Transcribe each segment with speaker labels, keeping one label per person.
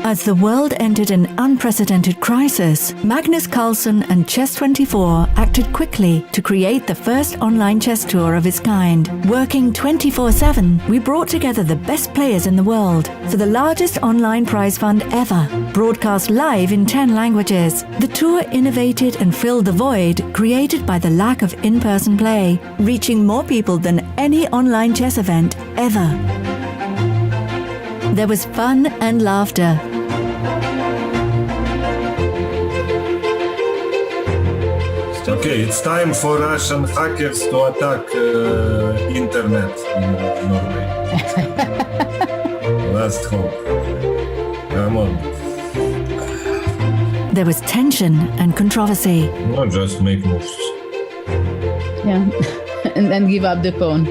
Speaker 1: As the world entered an unprecedented crisis, Magnus Carlson and Chess24 acted quickly to create the first online chess tour of its kind. Working 24/7, we brought together the best players in the world for the largest online prize fund ever, broadcast live in 10 languages. The tour innovated and filled the void created by the lack of in-person play, reaching more people than any online chess event ever. There was fun and laughter.
Speaker 2: Okay, it's time for Russian hackers to attack internet in Norway. Last hope. Come on.
Speaker 1: There was tension and controversy.
Speaker 2: Not just make moves.
Speaker 3: Yeah, and then give up the pawn.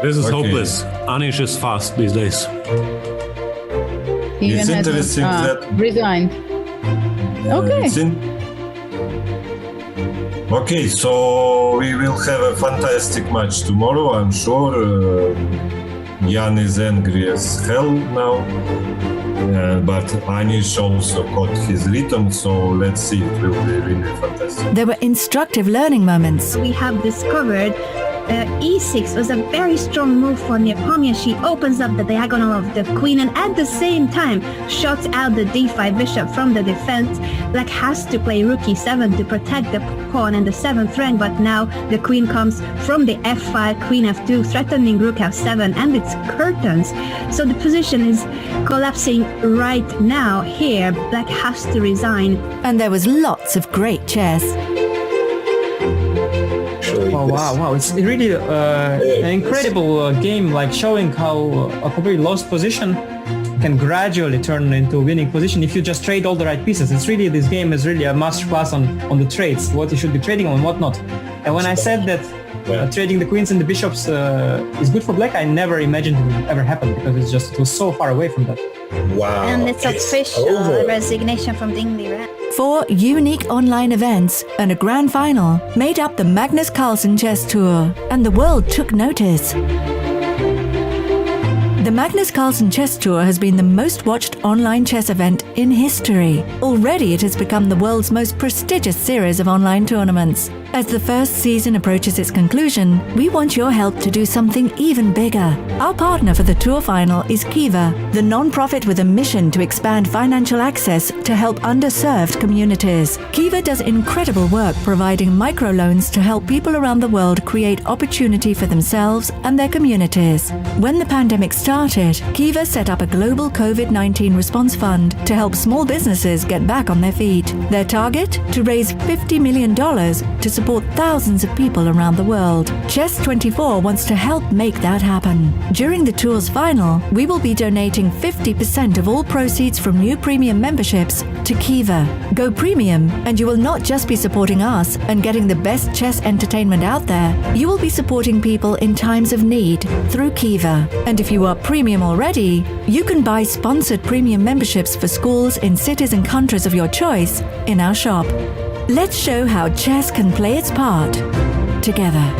Speaker 4: This is
Speaker 2: Okay.
Speaker 4: hopeless. Anish is fast these days.
Speaker 2: It's interesting that...
Speaker 3: Resigned. Okay.
Speaker 2: Okay, so we will have a fantastic match tomorrow, I'm sure. Jan is angry as hell now, but Anish also caught his rhythm, so let's see, it will be really fantastic.
Speaker 1: There were instructive learning moments.
Speaker 5: We have discovered e6 was a very strong move for Nakamura. She opens up the diagonal of the queen and at the same time shuts out the d5 bishop from the defense. Black has to play rook e7 to protect the pawn in the 7th rank, but now the queen comes from the f5, queen f2, threatening rook f7, and it's curtains. So the position is collapsing right now. Here, Black has to resign.
Speaker 1: And there was lots of great chess.
Speaker 6: Oh, wow. It's really an incredible game, like showing how a completely lost position can gradually turn into a winning position if you just trade all the right pieces. This game is really a masterclass on the trades, what you should be trading on, what not. And when I said that trading the queens and the bishops is good for Black, I never imagined it would ever happen because it was so far away from that.
Speaker 2: Wow.
Speaker 5: And it's official resignation from Ding Liren.
Speaker 1: 4 unique online events and a grand final made up the Magnus Carlson Chess Tour, and the world took notice. The Magnus Carlson Chess Tour has been the most watched online chess event in history. Already it has become the world's most prestigious series of online tournaments. As the first season approaches its conclusion, we want your help to do something even bigger. Our partner for the tour final is Kiva, the non-profit with a mission to expand financial access to help underserved communities. Kiva does incredible work providing microloans to help people around the world create opportunity for themselves and their communities. When the pandemic started, Kiva set up a global COVID-19 response fund to help small businesses get back on their feet. Their target? To raise $50 million to support thousands of people around the world. Chess24 wants to help make that happen. During the tour's final, we will be donating 50% of all proceeds from new premium memberships to Kiva. Go premium, and you will not just be supporting us and getting the best chess entertainment out there, you will be supporting people in times of need through Kiva. And if you are premium already, you can buy sponsored premium memberships for schools in cities and countries of your choice in our shop. Let's show how chess can play its part together.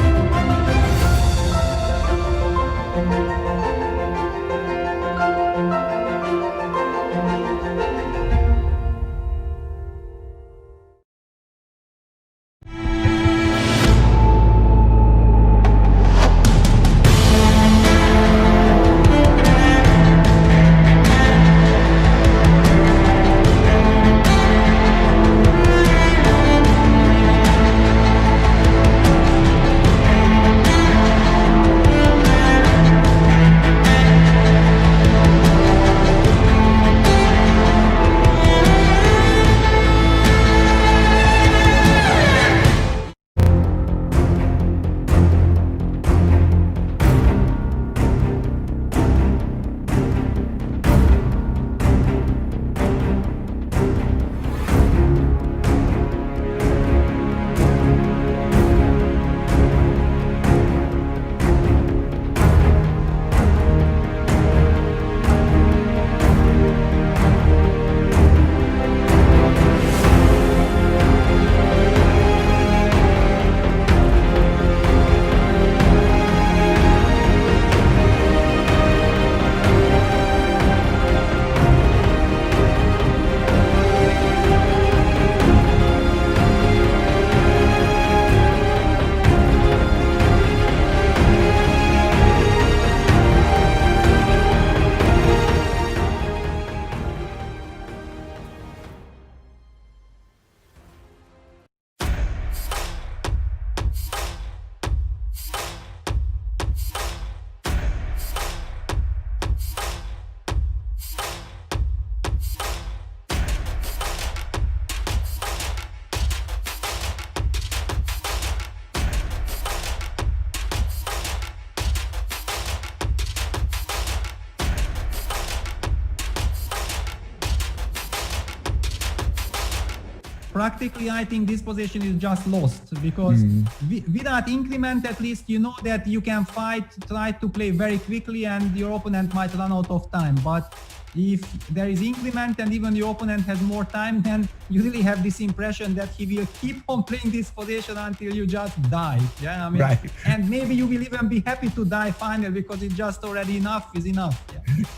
Speaker 7: practically, I think this position is just lost because without increment, at least you know that you can fight, try to play very quickly, and your opponent might run out of time. But if there is increment and even your opponent has more time, then you really have this impression that he will keep on playing this position until you just die. Yeah, I mean,
Speaker 8: Right.
Speaker 7: and maybe you will even be happy to die finally because it's just already enough is enough.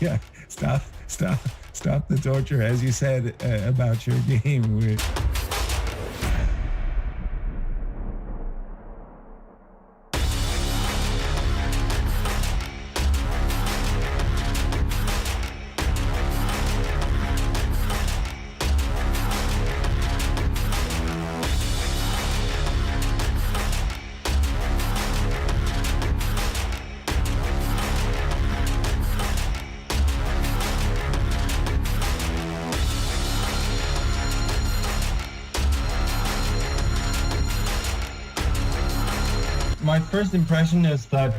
Speaker 7: Yeah.
Speaker 8: Yeah, stop the torture, as you said about your game.
Speaker 9: My first impression is that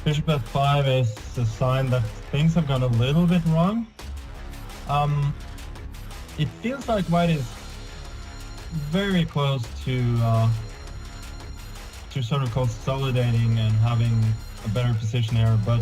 Speaker 9: Bishop f5 is a sign that things have gone a little bit wrong. It feels like White is very close to sort of consolidating and having a better position here, but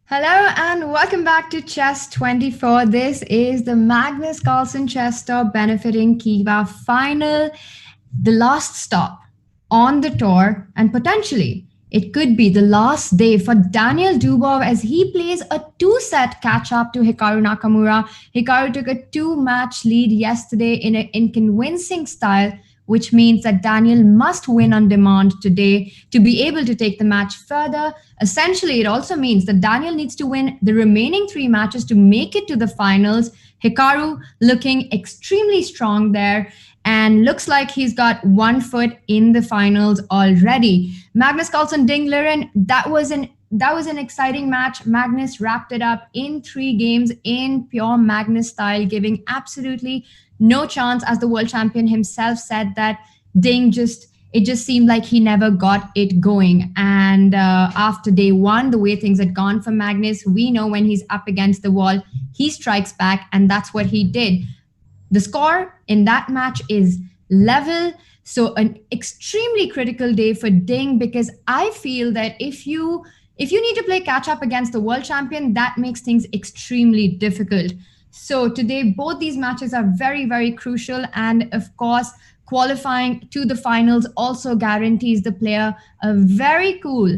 Speaker 10: Hello and welcome back to Chess 24. This is the Magnus Carlson Chess Tour benefiting Kiva final, the last stop on the tour, and potentially it could be the last day for Daniel Dubov as he plays a 2-set catch-up to Hikaru Nakamura. Hikaru took a 2-match lead yesterday in an convincing style, which means that Daniel must win on demand today to be able to take the match further. Essentially, it also means that Daniel needs to win the remaining 3 matches to make it to the finals. Hikaru looking extremely strong there and looks like he's got 1 foot in the finals already. Magnus Carlson, Ding Liren, that was an exciting match. Magnus wrapped it up in 3 games in pure Magnus style, giving absolutely no chance, as the world champion himself said that Ding it just seemed like he never got it going. And after day 1, the way things had gone for Magnus, we know when he's up against the wall, he strikes back, and that's what he did. The score in that match is level. So an extremely critical day for Ding, because I feel that if you need to play catch up against the world champion, that makes things extremely difficult. So today, both these matches are very, very crucial. And of course, qualifying to the finals also guarantees the player a very cool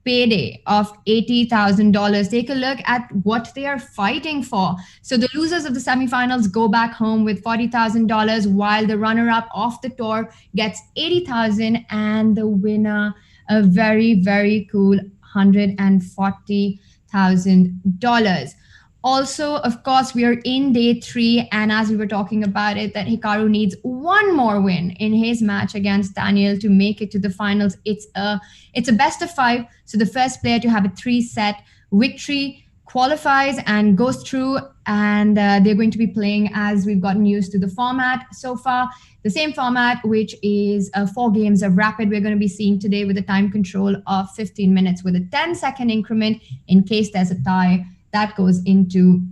Speaker 10: payday of $80,000. Take a look at what they are fighting for. So the losers of the semifinals go back home with $40,000, while the runner-up of the tour gets $80,000, and the winner a very, very cool $140,000. Also, of course, we are in day 3, and as we were talking about it, that Hikaru needs 1 more win in his match against Daniel to make it to the finals. It's a best of 5, so the first player to have a 3-set victory qualifies and goes through, and they're going to be playing, as we've gotten used to the format so far, the same format, which is 4 games of rapid we're going to be seeing today with a time control of 15 minutes with a 10-second increment in case there's a tie. That goes into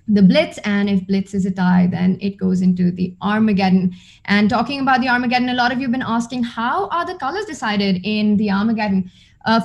Speaker 10: the Blitz, and if Blitz is a tie, then it goes into the Armageddon. And talking about the Armageddon, a lot of you have been asking, how are the colors decided in the Armageddon?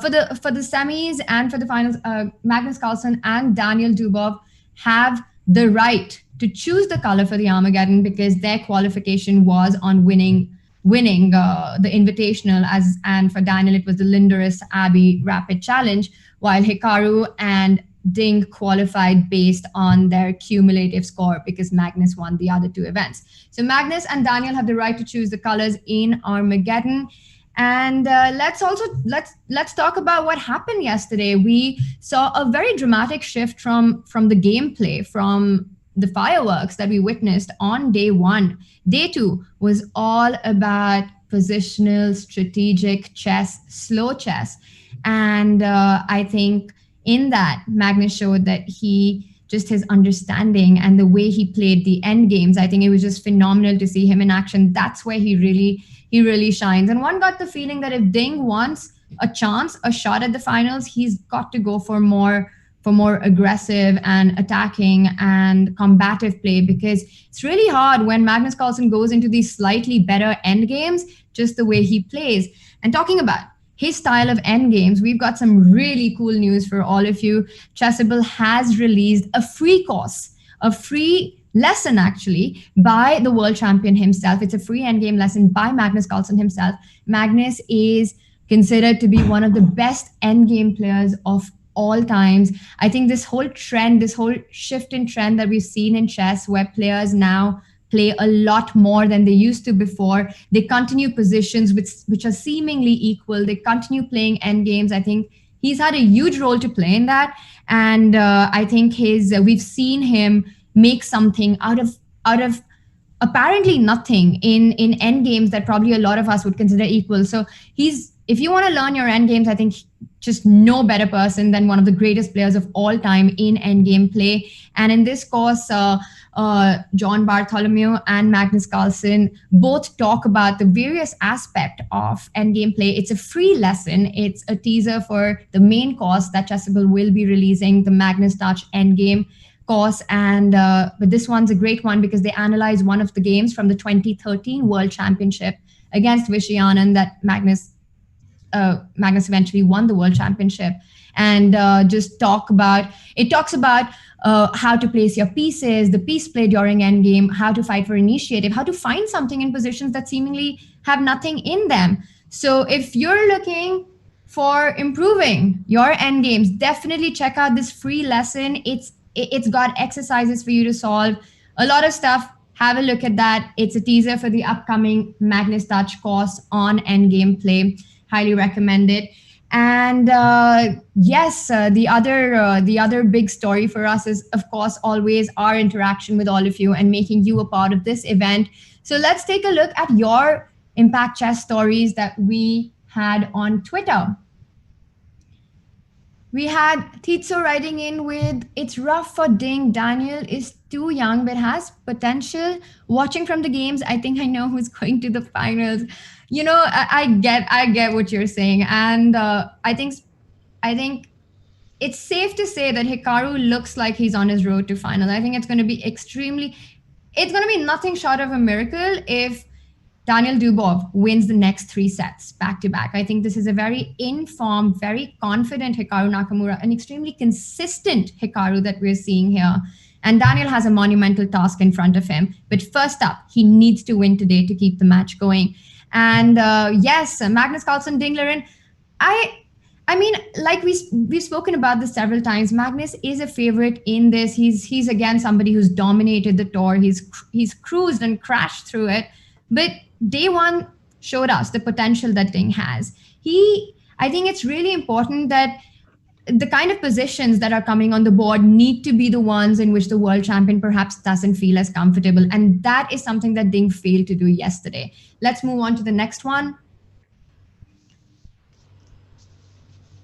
Speaker 10: For the semis and for the finals, Magnus Carlson and Daniel Dubov have the right to choose the color for the Armageddon because their qualification was on winning the Invitational, and for Daniel it was the Linderus Abbey Rapid Challenge, while Hikaru and Ding qualified based on their cumulative score because Magnus won the other two events. So Magnus and Daniel have the right to choose the colors in Armageddon. And let's talk about what happened yesterday. We saw a very dramatic shift from the gameplay, from the fireworks that we witnessed on day one. Day two was all about positional, strategic chess, slow chess. And I think in that, Magnus showed that his understanding and the way he played the end games, I think it was just phenomenal to see him in action. That's where he really shines. And one got the feeling that if Ding wants a shot at the finals, he's got to go for more aggressive and attacking and combative play, because it's really hard when Magnus Carlsen goes into these slightly better end games, just the way he plays. And talking about his style of end games, we've got some really cool news for all of you. Chessable has released a free course, a free lesson actually, by the world champion himself. It's a free endgame lesson by Magnus Carlson himself. Magnus is considered to be one of the best endgame players of all times. I think this whole trend, this whole shift in trend that we've seen in chess, where players now play a lot more than they used to before. They continue positions which are seemingly equal. They continue playing end games. I think he's had a huge role to play in that. And I think we've seen him make something out of apparently nothing in end games that probably a lot of us would consider equal. So if you want to learn your end games, I think just no better person than one of the greatest players of all time in end game play. And in this course, John Bartholomew and Magnus Carlsen both talk about the various aspects of endgame play. It's a free lesson. It's a teaser for the main course that Chessable will be releasing, the Magnus Touch endgame course. And but this one's a great one because they analyze one of the games from the 2013 World Championship against Vishy Anand that Magnus eventually won the World Championship. And just talks about how to place your pieces, the piece play during endgame, how to fight for initiative, how to find something in positions that seemingly have nothing in them. So if you're looking for improving your endgames, definitely check out this free lesson. It's got exercises for you to solve, a lot of stuff. Have a look at that. It's a teaser for the upcoming Magnus Touch course on endgame play. Highly recommend it. And yes, the other big story for us is, of course, always our interaction with all of you and making you a part of this event. So let's take a look at your Impact Chess stories that we had on Twitter. We had Titso writing in with, it's rough for Ding. Daniel is too young but has potential. Watching from the games, I think I know who's going to the finals. You know, I get what you're saying. And I think it's safe to say that Hikaru looks like he's on his road to final. I think it's going to be nothing short of a miracle if Daniel Dubov wins the next 3 sets back to back. I think this is a very informed, very confident Hikaru Nakamura, an extremely consistent Hikaru that we're seeing here. And Daniel has a monumental task in front of him. But first up, he needs to win today to keep the match going. And yes, Magnus Carlson, Ding Liren. I mean, like we've spoken about this several times. Magnus is a favorite in this. He's again somebody who's dominated the tour. He's cruised and crashed through it. But day one showed us the potential that Ding has. I think it's really important that the kind of positions that are coming on the board need to be the ones in which the world champion perhaps doesn't feel as comfortable. And that is something that Ding failed to do yesterday. Let's move on to the next one.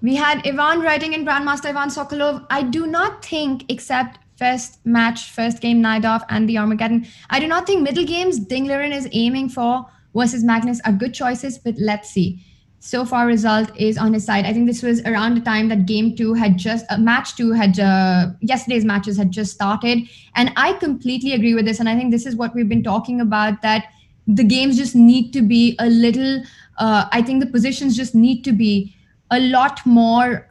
Speaker 10: We had Ivan writing in, Grandmaster Ivan Sokolov. I do not think, except first match, first game, Naidov and the Armageddon, I do not think middle games Ding Liren is aiming for versus Magnus are good choices, but let's see. So far, result is on his side. I think this was around the time that yesterday's matches had just started. And I completely agree with this. And I think this is what we've been talking about, that the games just need to be a little, I think the positions just need to be a lot more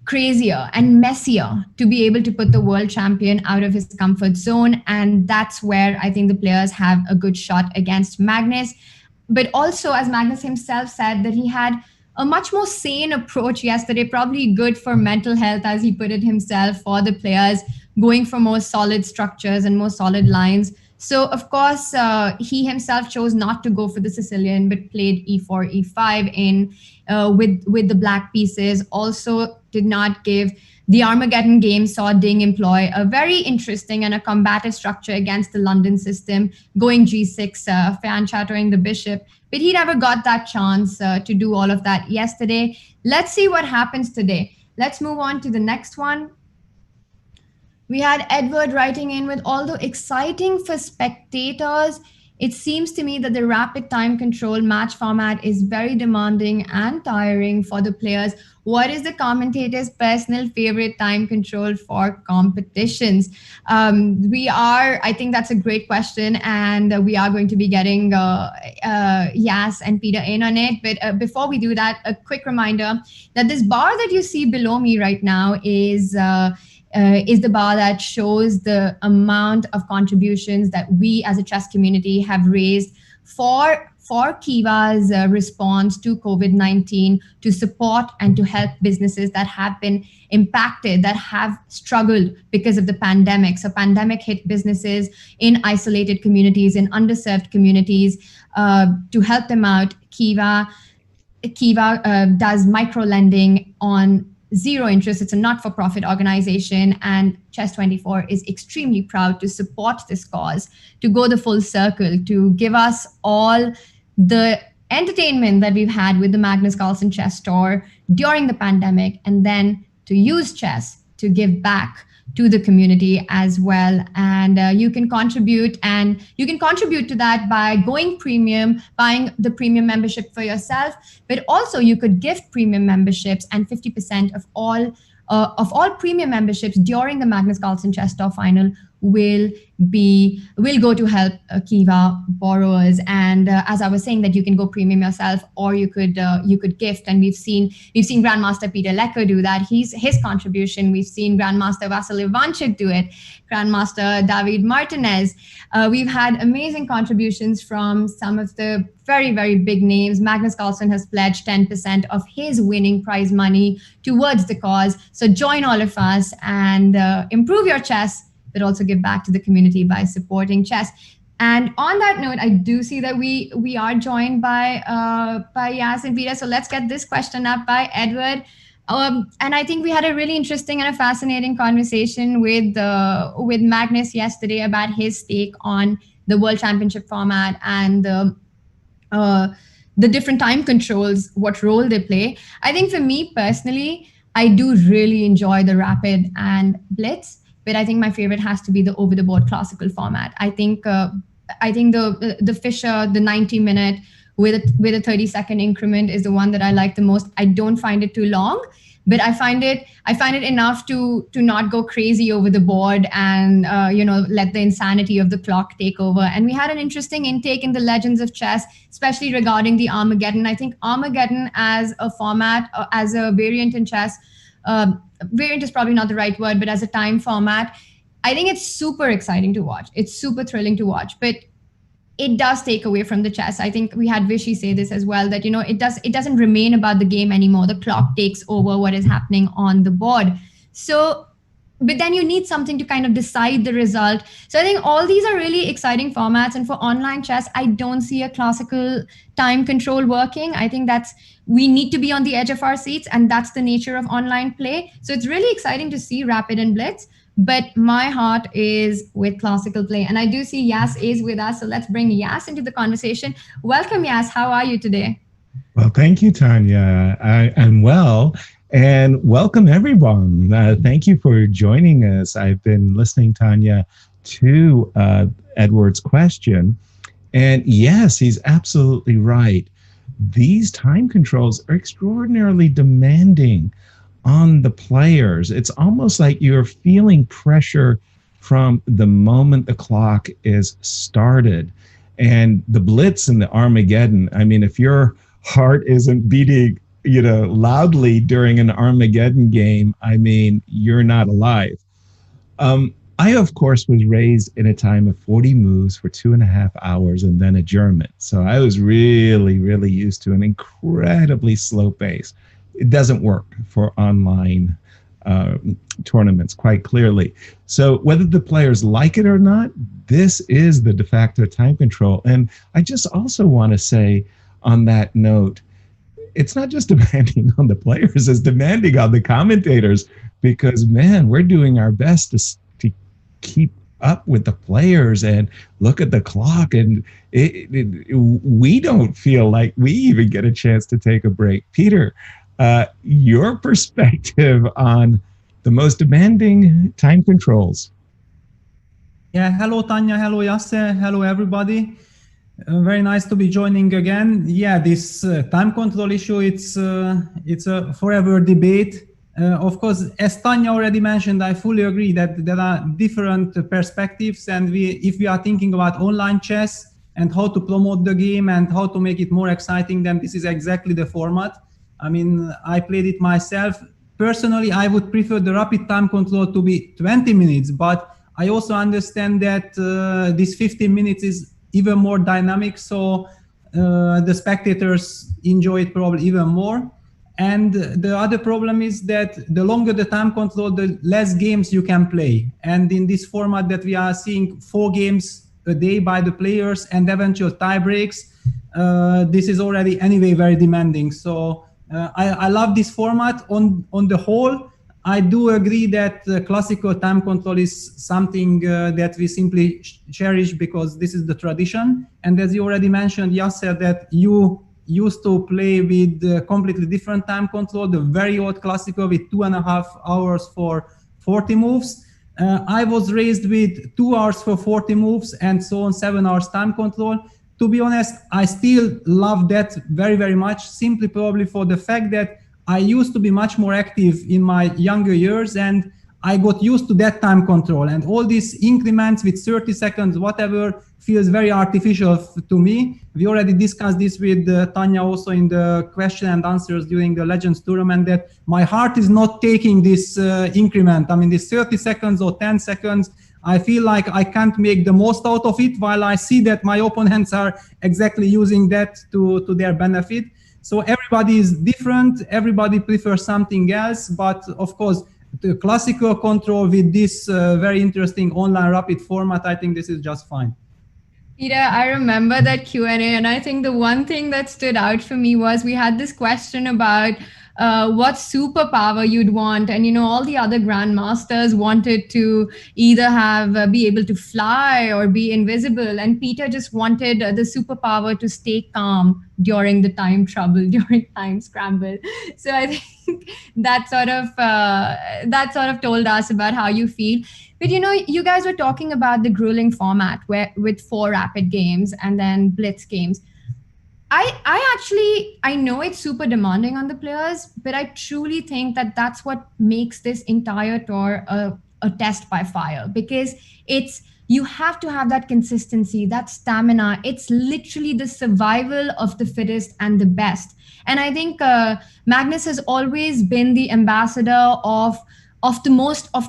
Speaker 10: crazier and messier to be able to put the world champion out of his comfort zone. And that's where I think the players have a good shot against Magnus. But also, as Magnus himself said, that he had a much more sane approach yesterday, probably good for mental health, as he put it himself, for the players, going for more solid structures and more solid lines. So, of course, he himself chose not to go for the Sicilian, but played e4, e5 in with the black pieces. Also did not give the Armageddon game, saw Ding employ a very interesting and a combative structure against the London system, going g6, fan chattering the bishop. But he never got that chance to do all of that yesterday. Let's see what happens today. Let's move on to the next one. We had Edward writing in with, although exciting for spectators, it seems to me that the rapid time control match format is very demanding and tiring for the players. What is the commentator's personal favorite time control for competitions? I think that's a great question, and we are going to be getting Yas and Peter in on it. But before we do that, a quick reminder that this bar that you see below me right now is the bar that shows the amount of contributions that we as a chess community have raised for Kiva's response to COVID-19, to support and to help businesses that have been impacted, that have struggled because of the pandemic. So pandemic hit businesses in isolated communities, in underserved communities, to help them out. Kiva does micro lending on zero interest. It's a not-for-profit organization, and Chess24 is extremely proud to support this cause, to go the full circle, to give us all the entertainment that we've had with the Magnus Carlson Chess Store during the pandemic, and then to use chess to give back to the community as well. And you can contribute to that by going premium, buying the premium membership for yourself, but also you could gift premium memberships, and 50% of all premium memberships during the Magnus Carlson Chess Store final will go to help Kiva borrowers. And as I was saying, that you can go premium yourself, or you could gift. And we've seen Grandmaster Peter Lecker do that. His contribution. We've seen Grandmaster Vasil Ivanchuk do it. Grandmaster David Martinez. We've had amazing contributions from some of the very, very big names. Magnus Carlson has pledged 10% of his winning prize money towards the cause. So join all of us and improve your chess, but also give back to the community by supporting chess. And on that note, I do see that we are joined by Yas and Peter. So let's get this question up by Edward. And I think we had a really interesting and a fascinating conversation with Magnus yesterday about his take on the World Championship format and the different time controls, what role they play. I think for me personally, I do really enjoy the rapid and blitz. But I think my favorite has to be the over-the-board classical format. I think the Fischer, the 90-minute with a 30-second increment is the one that I like the most. I don't find it too long, but I find it enough to not go crazy over the board and let the insanity of the clock take over. And we had an interesting intake in the Legends of Chess, especially regarding the Armageddon. I think Armageddon as a format, as a variant in chess. Variant is probably not the right word, but as a time format, I think it's super exciting to watch. It's super thrilling to watch, but it does take away from the chess. I think we had Vishy say this as well, that it doesn't remain about the game anymore. The clock takes over what is happening on the board. So, but then you need something to kind of decide the result. So I think all these are really exciting formats. And for online chess, I don't see a classical time control working. I think we need to be on the edge of our seats, and that's the nature of online play. So it's really exciting to see rapid and blitz, but my heart is with classical play. And I do see Yas is with us. So let's bring Yas into the conversation. Welcome, Yas. How are you today?
Speaker 8: Well, thank you, Tanya. I'm well. And welcome, everyone. Thank you for joining us. I've been listening, Tanya, to Edward's question. And yes, he's absolutely right. These time controls are extraordinarily demanding on the players. It's almost like you're feeling pressure from the moment the clock is started. And the Blitz and the Armageddon, I mean, if your heart isn't beating loudly during an Armageddon game, I mean, you're not alive. I, of course, was raised in a time of 40 moves for 2.5 hours and then adjournment. So I was really, really used to an incredibly slow pace. It doesn't work for online tournaments, quite clearly. So whether the players like it or not, this is the de facto time control. And I just also want to say on that note, it's not just demanding on the players, it's demanding on the commentators, because, man, we're doing our best to keep up with the players and look at the clock, and we don't feel like we even get a chance to take a break. Peter, your perspective on the most demanding time controls.
Speaker 7: Yeah, hello Tanya, hello Yasse, hello everybody. Very nice to be joining again. Yeah, this time control issue, it's a forever debate. Of course, as Tanya already mentioned, I fully agree that there are different perspectives, and if we are thinking about online chess and how to promote the game and how to make it more exciting, then this is exactly the format. I mean, I played it myself. Personally, I would prefer the rapid time control to be 20 minutes, but I also understand that this 15 minutes is even more dynamic, so the spectators enjoy it probably even more. And the other problem is that the longer the time control, the less games you can play. And in this format that we are seeing 4 games a day by the players and eventual tie breaks, this is already anyway very demanding. So I love this format. On the whole, I do agree that classical time control is something that we simply cherish because this is the tradition. And as you already mentioned, Yasser, that you used to play with completely different time control, the very old classical with 2.5 hours for 40 moves. I was raised with 2 hours for 40 moves and so on, 7 hours time control. To be honest, I still love that very, very much, simply probably for the fact that I used to be much more active in my younger years and I got used to that time control, and all these increments with 30 seconds, whatever, feels very artificial to me. We already discussed this with Tanya also in the question and answers during the Legends tournament, that my heart is not taking this increment. I mean, this 30 seconds or 10 seconds, I feel like I can't make the most out of it, while I see that my opponents are exactly using that to their benefit. So everybody is different, everybody prefers something else, but of course, the classical control with this very interesting online rapid format, I think this is just fine.
Speaker 10: Peter, I remember that Q&A, and I think the one thing that stood out for me was we had this question about what superpower you'd want, and all the other grandmasters wanted to either have be able to fly or be invisible, and Peter just wanted the superpower to stay calm during the time trouble, during time scramble. So I think that sort of told us about how you feel. But you guys were talking about the grueling format with 4 rapid games and then blitz games. I know it's super demanding on the players, but I truly think that that's what makes this entire tour a test by fire, because you have to have that consistency, that stamina. It's literally the survival of the fittest and the best. And I think Magnus has always been the ambassador of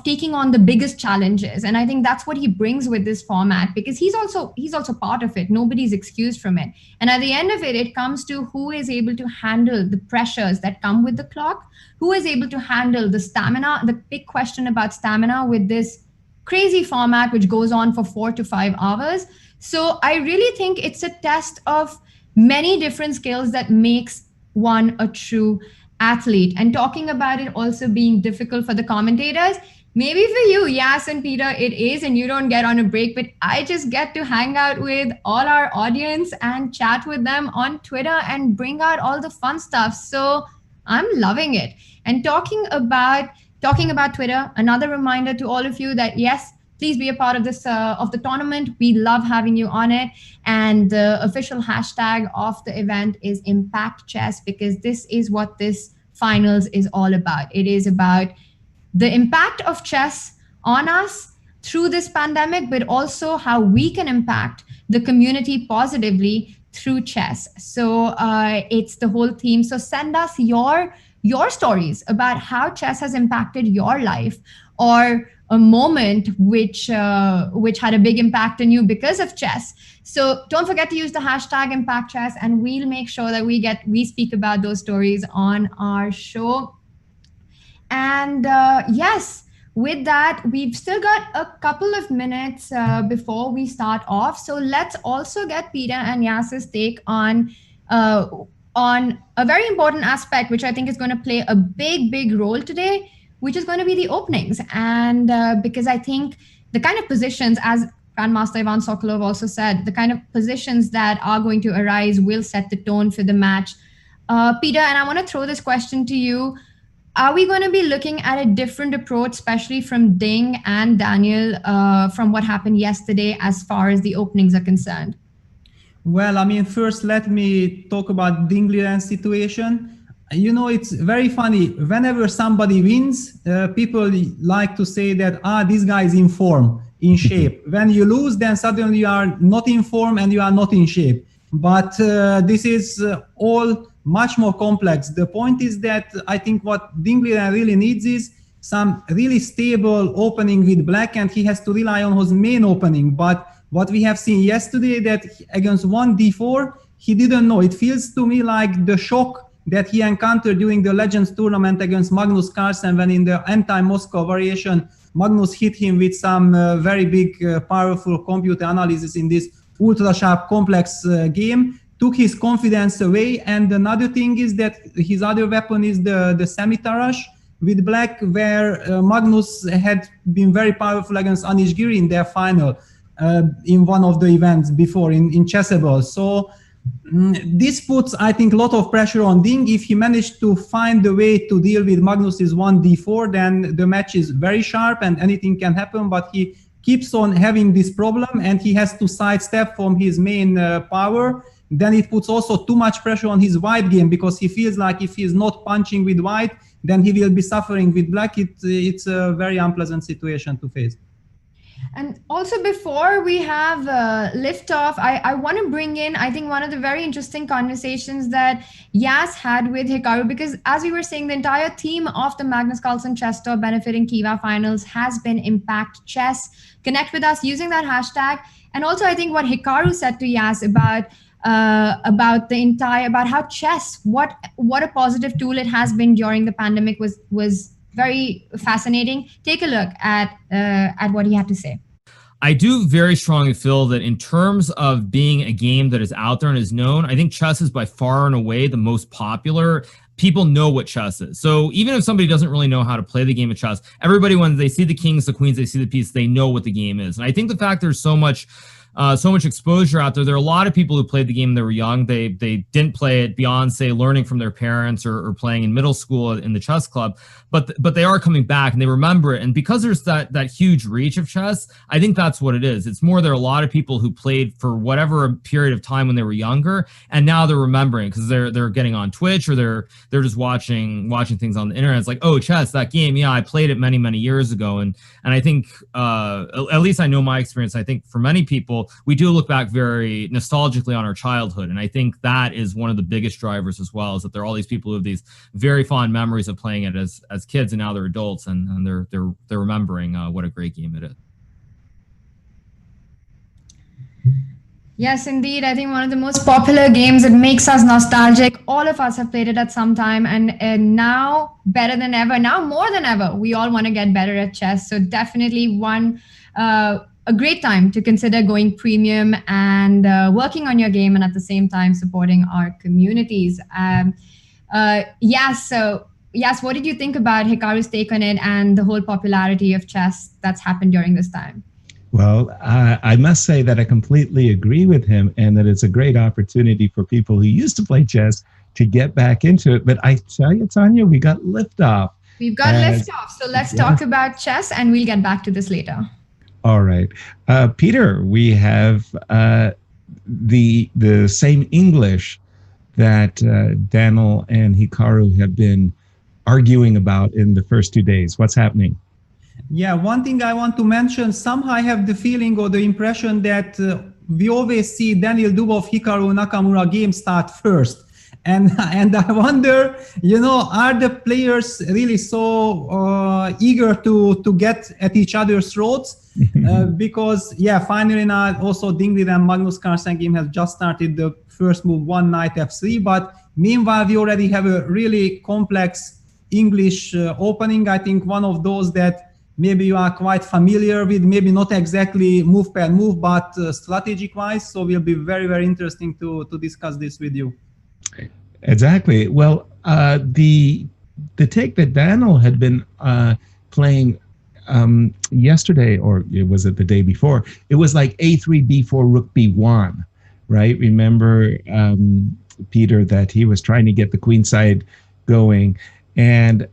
Speaker 10: taking on the biggest challenges, and I think that's what he brings with this format, because he's also part of it. Nobody's excused from it, and at the end of it, it comes to who is able to handle the pressures that come with the clock, who is able to handle the stamina, the big question about stamina with this crazy format which goes on for 4 to 5 hours. So I really think it's a test of many different skills that makes one a true athlete. And talking about it also being difficult for the commentators, maybe for you, Yas and Peter, it is, and you don't get on a break, but I just get to hang out with all our audience and chat with them on Twitter and bring out all the fun stuff. So I'm loving it. And talking about Twitter, another reminder to all of you that yes, please be a part of this of the tournament. We love having you on it. And the official hashtag of the event is Impact Chess, because this is what this finals is all about. It is about the impact of chess on us through this pandemic, but also how we can impact the community positively through chess. So it's the whole theme. So send us your stories about how chess has impacted your life, or a moment which had a big impact on you because of chess. So don't forget to use the hashtag #ImpactChess, and we'll make sure that we speak about those stories on our show. And yes, with that, we've still got a couple of minutes before we start off. So let's also get Peter and Yas's take on a very important aspect, which I think is going to play a big role today, which is going to be the openings. And because I think the kind of positions, as Grandmaster Ivan Sokolov also said, the kind of positions that are going to arise will set the tone for the match. Peter, and I want to throw this question to you. Are we going to be looking at a different approach, especially from Ding and Daniel, from what happened yesterday as far as the openings are concerned?
Speaker 7: Well, I mean, first, let me talk about Ding Liren's situation. You know, it's very funny. Whenever somebody wins, people like to say that, this guy is in form, in shape. When you lose, then suddenly you are not in form and you are not in shape. But this is all much more complex. The point is that I think what Ding Liren really needs is some really stable opening with black, and he has to rely on his main opening. But what we have seen yesterday, that against 1d4, he didn't know. It feels to me like the shock that he encountered during the Legends tournament against Magnus Carlsen, when in the anti-Moscow variation, Magnus hit him with some very big, powerful computer analysis in this ultra-sharp, complex game, took his confidence away. And another thing is that his other weapon is the semi-Tarash with black, where Magnus had been very powerful against Anish Giri in their final in one of the events before in Chessable. So this puts, I think, a lot of pressure on Ding. If he managed to find a way to deal with Magnus's 1d4, then the match is very sharp and anything can happen. But he keeps on having this problem, and he has to sidestep from his main power. Then it puts also too much pressure on his white game, because he feels like if he's not punching with white, then he will be suffering with black. It's a very unpleasant situation to face.
Speaker 10: And also, before we have liftoff, I want to bring in, I think, one of the very interesting conversations that Yas had with Hikaru, because as we were saying, the entire theme of the Magnus Carlson Chess Tour benefiting Kiva finals has been Impact Chess. Connect with us using that hashtag. And also, I think what Hikaru said to Yas about how chess, what a positive tool it has been during the pandemic was very fascinating. Take a look at what he had to say.
Speaker 11: I do very strongly feel that in terms of being a game that is out there and is known, I think chess is by far and away the most popular. People know what chess is. So even if somebody doesn't really know how to play the game of chess, everybody, when they see the kings, the queens, they see the piece, they know what the game is. And I think the fact there's so much exposure out there. There are a lot of people who played the game when they were young. They didn't play it beyond, say, learning from their parents or playing in middle school in the chess club. But they are coming back and they remember it. And because there's that huge reach of chess, I think that's what it is. It's more there are a lot of people who played for whatever period of time when they were younger, and now they're remembering because they're getting on Twitch or they're just watching things on the internet. It's like, oh, chess, that game, yeah, I played it many years ago. And I think at least I know my experience. I think for many people, we do look back very nostalgically on our childhood. And I think that is one of the biggest drivers as well, is that there are all these people who have these very fond memories of playing it as kids, and now they're adults and they're remembering what a great game it is.
Speaker 10: Yes, indeed. I think one of the most popular games. It makes us nostalgic. All of us have played it at some time, and now better than ever, now more than ever, we all want to get better at chess. So definitely a great time to consider going premium and working on your game, and at the same time supporting our communities. Yes, what did you think about Hikaru's take on it and the whole popularity of chess that's happened during this time?
Speaker 8: Well, I must say that I completely agree with him, and that it's a great opportunity for people who used to play chess to get back into it. But I tell you, Tanya, we got liftoff.
Speaker 10: We've got liftoff. So let's talk about chess, and we'll get back to this later.
Speaker 8: All right. Peter, we have the same English that Daniel and Hikaru have been arguing about in the first 2 days. What's happening?
Speaker 7: Yeah, one thing I want to mention, somehow I have the feeling or the impression that we always see Daniel Dubov, Hikaru Nakamura game start first. And I wonder, are the players really so eager to get at each other's throats? Because, finally now also Dingley and Magnus Carlsen game has just started the first move, one knight f3. But meanwhile, we already have a really complex English opening. I think one of those that maybe you are quite familiar with, maybe not exactly move per move, but strategic-wise. So will be very, very interesting to discuss this with you.
Speaker 8: Exactly. Well, the take that Daniel had been playing yesterday, or was it the day before? It was like a3, b4, rook b1, right? Remember, Peter, that he was trying to get the queen side going. And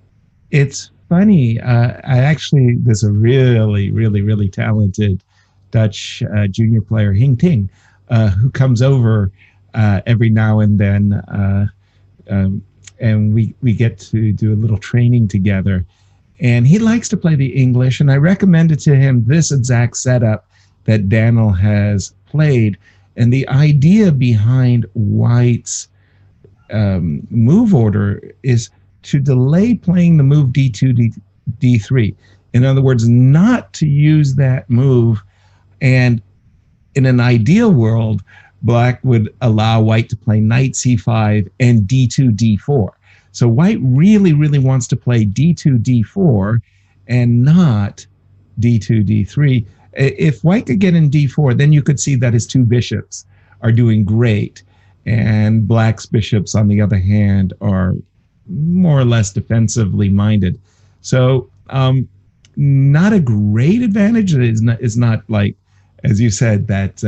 Speaker 8: it's funny. There's a really, really, really talented Dutch junior player, Hing Ting, who comes over every now and then. And we get to do a little training together. And he likes to play the English, and I recommended to him this exact setup that Daniel has played. And the idea behind White's move order is to delay playing the move d2, d3. In other words, not to use that move. And in an ideal world, Black would allow White to play knight c5 and d2, d4. So White really, really wants to play d2, d4 and not d2, d3. If White could get in d4, then you could see that his two bishops are doing great. And Black's bishops, on the other hand, are more or less defensively minded. So not a great advantage. It's not like, as you said, that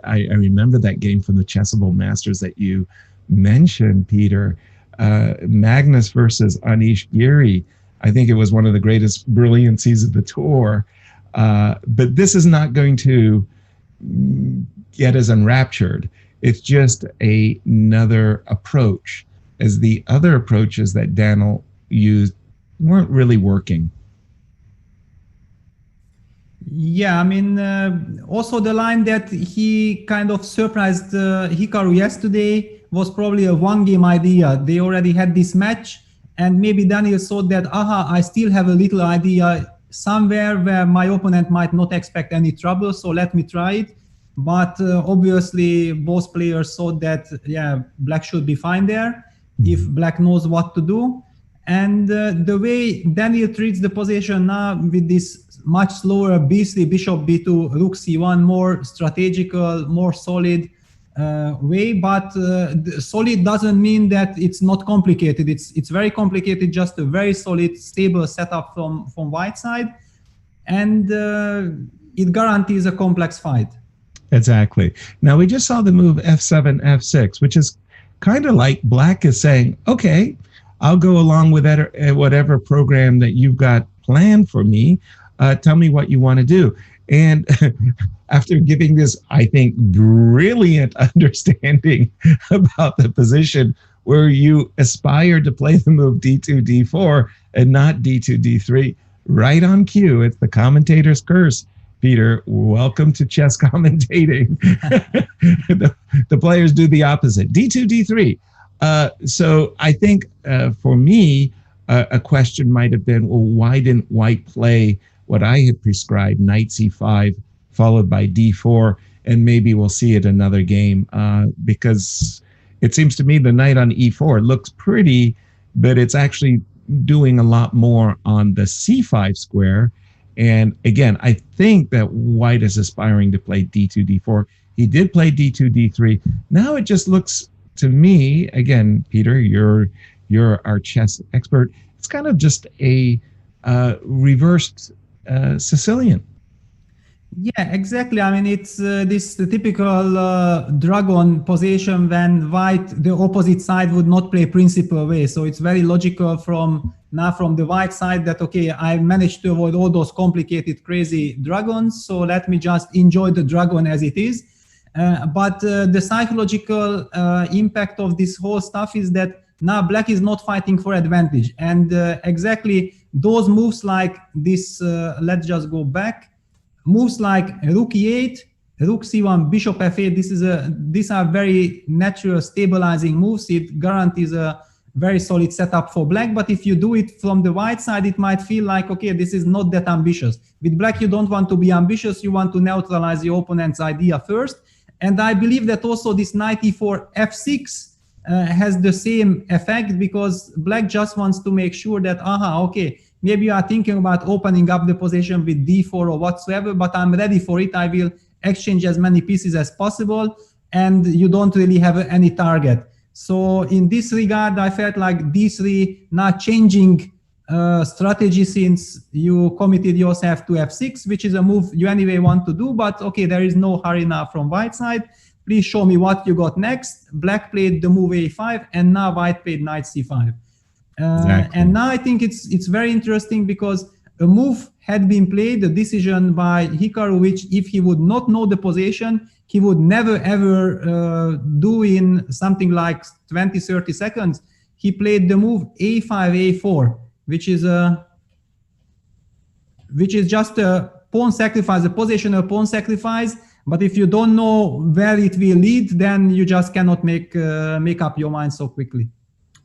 Speaker 8: I remember that game from the Chessable Masters that you mentioned, Peter, Magnus versus Anish Giri. I think it was one of the greatest brilliancies of the tour. But this is not going to get us enraptured. It's just another approach, as the other approaches that Daniel used weren't really working.
Speaker 7: Yeah, I mean, also the line that he kind of surprised Hikaru yesterday was probably a one-game idea. They already had this match, and maybe Daniel thought that, I still have a little idea somewhere where my opponent might not expect any trouble, so let me try it. But obviously, both players thought that, Black should be fine there if Black knows what to do. And the way Daniel treats the position now with this much slower b3, bishop b2, rook c1, more strategical, more solid way. But solid doesn't mean that it's not complicated. It's very complicated, just a very solid, stable setup from White side. And it guarantees a complex fight.
Speaker 8: Exactly. Now, we just saw the move f7, f6, which is kind of like Black is saying, okay, I'll go along with that, whatever program that you've got planned for me. Tell me what you want to do. And after giving this, I think, brilliant understanding about the position where you aspire to play the move d2, d4 and not d2, d3, right on cue. It's the commentator's curse. Peter, welcome to chess commentating. The players do the opposite. d2, d3. So I think for me, a question might have been, well, why didn't White play what I had prescribed, knight c5, followed by d4, and maybe we'll see it another game, because it seems to me the knight on e4 looks pretty, but it's actually doing a lot more on the c5 square. And again, I think that White is aspiring to play d2, d4. He did play d2, d3. Now it just looks to me, again, Peter, you're our chess expert, it's kind of just a reversed Sicilian.
Speaker 7: Yeah, exactly. I mean, it's this typical dragon position when White, the opposite side, would not play principal way. So it's very logical from the White side that, okay, I managed to avoid all those complicated, crazy dragons. So let me just enjoy the dragon as it is. But the psychological impact of this whole stuff is that now Black is not fighting for advantage. And exactly those moves like this, let's just go back. Moves like rook e8, rook c1, bishop f8. These are very natural stabilizing moves. It guarantees a very solid setup for black, but if you do it from the white side, it might feel like, okay, this is not that ambitious. With black, you don't want to be ambitious. You want to neutralize your opponent's idea first. And I believe that also this knight e4 f6 has the same effect, because black just wants to make sure that, okay, maybe you are thinking about opening up the position with d4 or whatsoever, but I'm ready for it. I will exchange as many pieces as possible, and you don't really have any target. So in this regard, I felt like d3 not changing strategy, since you committed yourself to f6, which is a move you anyway want to do, but okay, there is no hurry now from white side. Please show me what you got next. Black played the move a5, and now white played knight c5. Exactly. And now I think it's very interesting, because a move had been played, a decision by Hikaru, which if he would not know the position, he would never ever do in something like 20-30 seconds. He played the move a5, a4, which is just a pawn sacrifice, a positional pawn sacrifice. But if you don't know where it will lead, then you just cannot make up your mind so quickly.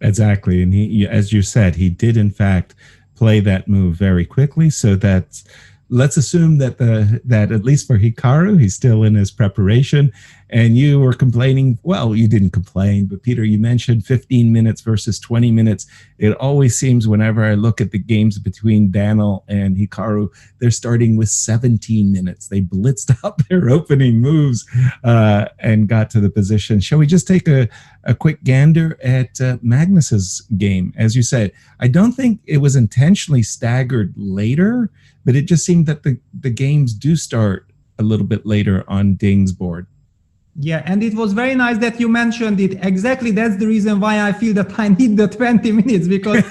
Speaker 8: Exactly. And he, as you said, he did in fact play that move very quickly. So that's, let's assume that that at least for Hikaru, he's still in his preparation. And you were complaining, well, you didn't complain, but Peter, you mentioned 15 minutes versus 20 minutes. It always seems whenever I look at the games between Daniel and Hikaru, they're starting with 17 minutes. They blitzed out their opening moves and got to the position. Shall we just take a quick gander at Magnus's game? As you said, I don't think it was intentionally staggered later, but it just seemed that the games do start a little bit later on Ding's board.
Speaker 7: Yeah, and it was very nice that you mentioned it. Exactly, that's the reason why I feel that I need the 20 minutes, because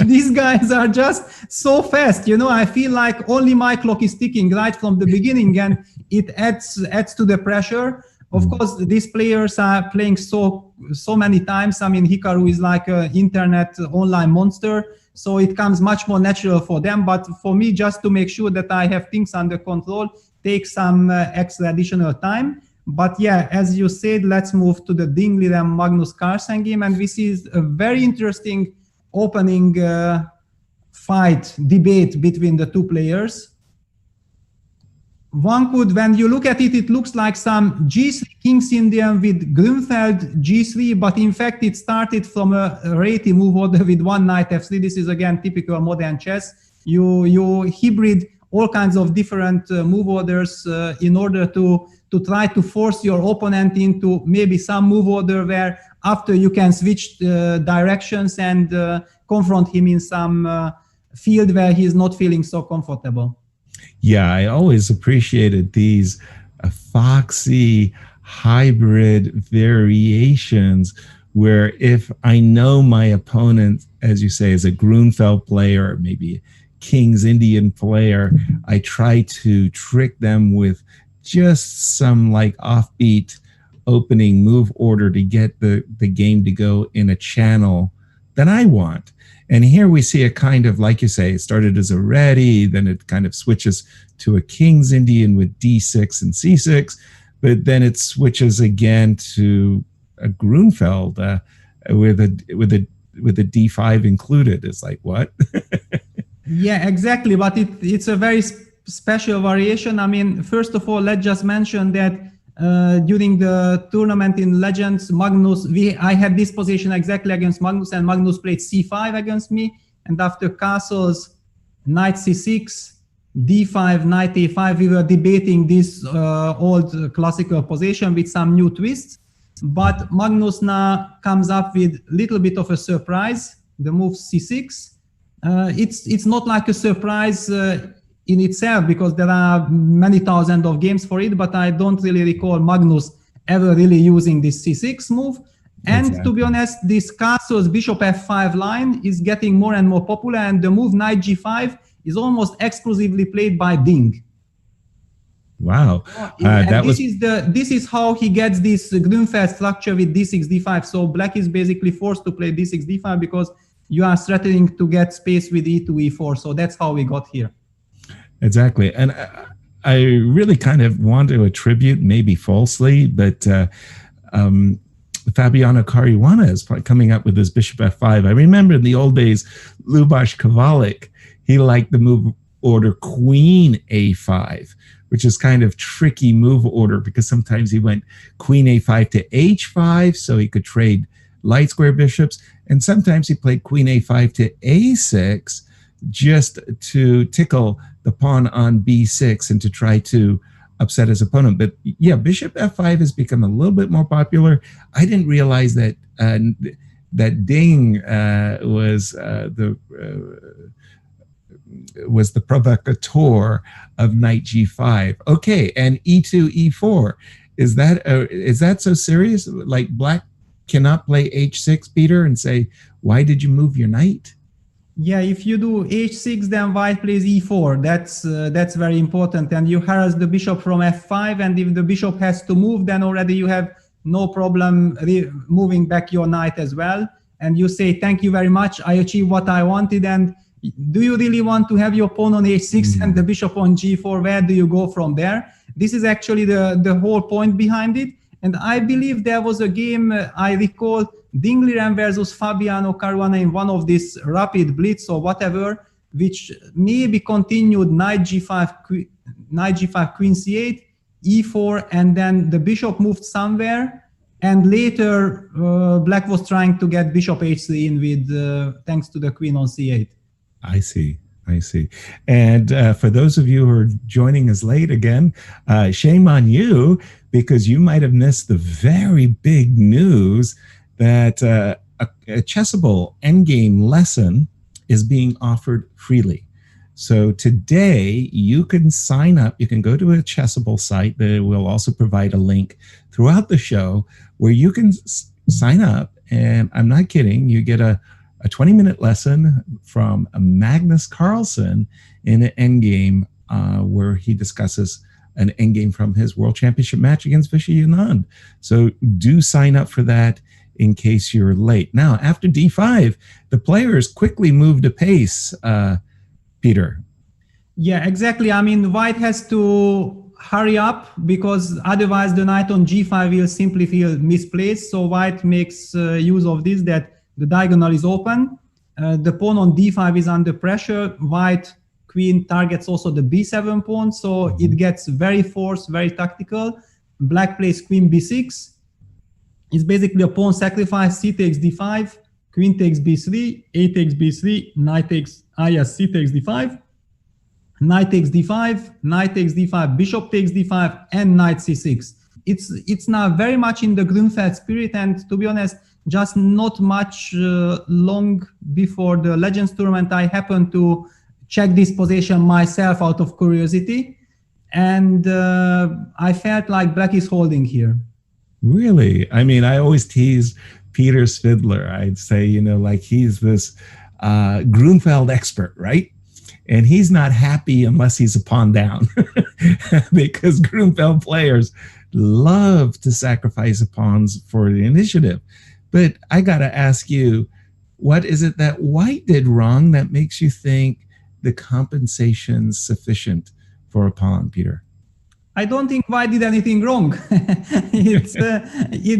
Speaker 7: these guys are just so fast. You know, I feel like only my clock is ticking right from the beginning, and it adds to the pressure. Of course, these players are playing so many times. I mean, Hikaru is like an internet online monster, so it comes much more natural for them. But for me, just to make sure that I have things under control, takes some extra additional time. But yeah, as you said, let's move to the Liren Magnus Carlsen game, and this is a very interesting opening debate between the two players. One could, when you look at it, it looks like some G3 King's Indian with Grunfeld G3, but in fact it started from a Reti move order with one knight F3. This is again typical modern chess. You hybrid all kinds of different move orders in order to try to force your opponent into maybe some move order where after you can switch directions and confront him in some field where he's not feeling so comfortable.
Speaker 8: Yeah, I always appreciated these foxy hybrid variations where if I know my opponent, as you say, is a Grunfeld player, or maybe a King's Indian player, I try to trick them with just some like offbeat opening move order to get the game to go in a channel that I want. And here we see a kind of, like you say, it started as a Reti, then it kind of switches to a King's Indian with D6 and C6, but then it switches again to a Grunfeld with a D5 included. It's like, what?
Speaker 7: Yeah, exactly. But it's a very special variation. I mean, first of all, let's just mention that during the tournament in Legends, Magnus, I had this position exactly against Magnus, and Magnus played C5 against me. And after castles, knight C6, D5, knight A5, we were debating this old classical position with some new twists. But Magnus now comes up with a little bit of a surprise, the move C6. It's not like a surprise in itself, because there are many thousands of games for it, but I don't really recall Magnus ever really using this C6 move. And exactly. To be honest, this castle's bishop F5 line is getting more and more popular, and the move knight G5 is almost exclusively played by Ding.
Speaker 8: Wow.
Speaker 7: This is how he gets this Grunfeld structure with D6, D5. So black is basically forced to play D6, D5 because you are threatening to get space with E2, E4. So that's how we got here.
Speaker 8: Exactly. And I really kind of want to attribute, maybe falsely, but Fabiano Caruana is coming up with his bishop f5. I remember in the old days, Lubos Kovalik, he liked the move order queen a5, which is kind of tricky move order because sometimes he went queen a5 to h5 so he could trade light square bishops, and sometimes he played queen a5 to a6 just to tickle the pawn on b6 and to try to upset his opponent. But yeah, bishop f5 has become a little bit more popular. I didn't realize that that Ding was the provocateur of knight g5. Okay, and e2, e4. Is that so serious? Like black cannot play h6, Peter, and say, why did you move your knight?
Speaker 7: Yeah, if you do h6, then white plays e4. That's very important, and you harass the bishop from f5. And if the bishop has to move, then already you have no problem moving back your knight as well. And you say, thank you very much, I achieved what I wanted. And do you really want to have your pawn on h6 and the bishop on g4? Where do you go from there? This is actually the whole point behind it. And I believe there was a game, I recall, Liren versus Fabiano Caruana in one of these rapid blitz or whatever, which maybe continued knight g5, queen c8, e4, and then the bishop moved somewhere. And later, black was trying to get bishop h3 in with thanks to the queen on c8.
Speaker 8: I see. And for those of you who are joining us late again, shame on you, because you might have missed the very big news that a Chessable Endgame lesson is being offered freely. So today you can sign up. You can go to a Chessable site that will also provide a link throughout the show where you can sign up. And I'm not kidding, you get a 20-minute lesson from Magnus Carlson in an endgame where he discusses an endgame from his World Championship match against Vishy Anand. So do sign up for that in case you're late. Now, after d5, the players quickly moved apace, Peter.
Speaker 7: Yeah, exactly. I mean, white has to hurry up because otherwise the knight on g5 will simply feel misplaced. So white makes use of this, that the diagonal is open. The pawn on d5 is under pressure. White queen targets also the b7 pawn, so it gets very forced, very tactical. Black plays queen b6. It's basically a pawn sacrifice. C takes d5, queen takes b3, a takes b3, knight takes, c takes d5, knight takes d5, knight takes d5, bishop takes d5, and knight c6. It's now very much in the Grunfeld spirit, and to be honest, just not much long before the Legends tournament, I happened to check this position myself out of curiosity, and I felt like black is holding here.
Speaker 8: Really? I mean, I always tease Peter Svidler. I'd say, like he's this Grunfeld expert, right? And he's not happy unless he's a pawn down because Grunfeld players love to sacrifice pawns for the initiative. But I got to ask you, what is it that white did wrong that makes you think the compensation's sufficient for a pawn, Peter?
Speaker 7: I don't think white did anything wrong. It's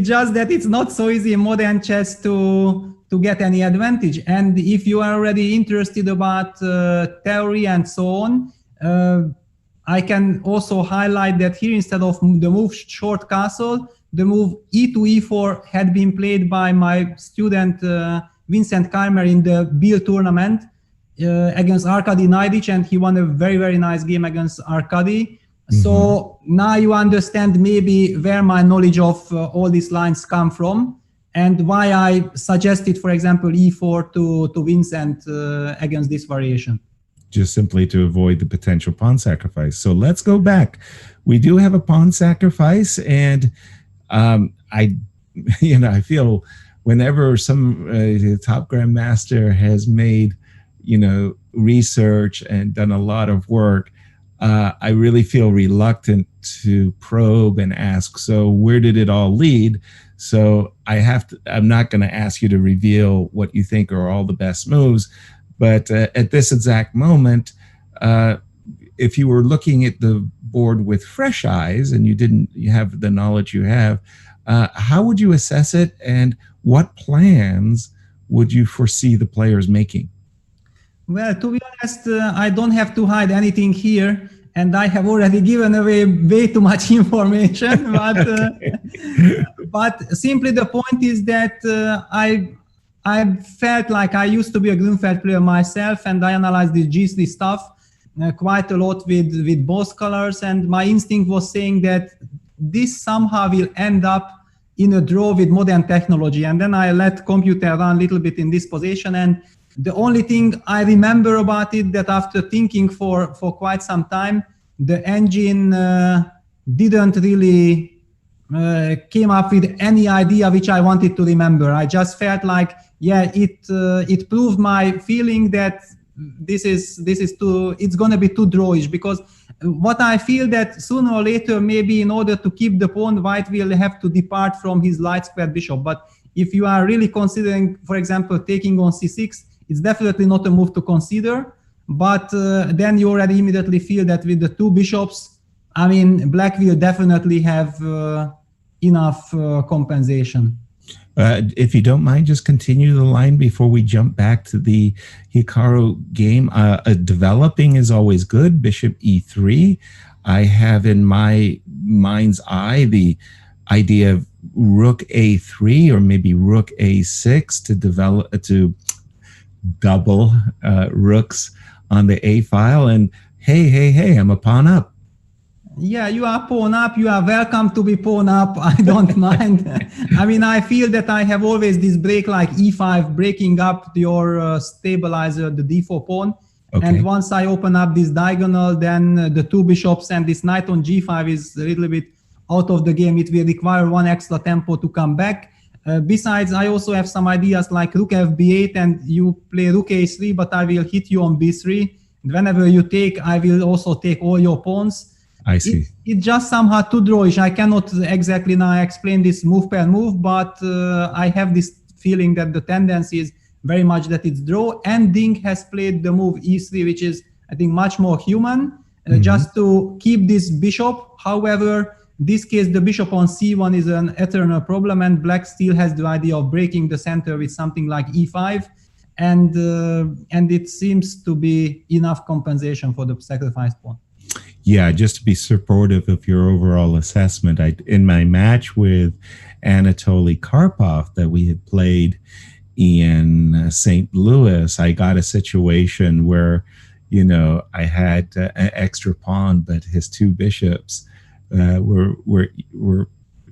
Speaker 7: just that it's not so easy in modern chess to get any advantage. And if you are already interested about theory and so on, I can also highlight that here, instead of the move short castle, the move e to e4 had been played by my student Vincent Keimer in the Bill tournament against Arkady Naidic, and he won a very, very nice game against Arkady. So now you understand maybe where my knowledge of all these lines come from and why I suggested, for example, e4 to Vincent against this variation.
Speaker 8: Just simply to avoid the potential pawn sacrifice. So let's go back. We do have a pawn sacrifice, and I feel whenever some top grandmaster has made, research and done a lot of work, I really feel reluctant to probe and ask, so where did it all lead? So I'm not going to ask you to reveal what you think are all the best moves, but at this exact moment, if you were looking at the board with fresh eyes and you have the knowledge you have, how would you assess it, and what plans would you foresee the players making?
Speaker 7: Well, to be honest, I don't have to hide anything here, and I have already given away way too much information. But simply the point is that I felt like I used to be a Grunfeld player myself, and I analyzed the G3 stuff quite a lot with both colors, and my instinct was saying that this somehow will end up in a draw with modern technology. And then I let computer run a little bit in this position, and the only thing I remember about it, that after thinking for quite some time, the engine didn't really came up with any idea which I wanted to remember. I just felt like, yeah, it proved my feeling that it's gonna be too drawish, because what I feel that sooner or later, maybe in order to keep the pawn, white will have to depart from his light squared bishop. But if you are really considering, for example, taking on c6, it's definitely not a move to consider. But then you already immediately feel that with the two bishops, I mean, black will definitely have enough compensation.
Speaker 8: If you don't mind, just continue the line before we jump back to the Hikaru game. Developing is always good. Bishop e3. I have in my mind's eye the idea of rook a3 or maybe rook a6 to double rooks on the a file. And hey, I'm a pawn up.
Speaker 7: Yeah, you are pawn up. You are welcome to be pawn up. I don't mind. I mean, I feel that I have always this break like e5, breaking up your stabilizer, the d4 pawn. Okay. And once I open up this diagonal, then the two bishops and this knight on g5 is a little bit out of the game. It will require one extra tempo to come back. Besides, I also have some ideas like rook fb8, and you play rook a3, but I will hit you on b3. And whenever you take, I will also take all your pawns.
Speaker 8: I see.
Speaker 7: It's just somehow too drawish. I cannot exactly now explain this move per move, but I have this feeling that the tendency is very much that it's draw. And Ding has played the move e3, which is, I think, much more human, just to keep this bishop. However, this case, the bishop on c1 is an eternal problem, and black still has the idea of breaking the center with something like e5. And it seems to be enough compensation for the sacrificed pawn.
Speaker 8: Yeah, just to be supportive of your overall assessment, in my match with Anatoly Karpov that we had played in St. Louis, I got a situation where, I had an extra pawn, but his two bishops were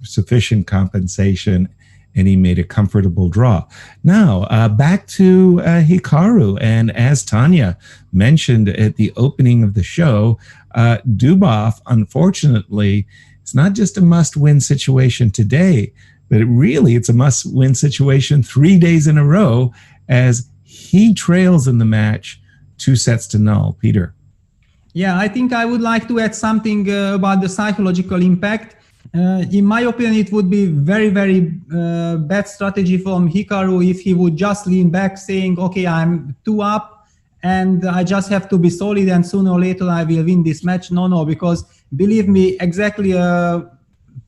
Speaker 8: sufficient compensation, and he made a comfortable draw. Now, back to Hikaru. And as Tanya mentioned at the opening of the show, Dubov, unfortunately, it's not just a must-win situation today, but it's a must-win situation 3 days in a row, as he trails in the match 2 sets to null. Peter.
Speaker 7: Yeah, I think I would like to add something about the psychological impact. In my opinion, it would be very, very bad strategy from Hikaru if he would just lean back saying, okay, I'm 2 up and I just have to be solid and sooner or later I will win this match. No, because believe me, exactly a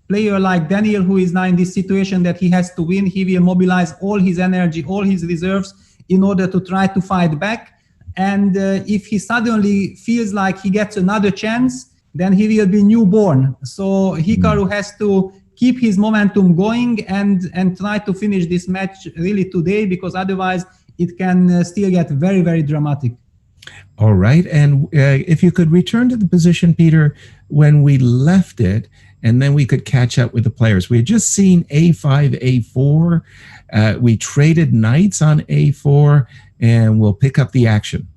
Speaker 7: player like Daniel, who is now in this situation that he has to win, he will mobilize all his energy, all his reserves in order to try to fight back. And if he suddenly feels like he gets another chance, then he will be newborn. So Hikaru has to keep his momentum going and try to finish this match really today, because otherwise it can still get very, very dramatic.
Speaker 8: All right. And if you could return to the position, Peter, when we left it, and then we could catch up with the players. We had just seen a5, a4. We traded knights on a4, and we'll pick up the action.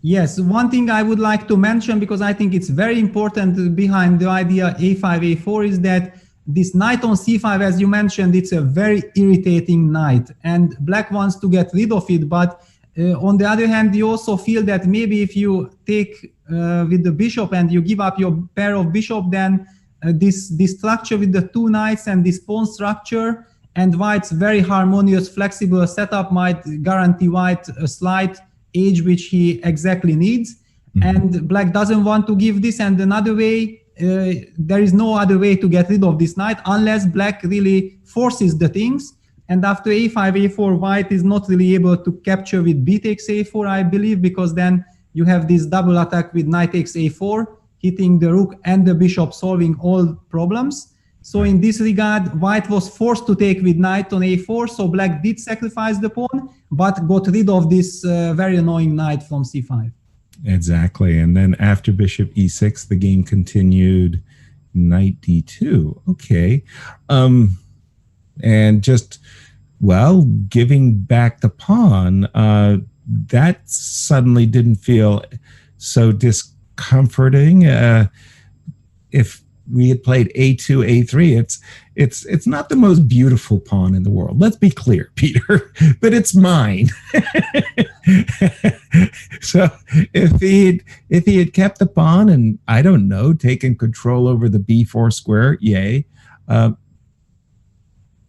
Speaker 7: Yes, one thing I would like to mention, because I think it's very important behind the idea a5, a4, is that this knight on c5, as you mentioned, it's a very irritating knight, and black wants to get rid of it. But on the other hand, you also feel that maybe if you take with the bishop and you give up your pair of bishop, then this structure with the 2 knights and this pawn structure and white's very harmonious, flexible setup might guarantee white a slight edge which he exactly needs. and black doesn't want to give this, and another way, there is no other way to get rid of this knight unless black really forces the things. And after a5, a4, white is not really able to capture with b takes a4, I believe, because then you have this double attack with knight takes a4, hitting the rook and the bishop, solving all problems. So in this regard, white was forced to take with knight on a4, so black did sacrifice the pawn, but got rid of this very annoying knight from c5.
Speaker 8: Exactly. And then after bishop e6, the game continued knight d2. Okay. And just, well, giving back the pawn, that suddenly didn't feel so discomforting. If we had played a2, a3, it's not the most beautiful pawn in the world. Let's be clear, Peter, but it's mine. So if he had kept the pawn and, I don't know, taken control over the b4 square, yay.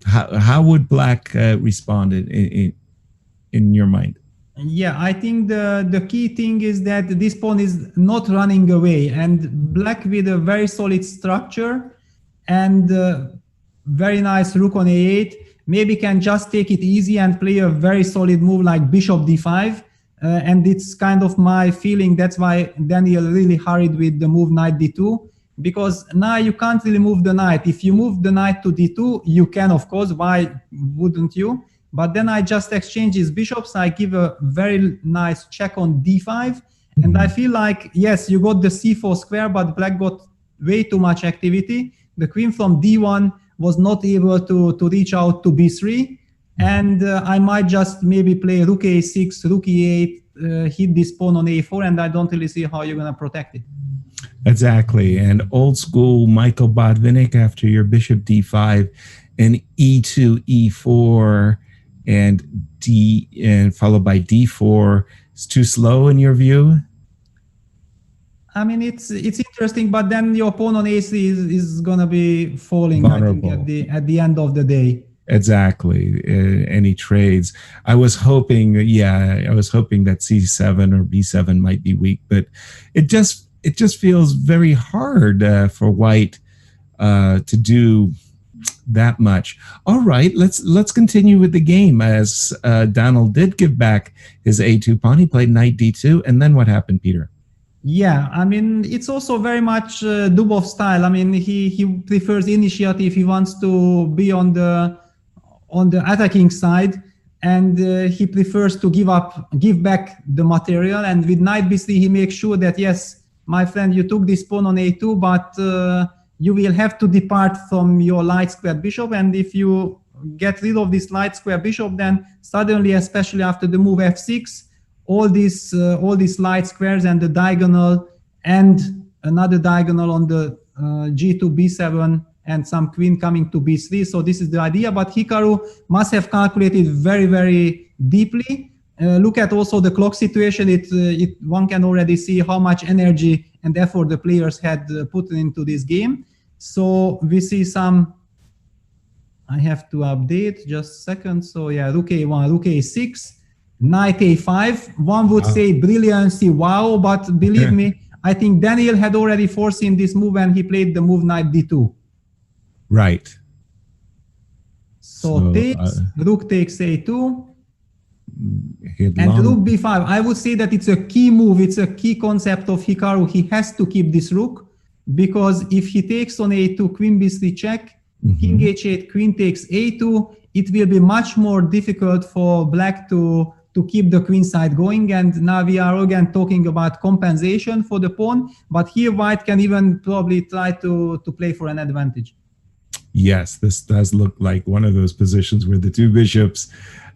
Speaker 8: How would black respond in your mind?
Speaker 7: Yeah, I think the key thing is that this pawn is not running away, and black with a very solid structure and very nice rook on a8 maybe can just take it easy and play a very solid move like bishop d5. And it's kind of my feeling. That's why Daniel really hurried with the move knight d2. Because now you can't really move the knight. If you move the knight to d2, you can, of course. Why wouldn't you? But then I just exchange his bishops. I give a very nice check on d5. And I feel like, yes, you got the c4 square, but black got way too much activity. The queen from d1 was not able to reach out to b3. And I might just maybe play rook a6, rook e8, hit this pawn on a4, and I don't really see how you're going to protect it.
Speaker 8: Exactly. And old school Michael Botvinnik after your bishop d5 and e2, e4, and followed by d4 is too slow in your view?
Speaker 7: I mean, it's interesting, but then your pawn on a3 is going to be falling,
Speaker 8: vulnerable.
Speaker 7: I think, at the end of the day.
Speaker 8: Exactly. Any trades. I was hoping that c7 or b7 might be weak, but it just feels very hard for white to do that much. All right, let's continue with the game, as Donald did give back his a2 pawn. He played knight d2, and then what happened, Peter?
Speaker 7: Yeah, I mean, it's also very much Dubov style. I mean, he prefers initiative. He wants to be on the attacking side, and he prefers to give back the material. And with knight b3, he makes sure that, yes, my friend, you took this pawn on a2, but you will have to depart from your light square bishop. And if you get rid of this light square bishop, then suddenly, especially after the move f6, all these light squares and the diagonal and another diagonal on the g2, b7, and some queen coming to b3. So this is the idea. But Hikaru must have calculated very, very deeply. Look at also the clock situation. One can already see how much energy and effort the players had put into this game. So we see some, I have to update just a second. So yeah, rook a1, rook a6, knight a5. One would say brilliancy, wow, but believe me, I think Daniel had already foreseen this move and he played the move knight d2.
Speaker 8: Right.
Speaker 7: So takes, rook takes a2. And rook b5. I would say that it's a key move. It's a key concept of Hikaru. He has to keep this rook, because if he takes on a2, queen b3 check, king h8, queen takes a2, it will be much more difficult for black to keep the queen side going. And now we are again talking about compensation for the pawn, but here white can even probably try to play for an advantage.
Speaker 8: Yes, this does look like one of those positions where the two bishops,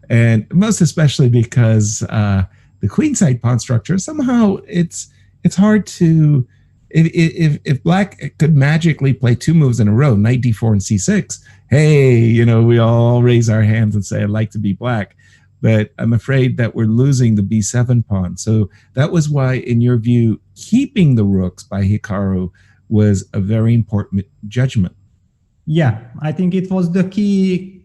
Speaker 8: and most especially because the queenside pawn structure, somehow it's hard to, if black could magically play two moves in a row, knight d4 and c6, hey, we all raise our hands and say, I'd like to be black. But I'm afraid that we're losing the b7 pawn. So that was why, in your view, keeping the rooks by Hikaru was a very important judgment.
Speaker 7: Yeah, I think it was the key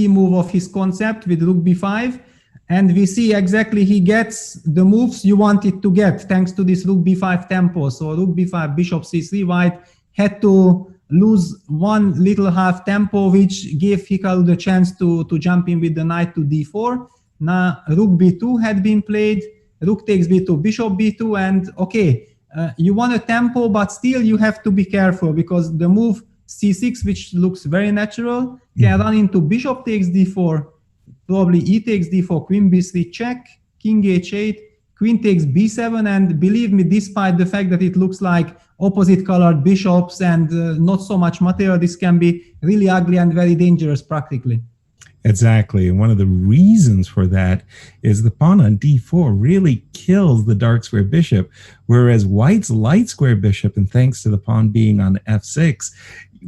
Speaker 7: move of his concept with rook b5. And we see exactly he gets the moves you wanted to get thanks to this rook b5 tempo. So rook b5, bishop c3, white had to lose one little half tempo, which gave Hikaru the chance to jump in with the knight to d4. Now rook b2 had been played, rook takes b2, bishop b2, and okay, you want a tempo, but still you have to be careful because the move c6, which looks very natural, can run into bishop takes d4, probably e takes d4, queen b3 check, king h8, queen takes b7, and believe me, despite the fact that it looks like opposite colored bishops and not so much material, this can be really ugly and very dangerous practically.
Speaker 8: Exactly. And one of the reasons for that is the pawn on d4 really kills the dark square bishop, whereas white's light square bishop, and thanks to the pawn being on f6,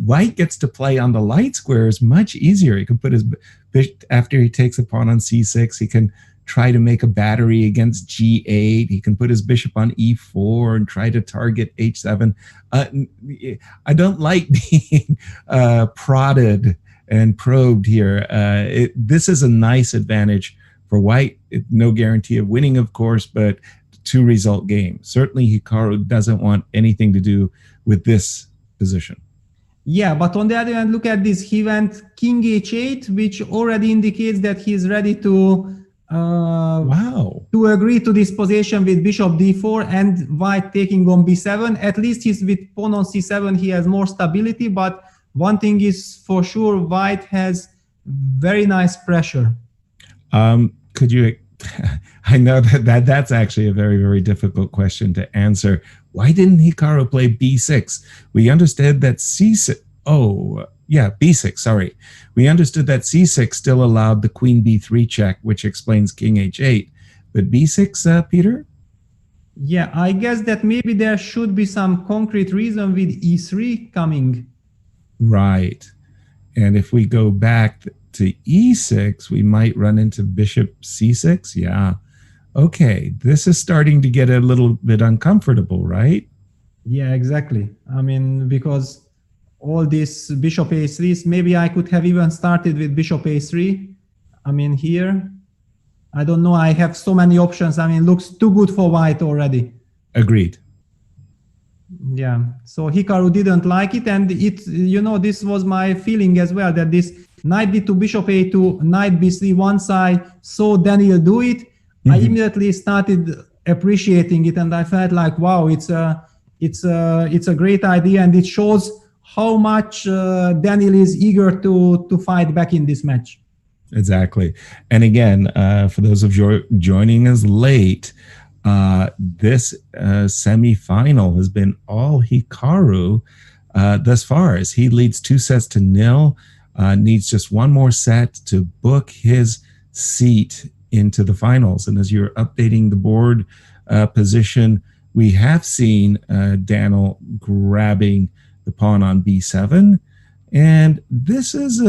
Speaker 8: white gets to play on the light squares much easier. He can put his bishop, after he takes a pawn on c6, he can try to make a battery against g8. He can put his bishop on e4 and try to target h7. I don't like being prodded and probed here. This is a nice advantage for white. No guarantee of winning, of course, but two-result game. Certainly Hikaru doesn't want anything to do with this position.
Speaker 7: Yeah, but on the other hand, look at this. He went king h8, which already indicates that he's ready to to agree to this position with bishop d4 and white taking on b7. At least he's with pawn on c7, he has more stability, but one thing is for sure, white has very nice pressure.
Speaker 8: Could you, I know that's actually a very, very difficult question to answer. Why didn't Hikaru play b6? We understood that c6, b6, sorry. We understood that c6 still allowed the queen b3 check, which explains king h8. But b6, Peter?
Speaker 7: Yeah, I guess that maybe there should be some concrete reason with e3 coming.
Speaker 8: Right. And if we go back to e6, we might run into bishop c6. Yeah. Okay. This is starting to get a little bit uncomfortable, right?
Speaker 7: Yeah, exactly. I mean, because all these bishop a3s, maybe I could have even started with bishop a3. I mean, here, I don't know. I have so many options. I mean, looks too good for white already.
Speaker 8: Agreed.
Speaker 7: Yeah, so Hikaru didn't like it, and this was my feeling as well, that this knight d2, bishop a2, knight b3 one side, so Daniel do it. I immediately started appreciating it, and I felt like, wow, it's a great idea, and it shows how much Daniel is eager to fight back in this match.
Speaker 8: Exactly. And again, for those of you joining us late, this semi-final has been all Hikaru thus far, as he leads 2-0, needs just one more set to book his seat into the finals. And as you're updating the board position, we have seen Daniel grabbing the pawn on b7, and this is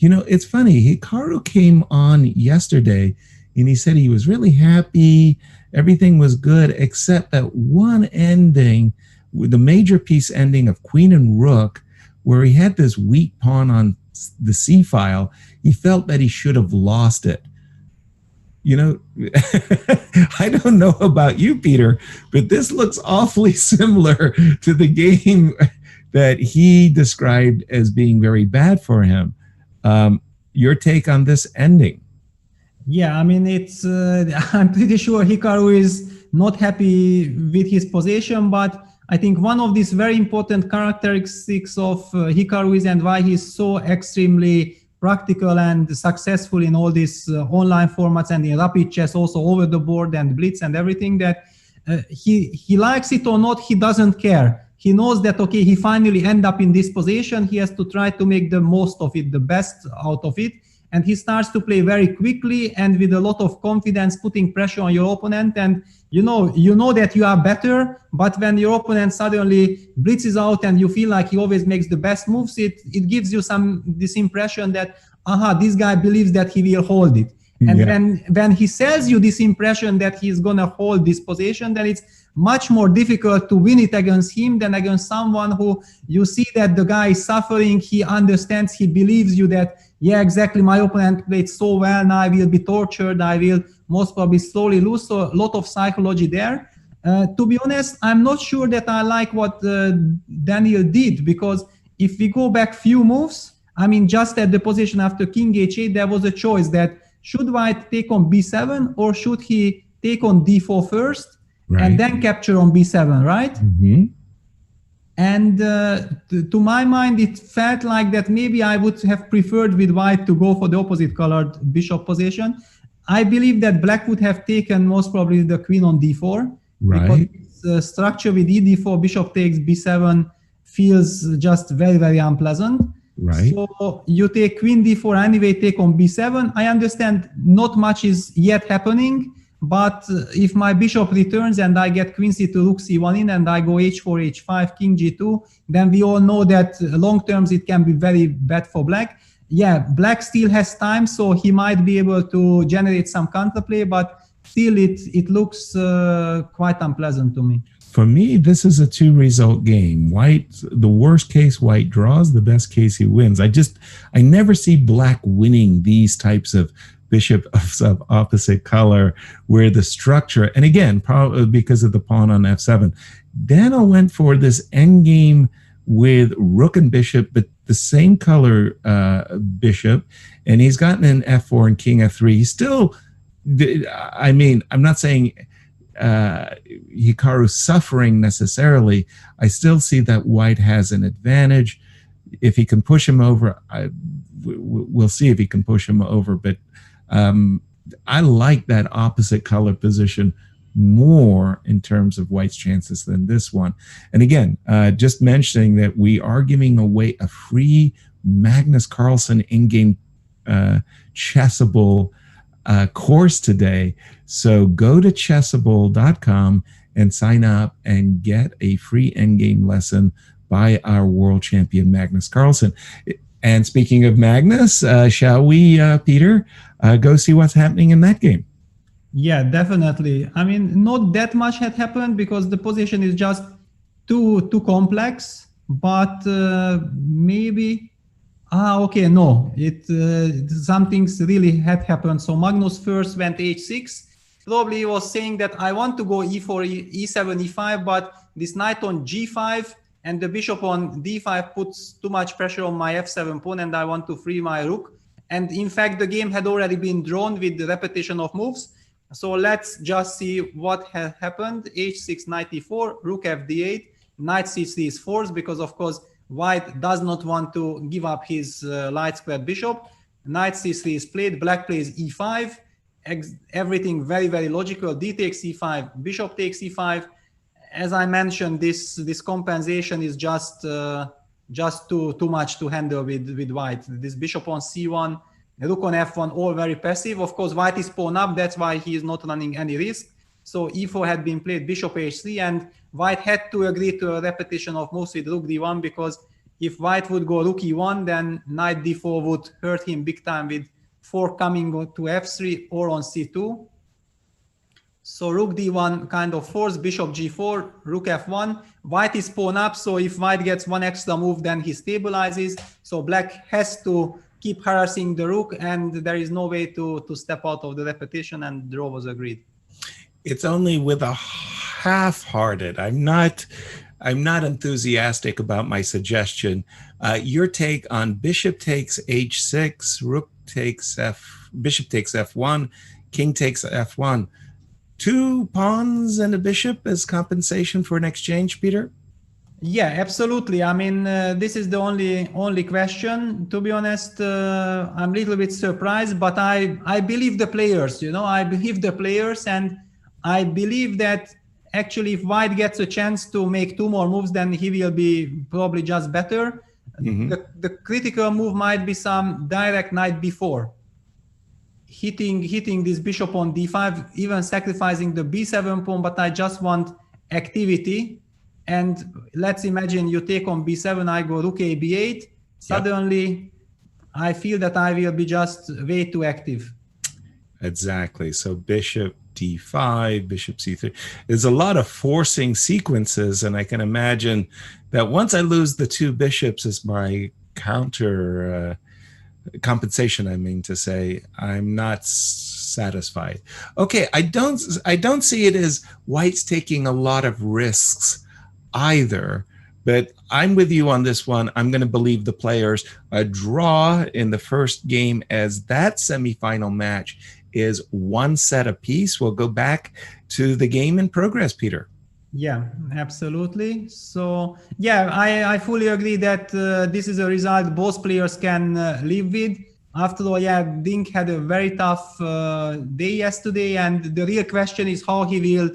Speaker 8: it's funny. Hikaru came on yesterday and he said he was really happy. Everything was good, except that one ending, with the major piece ending of queen and rook, where he had this weak pawn on the c file. He felt that he should have lost it. I don't know about you, Peter, but this looks awfully similar to the game that he described as being very bad for him. Your take on this ending?
Speaker 7: Yeah, I mean, it's I'm pretty sure Hikaru is not happy with his position, but I think one of these very important characteristics of Hikaru is, and why he's so extremely practical and successful in all these online formats and in rapid chess, also over the board and blitz and everything, that he likes it or not, he doesn't care. He knows that, okay, he finally end up in this position. He has to try to make the most of it, the best out of it. And he starts to play very quickly and with a lot of confidence, putting pressure on your opponent. And you know that you are better, but when your opponent suddenly blitzes out and you feel like he always makes the best moves, it gives you this impression that, this guy believes that he will hold it. And when he sells you this impression that he's gonna hold this position, then it's much more difficult to win it against him than against someone who you see that the guy is suffering, he understands, he believes you that yeah, exactly, my opponent played so well, now I will be tortured, I will most probably slowly lose. So a lot of psychology there. To be honest, I'm not sure that I like what Daniel did, because if we go back few moves, I mean, just at the position after king h8, there was a choice that should white take on b7 or should he take on d4 first,
Speaker 8: Right.
Speaker 7: and then capture on b7, right?
Speaker 8: Mm-hmm.
Speaker 7: And to my mind, it felt like that maybe I would have preferred with white to go for the opposite colored bishop position. I believe that black would have taken most probably the queen on d4.
Speaker 8: Right.
Speaker 7: Because structure with e4, bishop takes b7 feels just very, very unpleasant.
Speaker 8: Right.
Speaker 7: So you take queen d4 anyway, take on b7. I understand not much is yet happening, but if my bishop returns and I get queen c2, rook c1 in, and I go h4, h5, king g2, then we all know that long terms it can be very bad for black. Yeah, black still has time, so he might be able to generate some counterplay, but still it looks quite unpleasant to me.
Speaker 8: For me, this is a 2-result game. White, the worst case, white draws. The best case, he wins. I never see black winning these types of bishop of opposite color where the structure, and again, probably because of the pawn on f7. Daniel went for this endgame with rook and bishop, but the same color bishop, and he's gotten an f4 and king f3. He's still, I mean, I'm not saying Hikaru suffering necessarily. I still see that white has an advantage. If he can push him over, we'll see if he can push him over. But I like that opposite color position more in terms of white's chances than this one. And again, just mentioning that we are giving away a free Magnus Carlson in-game chessable course today. So go to chessable.com and sign up and get a free endgame lesson by our world champion Magnus Carlson. And speaking of Magnus, shall we, Peter, go see what's happening in that game?
Speaker 7: Yeah, definitely. I mean, not that much had happened because the position is just too complex, but maybe... okay, no, some things really had happened. So Magnus first went h6. Probably he was saying that I want to go e4, e7, e5, but this knight on g5 and the bishop on d5 puts too much pressure on my f7 pawn, and I want to free my rook. And in fact, the game had already been drawn with the repetition of moves. So let's just see what had happened. h6, knight e4, rook fd8, knight c3 is forced because, of course, white does not want to give up his light squared bishop. Knight c3 is played, black plays e5. Everything very, very logical. D takes e5, bishop takes e5. As I mentioned, this compensation is just too much to handle with white. This bishop on c1, rook on f1, all very passive. Of course, white is pawn up. That's why he is not running any risk. So e4 had been played, bishop h3, and white had to agree to a repetition of moves with rook d1, because if white would go rook e1, then knight d4 would hurt him big time with 4 coming to f3 or on c2. So rook d1 kind of forced, bishop g4, rook f1. White is pawn up, so if white gets one extra move, then he stabilizes. So black has to keep harassing the rook, and there is no way to step out of the repetition, and draw was agreed.
Speaker 8: It's only with a half-hearted. I'm not enthusiastic about my suggestion. Your take on bishop takes h6, rook takes bishop takes f1, king takes f1. 2 pawns and a bishop as compensation for an exchange, Peter?
Speaker 7: Yeah, absolutely. I mean, this is the only question. To be honest, I'm a little bit surprised, but I believe the players. I believe the players, and I believe that actually if white gets a chance to make 2 more moves, then he will be probably just better. Mm-hmm. The critical move might be some direct knight b4. Hitting this bishop on d5, even sacrificing the b7 pawn, but I just want activity. And let's imagine you take on b7, I go rook a b8. Suddenly, I feel that I will be just way too active.
Speaker 8: Exactly. So bishop d5, bishop c3. There's a lot of forcing sequences, and I can imagine that once I lose the 2 bishops as my counter compensation, I mean to say. I'm not satisfied. Okay, I don't see it as white's taking a lot of risks either, but I'm with you on this one. I'm going to believe the players. A draw in the first game, as that semifinal match is one set apiece. We'll go back to the game in progress, Peter.
Speaker 7: Yeah, absolutely. So, yeah, I fully agree that this is a result both players can live with. After all, yeah, Dink had a very tough day yesterday, and the real question is how he will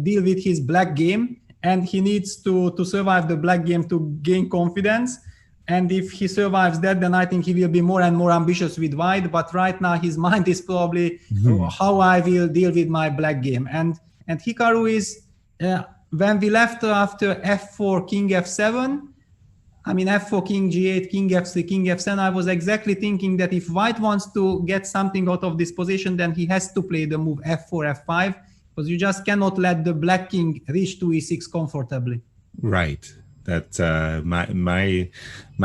Speaker 7: deal with his black game, and he needs to survive the black game to gain confidence. And if he survives that, then I think he will be more and more ambitious with white. But right now, his mind is probably how I will deal with my black game. And Hikaru is, when we left after f4, king f7, I mean, f4, king g8, king f3, king f7, I was exactly thinking that if white wants to get something out of this position, then he has to play the move f4, f5, because you just cannot let the black king reach to e6 comfortably.
Speaker 8: Right. That's my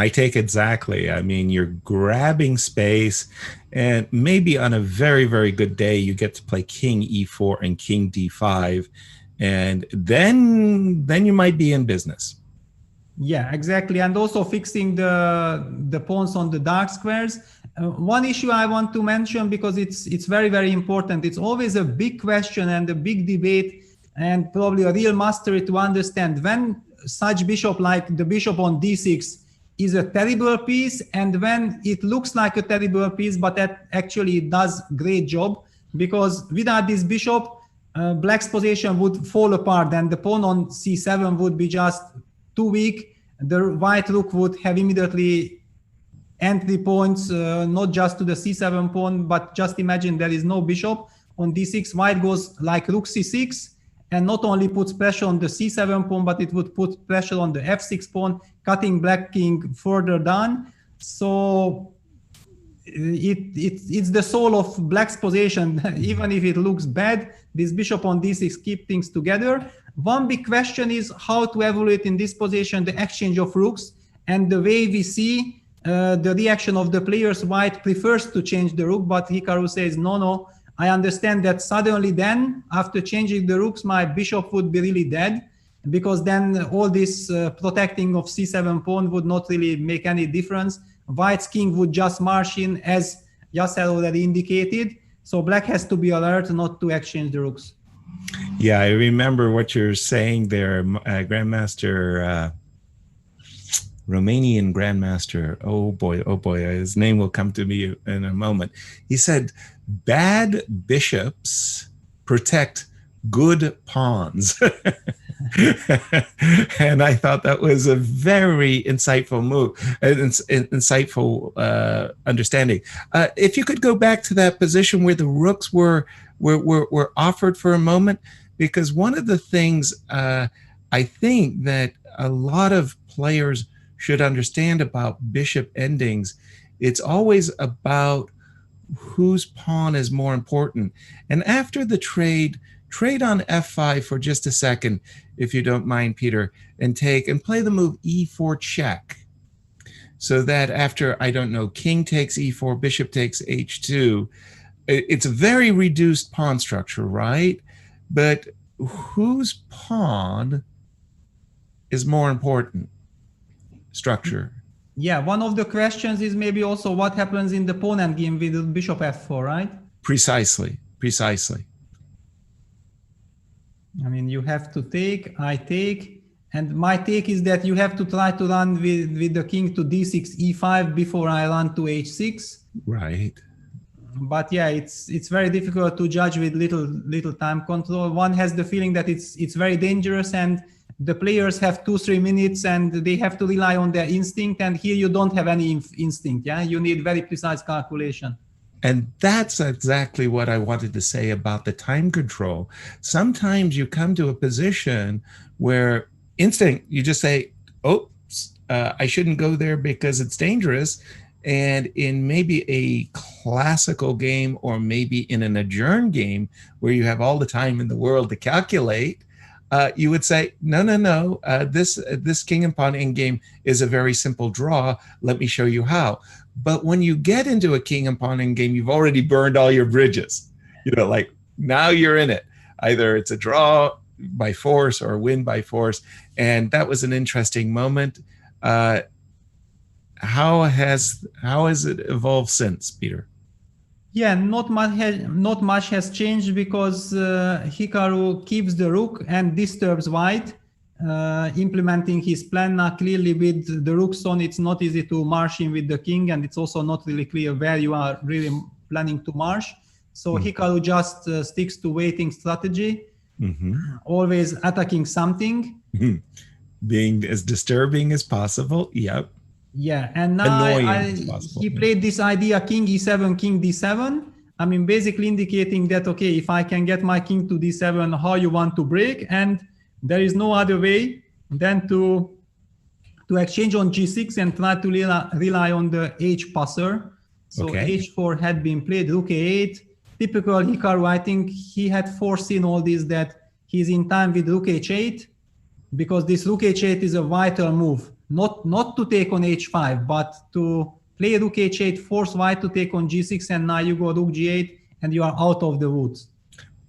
Speaker 8: take exactly. I mean, you're grabbing space, and maybe on a very, very good day, you get to play king e4 and king d5, and then you might be in business.
Speaker 7: Yeah, exactly. And also fixing the pawns on the dark squares. One issue I want to mention, because it's very, very important. It's always a big question and a big debate, and probably a real mastery to understand when such bishop like the bishop on d6 is a terrible piece, and when it looks like a terrible piece, but that actually does great job, because without this bishop, black's position would fall apart, and the pawn on c7 would be just too weak. The white rook would have immediately entry points, not just to the c7 pawn, but just imagine there is no bishop on d6. White goes like rook c6, and not only puts pressure on the c7 pawn, but it would put pressure on the f6 pawn, cutting black king further down. So it's the soul of black's position. Even if it looks bad, this bishop on d6 keep things together. One big question is how to evaluate in this position the exchange of rooks, and the way we see the reaction of the players. White prefers to change the rook, but Hikaru says, no, I understand that suddenly then, after changing the rooks, my bishop would be really dead, because then all this protecting of c7 pawn would not really make any difference. White's king would just march in, as Yasser already indicated. So black has to be alert not to exchange the rooks.
Speaker 8: Yeah, I remember what you're saying there, Grandmaster, Romanian Grandmaster. Oh boy, his name will come to me in a moment. He said, bad bishops protect good pawns. And I thought that was a very insightful move, insightful understanding. If you could go back to that position where the rooks were offered for a moment, because one of the things I think that a lot of players should understand about bishop endings, it's always about whose pawn is more important. And after the trade on f5 for just a second, if you don't mind, Peter, and play the move e4 check. So that after, I don't know, king takes e4, bishop takes h2, it's a very reduced pawn structure, right? But whose pawn is more important structure?
Speaker 7: Yeah, one of the questions is maybe also what happens in the pawn endgame with bishop f4, right?
Speaker 8: Precisely.
Speaker 7: I mean, you have to take, I take, and my take is that you have to try to run with the king to d6, e5 before I run to h6.
Speaker 8: Right.
Speaker 7: But yeah, it's very difficult to judge with little time control. One has the feeling that it's very dangerous, and the players have 2-3 minutes and they have to rely on their instinct. And here you don't have any instinct. Yeah, you need very precise calculation.
Speaker 8: And that's exactly what I wanted to say about the time control. Sometimes you come to a position where instinct, you just say, oh, I shouldn't go there because it's dangerous. And in maybe a classical game, or maybe in an adjourned game where you have all the time in the world to calculate, you would say, no. This king and pawn endgame is a very simple draw. Let me show you how. But when you get into a king and pawn endgame, you've already burned all your bridges. Like now you're in it. Either it's a draw by force or a win by force. And that was an interesting moment. How has it evolved since, Peter?
Speaker 7: Yeah, not much has changed because Hikaru keeps the rook and disturbs white, implementing his plan. Now clearly with the rook's on, it's not easy to march in with the king, and it's also not really clear where you are really planning to march. So Hikaru just sticks to waiting strategy, always attacking something.
Speaker 8: Being as disturbing as possible, yep.
Speaker 7: Yeah, and now he played this idea king e7, king d7. I mean, basically indicating that, okay, if I can get my king to d7, how you want to break, and there is no other way than to exchange on g6 and try to rely on the h passer. So h4 had been played, rook a8. Typical Hikaru, I think he had foreseen all this, that he's in time with rook h8, because this rook h8 is a vital move. Not to take on h5, but to play rook h8, force white to take on g6, and now you go rook g8, and you are out of the woods.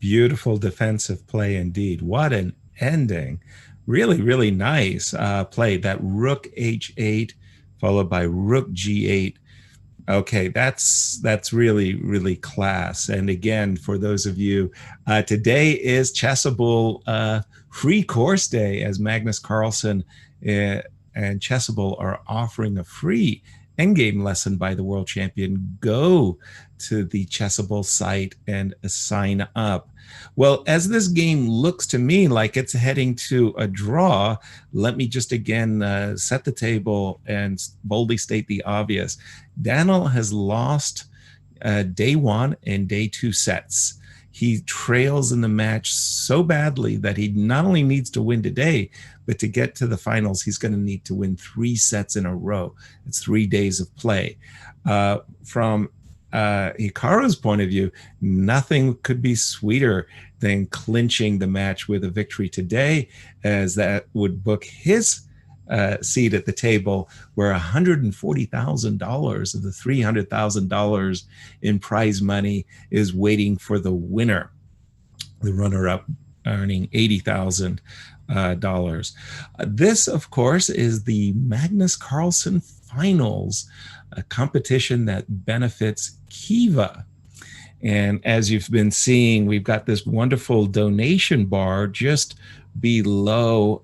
Speaker 8: Beautiful defensive play indeed. What an ending. Really, really nice play. That rook h8 followed by rook g8. Okay, that's really, really class. And again, for those of you, today is Chessable free course day, as Magnus Carlson and Chessable are offering a free endgame lesson by the world champion. Go to the Chessable site and sign up. Well, as this game looks to me like it's heading to a draw, let me just again set the table and boldly state the obvious. Daniel has lost day one and day two sets. He trails in the match so badly that he not only needs to win today, but to get to the finals, he's going to need to win 3 sets in a row. It's 3 days of play. From Hikaru's point of view, nothing could be sweeter than clinching the match with a victory today, as that would book his seat at the table, where $140,000 of the $300,000 in prize money is waiting for the winner. The runner-up earning $80,000. This, of course, is the Magnus Carlsen Finals, a competition that benefits Kiva. And as you've been seeing, we've got this wonderful donation bar just below,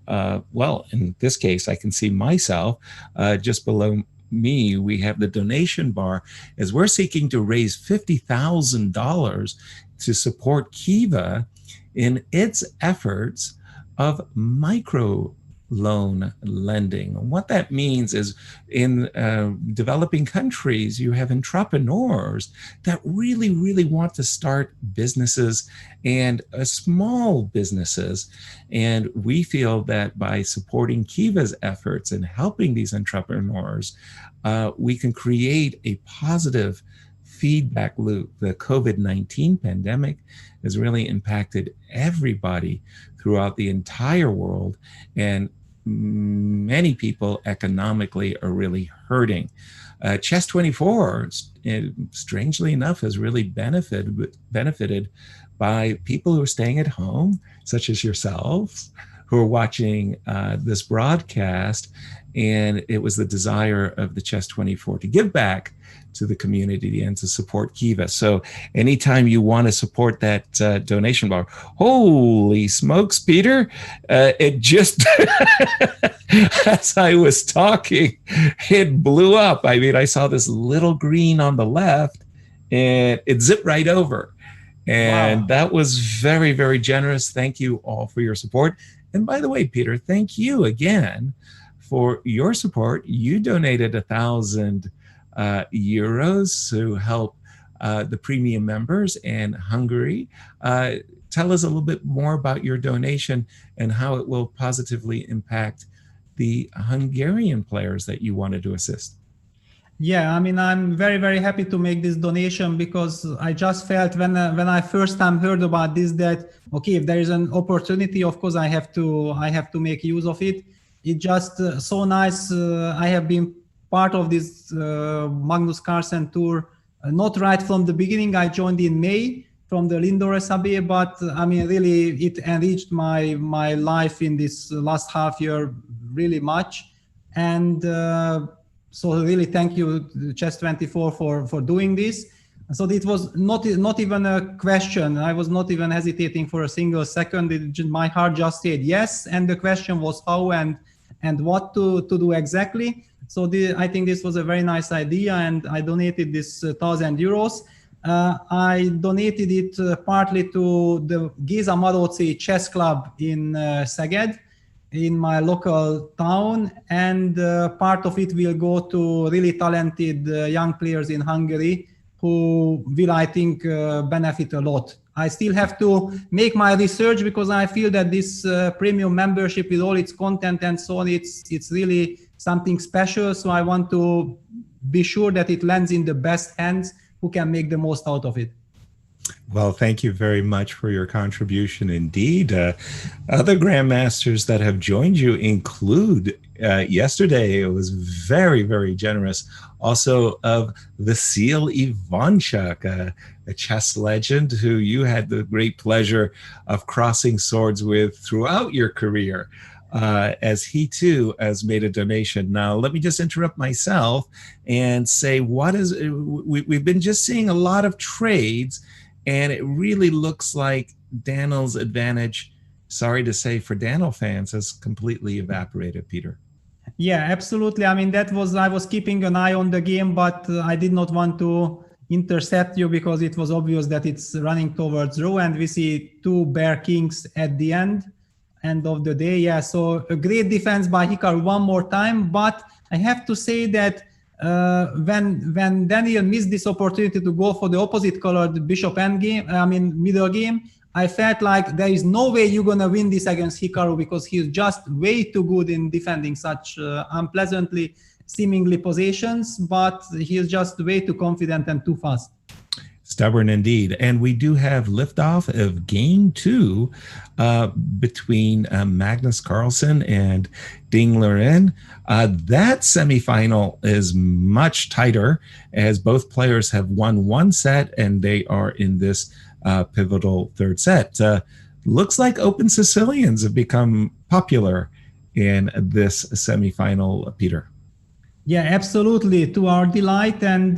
Speaker 8: well, in this case, I can see myself just below me. We have the donation bar, as we're seeking to raise $50,000 to support Kiva in its efforts of micro loan lending. What that means is, in developing countries, you have entrepreneurs that really, really want to start businesses and small businesses. And we feel that by supporting Kiva's efforts and helping these entrepreneurs, we can create a positive feedback loop. The COVID-19 pandemic has really impacted everybody throughout the entire world, and many people economically are really hurting. Chess24, strangely enough, has really benefited by people who are staying at home, such as yourselves, who are watching this broadcast. And it was the desire of the Chess24 to give back to the community and to support Kiva. So anytime you want to support that donation bar, holy smokes, Peter, it just, as I was talking, it blew up. I mean, I saw this little green on the left and it zipped right over. And wow, that was very, very generous. Thank you all for your support. And by the way, Peter, thank you again for your support. You donated 1,000 euros to help the premium members in Hungary. Tell us a little bit more about your donation and how it will positively impact the Hungarian players that you wanted to assist.
Speaker 7: Yeah, I mean, I'm very, very happy to make this donation because I just felt when I first time heard about this that, okay, if there is an opportunity, of course I have to make use of it. It's just so nice. I have been part of this Magnus Carlsen tour, not right from the beginning. I joined in May from the Lindor SAB, but I mean, really, it enriched my life in this last half year really much. And so really thank you, Chess24, for doing this. So it was not even a question. I was not even hesitating for a single second. My heart just said yes. And the question was how and what to do exactly. So I think this was a very nice idea, and I donated this 1,000 euros. I donated it partly to the Géza Maróczy Chess Club in Szeged, in my local town, and part of it will go to really talented young players in Hungary who will, I think, benefit a lot. I still have to make my research because I feel that this premium membership with all its content and so on, it's really something special. So I want to be sure that it lands in the best hands who can make the most out of it.
Speaker 8: Well, thank you very much for your contribution indeed. Other grandmasters that have joined you include yesterday, it was very, very generous, also of Vasil Ivanchuk, a chess legend who you had the great pleasure of crossing swords with throughout your career, as he too has made a donation. Now, let me just interrupt myself and say, we've been just seeing a lot of trades, and it really looks like Daniel's advantage, sorry to say for Daniel fans, has completely evaporated, Peter.
Speaker 7: Yeah, absolutely. I mean, I was keeping an eye on the game, but I did not want to intercept you because it was obvious that it's running towards draw, and we see two bare kings at the end of the day. Yeah, so a great defense by Hikaru one more time, but I have to say that when Daniel missed this opportunity to go for the opposite colored bishop middle game, I felt like there is no way you're gonna win this against Hikaru because he's just way too good in defending such unpleasantly seemingly positions, but he's just way too confident and too fast.
Speaker 8: Stubborn indeed. And we do have liftoff of game 2 between Magnus Carlson and Liren. That semifinal is much tighter as both players have won one set and they are in this pivotal third set. Looks like Open Sicilians have become popular in this semifinal, Peter.
Speaker 7: Yeah, absolutely, to our delight. And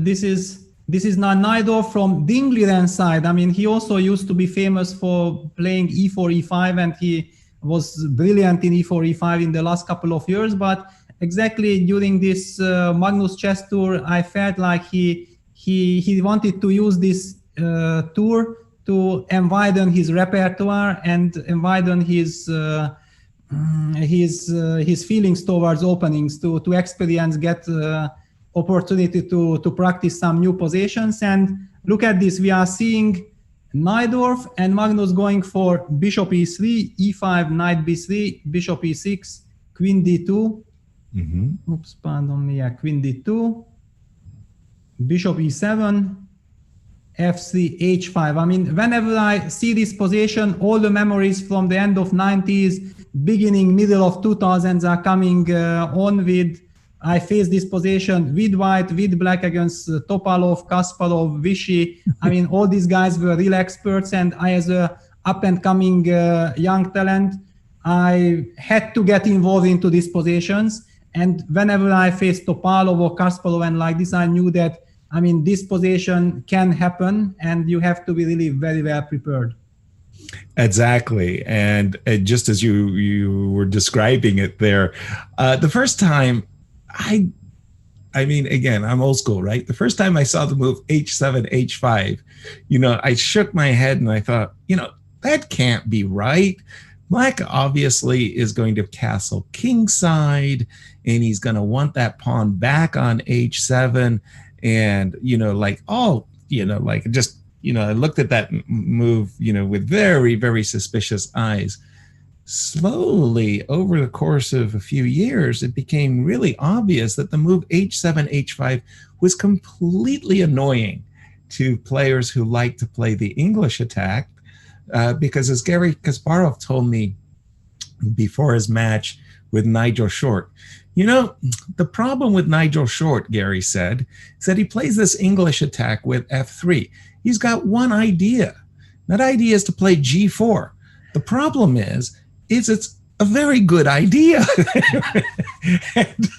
Speaker 7: this is Naidor from Liren's side. I mean, he also used to be famous for playing e4, e5, and he was brilliant in e4, e5 in the last couple of years. But exactly during this Magnus Chess Tour, I felt like he wanted to use this tour to widen his repertoire and widen his feelings towards openings, to experience, get opportunity to practice some new positions. And look at this, we are seeing Naidorf and Magnus going for bishop e3, e5, knight b3, bishop e6, queen d2. Oops, pardon me. Yeah, queen d2, bishop e7, f3, h5. I mean, whenever I see this position, all the memories from the end of 90s, beginning, middle of 2000s are coming on with. I faced this position with white, with black against Topalov, Kasparov, Vichy. I mean, all these guys were real experts, and I, as a up-and-coming young talent, I had to get involved into these positions. And whenever I faced Topalov or Kasparov and like this, I knew that, I mean, this position can happen, and you have to be really very well prepared.
Speaker 8: Exactly. And just as you were describing it there, the first time, I mean, again, I'm old school, right? The first time I saw the move h7, h5, I shook my head and I thought, that can't be right. Black obviously is going to castle kingside, and he's going to want that pawn back on h7. And, I looked at that move, with very, very suspicious eyes. slowly, over the course of a few years, it became really obvious that the move h7, h5 was completely annoying to players who like to play the English attack, because as Gary Kasparov told me before his match with Nigel Short, you know, the problem with Nigel Short, Gary said, is that he plays this English attack with f3. He's got one idea. That idea is to play g4. The problem is it's a very good idea. and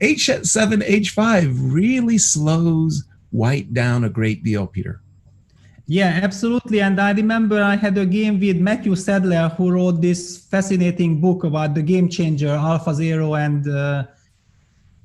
Speaker 8: h7, h5 really slows white down a great deal, Peter.
Speaker 7: Yeah, absolutely. And I remember I had a game with Matthew Sadler, who wrote this fascinating book about the game changer, AlphaZero.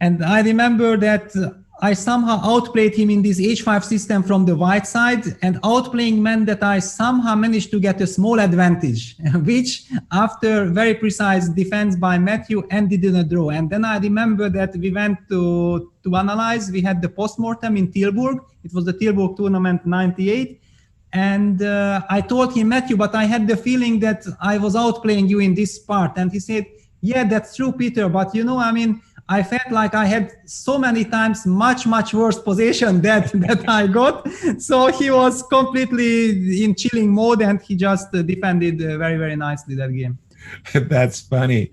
Speaker 7: And I remember that I somehow outplayed him in this h5 system from the white side, and outplaying meant that I somehow managed to get a small advantage, which after very precise defense by Matthew ended in a draw. And then I remember that we went to analyze. We had the postmortem in Tilburg. It was the Tilburg tournament 98. And I told him, Matthew, but I had the feeling that I was outplaying you in this part. And he said, yeah, that's true, Peter. But you know, I mean, I felt like I had so many times much worse position that I got. So he was completely in chilling mode, and he just defended very nicely that game.
Speaker 8: That's funny.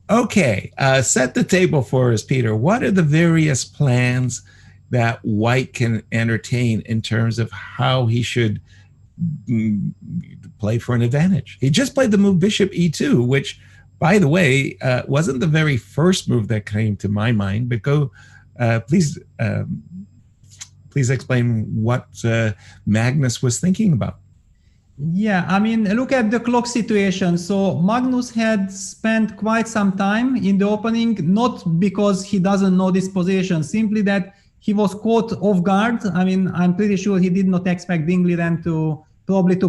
Speaker 8: Okay, set the table for us, Peter. What are the various plans that white can entertain in terms of how he should play for an advantage? He just played the move bishop e2, which, by the way, wasn't the very first move that came to my mind, but please explain what Magnus was thinking about.
Speaker 7: Yeah, I mean, look at the clock situation. So Magnus had spent quite some time in the opening, not because he doesn't know this position, simply that he was caught off guard. I mean, I'm pretty sure he did not expect Liren to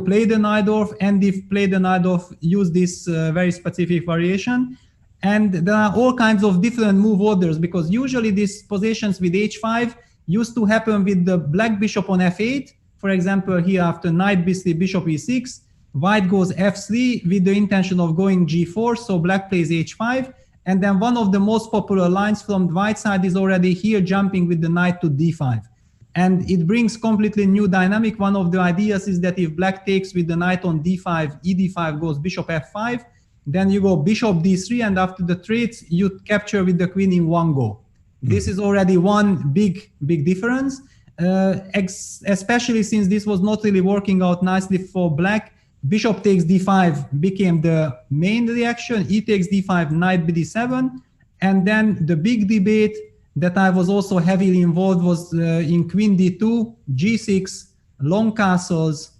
Speaker 7: play the Najdorf, and if play the Najdorf, use this very specific variation. And there are all kinds of different move orders, because usually these positions with h5 used to happen with the black bishop on f8. For example, here after knight b3, bishop e6, white goes f3 with the intention of going g4, so black plays h5. And then one of the most popular lines from the white side is already here, jumping with the knight to d5. And it brings completely new dynamic. One of the ideas is that if black takes with the knight on d5, ed5 goes bishop f5, then you go bishop d3, and after the traits, you capture with the queen in one go. This is already one big difference, especially since this was not really working out nicely for black. Bishop takes d5 became the main reaction, e takes d5, knight bd7, and then the big debate that I was also heavily involved was in queen d2, g6, long castles,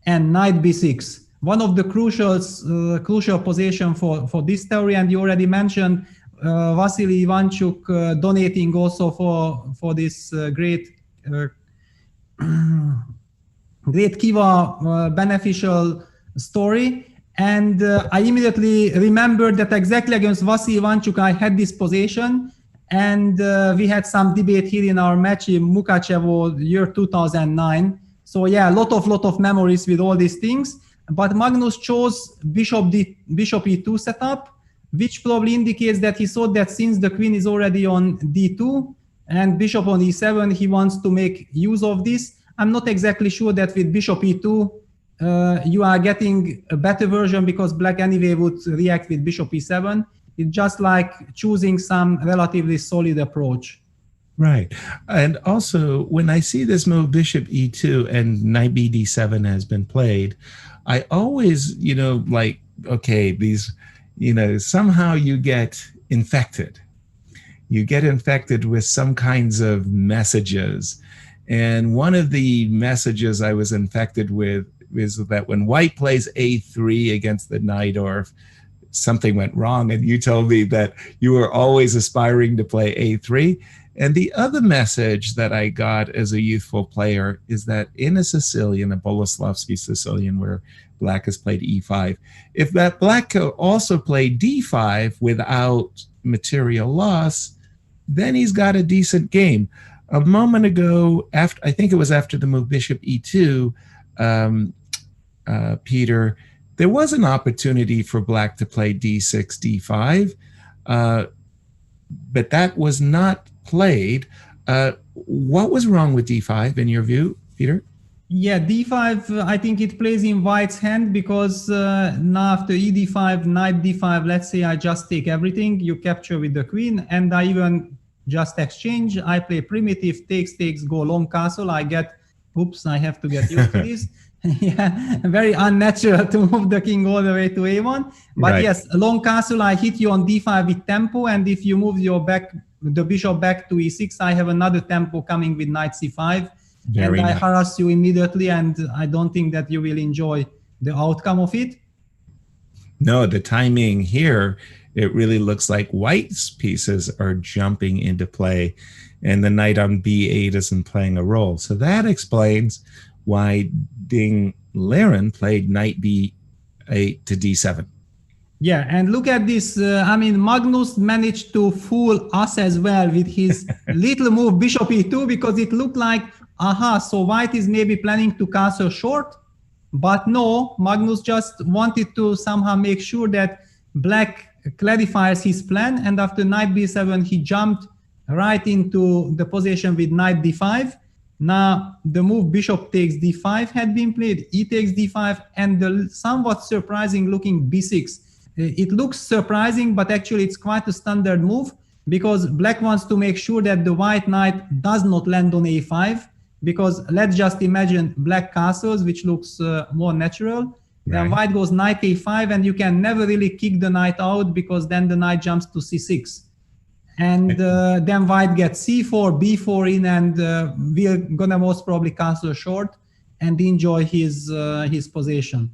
Speaker 7: and knight b6. One of the crucial position for this theory, and you already mentioned Vasily Ivanchuk donating also for this great Kiva beneficial story. And I immediately remembered that exactly against Vasily Ivanchuk I had this position, and we had some debate here in our match in Mukachevo year 2009. So yeah, a lot of memories with all these things. But Magnus chose bishop e2 setup, which probably indicates that he thought that since the queen is already on d2 and bishop on e7, he wants to make use of this. I'm not exactly sure that with bishop e2 you are getting a better version, because black anyway would react with bishop e7. It's just like choosing some relatively solid approach.
Speaker 8: Right. And also, when I see this move bishop e2 and knight bd7 has been played, I always, like, okay, these, somehow you get infected. You get infected with some kinds of messages. And one of the messages I was infected with is that when white plays a3 against the Najdorf, something went wrong. And you told me that you were always aspiring to play a3. And the other message that I got as a youthful player is that in a Sicilian, a Boleslavsky Sicilian, where black has played e5, if that black could also play d5 without material loss, then he's got a decent game. A moment ago, I think it was after the move bishop e2, Peter, there was an opportunity for black to play d6, d5, but that was not played. What was wrong with d5 in your view, Peter?
Speaker 7: Yeah, d5, I think it plays in white's hand because now after e d5, knight d5, let's say I just take everything, you capture with the queen, and I even just exchange. I play primitive, takes, go long castle. I get, oops, I have to get used to this. Yeah, very unnatural to move the king all the way to a1. But
Speaker 8: Right.
Speaker 7: yes, long castle, I hit you on d5 with tempo, and if you move the bishop back to e6, I have another tempo coming with knight c5.
Speaker 8: Very
Speaker 7: and I
Speaker 8: nice.
Speaker 7: harass you immediately, and I don't think that you will enjoy the outcome of it.
Speaker 8: No, the timing here, it really looks like white's pieces are jumping into play, and the knight on b8 isn't playing a role. So that explains why Liren played knight b8 to d7.
Speaker 7: Yeah, and look at this. I mean, Magnus managed to fool us as well with his little move bishop e2, because it looked like, aha, so white is maybe planning to castle short. But no, Magnus just wanted to somehow make sure that black clarifies his plan. And after knight b7, he jumped right into the position with knight d5. Now, the move bishop takes d5 had been played, e takes d5, and the somewhat surprising looking b6. It looks surprising, but actually it's quite a standard move, because black wants to make sure that the white knight does not land on a5, because let's just imagine black castles, which looks more natural. Then white goes knight a5, and you can never really kick the knight out, because then the knight jumps to c6. And then white gets c4, b4 in, and we're gonna most probably castle short and enjoy his position.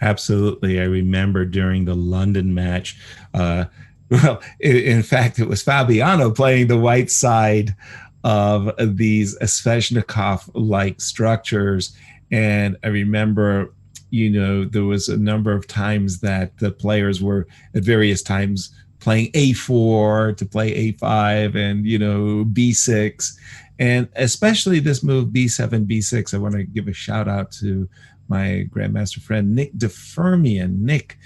Speaker 8: Absolutely. I remember during the London match, well, in fact, it was Fabiano playing the white side of these Sveshnikov-like structures. And I remember, you know, there was a number of times that the players were at various times playing a4 to play a5 and, you know, b6. And especially this move b7, b6, I want to give a shout out to my grandmaster friend, Nick DeFermian. Nick,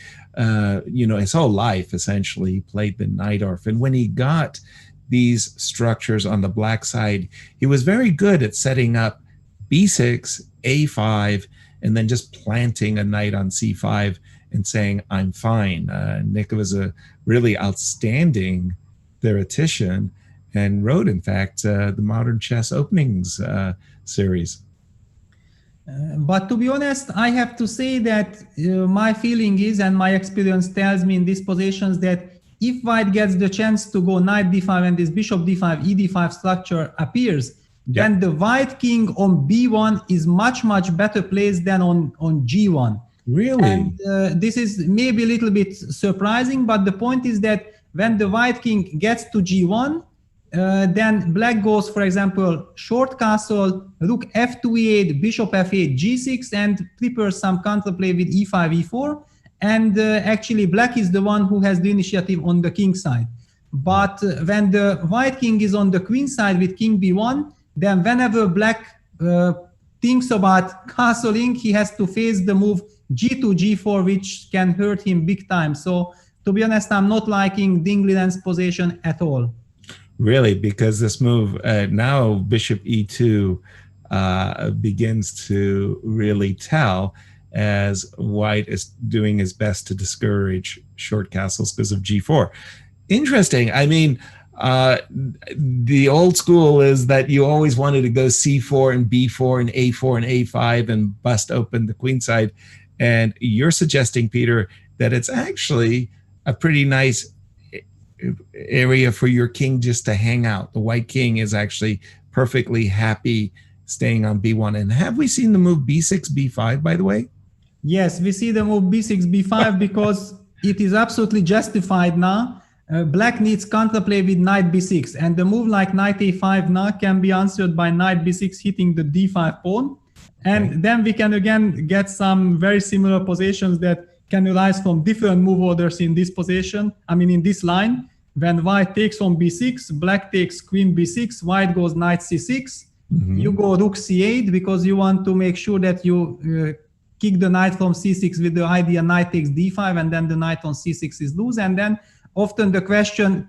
Speaker 8: you know, his whole life essentially played the Najdorf. And when he got these structures on the black side, he was very good at setting up b6, a5, and then just planting a knight on c5 and saying, I'm fine. Nick was a really outstanding theoretician and wrote, in fact, the Modern Chess Openings series.
Speaker 7: But to be honest, I have to say that my feeling is, and my experience tells me in these positions, that if white gets the chance to go knight d5 and this bishop d5, e d5 structure appears, then the white king on b1 is much, much better placed than on g1.
Speaker 8: Really?
Speaker 7: And this is maybe a little bit surprising, but the point is that when the white king gets to g1, then black goes, for example, short castle, rook f2 e8, bishop f8, g6, and prepares some counterplay with e5, e4. And actually, black is the one who has the initiative on the king side. But when the white king is on the queen side with king b1, then whenever black thinks about castling, he has to face the move g2, g4, which can hurt him big time. So, to be honest, I'm not liking Liren's position at all.
Speaker 8: Really, because this move, now bishop e2 begins to really tell, as white is doing his best to discourage short castles because of g4. Interesting. I mean, the old school is that you always wanted to go c4 and b4 and a4 and a5 and bust open the queen side. And you're suggesting, Peter, that it's actually a pretty nice area for your king just to hang out. The white king is actually perfectly happy staying on b1. And have we seen the move b6, b5, by the way?
Speaker 7: Yes, we see the move b6, b5 because it is absolutely justified now. Black needs counterplay with knight b6, and the move like knight a5 now can be answered by knight b6 hitting the d5 pawn. And then we can again get some very similar positions that can arise from different move orders in this position. I mean, in this line, when white takes on b6, black takes queen b6, white goes knight c6. You go rook c8 because you want to make sure that you kick the knight from c6 with the idea knight takes d5, and then the knight on c6 is loose. And then often the question,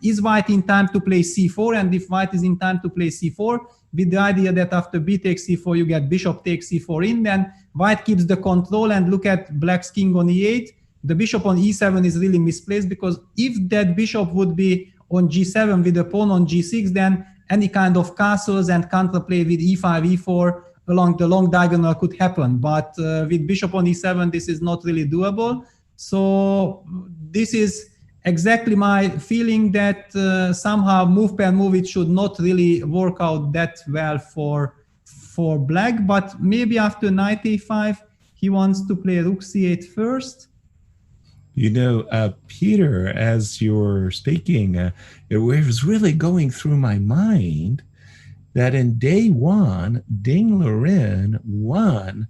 Speaker 7: is white in time to play c4? And if white is in time to play c4, with the idea that after b takes c4, you get bishop takes c4 in, then white keeps the control. And look at black's king on e8. The bishop on e7 is really misplaced, because if that bishop would be on g7 with the pawn on g6, then any kind of castles and counterplay with e5, e4 along the long diagonal could happen. But with bishop on e7, this is not really doable. So this is exactly my feeling, that somehow move per move it should not really work out that well for black. But maybe after knight a5 he wants to play rook c8 first.
Speaker 8: You know, Peter, as you're speaking, it was really going through my mind that in day one, Ding Liren won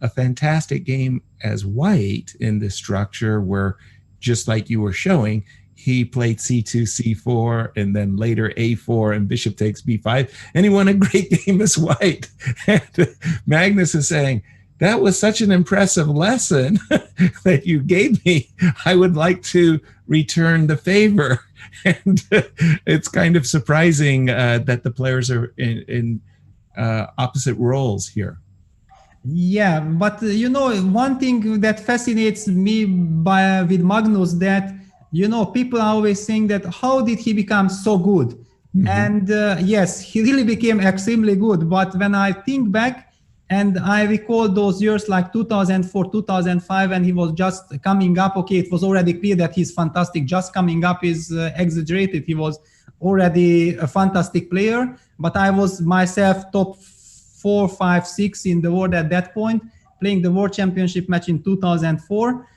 Speaker 8: a fantastic game as white in this structure where, just like you were showing, he played c2, c4, and then later a4 and bishop takes b5, and he won a great game as white. And Magnus is saying, that was such an impressive lesson that you gave me. I would like to return the favor. And it's kind of surprising that the players are in opposite roles here.
Speaker 7: Yeah, but you know, one thing that fascinates me with Magnus, that, you know, people are always saying that how did he become so good? Mm-hmm. And yes, he really became extremely good. But when I think back, and I recall those years like 2004, 2005, and he was just coming up. Okay, it was already clear that he's fantastic. Just coming up is exaggerated. He was already a fantastic player, but I was myself top 4, 5, 6 in the world at that point, playing the World Championship match in 2004.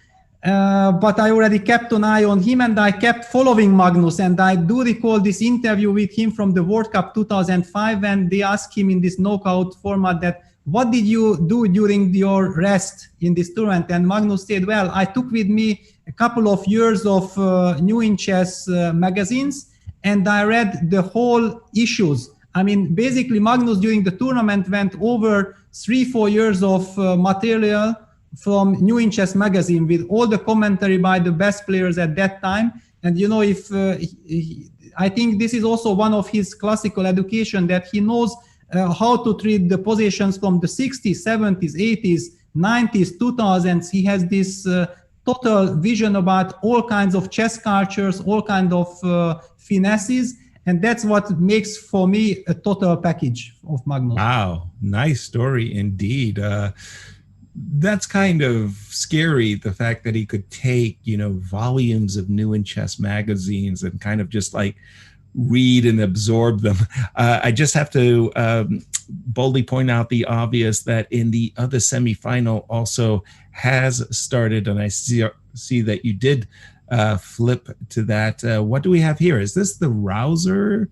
Speaker 7: But I already kept an eye on him, and I kept following Magnus. And I do recall this interview with him from the World Cup 2005, and they asked him in this knockout format that, what did you do during your rest in this tournament? And Magnus said, well, I took with me a couple of years of New in Chess magazines, and I read the whole issues. I mean, basically Magnus during the tournament went over 3-4 years of material from New in Chess magazine with all the commentary by the best players at that time. And, you know, I think this is also one of his classical education, that he knows how to treat the positions from the 60s, 70s, 80s, 90s, 2000s. He has this total vision about all kinds of chess cultures, all kinds of finesses. And that's what makes, for me, a total package of Magnus.
Speaker 8: Wow, nice story indeed. That's kind of scary, the fact that he could take, you know, volumes of New in Chess magazines and kind of just like read and absorb them. I just have to boldly point out the obvious, that in the other semifinal also has started, and I see that you did flip to that. What do we have here? Is this the Rouser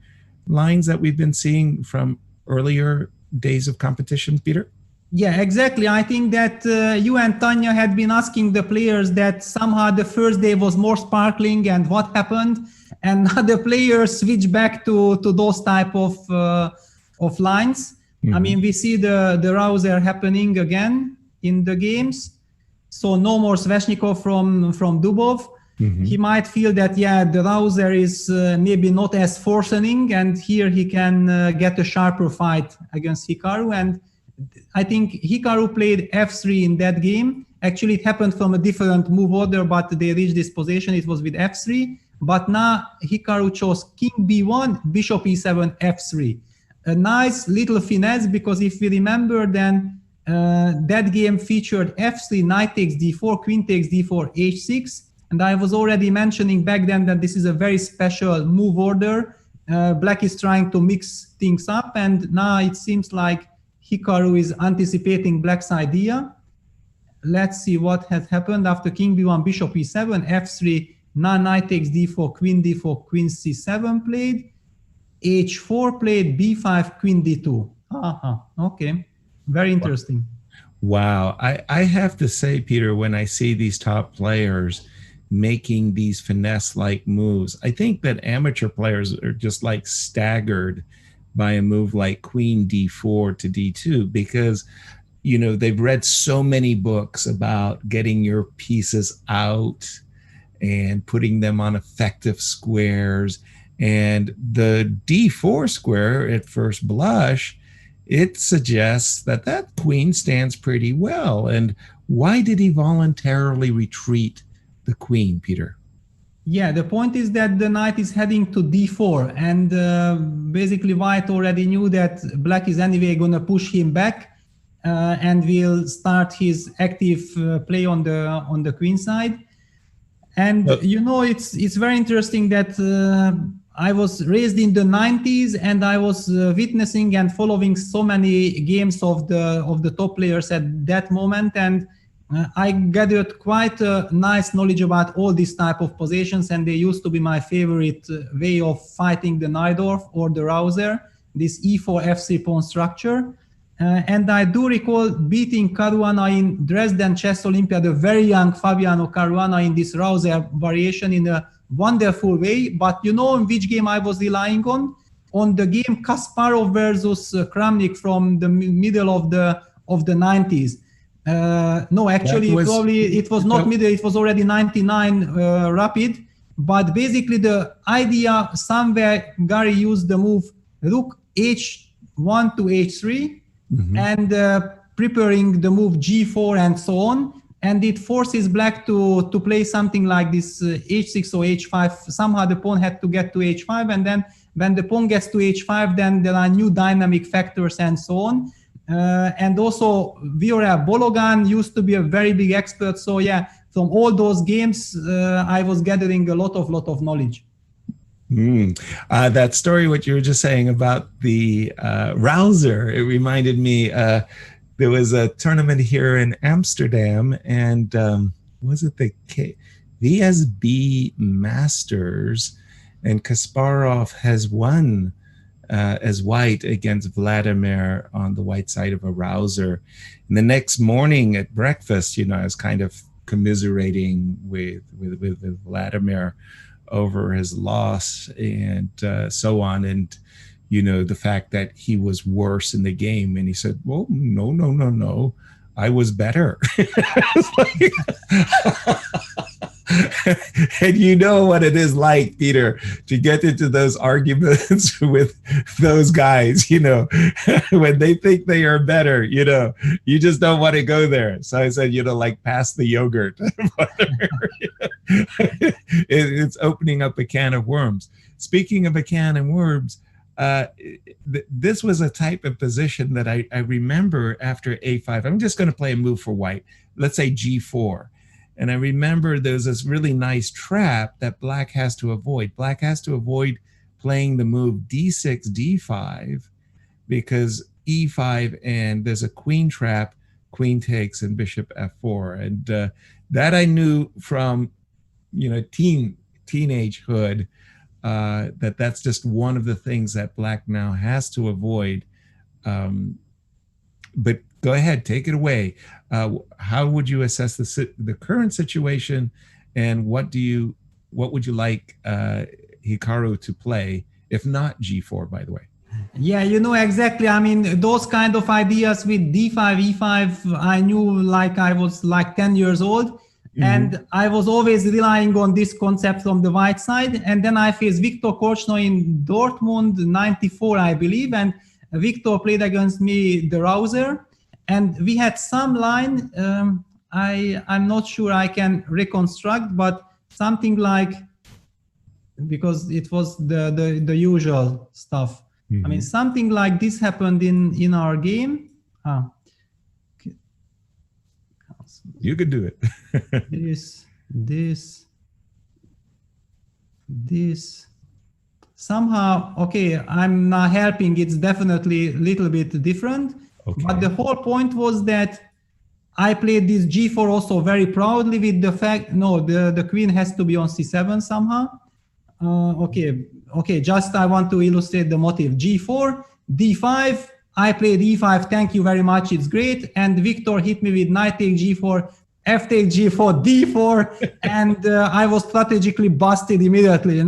Speaker 8: lines that we've been seeing from earlier days of competition, Peter?
Speaker 7: Yeah, exactly. I think that you and Tanya had been asking the players that somehow the first day was more sparkling, and what happened, and the players switch back to those type of lines. Mm-hmm. I mean, we see the Rouser happening again in the games. So no more Sveshnikov from Dubov. Mm-hmm. He might feel that, yeah, the Rouser is maybe not as forcing, and here he can get a sharper fight against Hikaru. And I think Hikaru played f3 in that game. Actually, it happened from a different move order, but they reached this position. It was with f3. But now Hikaru chose king b1, bishop e7, f3. A nice little finesse, because if we remember, then that game featured f3, knight takes d4, queen takes d4, h6. And I was already mentioning back then that this is a very special move order. Black is trying to mix things up, and now it seems like Hikaru is anticipating Black's idea. Let's see what has happened after king b1, bishop e7, f3, now knight takes d4, queen c7 played, h4 played, b5, queen d2. Okay, very interesting.
Speaker 8: Wow, I have to say, Peter, when I see these top players making these finesse-like moves, I think that amateur players are just like staggered by a move like queen d4 to d2, because they've read so many books about getting your pieces out and putting them on effective squares. And the D4 square at first blush, it suggests that queen stands pretty well. And why did he voluntarily retreat the queen, Peter?
Speaker 7: Yeah, the point is that the knight is heading to d4, and basically white already knew that black is anyway going to push him back, and will start his active play on the queen side. And it's very interesting that I was raised in the 90s, and I was witnessing and following so many games of the top players at that moment, and I gathered quite a nice knowledge about all these type of positions, and they used to be my favorite way of fighting the Najdorf or the Rouser, this E4 F3 pawn structure. And I do recall beating Caruana in Dresden Chess Olympia, the very young Fabiano Caruana, in this Rouser variation in a wonderful way. But you know in which game I was relying on? On the game Kasparov versus Kramnik from the middle of the 90s. No, actually, it was not middle, it was already 99 rapid. But basically the idea somewhere, Gary used the move rook h1 to h3, and preparing the move g4 and so on. And it forces black to play something like this h6 or h5. Somehow the pawn had to get to h5, and then when the pawn gets to h5, then there are new dynamic factors and so on. And also Viorel Bologan used to be a very big expert. So yeah, from all those games, I was gathering a lot of knowledge.
Speaker 8: That story, what you were just saying about the Rouser, it reminded me, there was a tournament here in Amsterdam, and was it the VSB Masters, and Kasparov has won as white against Vladimir on the white side of a Rouser. And the next morning at breakfast, I was kind of commiserating with Vladimir over his loss and so on. And, the fact that he was worse in the game. And he said, well, no, I was better. And you know what it is like, Peter, to get into those arguments with those guys, when they think they are better, you just don't want to go there. So I said, like pass the yogurt. It's opening up a can of worms. Speaking of a can of worms, this was a type of position that I remember after a5. I'm just going to play a move for white. Let's say g4. And I remember there's this really nice trap that black has to avoid. Black has to avoid playing the move d6, d5, because e5, and there's a queen trap, queen takes, and bishop f4. And that I knew from, teenagehood, that's just one of the things that black now has to avoid. But go ahead, take it away. How would you assess the current situation, and what would you like Hikaru to play, if not g4, by the way?
Speaker 7: Yeah, exactly. I mean, those kind of ideas with d5, e5, I knew like I was like 10 years old. And I was always relying on this concept from the white side. And then I faced Viktor Korchnoi in Dortmund, 94, I believe. And Viktor played against me the Rouser. And we had some line, I'm not sure I can reconstruct, but something like, because it was the usual stuff. I mean, something like this happened in our game.
Speaker 8: You could do it.
Speaker 7: This. Somehow, okay, I'm not helping. It's definitely a little bit different. Okay. But the whole point was that I played this g4 also very proudly with the fact, the queen has to be on c7 somehow. Okay, just I want to illustrate the motive. G4, d5, I played e5, thank you very much, it's great. And Viktor hit me with knight take g4, f take g4, d4, and I was strategically busted immediately,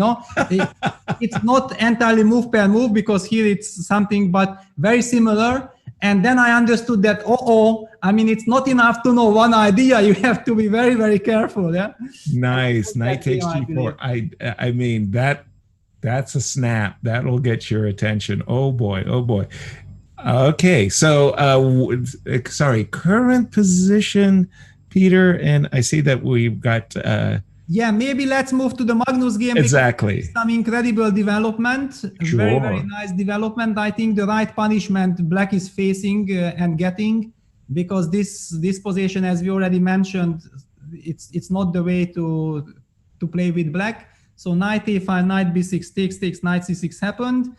Speaker 7: It's not entirely move per move, because here it's something, but very similar. And then I understood that, I mean, it's not enough to know one idea. You have to be very, very careful. Yeah.
Speaker 8: Nice. Knight takes g4. I mean, that's a snap. That'll get your attention. Oh boy. Oh boy. Okay. So, sorry, current position, Peter. And I see that we've got,
Speaker 7: yeah, maybe let's move to the Magnus game.
Speaker 8: Exactly.
Speaker 7: Some incredible development.
Speaker 8: Sure.
Speaker 7: Very, very nice development. I think the right punishment Black is facing and getting, because this position, as we already mentioned, it's not the way to play with Black. So knight a5, knight b6 takes, knight c6 happened.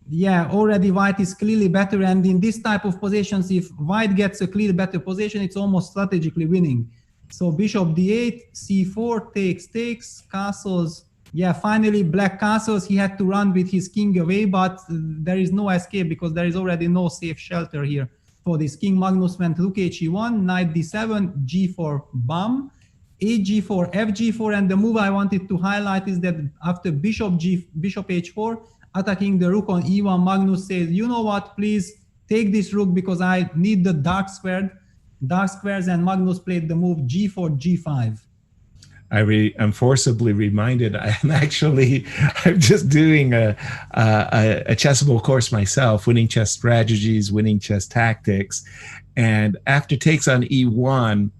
Speaker 7: Yeah, already White is clearly better. And in this type of positions, if White gets a clear better position, it's almost strategically winning. So bishop d8, c4, takes, castles. Yeah, finally Black castles. He had to run with his king away, but there is no escape because there is already no safe shelter here for this king. Magnus went rook he1, knight d7, g4, bam, h4, fg4, and the move I wanted to highlight is that after bishop h4, attacking the rook on e1, Magnus says, you know what, please take this rook because I need the dark squares, and Magnus played the move g4, g5.
Speaker 8: I'm forcibly reminded. I'm just doing a chessable course myself, winning chess strategies, winning chess tactics, and after takes on e1,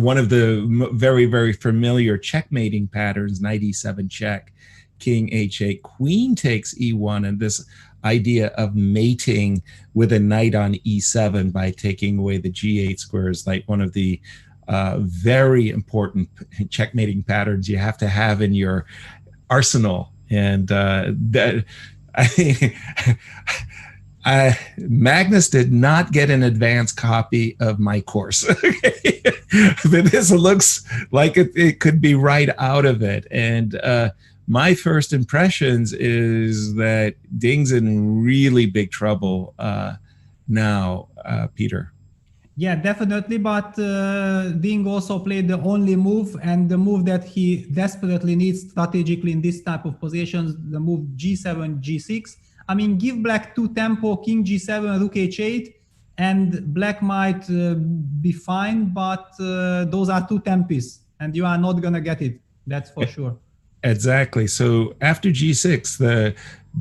Speaker 8: one of the very, very familiar checkmating patterns, knight e7 check, king h8, queen takes e1, and this idea of mating with a knight on e7 by taking away the g8 squares, like one of the very important checkmating patterns you have to have in your arsenal. And that I think Magnus did not get an advanced copy of my course. But this looks like it could be right out of it. And my first impressions is that Ding's in really big trouble now, Peter.
Speaker 7: Yeah, definitely. But Ding also played the only move, and the move that he desperately needs strategically in this type of positions, the move g7, g6. I mean, give Black 2 tempo, king g7, rook h8, and Black might be fine, but those are 2 tempis, and you are not going to get it. That's for sure.
Speaker 8: Exactly. So after g6,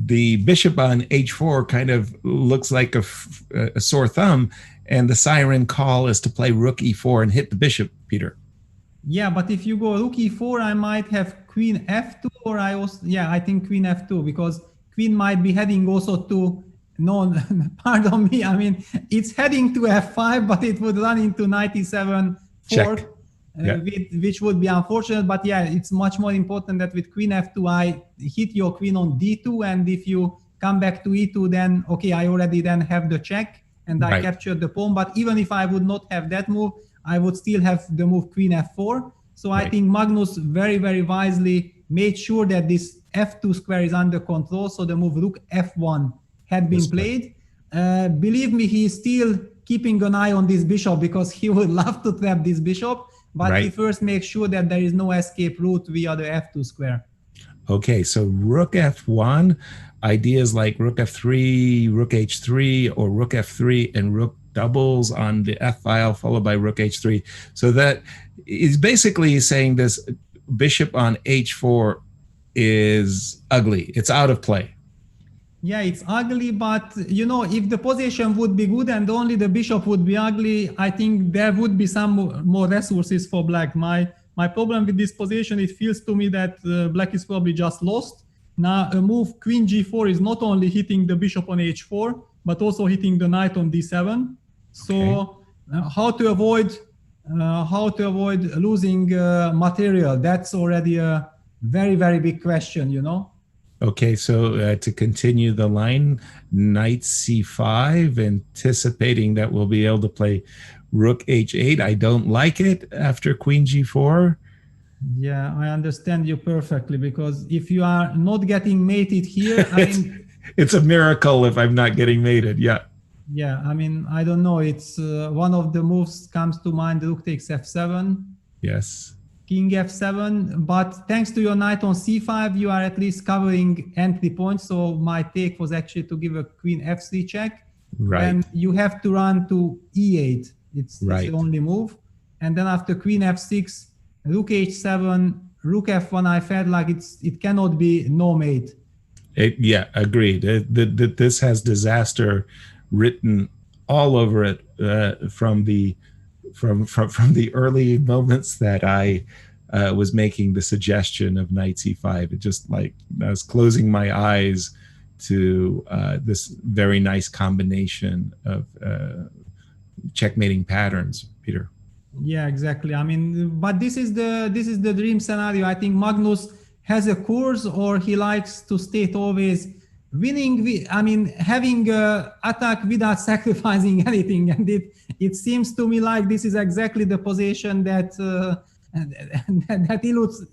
Speaker 8: the bishop on h4 kind of looks like a sore thumb, and the siren call is to play rook e4 and hit the bishop, Peter.
Speaker 7: Yeah, but if you go rook e4, I might have queen f2, or I think queen f2, because queen might be heading also to, no, pardon me, I mean, it's heading to f5, but it would run into knight e7 fork. Which would be unfortunate, but yeah, it's much more important that with queen f2 I hit your queen on d2, and if you come back to e2, then okay, I already then have the check and I captured the pawn. But even if I would not have that move, I would still have the move queen f4. So I think Magnus very, very wisely made sure that this f2 square is under control, so the move rook f1 had been played. Believe me, he is still keeping an eye on this bishop because he would love to trap this bishop. But he first makes sure that there is no escape route via the f2 square.
Speaker 8: Okay, so rook f1, ideas like rook f3, rook h3, or rook f3 and rook doubles on the f file, followed by rook h3. So that is basically saying this bishop on h4 is ugly. It's out of play.
Speaker 7: Yeah, it's ugly, but you know, if the position would be good and only the bishop would be ugly, I think there would be some more resources for Black. My problem with this position, it feels to me that Black is probably just lost. Now a move queen g4 is not only hitting the bishop on h4, but also hitting the knight on d7. So how to avoid losing material? That's already a very, very big question, you know.
Speaker 8: Okay, so to continue the line, knight c5, anticipating that we'll be able to play rook h8. I don't like it after queen g4.
Speaker 7: Yeah, I understand you perfectly, because if you are not getting mated here, I mean,
Speaker 8: it's a miracle if I'm not getting mated. Yeah.
Speaker 7: Yeah, I mean, I don't know. It's one of the moves comes to mind, rook takes f7.
Speaker 8: Yes.
Speaker 7: King f7, but thanks to your knight on c5, you are at least covering entry points. So my take was actually to give a queen f3 check.
Speaker 8: Right.
Speaker 7: And you have to run to e8. It's the only move. And then after queen f6, rook h7, rook f1, I felt like it cannot be no mate.
Speaker 8: Yeah, agreed. This has disaster written all over it from the early moments that I was making the suggestion of knight c5. It just like I was closing my eyes to this very nice combination of checkmating patterns, Peter.
Speaker 7: Yeah, exactly. I mean, but this is the dream scenario. I think Magnus has a course, or he likes to state always winning. I mean, having attack without sacrificing anything, and it seems to me like this is exactly the position that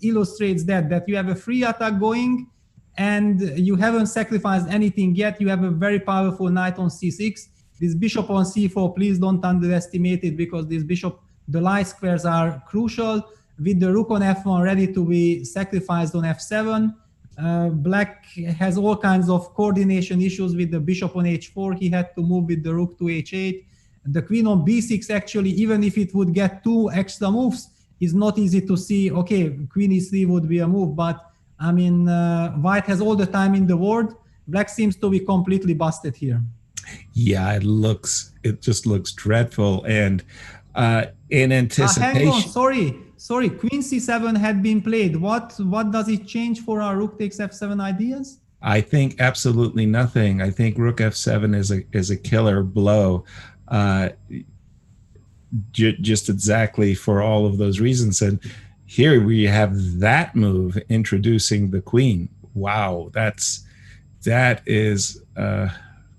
Speaker 7: illustrates that you have a free attack going, and you haven't sacrificed anything yet. You have a very powerful knight on c6. This bishop on c4, please don't underestimate it, because this bishop, the light squares are crucial. With the rook on f1 ready to be sacrificed on f7. Black has all kinds of coordination issues with the bishop on h4. He had to move with the rook to h8. The queen on b6, actually, even if it would get 2 extra moves, is not easy to see. Okay, queen e3 would be a move, but I mean, white has all the time in the world. Black seems to be completely busted here.
Speaker 8: Yeah, it just looks dreadful. And in anticipation.
Speaker 7: Hang on, sorry. Queen c7 had been played. What does it change for our rook takes f7 ideas?
Speaker 8: I think absolutely nothing. I think rook f7 is a killer blow, just exactly for all of those reasons. And here we have that move introducing the queen. Wow, that is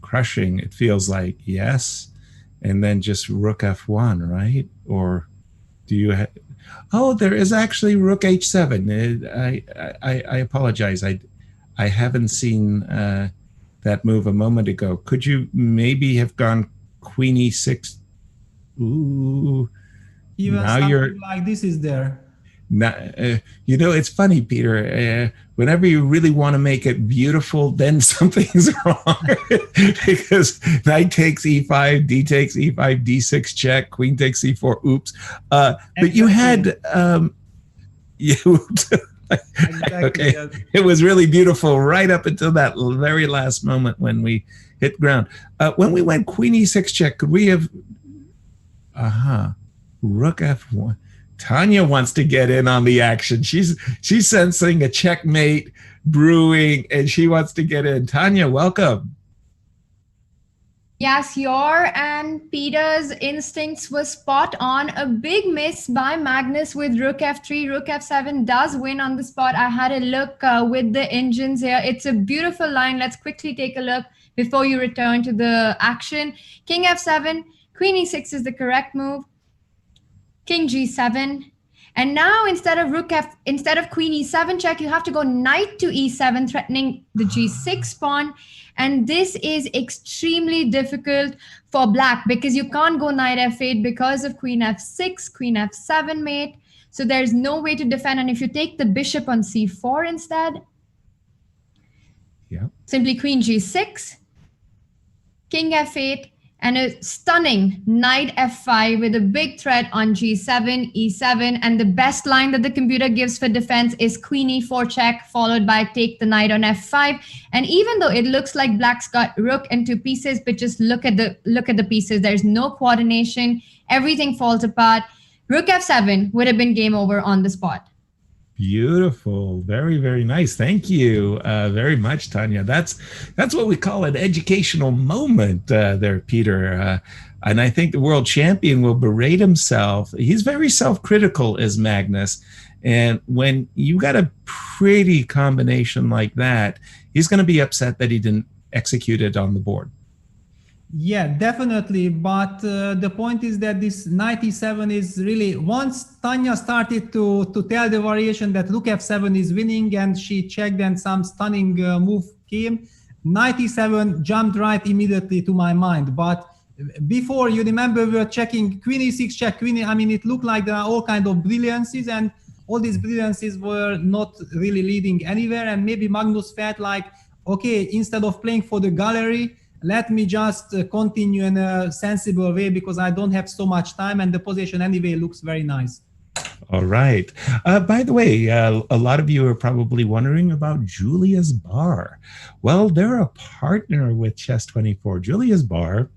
Speaker 8: crushing. It feels like, yes. And then just rook f1, right? Or do you have? Oh, there is actually rook h7. I apologize. I haven't seen that move a moment ago. Could you maybe have gone queen e6? Ooh,
Speaker 7: even
Speaker 8: now
Speaker 7: something like this is there.
Speaker 8: Now, you know, it's funny, Peter. Whenever you really want to make it beautiful, then something's wrong. Because knight takes e5, d takes e5, d6 check, queen takes e4. Oops. But you had
Speaker 7: Exactly,
Speaker 8: okay.
Speaker 7: yes.
Speaker 8: It was really beautiful right up until that very last moment when we hit ground. When we went queen e6 check, could we have? Rook f1. Tanya wants to get in on the action. She's sensing a checkmate brewing, and she wants to get in. Tanya, welcome.
Speaker 10: Yes, your and Peter's instincts were spot on. A big miss by Magnus with rook f3. Rook f7 does win on the spot. I had a look with the engines here. It's a beautiful line. Let's quickly take a look before you return to the action. King f7, queen e6 is the correct move. King g7. And now instead of queen e7 check, you have to go knight to e7, threatening the g6 pawn. And this is extremely difficult for black because you can't go knight f8 because of queen f6, queen f7 mate. So there's no way to defend. And if you take the bishop on c4 instead, simply queen g6, king f8, and a stunning knight f5 with a big threat on g7, e7. And the best line that the computer gives for defense is queen e4 check, followed by take the knight on f5. And even though it looks like black's got rook and 2 pieces, but just look at the pieces. There's no coordination. Everything falls apart. Rook f7 would have been game over on the spot.
Speaker 8: Beautiful. Very, very nice. Thank you very much, Tanya. That's what we call an educational moment there, Peter. And I think the world champion will berate himself. He's very self-critical as Magnus. And when you got a pretty combination like that, he's going to be upset that he didn't execute it on the board.
Speaker 7: Yeah, definitely. But the point is that this knight e7 is really, once Tanya started to tell the variation that rook f7 is winning and she checked and some stunning move came, knight e7 jumped right immediately to my mind. But before, you remember we were checking queen e6 check, I mean, it looked like there are all kinds of brilliances, and all these brilliances were not really leading anywhere. And maybe Magnus felt like, okay, instead of playing for the gallery, let me just continue in a sensible way because I don't have so much time and the position anyway looks very nice.
Speaker 8: All right. By the way, a lot of you are probably wondering about Julius Baer. Well, they're a partner with Chess24. Julius Baer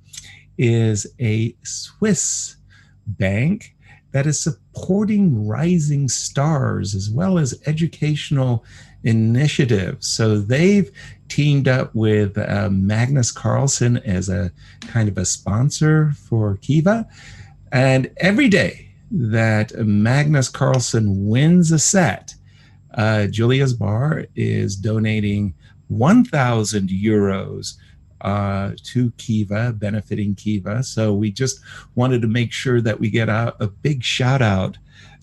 Speaker 8: is a Swiss bank that is supporting rising stars as well as educational initiatives. So they've teamed up with Magnus Carlson as a kind of a sponsor for Kiva. And every day that Magnus Carlson wins a set, Julius Baer is donating 1,000 euros to Kiva, benefiting Kiva. So we just wanted to make sure that we get a big shout out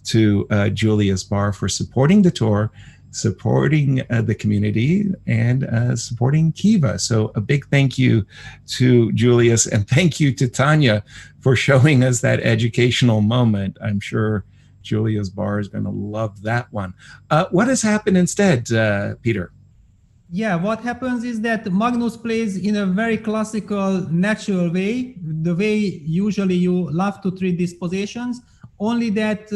Speaker 8: to Julius Baer for supporting the tour, supporting the community, and supporting Kiva. So a big thank you to Julius, and thank you to Tanya for showing us that educational moment. I'm sure Julius Baer is going to love that one. What has happened instead, Peter?
Speaker 7: Yeah, what happens is that Magnus plays in a very classical, natural way, the way usually you love to treat these positions, only that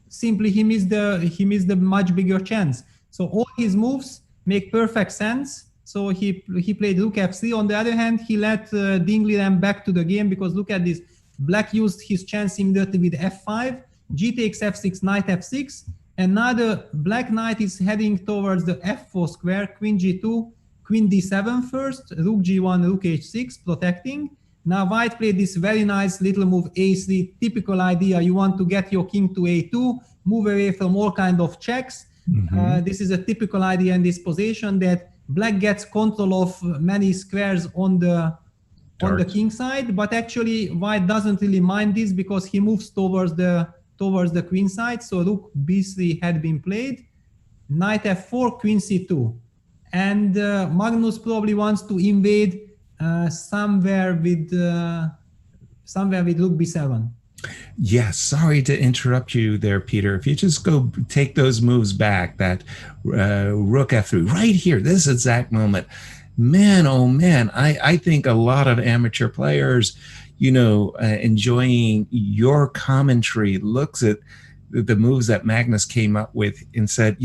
Speaker 7: simply he missed the much bigger chance. So all his moves make perfect sense. So he played rook f3. On the other hand, he let Liren back to the game because look at this. Black used his chance immediately with f5, g takes f6, knight f6. And now the black knight is heading towards the f4 square, queen g2, queen d7 first, rook g1, rook h6, protecting. Now white played this very nice little move a3, typical idea. You want to get your king to a2, move away from all kind of checks. This is a typical idea in this position that black gets control of many squares on the king side, but actually white doesn't really mind this because he moves towards the queen side. So rook b3 had been played, knight f4, queen c2, and Magnus probably wants to invade somewhere with rook b7.
Speaker 8: Yes, sorry to interrupt you there, Peter. If you just go take those moves back, that rook f3 right here, this exact moment, man, oh man, I think a lot of amateur players, enjoying your commentary, looks at the moves that Magnus came up with and said,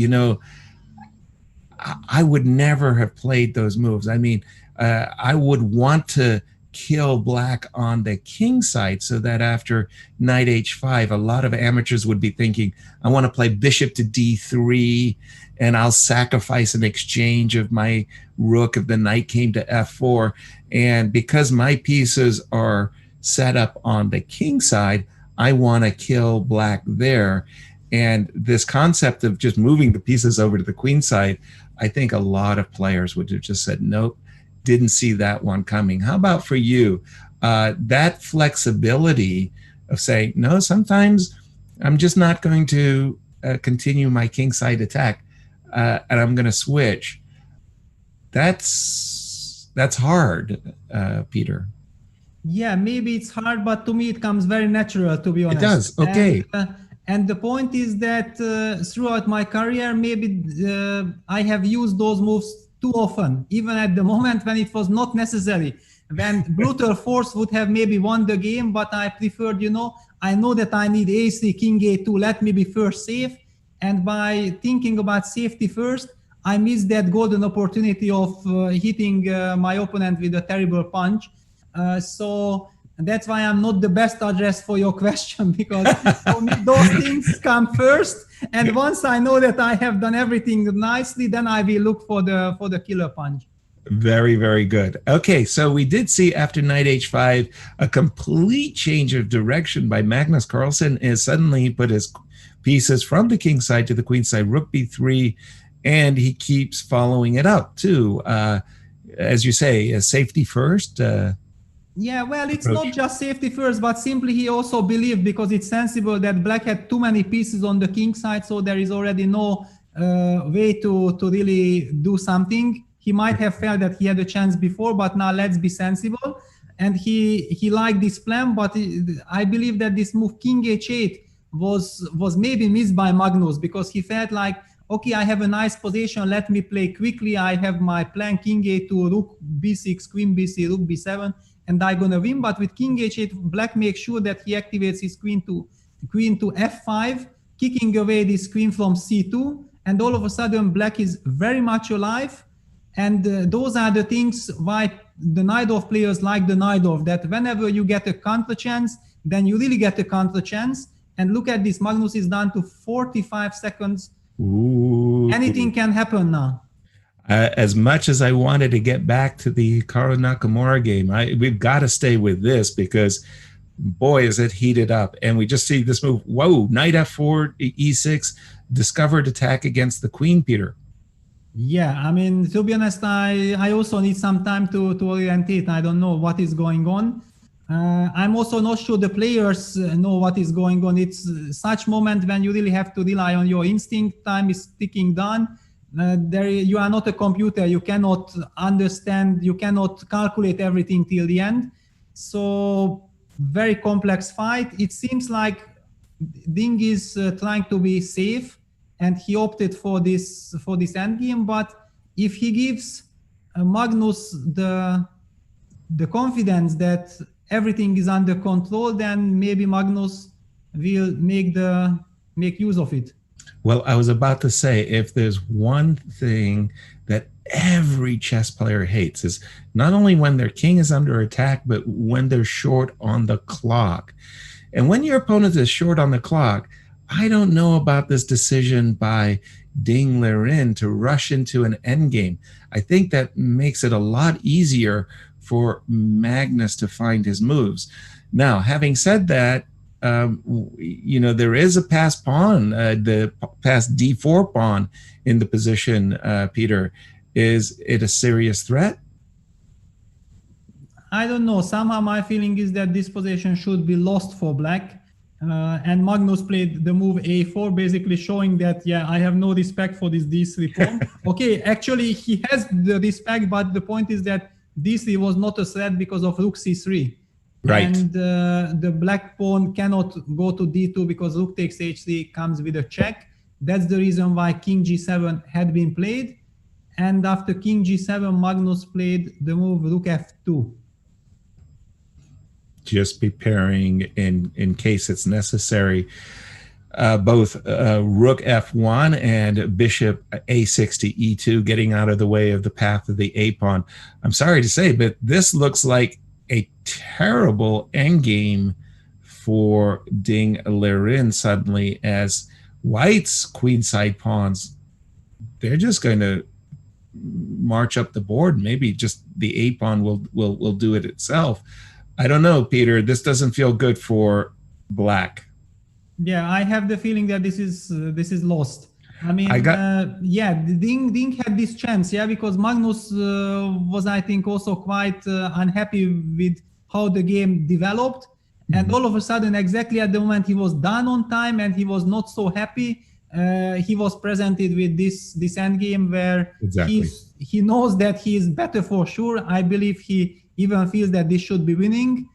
Speaker 8: I would never have played those moves. I mean, I would want to kill black on the king side so that after knight h5, a lot of amateurs would be thinking, I want to play bishop to d3 and I'll sacrifice an exchange of my rook if the knight came to f4. And because my pieces are set up on the king side, I want to kill black there. And this concept of just moving the pieces over to the queen side, I think a lot of players would have just said, nope, didn't see that one coming. How about for you? That flexibility of saying, no, sometimes I'm just not going to continue my king side attack and I'm going to switch. That's hard, Peter.
Speaker 7: Yeah, maybe it's hard, but to me it comes very natural, to be honest.
Speaker 8: It does, okay.
Speaker 7: And the point is that throughout my career, maybe I have used those moves too often, even at the moment when it was not necessary. When brutal force would have maybe won the game, but I preferred, I know that I need a3, king a2, let me be first safe. And by thinking about safety first, I missed that golden opportunity of hitting my opponent with a terrible punch. So that's why I'm not the best address for your question, because for me, those things come first. And once I know that I have done everything nicely, then I will look for the killer punch.
Speaker 8: Very, very good. Okay, so we did see after knight h5 a complete change of direction by Magnus Carlsen, as suddenly he put his pieces from the king side to the queen side, rook b3, and he keeps following it up too. As you say, safety first.
Speaker 7: Yeah, well, it's not just safety first, but simply he also believed, because it's sensible, that black had too many pieces on the king side, so there is already no way to really do something. He might have felt that he had a chance before, but now let's be sensible. And he liked this plan, but I believe that this move king h8 was maybe missed by Magnus, because he felt like, okay, I have a nice position, let me play quickly, I have my plan king a2, rook b6, queen b3, rook b7, and I'm gonna win. But with king h8, black makes sure that he activates his queen to f5, kicking away this queen from c2, and all of a sudden black is very much alive. And those are the things why the Najdorf players like the Najdorf, that whenever you get a counter chance, then you really get a counter chance. And look at this, Magnus is down to 45 seconds.
Speaker 8: Ooh.
Speaker 7: Anything can happen now.
Speaker 8: As much as I wanted to get back to the Hikaru Nakamura game, we've got to stay with this because, boy, is it heated up. And we just see this move. Whoa, knight f4, e6, discovered attack against the queen, Peter.
Speaker 7: Yeah, I mean, to be honest, I also need some time to orientate. I don't know what is going on. I'm also not sure the players know what is going on. It's such moment when you really have to rely on your instinct. Time is ticking down. You are not a computer. You cannot understand. You cannot calculate everything till the end. So very complex fight. It seems like Ding is trying to be safe, and he opted for this endgame. But if he gives Magnus the confidence that everything is under control, then maybe Magnus will make use of it.
Speaker 8: Well, I was about to say, if there's one thing that every chess player hates is not only when their king is under attack, but when they're short on the clock. And when your opponent is short on the clock, I don't know about this decision by Ding Liren to rush into an endgame. I think that makes it a lot easier for Magnus to find his moves. Now, having said that, there is a passed pawn, the passed d4 pawn in the position, Peter. Is it a serious threat?
Speaker 7: I don't know. Somehow my feeling is that this position should be lost for black. And Magnus played the move a4, basically showing that, yeah, I have no respect for this d3 pawn. Okay, actually he has the respect, but the point is that d3 was not a threat because of rook c3.
Speaker 8: Right.
Speaker 7: And the black pawn cannot go to d2 because rook takes h3 comes with a check. That's the reason why king g7 had been played. And after king g7, Magnus played the move rook f2.
Speaker 8: Just preparing in case it's necessary. Both rook f1 and bishop a6 to e2, getting out of the way of the path of the a pawn. I'm sorry to say, but this looks like a terrible endgame for Ding Liren suddenly, as white's queenside pawns, they're just going to march up the board. Maybe just the a pawn will do it itself. I don't know, Peter. This doesn't feel good for black.
Speaker 7: Yeah, I have the feeling that this is lost. I mean, Ding had this chance, yeah, because Magnus was, I think, also quite unhappy with how the game developed. Mm-hmm. And all of a sudden, exactly at the moment he was done on time and he was not so happy, he was presented with this endgame where he knows that he is better for sure. I believe he even feels that this should be winning,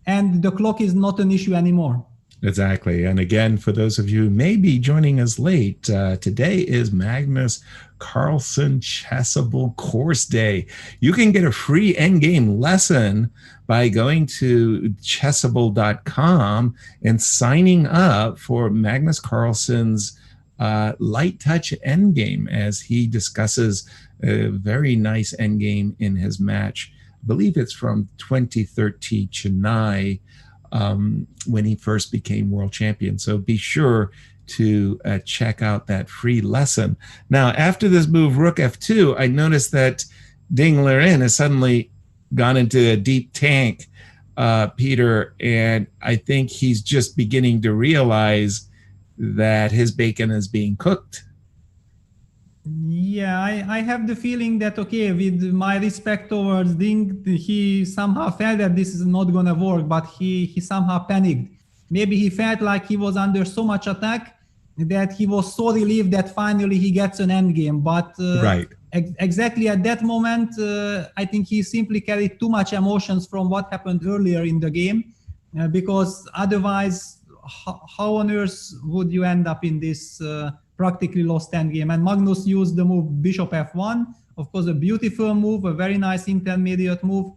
Speaker 7: and the clock is not an issue anymore.
Speaker 8: Exactly. And again, for those of you who may be joining us late, today is Magnus Carlson Chessable Course Day. You can get a free endgame lesson by going to chessable.com and signing up for Magnus Carlson's light touch endgame, as he discusses a very nice endgame in his match. I believe it's from 2013 Chennai, when he first became world champion. So be sure to check out that free lesson. Now, after this move, rook f2, I noticed that Ding Liren has suddenly gone into a deep tank, Peter, and I think he's just beginning to realize that his bacon is being cooked.
Speaker 7: Yeah, I have the feeling that, okay, with my respect towards Ding, he somehow felt that this is not going to work, but he somehow panicked. Maybe he felt like he was under so much attack that he was so relieved that finally he gets an endgame. But exactly at that moment, I think he simply carried too much emotions from what happened earlier in the game, because otherwise, how on earth would you end up in this practically lost endgame. And Magnus used the move bishop f1, of course a beautiful move, a very nice intermediate move,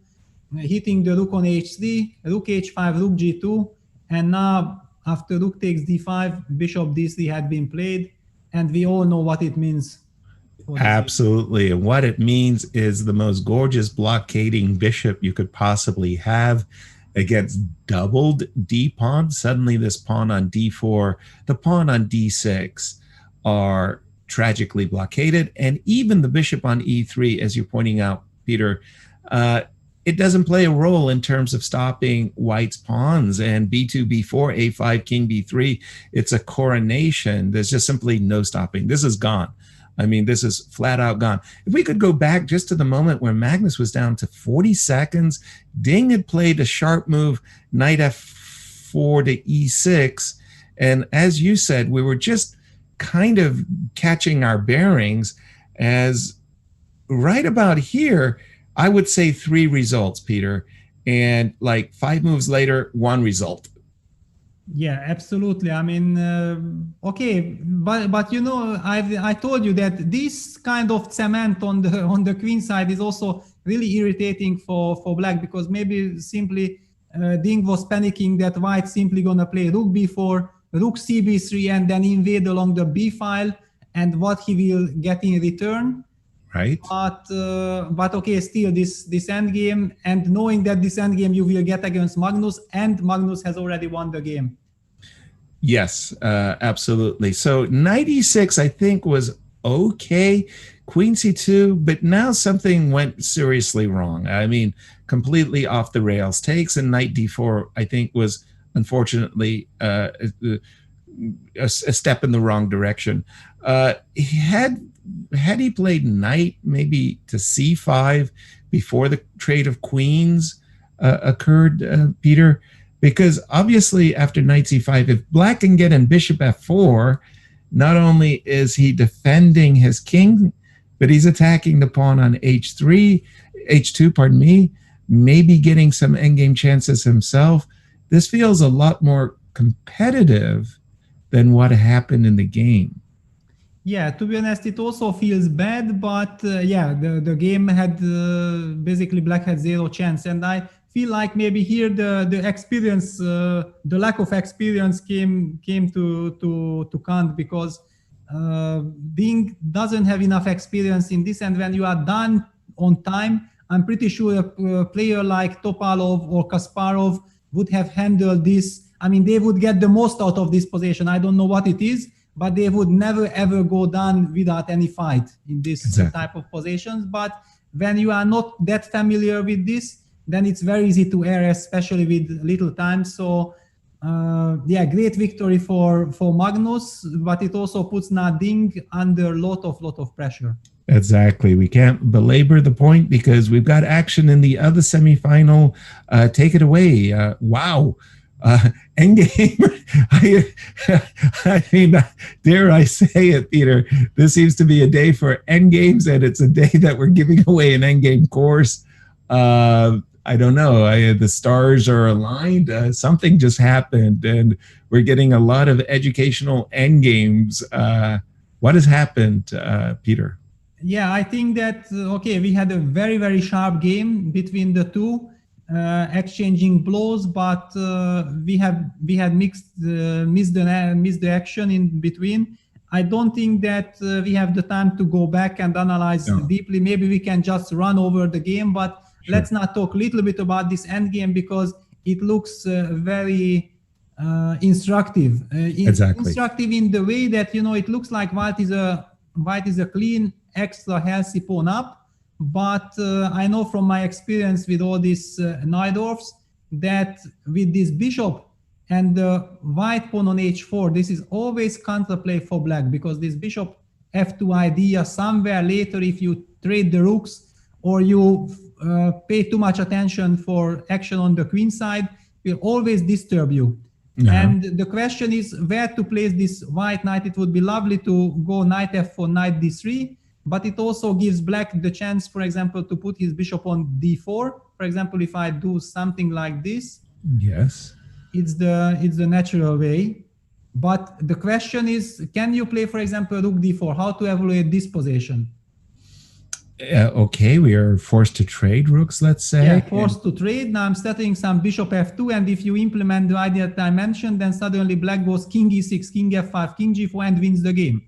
Speaker 7: hitting the rook on h3, rook h5, rook g2, and now after rook takes d5, bishop d3 had been played, and we all know what it means.
Speaker 8: Absolutely. And what it means is the most gorgeous blockading bishop you could possibly have against doubled d pawn. Suddenly this pawn on d4, the pawn on d6 are tragically blockaded, and even the bishop on e3, as you're pointing out, Peter, it doesn't play a role in terms of stopping white's pawns. And b2, b4, a5, king b3, it's a coronation. There's just simply no stopping. This is gone. I mean, this is flat out gone. If we could go back just to the moment where Magnus was down to 40 seconds, Ding had played a sharp move, knight f4 to e6. And as you said, we were just kind of catching our bearings as right about here, I would say 3 results, Peter, and like 5 moves later, 1 result.
Speaker 7: Yeah, absolutely. I mean, okay, but you know, I told you that this kind of cement on the queen side is also really irritating for black, because maybe simply Ding was panicking that white simply gonna play rook b4, rook cb3, and then invade along the b file, and what he will get in return.
Speaker 8: Right.
Speaker 7: But okay, still this endgame, and knowing that this endgame you will get against Magnus, and Magnus has already won the game.
Speaker 8: Yes, absolutely. So knight e6, I think, was okay. Queen c2, but now something went seriously wrong. I mean, completely off the rails. Takes and knight d4, I think, was unfortunately a step in the wrong direction. Had he played knight maybe to c5 before the trade of queens occurred, Peter? Because obviously after knight c5, if black can get in bishop f4, not only is he defending his king, but he's attacking the pawn on h2, pardon me, maybe getting some endgame chances himself. This feels a lot more competitive than what happened in the game.
Speaker 7: Yeah, to be honest, it also feels bad, but yeah, the game had basically black had 0 chance, and I feel like maybe here the experience, the lack of experience came to count, because Ding doesn't have enough experience in this, and when you are done on time, I'm pretty sure a player like Topalov or Kasparov would have handled this. I mean, they would get the most out of this position. I don't know what it is, but they would never ever go down without any fight in this type of positions. But when you are not that familiar with this, then it's very easy to err, especially with little time. So yeah, great victory for Magnus, but it also puts Ding under a lot of pressure.
Speaker 8: Exactly. We can't belabor the point because we've got action in the other semifinal. Take it away. Wow. Endgame. I mean, dare I say it, Peter? This seems to be a day for endgames, and it's a day that we're giving away an endgame course. I don't know. The stars are aligned. Something just happened, and we're getting a lot of educational endgames. What has happened, Peter?
Speaker 7: Yeah, I think that okay, we had a very sharp game between the two. Exchanging blows, but we had missed the action in between. I don't think that we have the time to go back and analyze deeply. Maybe we can just run over the game, but let's not talk a little bit about this endgame, because it looks very instructive.
Speaker 8: Exactly.
Speaker 7: Instructive in the way that, you know, it looks like white is a clean, extra healthy pawn up. But I know from my experience with all these Najdorfs that with this bishop and the white pawn on h4, this is always counterplay for black, because this bishop f2 idea somewhere later, if you trade the rooks or you pay too much attention for action on the queen side, will always disturb you. And the question is where to place this white knight. It would be lovely to go knight f4, knight d3, but it also gives black the chance, for example, to put his bishop on d4. For example, if I do something like this,
Speaker 8: yes,
Speaker 7: it's the natural way. But the question is, can you play, for example, rook d4? How to evaluate this position?
Speaker 8: Okay, we are forced to trade rooks, let's say.
Speaker 7: Yeah, forced to trade. Now I'm settling some bishop f2, and if you implement the idea that I mentioned, then suddenly black goes king e6, king f5, king g4, and wins the game.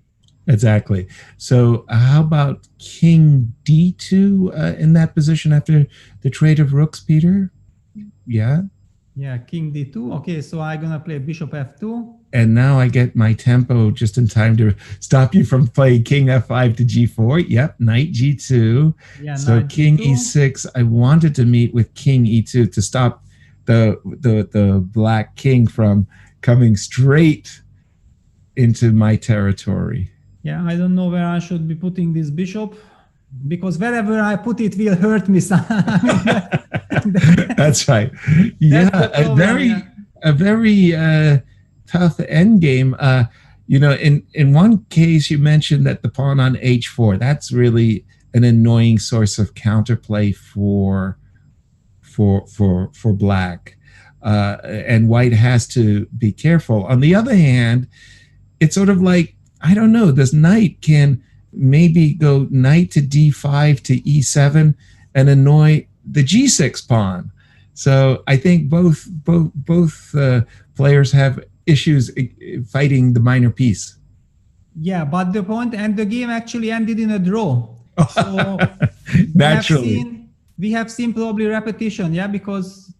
Speaker 8: Exactly. So how about king d2 in that position after the trade of rooks, Peter? Yeah.
Speaker 7: Yeah, king d2. Okay, so I'm gonna play bishop f2.
Speaker 8: And now I get my tempo just in time to stop you from playing king f5 to g4. Yep, knight g2.
Speaker 7: Yeah,
Speaker 8: so
Speaker 7: knight
Speaker 8: king
Speaker 7: g2.
Speaker 8: e6. I wanted to meet with king e2 to stop the black king from coming straight into my territory.
Speaker 7: Yeah, I don't know where I should be putting this bishop, because wherever I put it will hurt me.
Speaker 8: That's right. Yeah, a very tough endgame. In one case you mentioned that the pawn on h4, that's really an annoying source of counterplay for black, and white has to be careful. On the other hand, it's sort of like, I don't know, this knight can maybe go knight to d5 to e7 and annoy the g6 pawn. So I think both players have issues fighting the minor piece.
Speaker 7: Yeah, but the point and the game actually ended in a draw. So
Speaker 8: naturally,
Speaker 7: we have seen probably repetition. Yeah, because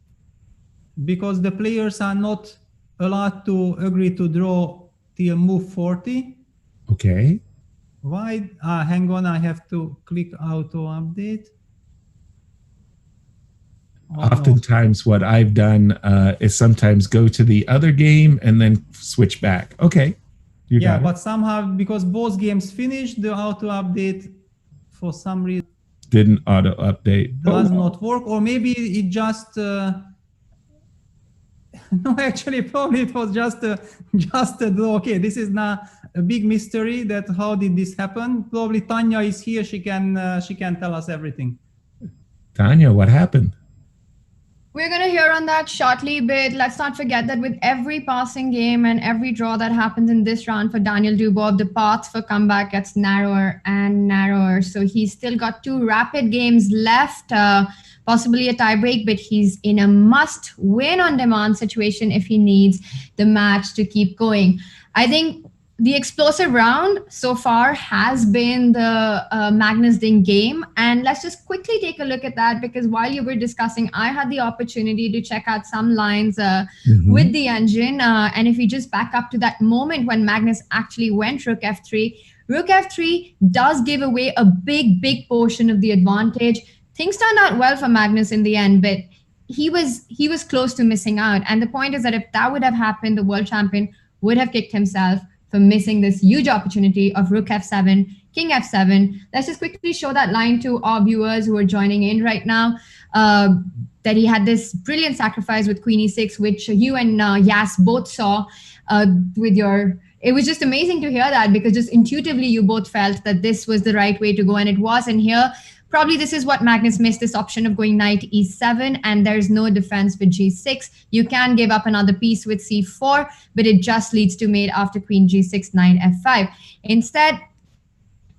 Speaker 7: the players are not allowed to agree to draw till move 40.
Speaker 8: Okay.
Speaker 7: Why? Hang on, I have to click auto update.
Speaker 8: Oftentimes what I've done is sometimes go to the other game and then switch back. Okay.
Speaker 7: Yeah, but somehow, because both games finished, the auto update for some reason
Speaker 8: didn't auto update.
Speaker 7: Does not work, or maybe it just no, actually probably it was just a draw. Okay, this is now a big mystery that how did this happen. Probably Tanya is here, she can tell us everything.
Speaker 8: Tanya, what happened?
Speaker 10: We're going to hear on that shortly, but let's not forget that with every passing game and every draw that happens in this round for Daniel Dubov, the path for comeback gets narrower and narrower. So he's still got 2 rapid games left, possibly a tiebreak, but he's in a must-win on demand situation if he needs the match to keep going. I think the explosive round so far has been the Magnus Ding game. And let's just quickly take a look at that, because while you were discussing, I had the opportunity to check out some lines with the engine. And if we just back up to that moment when Magnus actually went rook f3 does give away a big portion of the advantage. Things turned out well for Magnus in the end, but he was close to missing out. And the point is that if that would have happened, the world champion would have kicked himself for missing this huge opportunity of rook f7, king f7. Let's just quickly show that line to our viewers who are joining in right now, that he had this brilliant sacrifice with queen e6, which you and Yas both saw with your... It was just amazing to hear that, because just intuitively you both felt that this was the right way to go, and it was. And here, probably this is what Magnus missed, this option of going knight e7, and there's no defense with g6. You can give up another piece with c4, but it just leads to mate after queen g6, knight f5. Instead,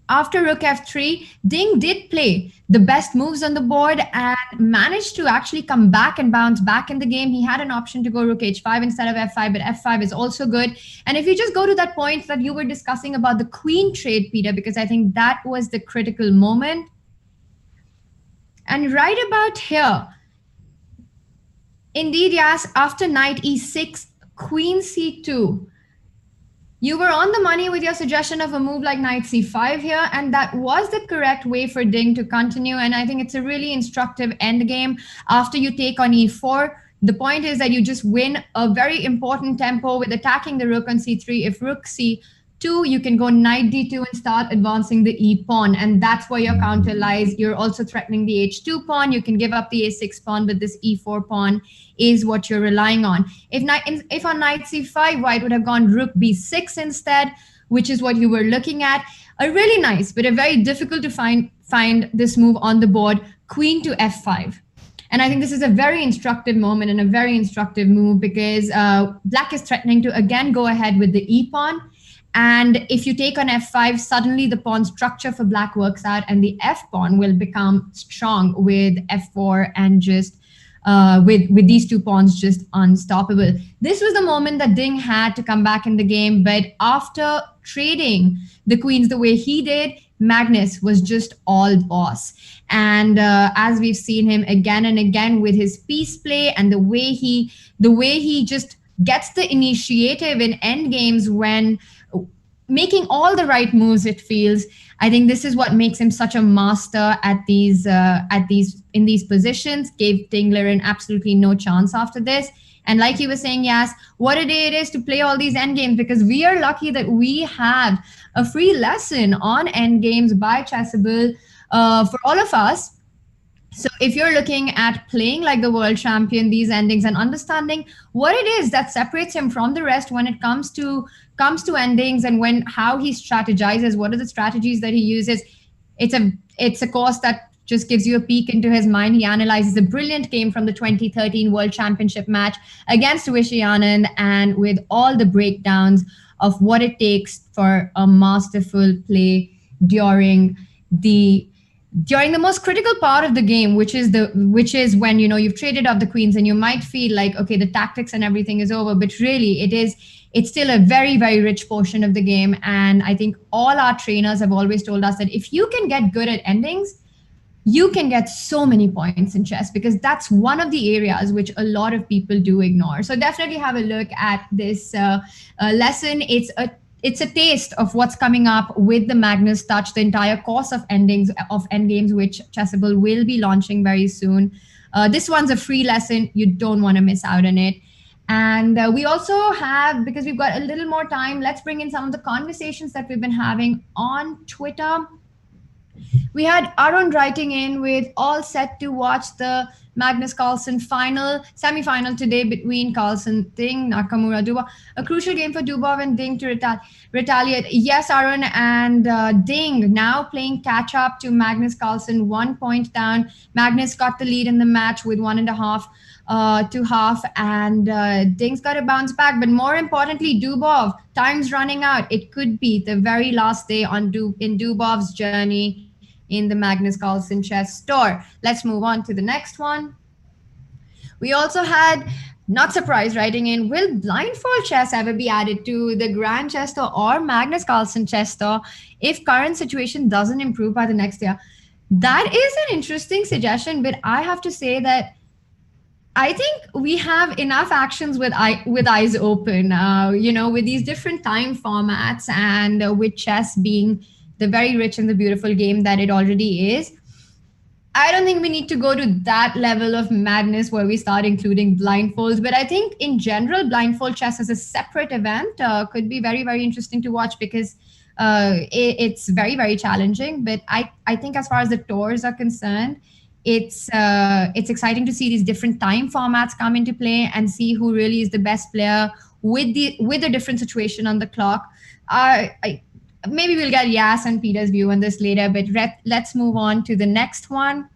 Speaker 10: after rook f3, Ding did play the best moves on the board and managed to actually come back and bounce back in the game. He had an option to go rook h5 instead of f5, but f5 is also good. And if you just go to that point that you were discussing about the queen trade, Peter, because I think that was the critical moment. And right about here, indeed, yes, after knight e6, queen c2, you were on the money with your suggestion of a move like knight c5 here, and that was the correct way for Ding to continue. And I think it's a really instructive endgame after you take on e4. The point is that you just win a very important tempo with attacking the rook on c3. If rook c2, you can go knight d2 and start advancing the e pawn, and that's where your counter lies. You're also threatening the h2 pawn. You can give up the a6 pawn, but this e4 pawn is what you're relying on. If on knight c5, white would have gone rook b6 instead, which is what you were looking at. A really nice, but a very difficult to find this move on the board, queen to f5. And I think this is a very instructive moment and a very instructive move because black is threatening to again go ahead with the e-pawn. And if you take on f5, suddenly the pawn structure for black works out and the f-pawn will become strong with f4 and just with these two pawns just unstoppable. This was the moment that Ding had to come back in the game, but after trading the queens the way he did, Magnus was just all boss. And as we've seen him again and again with his piece play and the way he just gets the initiative in endgames when making all the right moves, it feels. I think this is what makes him such a master in these positions. Gave Ding Liren absolutely no chance after this. And like you were saying, Yas, what a day it is to play all these endgames, because we are lucky that we have a free lesson on endgames by Chessable for all of us. So if you're looking at playing like the world champion, these endings, and understanding what it is that separates him from the rest when it comes to endings and how he strategizes, what are the strategies that he uses, it's a course that just gives you a peek into his mind. He analyzes a brilliant game from the 2013 World Championship match against Vishy Anand, and with all the breakdowns of what it takes for a masterful play during the most critical part of the game, which is when you've traded off the queens and you might feel like, okay, the tactics and everything is over, but really it's still a very, very rich portion of the game. And I think all our trainers have always told us that if you can get good at endings, you can get so many points in chess, because that's one of the areas which a lot of people do ignore. So definitely have a look at this lesson. It's a taste of what's coming up with the Magnus Touch, the entire course of endgames, which Chessable will be launching very soon. This one's a free lesson. You don't want to miss out on it. And we also have, because we've got a little more time, let's bring in some of the conversations that we've been having on Twitter. We had Arun writing in with all set to watch the Magnus Carlson semi-final today between Carlsen, Ding, Nakamura, Dubov. A crucial game for Dubov and Ding to retaliate. Yes, Arun, and Ding now playing catch-up to Magnus Carlsen, 1 point down. Magnus got the lead in the match with 1.5 to half, and Ding's got to bounce back. But more importantly, Dubov, time's running out. It could be the very last day in Dubov's journey in the Magnus Carlson Chess Store. Let's move on to the next one. We also had Not Surprised writing in, will blindfold chess ever be added to the Grand Chess Store or Magnus Carlson Chess Store if current situation doesn't improve by the next year? That is an interesting suggestion, but I have to say that I think we have enough actions with eyes open, with these different time formats, and with chess being the very rich and the beautiful game that it already is. I don't think we need to go to that level of madness where we start including blindfolds. But I think in general, blindfold chess as a separate event could be very, very interesting to watch, because it's very, very challenging. But I think as far as the tours are concerned, it's exciting to see these different time formats come into play and see who really is the best player with a different situation on the clock. Maybe we'll get Yas and Peter's view on this later, but let's move on to the next one.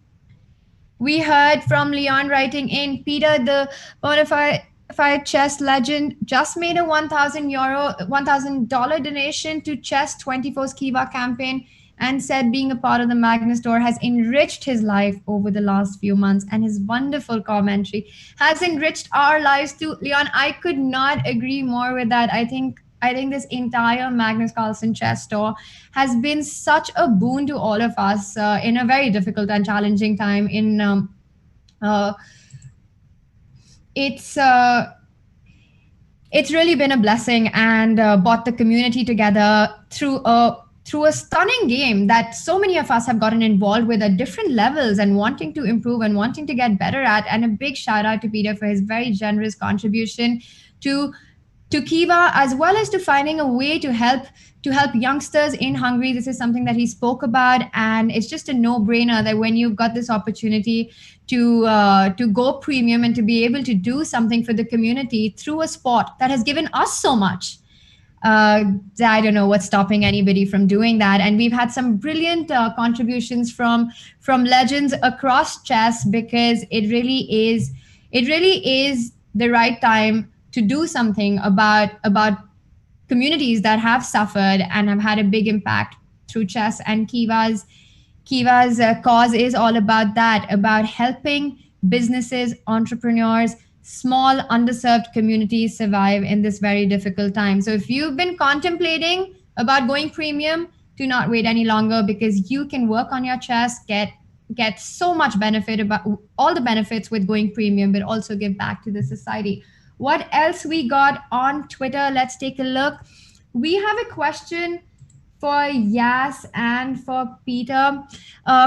Speaker 10: We heard from Leon writing in, Peter, the bona fide chess legend, just made a $1,000 donation to Chess24's Kiva campaign, and said being a part of the Magnus Store has enriched his life over the last few months, and his wonderful commentary has enriched our lives too. Leon, I could not agree more with that. I think this entire Magnus Carlson Chess Store has been such a boon to all of us in a very difficult and challenging time. It's really been a blessing, and brought the community together through a stunning game that so many of us have gotten involved with at different levels and wanting to improve and wanting to get better at. And a big shout out to Peter for his very generous contribution to Kiva, as well as to finding a way to help youngsters in Hungary. This is something that he spoke about, and it's just a no-brainer that when you've got this opportunity to go premium and to be able to do something for the community through a sport that has given us so much, I don't know what's stopping anybody from doing that. And we've had some brilliant contributions from legends across chess, because it really is the right time to do something about communities that have suffered and have had a big impact through chess. And Kiva's cause is all about that, about helping businesses, entrepreneurs, small underserved communities survive in this very difficult time. So if you've been contemplating about going premium, do not wait any longer, because you can work on your chess, get so much benefit, about all the benefits with going premium, but also give back to the society. What else we got on Twitter? Let's take a look. We have a question for Yas and for Peter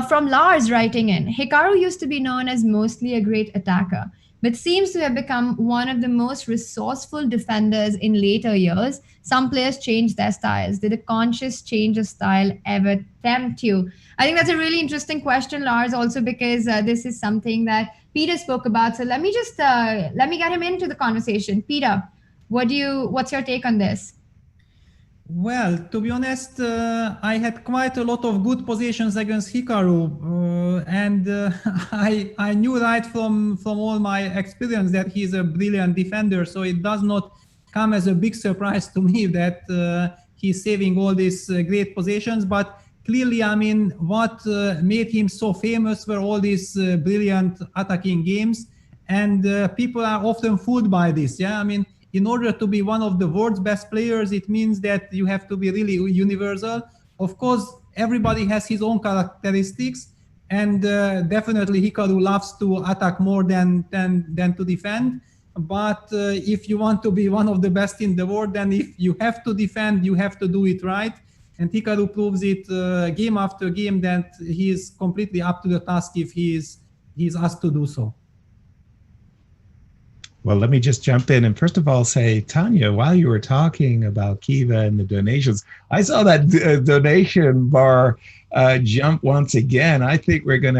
Speaker 10: from Lars writing in. Hikaru used to be known as mostly a great attacker, but seems to have become one of the most resourceful defenders in later years. Some players changed their styles. Did a conscious change of style ever tempt you? I think that's a really interesting question, Lars, also because this is something that Peter spoke about. So let me get him into the conversation. Peter, what's your take on this?
Speaker 7: Well, to be honest, I had quite a lot of good positions against Hikaru, and I knew right from all my experience that he's a brilliant defender. So it does not come as a big surprise to me that he's saving all these great positions. But clearly, I mean, what made him so famous were all these brilliant attacking games, and people are often fooled by this. Yeah, I mean, in order to be one of the world's best players, it means that you have to be really universal. Of course, everybody has his own characteristics, and definitely Hikaru loves to attack more than to defend. But if you want to be one of the best in the world, then if you have to defend, you have to do it right. And Hikaru proves it game after game that he is completely up to the task if he's asked to do so.
Speaker 8: Well, let me just jump in and first of all say, Tanya, while you were talking about Kiva and the donations, I saw that donation bar jump once again. I think we're going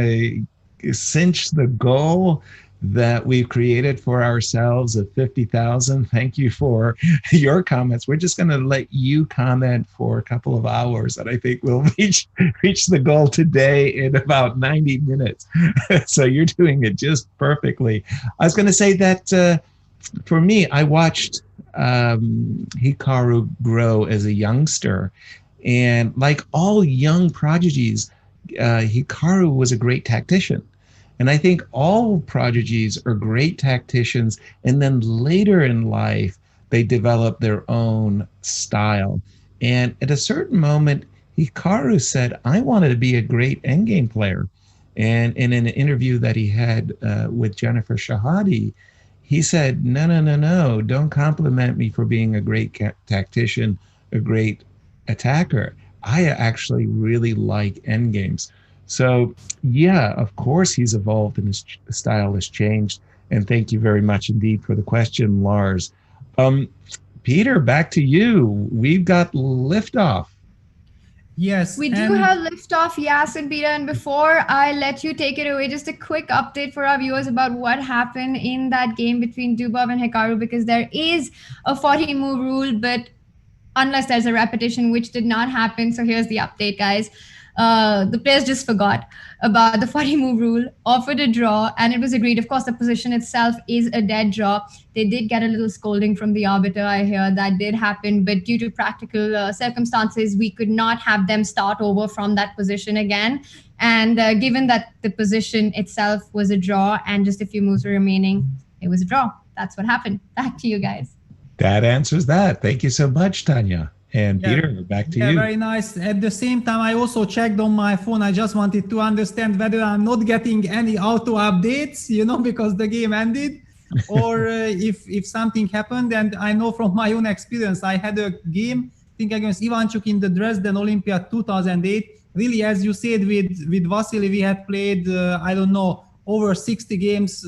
Speaker 8: to cinch the goal that we've created for ourselves of 50,000. Thank you for your comments. We're just going to let you comment for a couple of hours, and I think we'll reach the goal today in about 90 minutes. So you're doing it just perfectly. I was going to say that for me, I watched Hikaru grow as a youngster, and like all young prodigies, Hikaru was a great tactician. And I think all prodigies are great tacticians, and then later in life, they develop their own style. And at a certain moment, Hikaru said, I wanted to be a great endgame player. And in an interview that he had with Jennifer Shahadi, he said, no, don't compliment me for being a great tactician, a great attacker. I actually really like endgames. So, yeah, of course he's evolved and his style has changed. And thank you very much indeed for the question, Lars. Peter, back to you. We've got liftoff.
Speaker 7: Yes.
Speaker 10: We do have liftoff, Yas and Peter. And before I let you take it away, just a quick update for our viewers about what happened in that game between Dubov and Hikaru, because there is a 40-move rule, but unless there's a repetition, which did not happen. So here's the update, guys. The players just forgot about the 40-move rule, offered a draw, and it was agreed. Of course, the position itself is a dead draw. They did get a little scolding from the arbiter, I hear. That did happen, but due to practical circumstances, we could not have them start over from that position again. And given that the position itself was a draw and just a few moves were remaining, it was a draw. That's what happened. Back to you guys.
Speaker 8: That answers that. Thank you so much, Tanya. And Peter, back to you.
Speaker 7: Very nice. At the same time, I also checked on my phone. I just wanted to understand whether I'm not getting any auto updates, because the game ended, or if something happened. And I know from my own experience, I had a game, I think against Ivanchuk in the Dresden Olympiad 2008. Really, as you said, with Vasily, we had played, over 60 games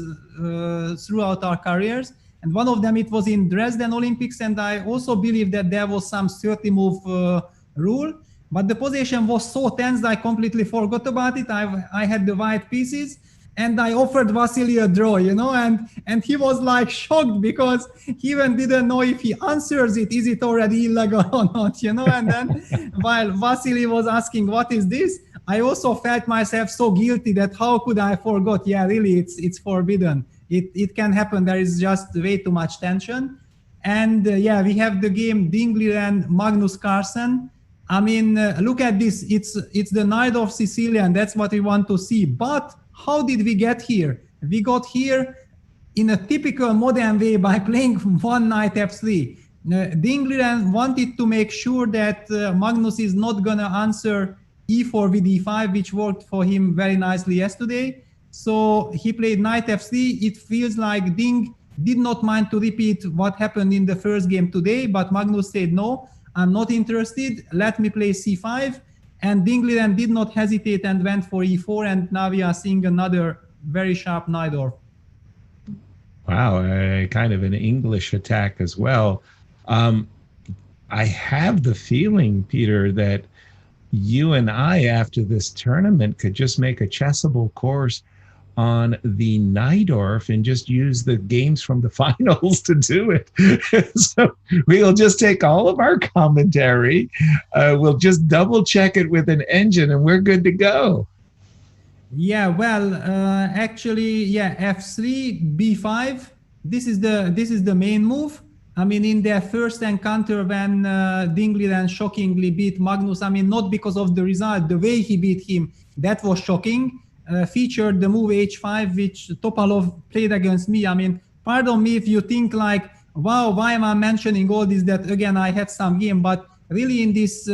Speaker 7: throughout our careers. And one of them, it was in Dresden Olympics, and I also believe that there was some 30-move rule, but the position was so tense that I completely forgot about it. I had the white pieces, and I offered Vasily a draw, and he was like shocked because he even didn't know if he answers it, is it already illegal or not, and then while Vasily was asking, what is this? I also felt myself so guilty that how could I forgot? Yeah, really, it's forbidden. It can happen. There is just way too much tension. And yeah, we have the game Liren, Magnus Carlsen. I mean, look at this. It's the Knight of Sicilian. That's what we want to see. But how did we get here? We got here in a typical modern way by playing one knight f3. Liren wanted to make sure that Magnus is not going to answer e4 with e5, which worked for him very nicely yesterday. So he played knight f3. It feels like Ding did not mind to repeat what happened in the first game today, but Magnus said, no, I'm not interested. Let me play c5. And Liren did not hesitate and went for e4. And now we are seeing another very sharp Najdorf.
Speaker 8: Wow, kind of an English attack as well. I have the feeling, Peter, that you and I, after this tournament, could just make a chessable course on the Najdorf and just use the games from the finals to do it. So we'll just take all of our commentary, we'll just double check it with an engine, and we're good to go.
Speaker 7: Yeah, well, actually, yeah, f3, b5. This is the main move. I mean, in their first encounter when Liren shockingly beat Magnus, I mean, not because of the result, the way he beat him, that was shocking. Featured the move h5, which Topalov played against me. I mean, pardon me if you think like, wow, why am I mentioning all this, that again, I have some game, but really in this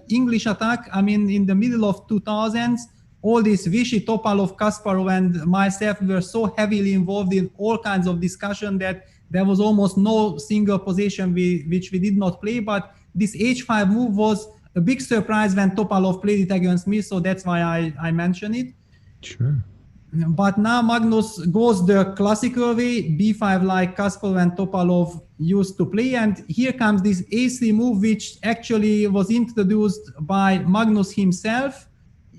Speaker 7: English attack, I mean, in the middle of 2000s, all this Vichy, Topalov, Kasparov, and myself were so heavily involved in all kinds of discussion that there was almost no single position which we did not play. But this h5 move was a big surprise when Topalov played it against me, so that's why I mention it.
Speaker 8: Sure.
Speaker 7: But now Magnus goes the classical way, b5, like Kasparov and Topalov used to play. And here comes this a3 move, which actually was introduced by Magnus himself,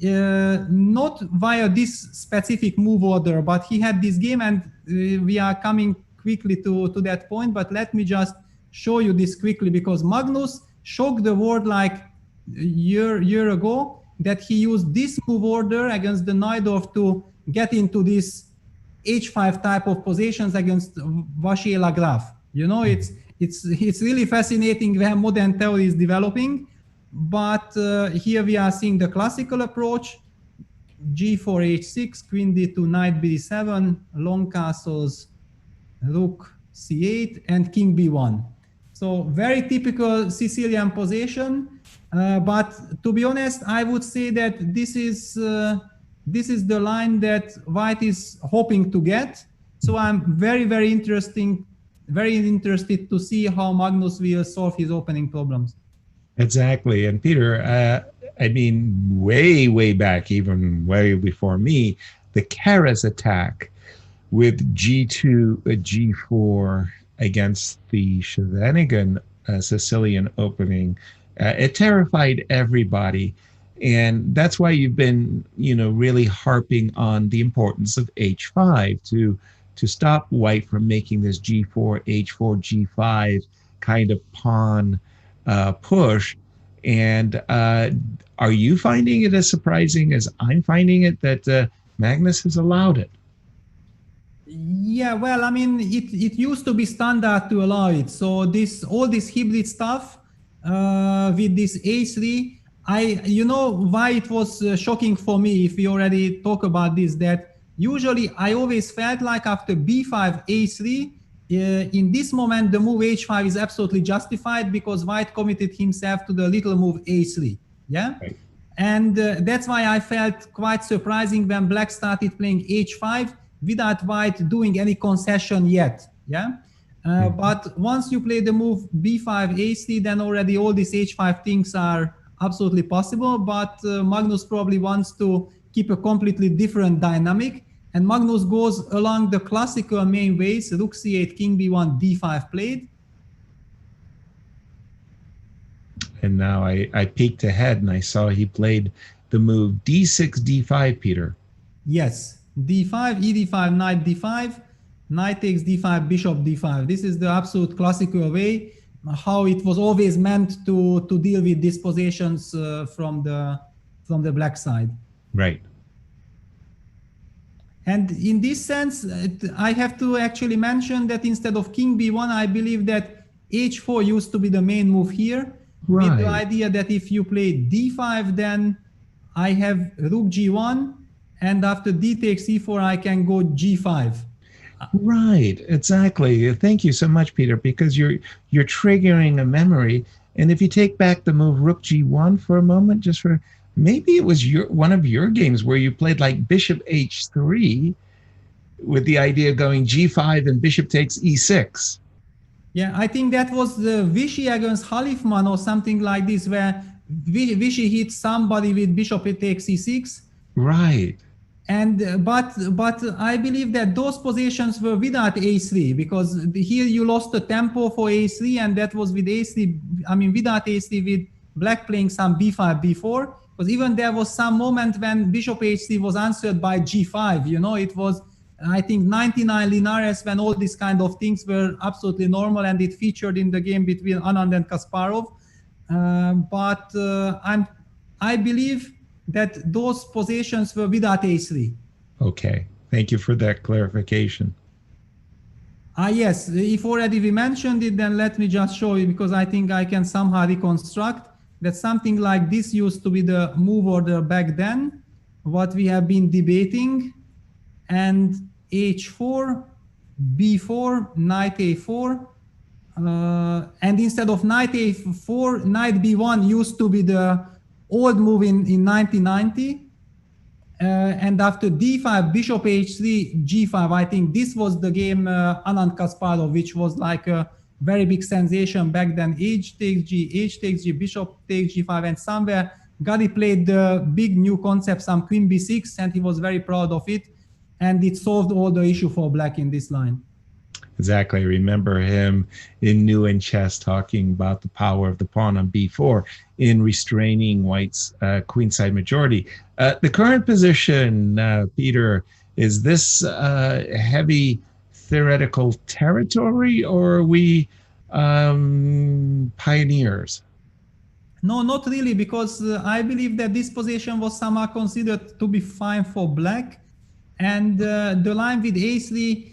Speaker 7: not via this specific move order, but he had this game, and we are coming quickly to that point. But let me just show you this quickly, because Magnus shocked the world like a year ago that he used this move order against the Najdorf to get into this h5 type of positions against Vasily Lagrave. It's really fascinating where modern theory is developing. But here we are seeing the classical approach: g4, h6, queen d2, knight b7, long castles, rook c8, and king b1. So very typical Sicilian position. But to be honest, I would say that this is the line that White is hoping to get. So I'm very interested to see how Magnus will solve his opening problems.
Speaker 8: Exactly. And Peter, I mean, way back, even way before me, the Keres attack with g2, g4 against the Scheveningen Sicilian opening, it terrified everybody. And that's why you've been, really harping on the importance of h5 to stop White from making this g4, h4, g5 kind of pawn push. And are you finding it as surprising as I'm finding it that Magnus has allowed it?
Speaker 7: Yeah, well, I mean, it used to be standard to allow it. So all this hybrid stuff with this a3, why it was shocking for me, if we already talk about this, that usually I always felt like after b5, a3, in this moment, the move h5 is absolutely justified because White committed himself to the little move a3. Yeah.
Speaker 8: Right.
Speaker 7: And that's why I felt quite surprising when Black started playing h5 without White doing any concession yet. Yeah. But once you play the move b5, a3, then already all these h5 things are absolutely possible. But Magnus probably wants to keep a completely different dynamic. And Magnus goes along the classical main ways: rook c8, king b1, d5 played.
Speaker 8: And now I peeked ahead and I saw he played the move d6, d5, Peter.
Speaker 7: Yes. d5, e d5, knight d5, knight takes d5, bishop d5. This is the absolute classical way how it was always meant to deal with dispositions from the black side.
Speaker 8: Right.
Speaker 7: And in this sense, I have to actually mention that instead of king b1, I believe that h4 used to be the main move here,
Speaker 8: Right.
Speaker 7: with the idea that if you play d5, then I have rook g1, and after d takes e4, I can go g5.
Speaker 8: Right, exactly. Thank you so much, Peter, because you're triggering a memory. And if you take back the move rook g1 for a moment, just for maybe it was one of your games where you played like bishop h3 with the idea of going g5 and bishop takes e6.
Speaker 7: Yeah, I think that was the Vichy against Halifman or something like this, where Vichy hit somebody with bishop takes e6.
Speaker 8: Right.
Speaker 7: And but I believe that those positions were without a3, because here you lost the tempo for a3, and that was with a3. I mean, without a3, with black playing some b5, b4. Because even there was some moment when bishop h3 was answered by g5. You know, it was, I think, 99 Linares, when all these kind of things were absolutely normal, and it featured in the game between Anand and Kasparov. I believe that those positions were without a3.
Speaker 8: Okay, thank you for that clarification.
Speaker 7: Yes, if already we mentioned it, then let me just show you, because I think I can somehow reconstruct that something like this used to be the move order back then, what we have been debating, and h4, b4, knight a4, and instead of knight a4, knight b1 used to be the old move in 1990, and after d5, bishop h3, g5, I think this was the game Anand Kasparov, which was like a very big sensation back then. H takes g, bishop takes g5, and somewhere Gary played the big new concept, some queen b6, and he was very proud of it, and it solved all the issue for black in this line.
Speaker 8: Exactly. I remember him in New in Chess talking about the power of the pawn on b4 in restraining white's queenside majority. The current position, Peter, is this heavy theoretical territory, or are we pioneers?
Speaker 7: No, not really, because I believe that this position was somehow considered to be fine for black, and the line with a3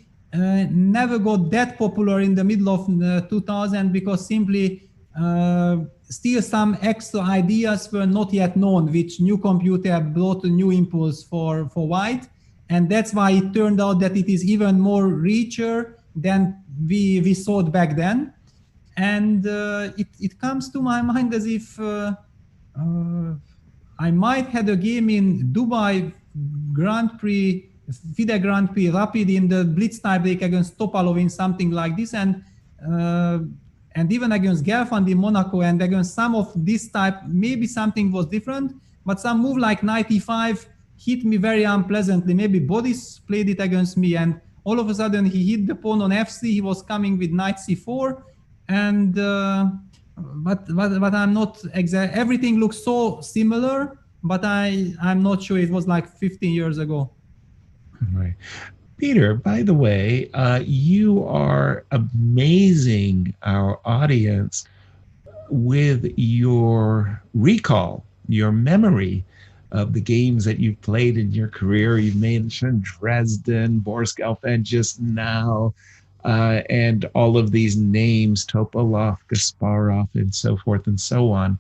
Speaker 7: never got that popular in the middle of 2000, because simply still some extra ideas were not yet known, which new computer brought a new impulse for white, and that's why it turned out that it is even more richer than we thought back then. And it comes to my mind as if I might had a game in Dubai Grand Prix, FIDE Grand Prix Rapid, in the Blitz tiebreak against Topalov in something like this, and even against Gerfand in Monaco, and against some of this type, maybe something was different, but some move like knight e5 hit me very unpleasantly. Maybe Boris played it against me, and all of a sudden he hit the pawn on f3. He was coming with knight c4, and but I'm not exact. Everything looks so similar, but I'm not sure. It was like 15 years ago.
Speaker 8: Right. Peter, by the way, you are amazing our audience with your recall, your memory of the games that you've played in your career. You've mentioned Dresden, Boris Gelfand just now, and all of these names, Topalov, Kasparov, and so forth and so on.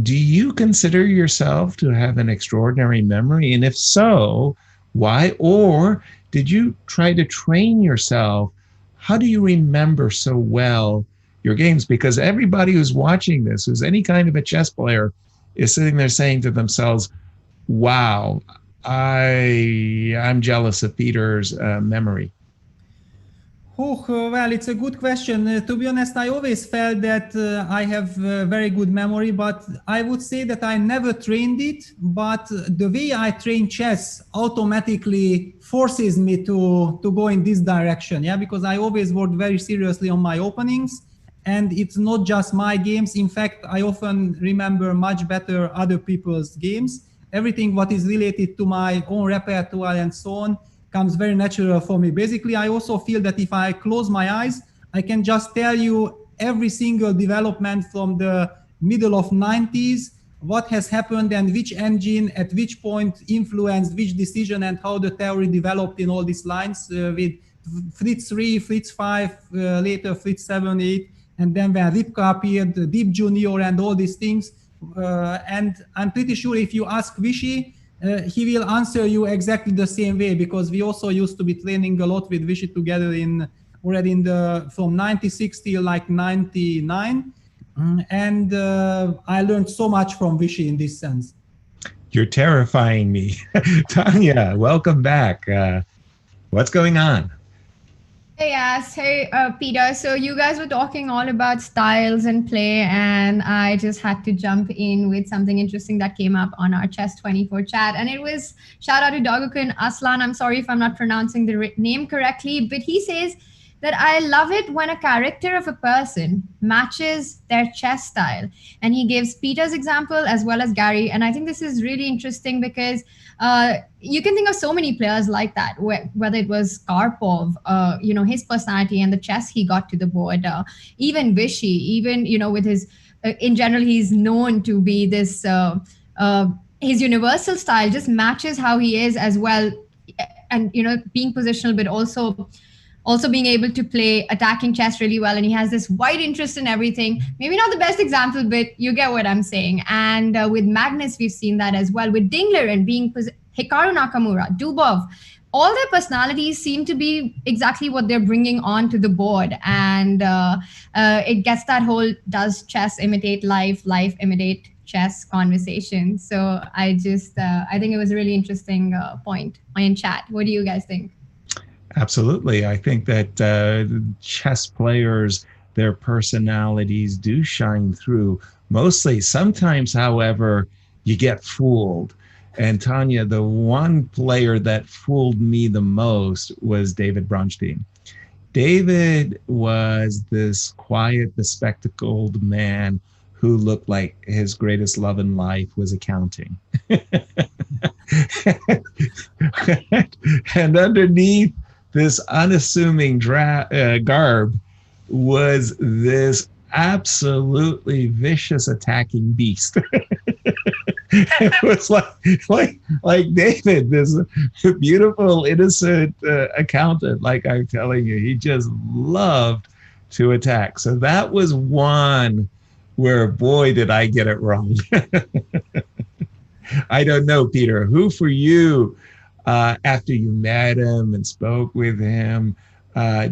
Speaker 8: Do you consider yourself to have an extraordinary memory? And if so, why? Or did you try to train yourself? How do you remember so well your games? Because everybody who's watching this, who's any kind of a chess player, is sitting there saying to themselves, wow, I'm jealous of Peter's memory.
Speaker 7: Well, it's a good question. To be honest, I always felt that I have very good memory, but I would say that I never trained it. But the way I train chess automatically forces me to go in this direction. Yeah, because I always work very seriously on my openings, and it's not just my games. In fact, I often remember much better other people's games. everything what is related to my own repertoire and so on comes very natural for me. Basically, I also feel that if I close my eyes, I can just tell you every single development from the middle of 90s, what has happened and which engine at which point influenced which decision and how the theory developed in all these lines with Fritz 3, Fritz 5, later Fritz 7, 8, and then when Ripka appeared, Deep Junior and all these things. And I'm pretty sure if you ask Vishy, he will answer you exactly the same way, because we also used to be training a lot with Vishy together already from 96 till like 99. And I learned so much from Vishy in this sense.
Speaker 8: You're terrifying me. Tanya, welcome back. What's going on?
Speaker 10: Hey, yes. Hey, Peter. So you guys were talking all about styles and play, and I just had to jump in with something interesting that came up on our Chess24 chat. And it was, shout out to Dogukun Aslan. I'm sorry if I'm not pronouncing the name correctly, but he says that I love it when a character of a person matches their chess style. And he gives Peter's example as well as Gary. And I think this is really interesting because you can think of so many players like that, whether it was Karpov, his personality and the chess he got to the board, even Vishy, even, with his, in general, he's known to be this, his universal style just matches how he is as well. And, being positional, but also being able to play attacking chess really well. And he has this wide interest in everything. Maybe not the best example, but you get what I'm saying. And with Magnus, we've seen that as well. With Liren being Hikaru Nakamura, Dubov, all their personalities seem to be exactly what they're bringing onto the board. And it gets that whole, does chess imitate life, life imitate chess conversation. So I think it was a really interesting point in chat. What do you guys think?
Speaker 8: Absolutely. I think that chess players, their personalities do shine through mostly. Sometimes, however, you get fooled. And Tanya, the one player that fooled me the most was David Bronstein. David was this quiet, bespectacled man who looked like his greatest love in life was accounting. And underneath this unassuming garb was this absolutely vicious attacking beast. It was like David, this beautiful, innocent accountant. Like I'm telling you, he just loved to attack. So that was one where, boy, did I get it wrong. I don't know, Peter, who for you, after you met him and spoke with him,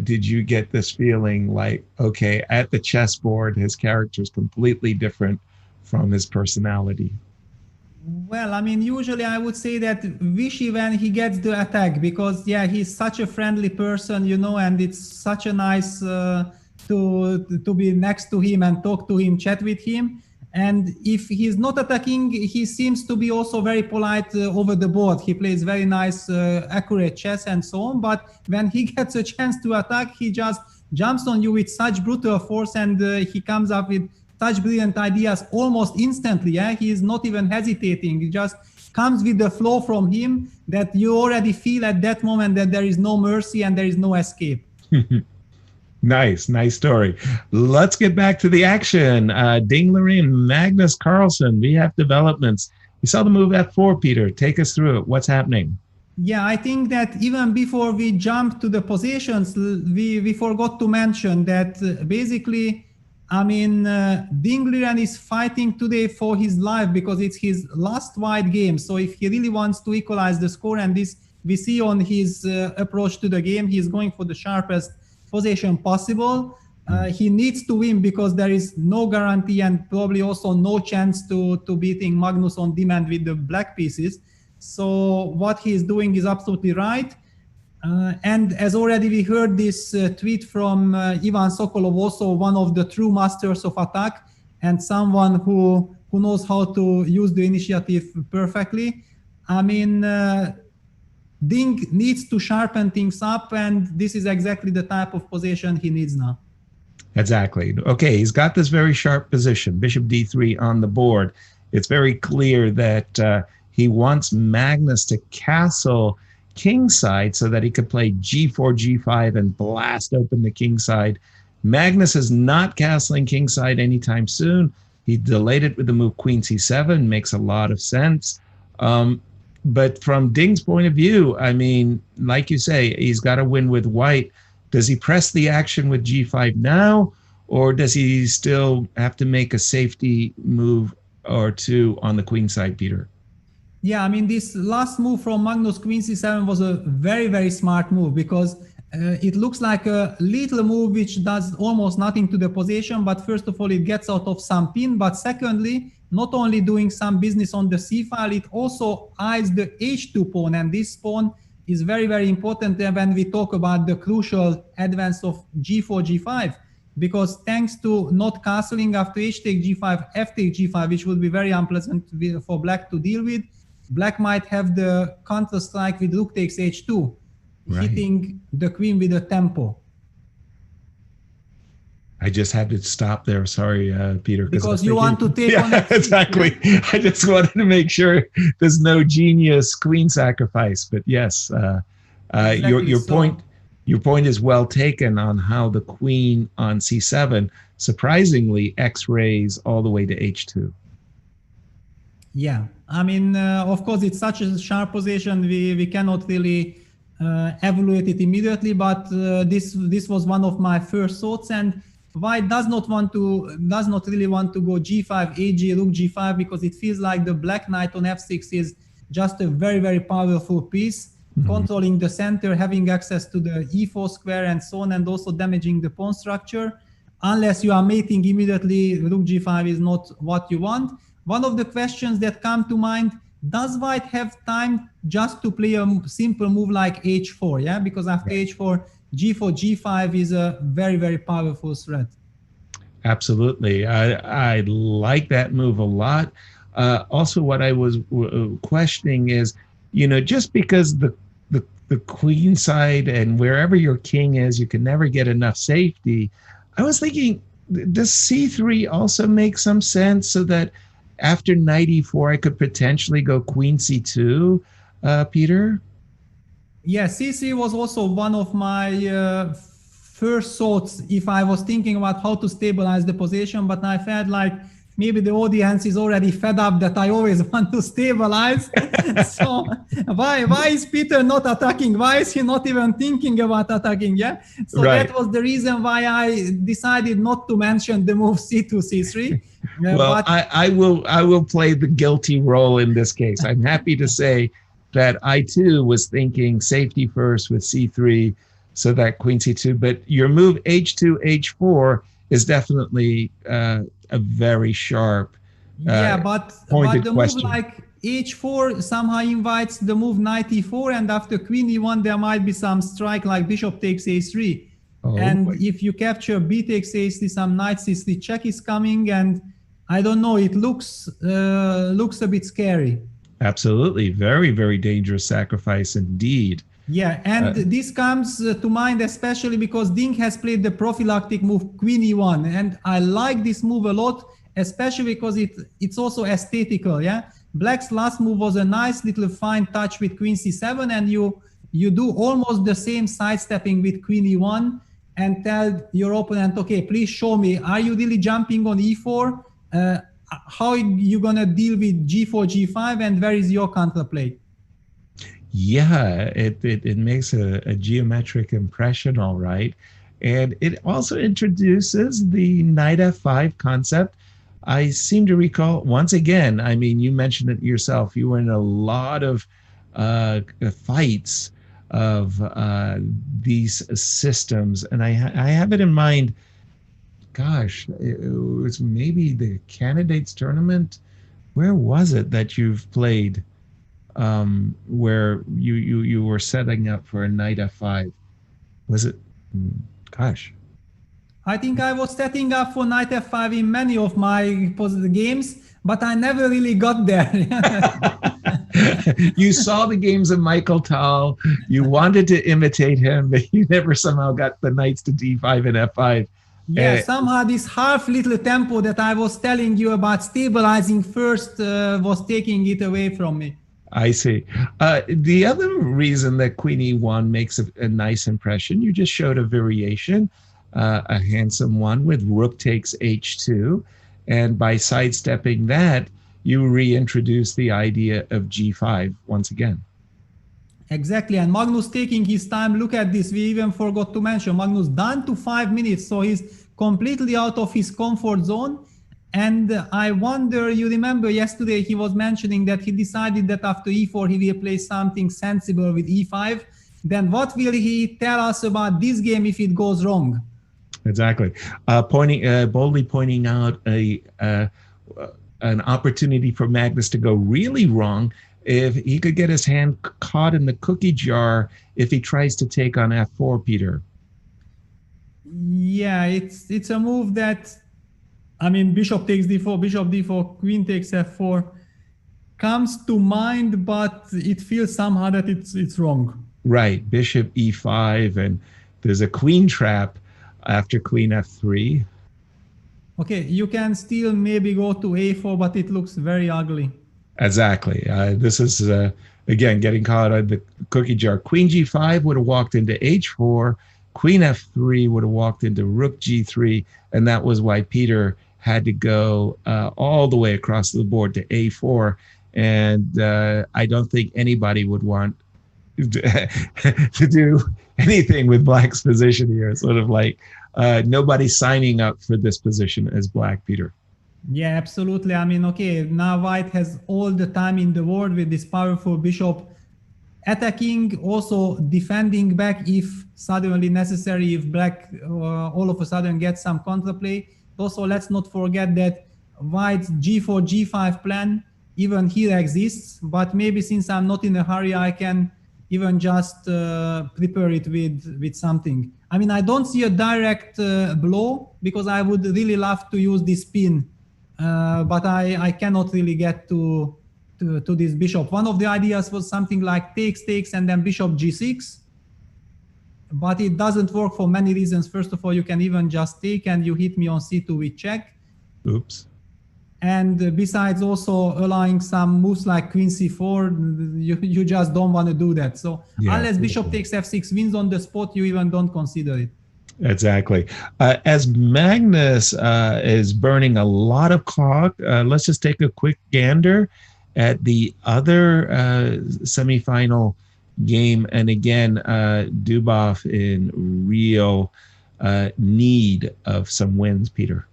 Speaker 8: did you get this feeling like, okay, at the chessboard, his character is completely different from his personality?
Speaker 7: Well, I mean, usually I would say that Vishy when he gets the attack, because yeah, he's such a friendly person, and it's such a nice to be next to him and talk to him, chat with him. And if he's not attacking, he seems to be also very polite over the board. He plays very nice, accurate chess and so on. But when he gets a chance to attack, he just jumps on you with such brutal force, and he comes up with such brilliant ideas almost instantly. Yeah, he is not even hesitating. It just comes with the flow from him that you already feel at that moment that there is no mercy and there is no escape.
Speaker 8: Nice story. Let's get back to the action. Liren, Magnus Carlson, we have developments. You saw the move F4, Peter. Take us through it. What's happening?
Speaker 7: Yeah, I think that even before we jump to the positions, we forgot to mention that basically, I mean, Liren is fighting today for his life because it's his last white game. So if he really wants to equalize the score, and this we see on his approach to the game, he's going for the sharpest position possible. He needs to win because there is no guarantee and probably also no chance to beating Magnus on demand with the black pieces. So what he is doing is absolutely right. And as already we heard this tweet from Ivan Sokolov, also one of the true masters of attack and someone who knows how to use the initiative perfectly. I mean, Ding needs to sharpen things up, and this is exactly the type of position he needs now.
Speaker 8: Exactly. Okay, he's got this very sharp position, Bishop D3 on the board. It's very clear that he wants Magnus to castle kingside so that he could play g4, g5 and blast open the kingside. Magnus is not castling kingside anytime soon. He delayed it with the move queen c7, makes a lot of sense. But from Ding's point of view, I mean, like you say, he's got to win with white. Does he press the action with g5 now, or does he still have to make a safety move or two on the queen side, Peter?
Speaker 7: Yeah, I mean, this last move from Magnus queen c7 was a very, very smart move, because it looks like a little move which does almost nothing to the position. But first of all, it gets out of some pin. But secondly, not only doing some business on the c file, it also eyes the h2 pawn. And this pawn is very, very important when we talk about the crucial advance of g4, g5. Because thanks to not castling after h take g5, f take g5, which would be very unpleasant for black to deal with, black might have the counter strike with rook takes h2, hitting the queen with a tempo.
Speaker 8: I just had to stop there. Sorry, Peter.
Speaker 7: Because you want to take on it.
Speaker 8: Exactly. I just wanted to make sure there's no genius queen sacrifice. But yes,
Speaker 7: Exactly.
Speaker 8: your point is well taken on how the queen on c7 surprisingly x-rays all the way to h2.
Speaker 7: Yeah, I mean, of course, it's such a sharp position. We cannot really evaluate it immediately, but this was one of my first thoughts. And white does not really want to go g5, ag, rook g5, because it feels like the black knight on f6 is just a very, very powerful piece, controlling the center, having access to the e4 square and so on, and also damaging the pawn structure. Unless you are mating immediately, rook g5 is not what you want. One of the questions that come to mind, does white have time just to play a simple move like h4? Yeah, because after h4, g4, g5 is a very, very powerful threat.
Speaker 8: Absolutely. I like that move a lot. Also, what I was questioning is, just because the queen side and wherever your king is, you can never get enough safety. I was thinking, does c3 also make some sense so that after knight e4, I could potentially go queen c2, Peter?
Speaker 7: Yeah, c3 was also one of my first thoughts if I was thinking about how to stabilize the position, but I felt like maybe the audience is already fed up that I always want to stabilize. So why is Peter not attacking? Why is he not even thinking about attacking? Yeah. So that was the reason why I decided not to mention the move c2, c3.
Speaker 8: Well, I will play the guilty role in this case. I'm happy to say that I too was thinking safety first with c3, so that queen c2. But your move h2, h4 is definitely a very sharp
Speaker 7: but the
Speaker 8: question.
Speaker 7: move like h4 somehow invites the move knight e4, and after queen e1 there might be some strike like bishop takes a3. If you capture b takes a3, some knight c3 check is coming, and I don't know, it looks a bit scary.
Speaker 8: Absolutely. Very, very dangerous sacrifice indeed.
Speaker 7: Yeah, and this comes to mind especially because Ding has played the prophylactic move queen e1, and I like this move a lot, especially because it's also aesthetical. Yeah, black's last move was a nice little fine touch with queen c7, and you do almost the same sidestepping with queen e1 and tell your opponent, okay, please show me, are you really jumping on e4? How are you gonna deal with g4, g5, and where is your counterplay?
Speaker 8: Yeah, it makes a geometric impression, all right. And it also introduces the knight f5 concept. I seem to recall, once again, I mean, you mentioned it yourself, you were in a lot of fights of these systems. And I have it in mind, gosh, it was maybe the candidates tournament. Where was it that you've played? Where you were setting up for a knight f5? Was it? Gosh,
Speaker 7: I think I was setting up for knight f5 in many of my games, but I never really got there.
Speaker 8: You saw the games of Michael Tal, you wanted to imitate him, but you never somehow got the knights to d5 and f5.
Speaker 7: Yeah, somehow this half little tempo that I was telling you about stabilizing first was taking it away from me.
Speaker 8: I see. The other reason that Queen E1 makes a nice impression, you just showed a variation, a handsome one with Rook takes H2. And by sidestepping that, you reintroduce the idea of G5 once again.
Speaker 7: Exactly, and Magnus taking his time. Look at this, we even forgot to mention Magnus down to 5 minutes, so he's completely out of his comfort zone. And I wonder, you remember yesterday he was mentioning that he decided that after E4 he will play something sensible with E5. Then what will he tell us about this game if it goes wrong?
Speaker 8: Exactly. Boldly pointing out an opportunity for Magnus to go really wrong if he could get his hand caught in the cookie jar if he tries to take on F4, Peter.
Speaker 7: Yeah, it's a move that, I mean, bishop takes d4, bishop d4, queen takes f4 comes to mind, but it feels somehow that it's wrong.
Speaker 8: Right, bishop e5, and there's a queen trap after queen f3.
Speaker 7: Okay, you can still maybe go to a4, but it looks very ugly.
Speaker 8: Exactly. This is, again, getting caught on the cookie jar. Queen g5 would have walked into h4. Queen f3 would have walked into rook g3. And that was why Peter had to go all the way across the board to a4. And I don't think anybody would want to do anything with Black's position here. Sort of like nobody's signing up for this position as Black, Peter.
Speaker 7: Yeah, absolutely. I mean, okay, now White has all the time in the world with this powerful bishop attacking, also defending back if suddenly necessary, if Black all of a sudden gets some counterplay. Also, let's not forget that White's g4, g5 plan even here exists, but maybe since I'm not in a hurry, I can even just prepare it with something. I mean, I don't see a direct blow because I would really love to use this pin. But I cannot really get to this bishop. One of the ideas was something like takes, and then bishop g6. But it doesn't work for many reasons. First of all, you can even just take and you hit me on c2 with check.
Speaker 8: Oops.
Speaker 7: And besides also allowing some moves like queen c4, you just don't want to do that. So yeah, unless bishop takes f6 wins on the spot, you even don't consider it.
Speaker 8: Exactly. As Magnus is burning a lot of clock, let's just take a quick gander at the other semifinal game. And again, Dubov in real need of some wins, Peter.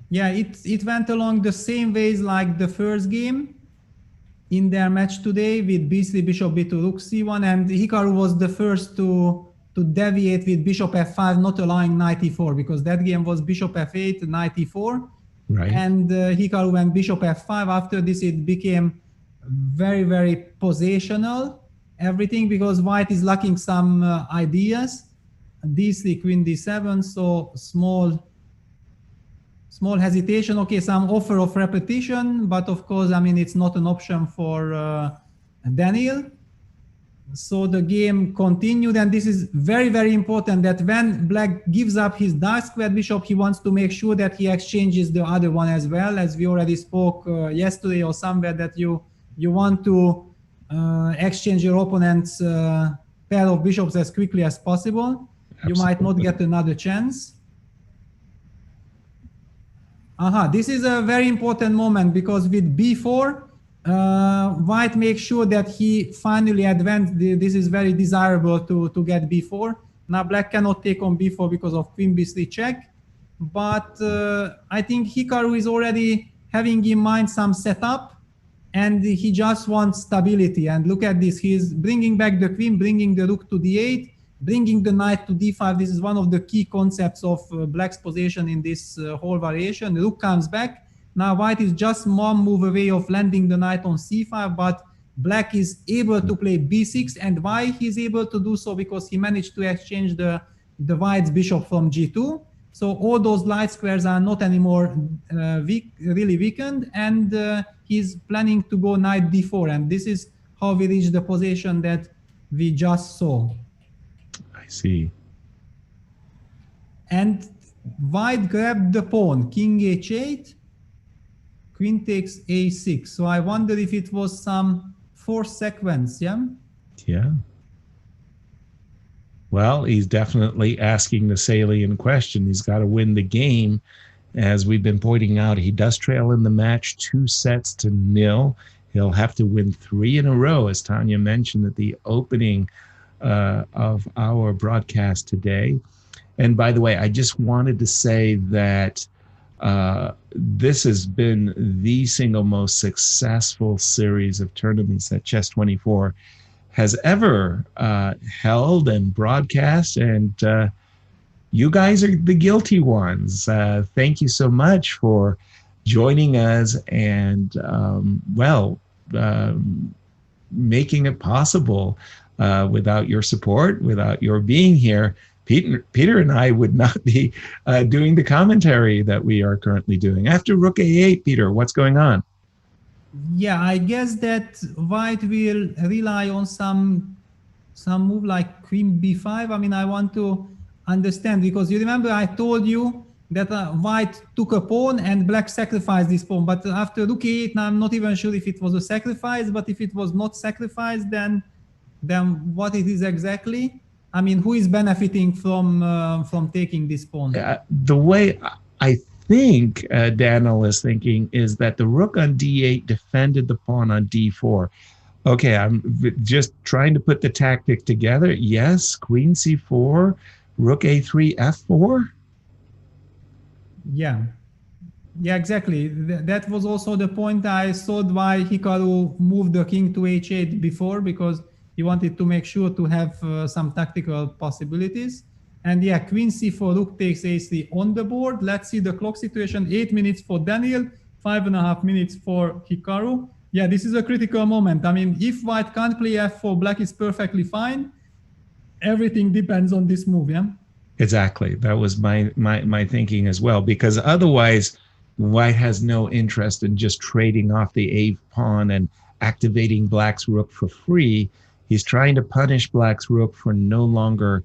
Speaker 7: Yeah, it went along the same ways like the first game in their match today with b3, bishop b2, rook c1, and Hikaru was the first to deviate with bishop f5, not allowing knight e4, because that game was bishop f8, knight e4.
Speaker 8: Right.
Speaker 7: And Hikaru went bishop f5. After this, it became very, very positional, everything, because White is lacking some ideas. d3, queen d7, so small hesitation. Okay, some offer of repetition, but of course, I mean, it's not an option for Daniel. So the game continued, and this is very, very important that when Black gives up his dark squared bishop, he wants to make sure that he exchanges the other one as well, as we already spoke yesterday or somewhere, that you want to exchange your opponent's pair of bishops as quickly as possible. Absolutely. You might not get another chance. This is a very important moment because with b4, White makes sure that he finally advanced. This is very desirable to get b4. Now Black cannot take on b4 because of queen b3 check. But I think Hikaru is already having in mind some setup, and he just wants stability. And look at this. He's bringing back the queen, bringing the rook to d8, bringing the knight to d5. This is one of the key concepts of Black's position in this whole variation. The rook comes back. Now White is just one move away of landing the knight on c5, but Black is able to play b6. And why he's able to do so? Because he managed to exchange the White's bishop from g2. So all those light squares are not anymore really weakened, and he's planning to go knight d4. And this is how we reach the position that we just saw.
Speaker 8: I see.
Speaker 7: And White grabbed the pawn, king h8. Queen takes a6. So I wonder if it was some fourth sequence, yeah?
Speaker 8: Yeah. Well, he's definitely asking the salient question. He's got to win the game. As we've been pointing out, he does trail in the match 2-0. He'll have to win 3 in a row, as Tanya mentioned at the opening of our broadcast today. And by the way, I just wanted to say that this has been the single most successful series of tournaments that Chess24 has ever held and broadcast, and you guys are the guilty ones. Thank you so much for joining us and, making it possible. Without your support, without your being here, Peter and I would not be doing the commentary that we are currently doing. After Rook A8, Peter, what's going on?
Speaker 7: Yeah, I guess that White will rely on some move like Queen B5. I mean, I want to understand, because you remember I told you that White took a pawn and Black sacrificed this pawn. But after Rook A8, now I'm not even sure if it was a sacrifice. But if it was not sacrificed, then what it is exactly? I mean, who is benefiting from taking this pawn?
Speaker 8: The way I think Daniel is thinking is that the rook on d8 defended the pawn on d4. Okay, I'm just trying to put the tactic together. Yes, queen c4, rook a3, f4.
Speaker 7: Yeah, exactly. That was also the point I thought why Hikaru moved the king to h8 before, because he wanted to make sure to have some tactical possibilities. And yeah, queen c4, rook takes a3 on the board. Let's see the clock situation. 8 minutes for Daniel, 5.5 minutes for Hikaru. Yeah, this is a critical moment. I mean, if White can't play f4, Black is perfectly fine. Everything depends on this move, yeah?
Speaker 8: Exactly. That was my thinking as well, because otherwise White has no interest in just trading off the a pawn and activating Black's rook for free. He's trying to punish Black's rook for no longer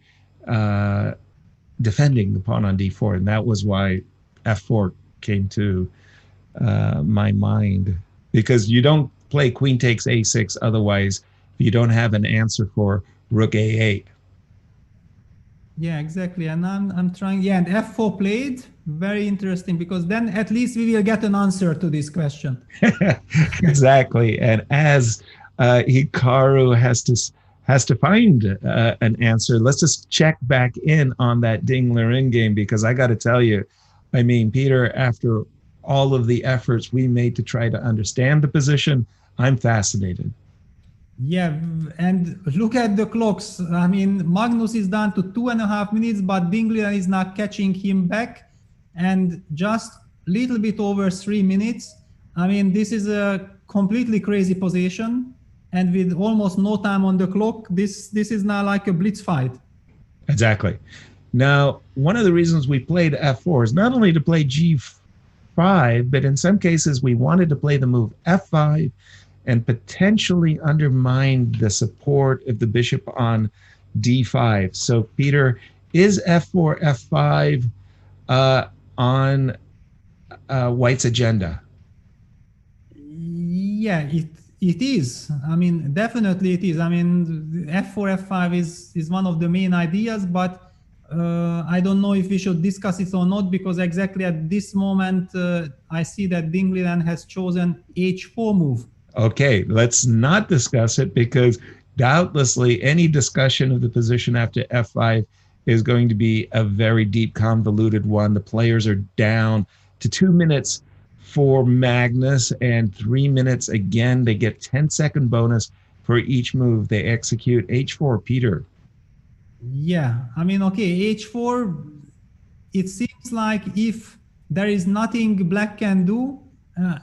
Speaker 8: defending the pawn on d4, and that was why f4 came to my mind, because you don't play queen takes a6 otherwise you don't have an answer for rook a8.
Speaker 7: Yeah, exactly. And I'm trying, yeah, and f4 played, very interesting, because then at least we will get an answer to this question.
Speaker 8: Exactly. And as Hikaru has to find an answer, let's just check back in on that Liren game, because I got to tell you, I mean, Peter, after all of the efforts we made to try to understand the position, I'm fascinated.
Speaker 7: Yeah, and look at the clocks. I mean, Magnus is down to 2.5 minutes, but Liren is now catching him back, and just a little bit over 3 minutes. I mean, this is a completely crazy position, and with almost no time on the clock, this is now like a blitz fight.
Speaker 8: Exactly. Now, one of the reasons we played f4 is not only to play g5, but in some cases we wanted to play the move f5 and potentially undermine the support of the bishop on d5. So, Peter, is f4, f5 on White's agenda?
Speaker 7: Yeah, it is. I mean, definitely it is. I mean, f4, f5 is one of the main ideas, but I don't know if we should discuss it or not, because exactly at this moment, I see that Liren has chosen h4 move.
Speaker 8: Okay, let's not discuss it, because doubtlessly any discussion of the position after f5 is going to be a very deep, convoluted one. The players are down to 2 minutes for Magnus and 3 minutes again. They get 10-second bonus for each move they execute. h4, Peter.
Speaker 7: Yeah, I mean, okay, h4, it seems like if there is nothing Black can do,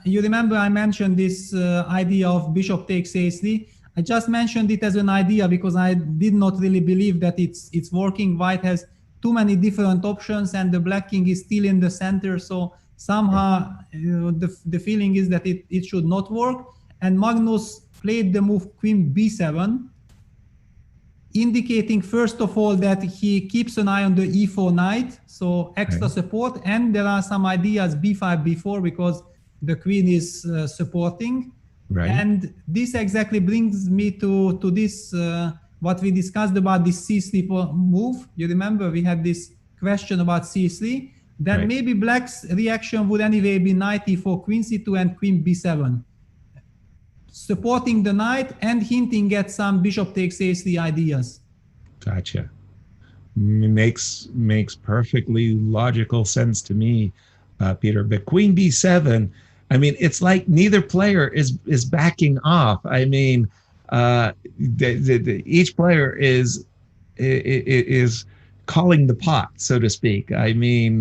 Speaker 7: you remember I mentioned this idea of bishop takes a3. I just mentioned it as an idea because I did not really believe that it's working. White has too many different options and the Black king is still in the center. So somehow the feeling is that it should not work. And Magnus played the move queen b7, indicating first of all that he keeps an eye on the e4 knight, so extra support. And there are some ideas b5, b4, because the queen is supporting.
Speaker 8: Right.
Speaker 7: And this exactly brings me to this, what we discussed about this c3 move. You remember we had this question about c3, that
Speaker 8: Right.
Speaker 7: maybe black's reaction would anyway be knight e4, queen c2, and queen b7. Supporting the knight and hinting at some bishop takes a3 ideas.
Speaker 8: Gotcha. Makes perfectly logical sense to me, Peter. But queen b7, I mean, it's like neither player is backing off. I mean, each player is calling the pot, so to speak. I mean,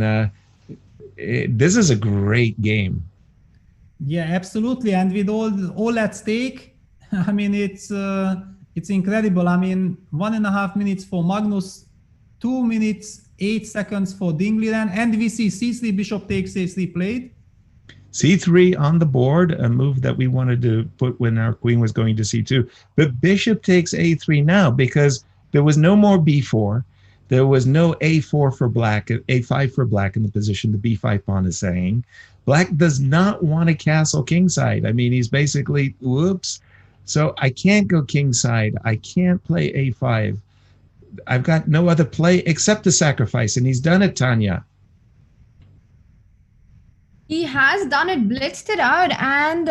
Speaker 8: this is a great game.
Speaker 7: Yeah, absolutely. And with all at stake, I mean, it's incredible. I mean, 1.5 minutes for Magnus, 2 minutes 8 seconds for Liren, and we see c3 bishop takes a3 played.
Speaker 8: c3 on the board, a move that we wanted to put when our queen was going to c2. But bishop takes a3 now because there was no more b4. There was no a4 for black, a5 for black in the position the b5 pawn is saying. Black does not want to castle kingside. I mean, he's basically, whoops. So I can't go kingside. I can't play a5. I've got no other play except the sacrifice, and he's done it, Tanya.
Speaker 10: He has done it, blitzed it out, and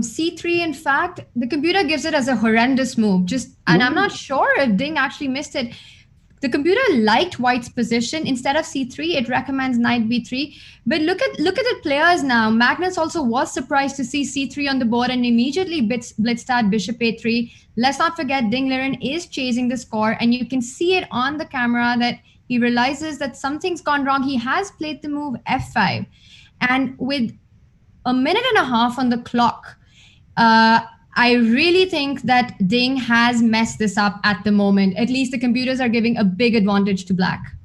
Speaker 10: c3, in fact, the computer gives it as a horrendous move. And I'm not sure if Ding actually missed it. The computer liked white's position. Instead of c3, it recommends knight b3. But look at the players now. Magnus also was surprised to see c3 on the board and immediately blitzed out bishop a3. Let's not forget Ding Liren is chasing the score, and you can see it on the camera that he realizes that something's gone wrong. He has played the move f5. And with 1.5 minutes on the clock, I really think that Ding has messed this up at the moment. At least the computers are giving a big advantage to black.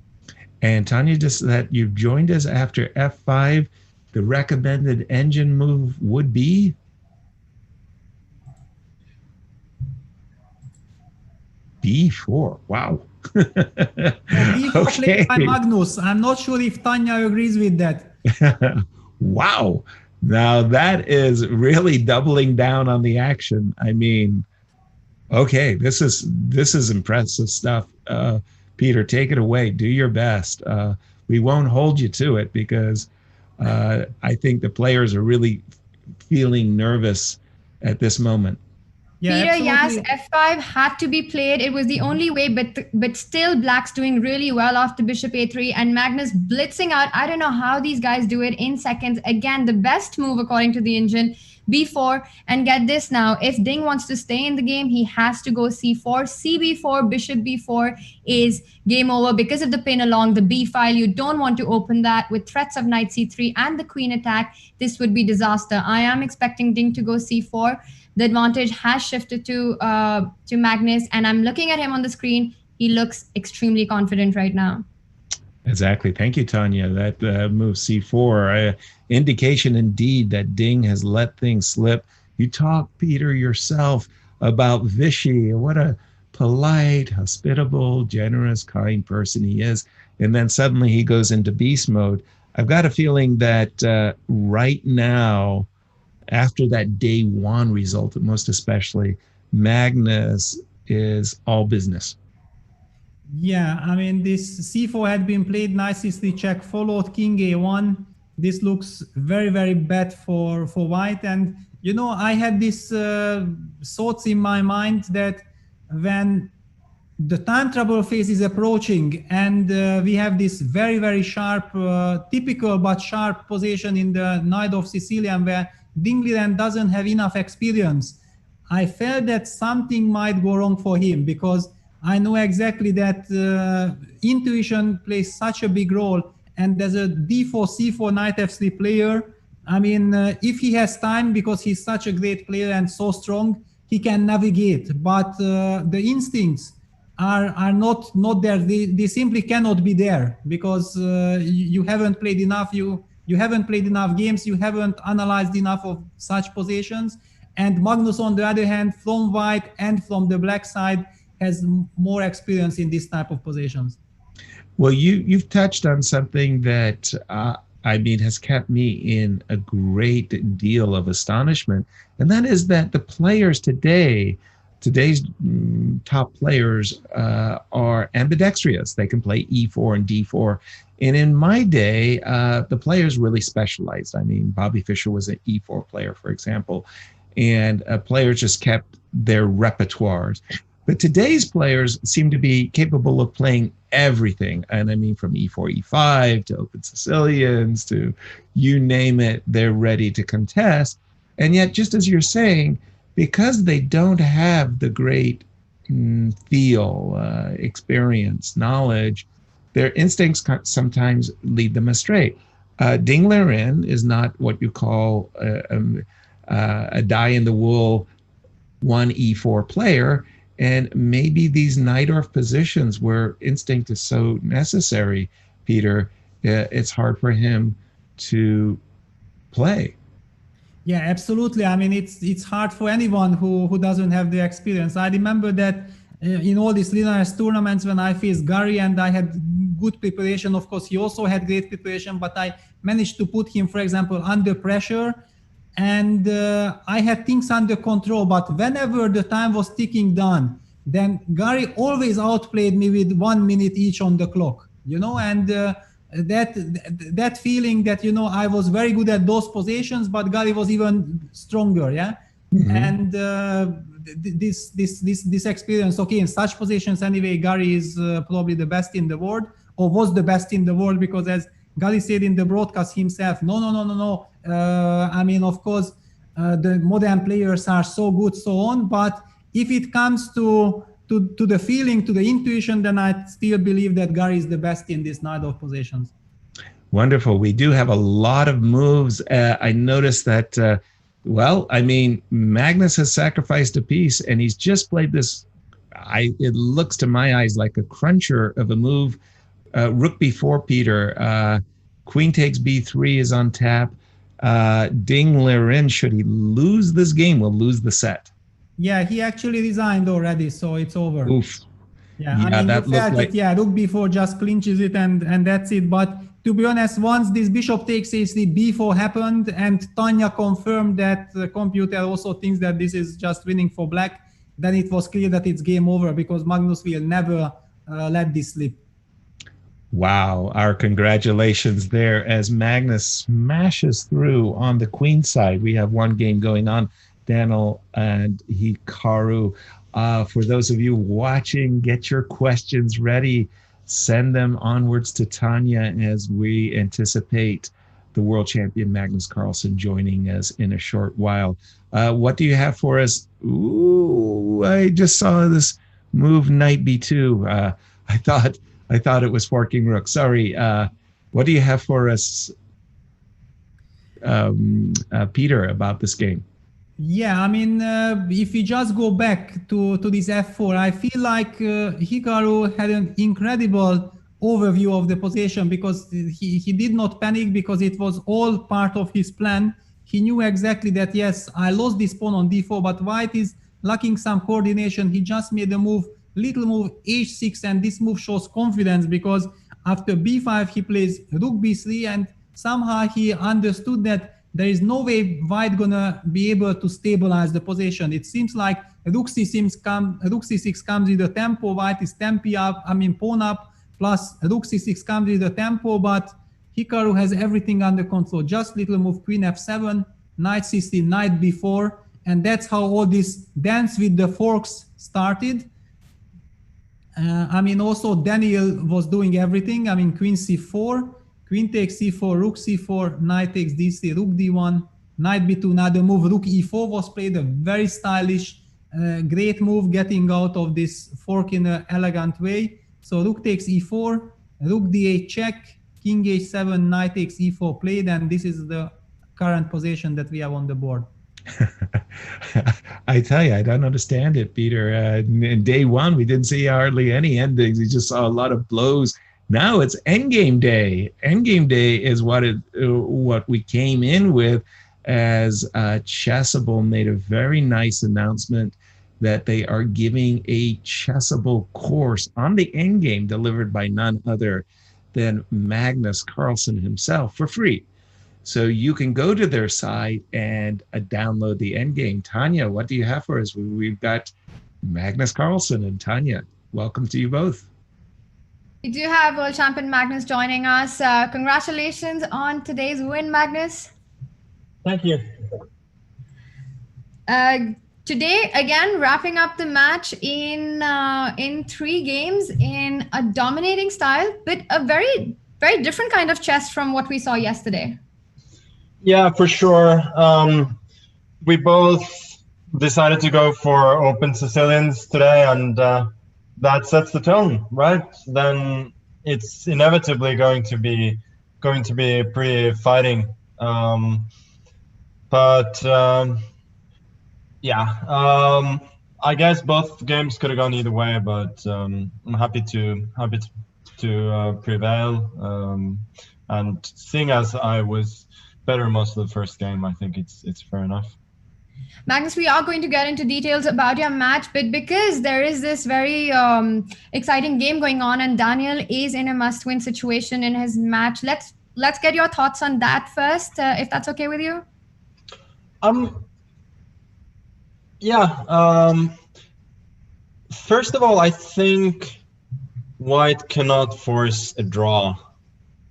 Speaker 8: And Tanya, just that you've joined us after f5, the recommended engine move would be? b4. Wow.
Speaker 7: b4 played by Magnus. I'm not sure if Tanya agrees with that.
Speaker 8: Wow. Now that is really doubling down on the action. I mean, okay, this is impressive stuff. Peter, take it away. Do your best. We won't hold you to it because I think the players are really feeling nervous at this moment.
Speaker 10: Yeah, Peter, yes, f5 had to be played. It was the only way, but still black's doing really well off the bishop a3 and Magnus blitzing out. I don't know how these guys do it in seconds. Again, the best move according to the engine, b4. And get this now, if Ding wants to stay in the game, he has to go c4. cb4, bishop b4 is game over because of the pin along the b file. You don't want to open that with threats of knight c3 and the queen attack. This would be disaster. I am expecting Ding to go c4. The advantage has shifted to Magnus, and I'm looking at him on the screen. He looks extremely confident right now.
Speaker 8: Exactly. Thank you, Tanya. That move c4, indication indeed that Ding has let things slip. You talk, Peter, yourself about Vichy. What a polite, hospitable, generous, kind person he is. And then suddenly he goes into beast mode. I've got a feeling that right now, after that day one result, most especially, Magnus is all business.
Speaker 7: Yeah, I mean, this c4 had been played, knight c3 check, followed king a1. This looks very, very bad for white. And, you know, I had these thoughts in my mind that when the time trouble phase is approaching and we have this very, very sharp, typical but sharp position in the Knight of Sicilian where Ding Liren doesn't have enough experience, I felt that something might go wrong for him because I know exactly that intuition plays such a big role. And as a d4, c4, knight f3 player, I mean, if he has time, because he's such a great player and so strong, he can navigate. But the instincts are not there. They simply cannot be there because you haven't played enough. You haven't played enough games. You haven't analyzed enough of such positions. And Magnus, on the other hand, from white and from the black side, has more experience in this type of positions.
Speaker 8: Well, you've touched on something that I mean, has kept me in a great deal of astonishment. And that is that the players today's top players are ambidextrous. They can play E4 and D4. And in my day, the players really specialized. I mean, Bobby Fischer was an E4 player, for example, and players just kept their repertoires. But today's players seem to be capable of playing everything. And I mean, from E4, E5 to Open Sicilians to you name it, they're ready to contest. And yet, just as you're saying, because they don't have the great feel, experience, knowledge, their instincts sometimes lead them astray. Ding Liren is not what you call a die-in-the-wool 1E4 player. And maybe these Najdorf positions where instinct is so necessary, Peter, it's hard for him to play.
Speaker 7: Yeah, absolutely. I mean, it's hard for anyone who doesn't have the experience. I remember that in all these Liren tournaments when I faced Gary and I had good preparation, of course, he also had great preparation, but I managed to put him, for example, under pressure. And I had things under control, but whenever the time was ticking down, then Gary always outplayed me with 1 minute each on the clock, you know, and that feeling that, you know, I was very good at those positions, but Gary was even stronger, yeah. Mm-hmm. And this experience, okay, in such positions anyway, Gary is probably the best in the world, or was the best in the world, because as Gary said in the broadcast himself, no. I mean, of course, the modern players are so good, so on. But if it comes to the feeling, to the intuition, then I still believe that Gary is the best in this Najdorf positions.
Speaker 8: Wonderful. We do have a lot of moves. I noticed that, well, I mean, Magnus has sacrificed a piece, and he's just played this. It looks to my eyes like a cruncher of a move. Rook b4, Peter. Queen takes b3 is on tap. Ding Liren, should he lose this game, will lose the set.
Speaker 7: Yeah, he actually resigned already, so it's over.
Speaker 8: Oof.
Speaker 7: Yeah, I mean,
Speaker 8: that
Speaker 7: you felt
Speaker 8: like...
Speaker 7: it. Yeah, rook b4 just clinches it, and that's it. But to be honest, once this bishop takes a3, b4 happened, and Tanya confirmed that the computer also thinks that this is just winning for black, then it was clear that it's game over, because Magnus will never let this slip.
Speaker 8: Wow, our congratulations there as Magnus smashes through on the queen side. We have one game going on, Daniel and Hikaru. For those of you watching, get your questions ready. Send them onwards to Tanya as we anticipate the world champion Magnus Carlson joining us in a short while. What do you have for us? Ooh, I just saw this move knight b2. I thought it was forking rook. Sorry. What do you have for us, Peter, about this game?
Speaker 7: Yeah, I mean, if we just go back to this f4, I feel like Hikaru had an incredible overview of the position, because he did not panic, because it was all part of his plan. He knew exactly that, yes, I lost this pawn on d4, but white is lacking some coordination. He just made a move, little move h6, and this move shows confidence, because after b5 he plays rook b3, and somehow he understood that there is no way white gonna be able to stabilize the position. It seems like rook c6 comes with the tempo, white is tempi up, I mean pawn up, plus rook c6 comes with the tempo, but Hikaru has everything under control. Just little move queen f7, knight c3, knight b4, and that's how all this dance with the forks started. I mean, also Daniel was doing everything. I mean, queen c4, queen takes c4, rook c4, knight takes d3, rook d1, knight b2. Now the move rook e4 was played, a very stylish, great move, getting out of this fork in an elegant way. So rook takes e4, rook d8 check, king h7, knight takes e4 played, and this is the current position that we have on the board.
Speaker 8: I tell you, I don't understand it, Peter. In day one, we didn't see hardly any endings. We just saw a lot of blows. Now it's endgame day. Endgame day is what we came in with, as Chessable made a very nice announcement that they are giving a Chessable course on the endgame delivered by none other than Magnus Carlson himself for free. So you can go to their site and download the Endgame. Tanya, what do you have for us? We've got Magnus Carlson and Tanya. Welcome to you both.
Speaker 10: We do have world champion Magnus joining us. Congratulations on today's win, Magnus.
Speaker 9: Thank you.
Speaker 10: Today, again, wrapping up the match in 3 games in a dominating style, but a very, very different kind of chess from what we saw yesterday.
Speaker 9: Yeah, for sure. We both decided to go for open Sicilians today, and that sets the tone, right? Then it's inevitably going to be pretty fighting. I guess both games could have gone either way, but I'm happy to prevail. And seeing as I was better most of the first game, I think it's fair enough.
Speaker 10: Magnus, we are going to get into details about your match, but because there is this very exciting game going on and Daniel is in a must-win situation in his match, let's get your thoughts on that first, if that's okay with you.
Speaker 9: First of all, I think White cannot force a draw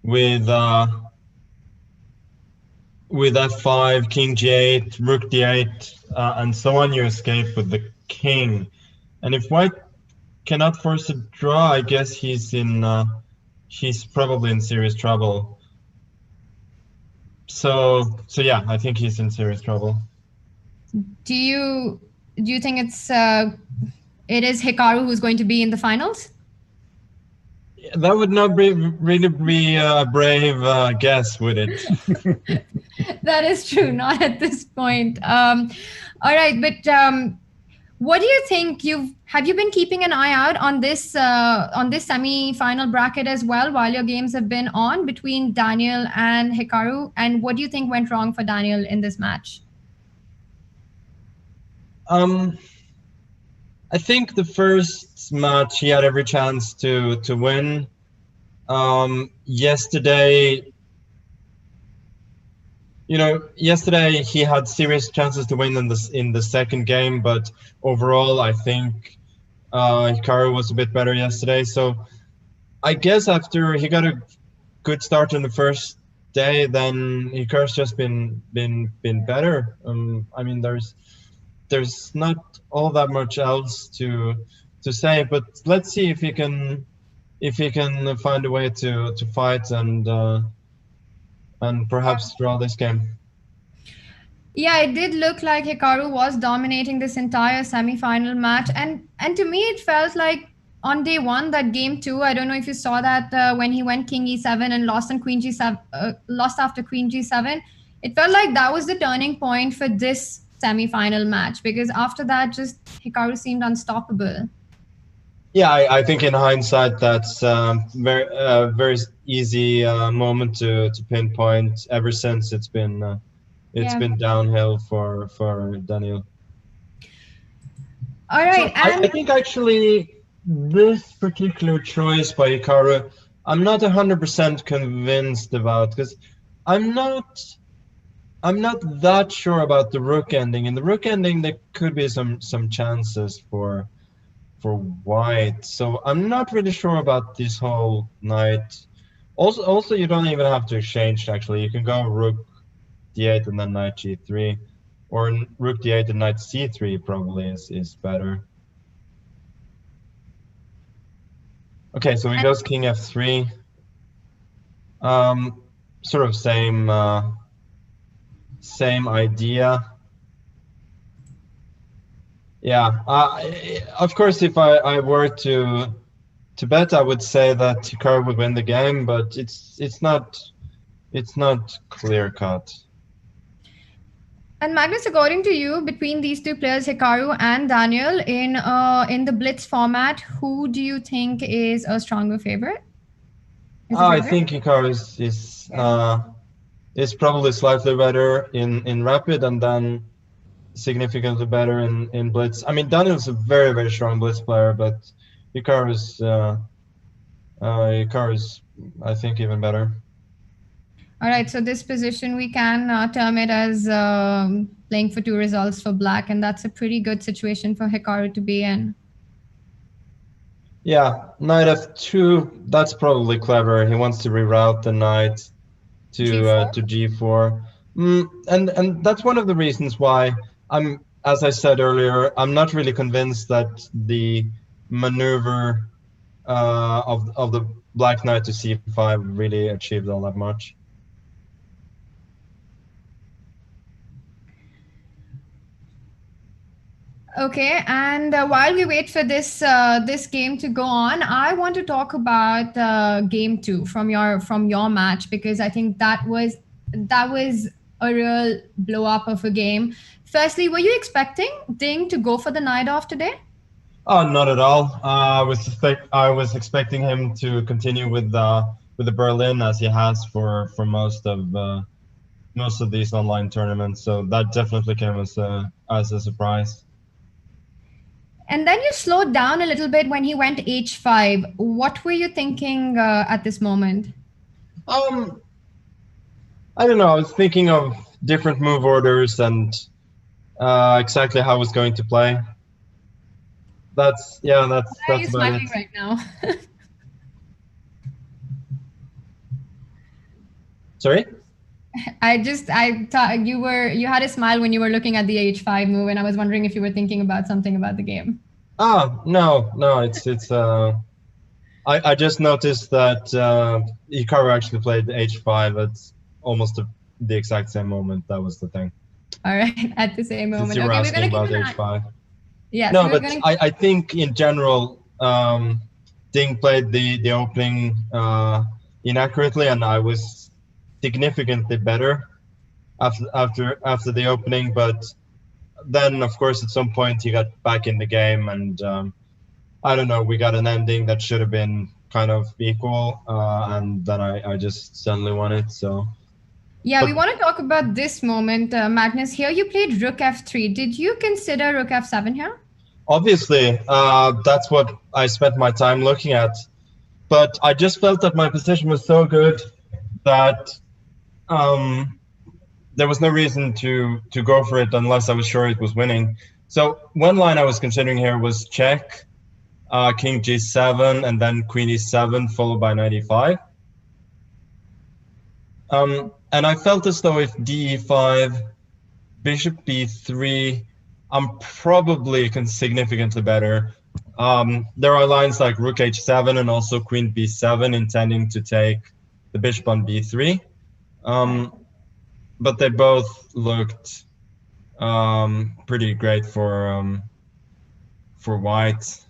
Speaker 9: with f5, king g8, rook d8, and so on. You escape with the king, and if White cannot force a draw, I guess he's probably in serious trouble. So yeah, I think he's in serious trouble.
Speaker 10: Do you think it is Hikaru who's going to be in the finals?
Speaker 9: That would not really be a brave guess, would it?
Speaker 10: That is true. Not at this point. All right, but what do you think? Have you been keeping an eye out on this semi-final bracket as well while your games have been on between Daniel and Hikaru? And what do you think went wrong for Daniel in this match?
Speaker 9: I think the first match he had every chance to win. Yesterday he had serious chances to win in the second game, but overall I think Hikaru was a bit better yesterday. So I guess after he got a good start in the first day, then Hikaru's just been better. I mean, there's not all that much else to say, but let's see if he can find a way to fight and perhaps draw this game.
Speaker 10: Yeah, it did look like Hikaru was dominating this entire semi-final match, and to me it felt like on day one, that game 2, I don't know if you saw that when he went king e7 and lost on queen g7, lost after queen g7. It felt like that was the turning point for this semi-final match, because after that, just Hikaru seemed unstoppable.
Speaker 9: Yeah, I think in hindsight, that's very easy moment to pinpoint. Ever since it's been downhill for Daniel.
Speaker 10: All right,
Speaker 9: so I think actually this particular choice by Hikaru, I'm not 100% convinced about, because I'm not that sure about the rook ending. In the rook ending, there could be some chances for White. So I'm not really sure about this whole knight. Also, you don't even have to exchange. Actually, you can go rook d8 and then knight g3, or rook d8 and knight c3 probably is better. Okay, so he goes king f3. Sort of same idea. Yeah, of course, if I were to bet, I would say that Hikaru would win the game, but it's not clear cut.
Speaker 10: And Magnus, according to you, between these two players, Hikaru and Daniel, in the Blitz format, who do you think is a stronger favorite?
Speaker 9: I think Hikaru is probably slightly better in Rapid, and then significantly better in Blitz. I mean, Daniel's a very, very strong Blitz player, but Hikaru's I think, even better.
Speaker 10: All right, so this position we can term it as playing for 2 results for black, and that's a pretty good situation for Hikaru to be in.
Speaker 9: Yeah, knight f2, that's probably clever. He wants to reroute the knight to g4. And that's one of the reasons why as I said earlier, I'm not really convinced that the maneuver of the black knight to c5 really achieved all that much.
Speaker 10: Okay, and while we wait for this game to go on, I want to talk about game 2 from your match, because I think that was a real blow up of a game. Firstly, were you expecting Ding to go for the knight off today?
Speaker 9: Oh, not at all. I was expecting him to continue with the Berlin, as he has for most of these online tournaments. So that definitely came as a surprise.
Speaker 10: And then you slowed down a little bit when he went h5. What were you thinking at this moment?
Speaker 9: I don't know. I was thinking of different move orders and exactly how I was going to play. That's
Speaker 10: Why are you
Speaker 9: about
Speaker 10: smiling
Speaker 9: it.
Speaker 10: right now?
Speaker 9: Sorry?
Speaker 10: I thought you had a smile when you were looking at the h5 move, and I was wondering if you were thinking about something about the game.
Speaker 9: Oh, no, it's I just noticed that Hikaru actually played h5 at almost the exact same moment. That was the thing.
Speaker 10: All right, at the same moment.
Speaker 9: Since you were
Speaker 10: Okay, we're
Speaker 9: asking
Speaker 10: gonna
Speaker 9: about
Speaker 10: keep an eye.
Speaker 9: h5.
Speaker 10: Yes,
Speaker 9: No,
Speaker 10: we're
Speaker 9: but
Speaker 10: gonna
Speaker 9: I think in general, Ding played the opening inaccurately, and I was significantly better after the opening. But then, of course, at some point he got back in the game, and I don't know, we got an ending that should have been kind of equal, and then I just suddenly won it. So
Speaker 10: Yeah, we want to talk about this moment, Magnus. Here you played Rook F3. Did you consider Rook F7 here?
Speaker 9: obviously, that's what I spent my time looking at. But I just felt that my position was so good that there was no reason to go for it unless I was sure it was winning. So one line I was considering here was check, king g7, and then queen e7, followed by knight e5. And I felt as though if d5, bishop b3, I'm probably significantly better. There are lines like rook h7 and also queen b7 intending to take the bishop on b3. But they both looked pretty great for white.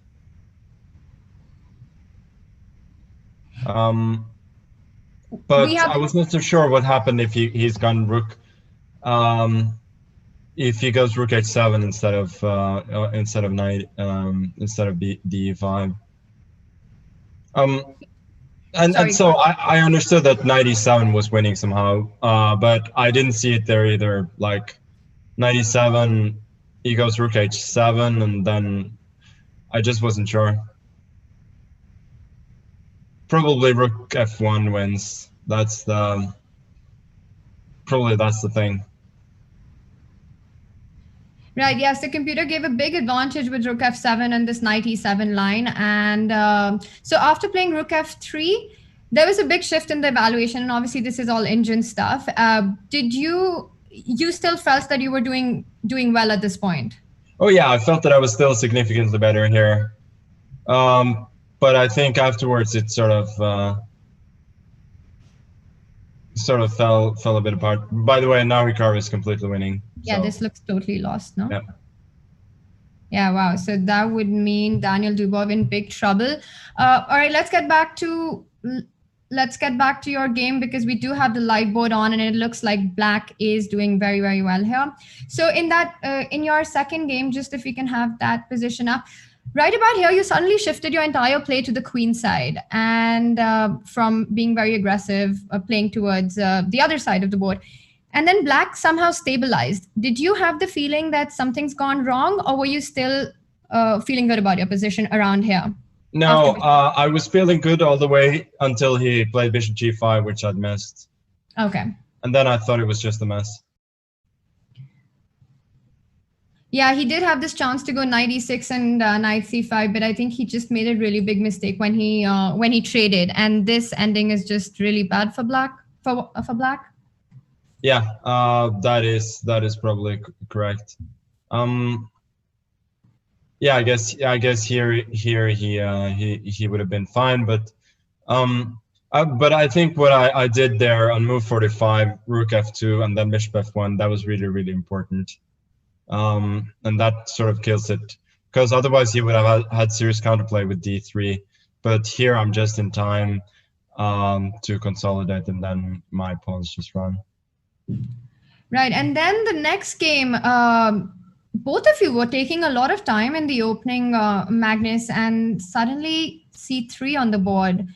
Speaker 9: But I was not so sure what happened if he's gone rook. If he goes rook h7 instead of knight instead of d5. And so I understood that knight e7 was winning somehow, but I didn't see it there either. Like knight e7, he goes rook h7, and then I just wasn't sure. Probably rook f1 wins. That's the thing.
Speaker 10: Right, yes, the computer gave a big advantage with rook f7 and this knight e7 line. And so after playing rook f3, there was a big shift in the evaluation. And obviously this is all engine stuff. Did you still felt that you were doing well at this point?
Speaker 9: Oh yeah, I felt that I was still significantly better here. But I think afterwards it sort of fell a bit apart. By the way, now Hikaru is completely winning.
Speaker 10: Yeah,
Speaker 9: so.
Speaker 10: This looks totally lost, no?
Speaker 9: Yeah.
Speaker 10: Yeah, wow. So that would mean Daniel Dubov in big trouble. All right, let's get back to your game, because we do have the live board on, and it looks like black is doing very, very well here. So in your second game, just if we can have that position up. Right about here, you suddenly shifted your entire play to the queen side, and from being very aggressive, playing towards the other side of the board. And then black somehow stabilized. Did you have the feeling that something's gone wrong, or were you still feeling good about your position around here?
Speaker 9: No, I was feeling good all the way until he played bishop g5, which I'd missed.
Speaker 10: Okay.
Speaker 9: And then I thought it was just a mess.
Speaker 10: Yeah, he did have this chance to go knight e6 and knight c5, but I think he just made a really big mistake when he traded, and this ending is just really bad for black. For black.
Speaker 9: Yeah, that is probably correct. Yeah, I guess here he would have been fine, but I think what I did there on move 45, rook f2, and then bishop f1, that was really, really important. And that sort of kills it, because otherwise he would have had serious counterplay with d3. But here I'm just in time to consolidate, and then my pawns just run.
Speaker 10: Right, and then the next game, both of you were taking a lot of time in the opening, Magnus, and suddenly c3 on the board.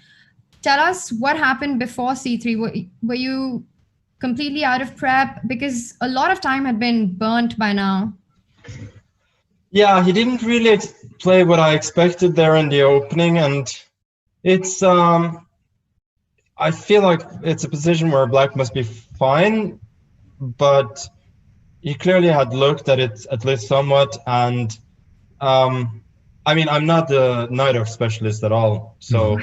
Speaker 10: Tell us what happened before c3. Were you completely out of prep? Because a lot of time had been burnt by now.
Speaker 9: Yeah, he didn't really play what I expected there in the opening, and it's I feel like it's a position where black must be fine, but he clearly had looked at it at least somewhat, and I mean, I'm not the knight of specialist at all, so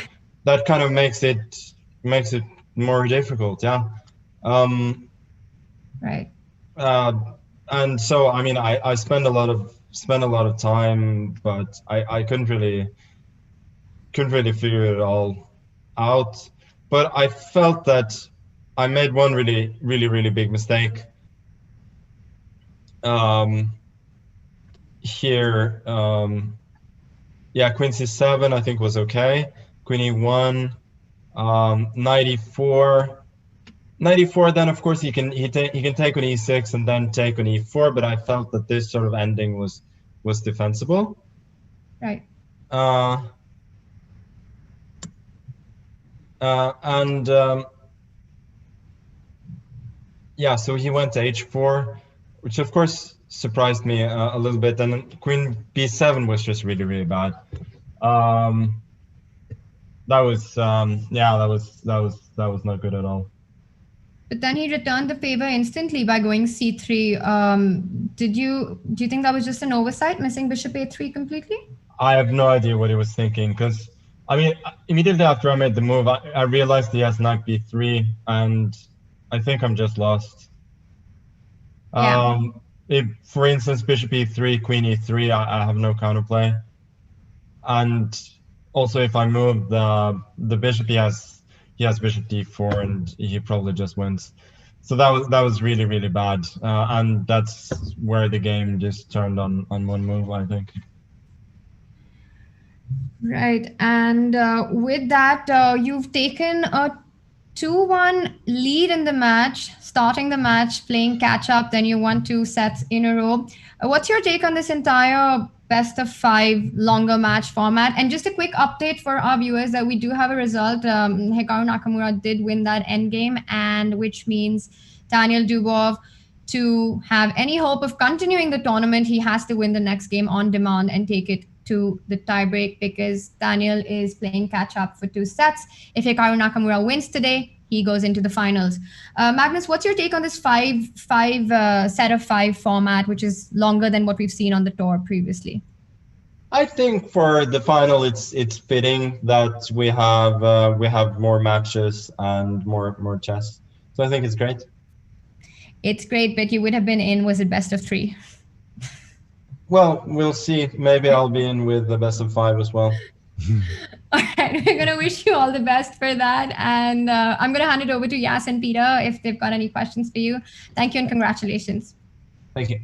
Speaker 9: that kind of makes it more difficult. Yeah.
Speaker 10: Right.
Speaker 9: And so I mean, I spent a lot of time, but I couldn't really figure it all out. But I felt that I made one really big mistake here. Yeah, queen c7 I think was okay. Queen e1, knight e4. Knight e4, then of course he can take on e6 and then take on e4, but I felt that this sort of ending was defensible.
Speaker 10: Right.
Speaker 9: Yeah, so he went to h4, which of course surprised me a little bit. And queen b7 was just really bad. That was not good at all.
Speaker 10: But then he returned the favor instantly by going c3. Do you think that was just an oversight, missing bishop a3 completely?
Speaker 9: I have no idea what he was thinking, because I mean, immediately after I made the move, I realized he has knight b3, and I think I'm just lost.
Speaker 10: Yeah.
Speaker 9: If, for instance, bishop e3, queen e3, I have no counterplay. And also, if I move the bishop, he has bishop d4, and he probably just wins. So that was really bad, and that's where the game just turned on one move, I think.
Speaker 10: Right, and with that, you've taken a 2-1 lead in the match, starting the match, playing catch-up, then you won 2 sets in a row. What's your take on this entire best-of-5 longer match format? And just a quick update for our viewers that we do have a result. Hikaru Nakamura did win that endgame, and which means Daniel Dubov, to have any hope of continuing the tournament, he has to win the next game on demand and take it to the tiebreak, because Daniel is playing catch up for 2 sets. If Hikaru Nakamura wins today, he goes into the finals. Magnus, what's your take on this set of 5 format, which is longer than what we've seen on the tour previously?
Speaker 9: I think for the final, it's fitting that we have more matches and more chess. So I think it's great.
Speaker 10: It's great, but you would have been in, was it best of 3?
Speaker 9: Well, we'll see. Maybe I'll be in with the best of 5 as well.
Speaker 10: All right, we're going to wish you all the best for that. And I'm going to hand it over to Yas and Peter if they've got any questions for you. Thank you and congratulations.
Speaker 9: Thank you.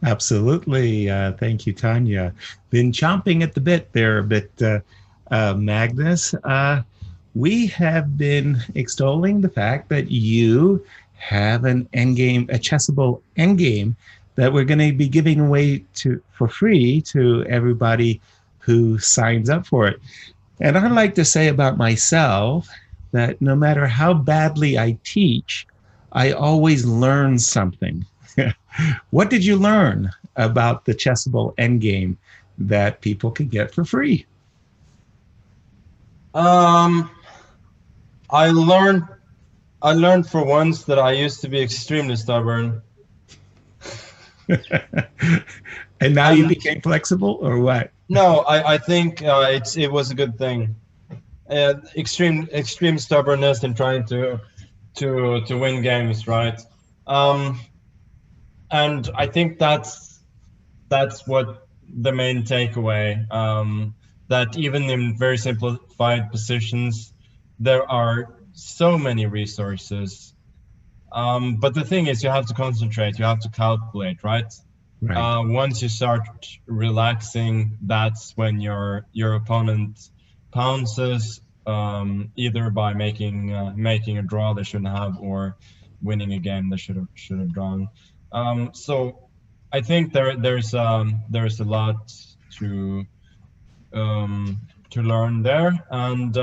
Speaker 8: Absolutely. Thank you, Tanya. Been chomping at the bit there a bit, Magnus. We have been extolling the fact that you have an endgame, a chessable endgame, that we're going to be giving away for free to everybody who signs up for it. And I'd like to say about myself that no matter how badly I teach, I always learn something. What did you learn about the chessable endgame that people can get for free?
Speaker 9: I learned for once that I used to be extremely stubborn.
Speaker 8: And now you became flexible, or what?
Speaker 9: No, I think it was a good thing. Extreme stubbornness in trying to win games, right? And I think that's what the main takeaway. That even in very simplified positions, there are so many resources. But the thing is, you have to concentrate, you have to calculate, right?
Speaker 8: Right.
Speaker 9: Once you start relaxing, that's when your opponent pounces, either by making a draw they shouldn't have, or winning a game they should have drawn. So I think there's a lot to learn there, and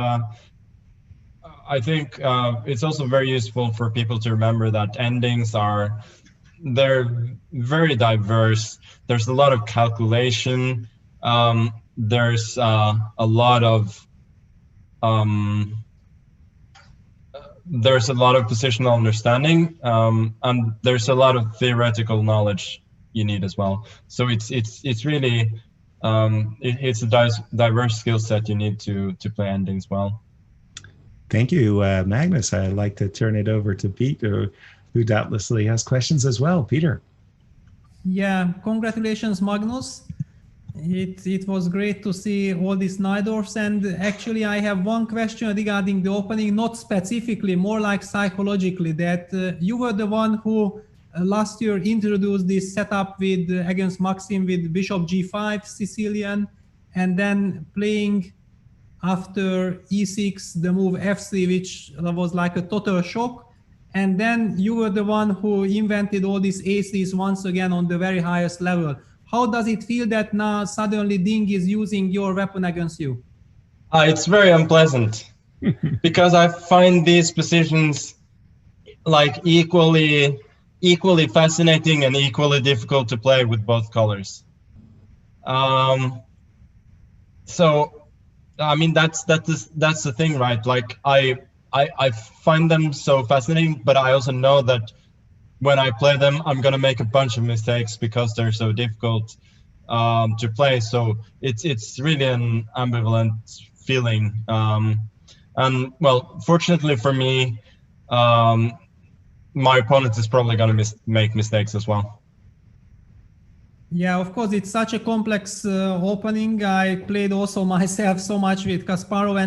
Speaker 9: I think it's also very useful for people to remember that endings they're very diverse. There's a lot of calculation. There's a lot of positional understanding, and there's a lot of theoretical knowledge you need as well. So it's really it's a diverse skill set you need to play endings well.
Speaker 8: Thank you, Magnus. I'd like to turn it over to Peter, who doubtlessly has questions as well. Peter.
Speaker 7: Yeah, congratulations, Magnus. It was great to see all these Nidorfs, and actually I have one question regarding the opening, not specifically, more like psychologically, that you were the one who last year introduced this setup with against Maxim with Bishop G5 Sicilian, and then playing after E6 the move F3, which was like a total shock. And then you were the one who invented all these A3s once again on the very highest level. How does it feel that now suddenly Ding is using your weapon against you?
Speaker 9: It's very unpleasant because I find these positions like equally fascinating and equally difficult to play with both colors. So I mean that's the thing, right? Like I find them so fascinating, but I also know that when I play them, I'm gonna make a bunch of mistakes because they're so difficult to play. So it's really an ambivalent feeling. And well, fortunately for me, my opponent is probably gonna make mistakes as well.
Speaker 7: Yeah, of course, it's such a complex opening. I played also myself so much with Kasparov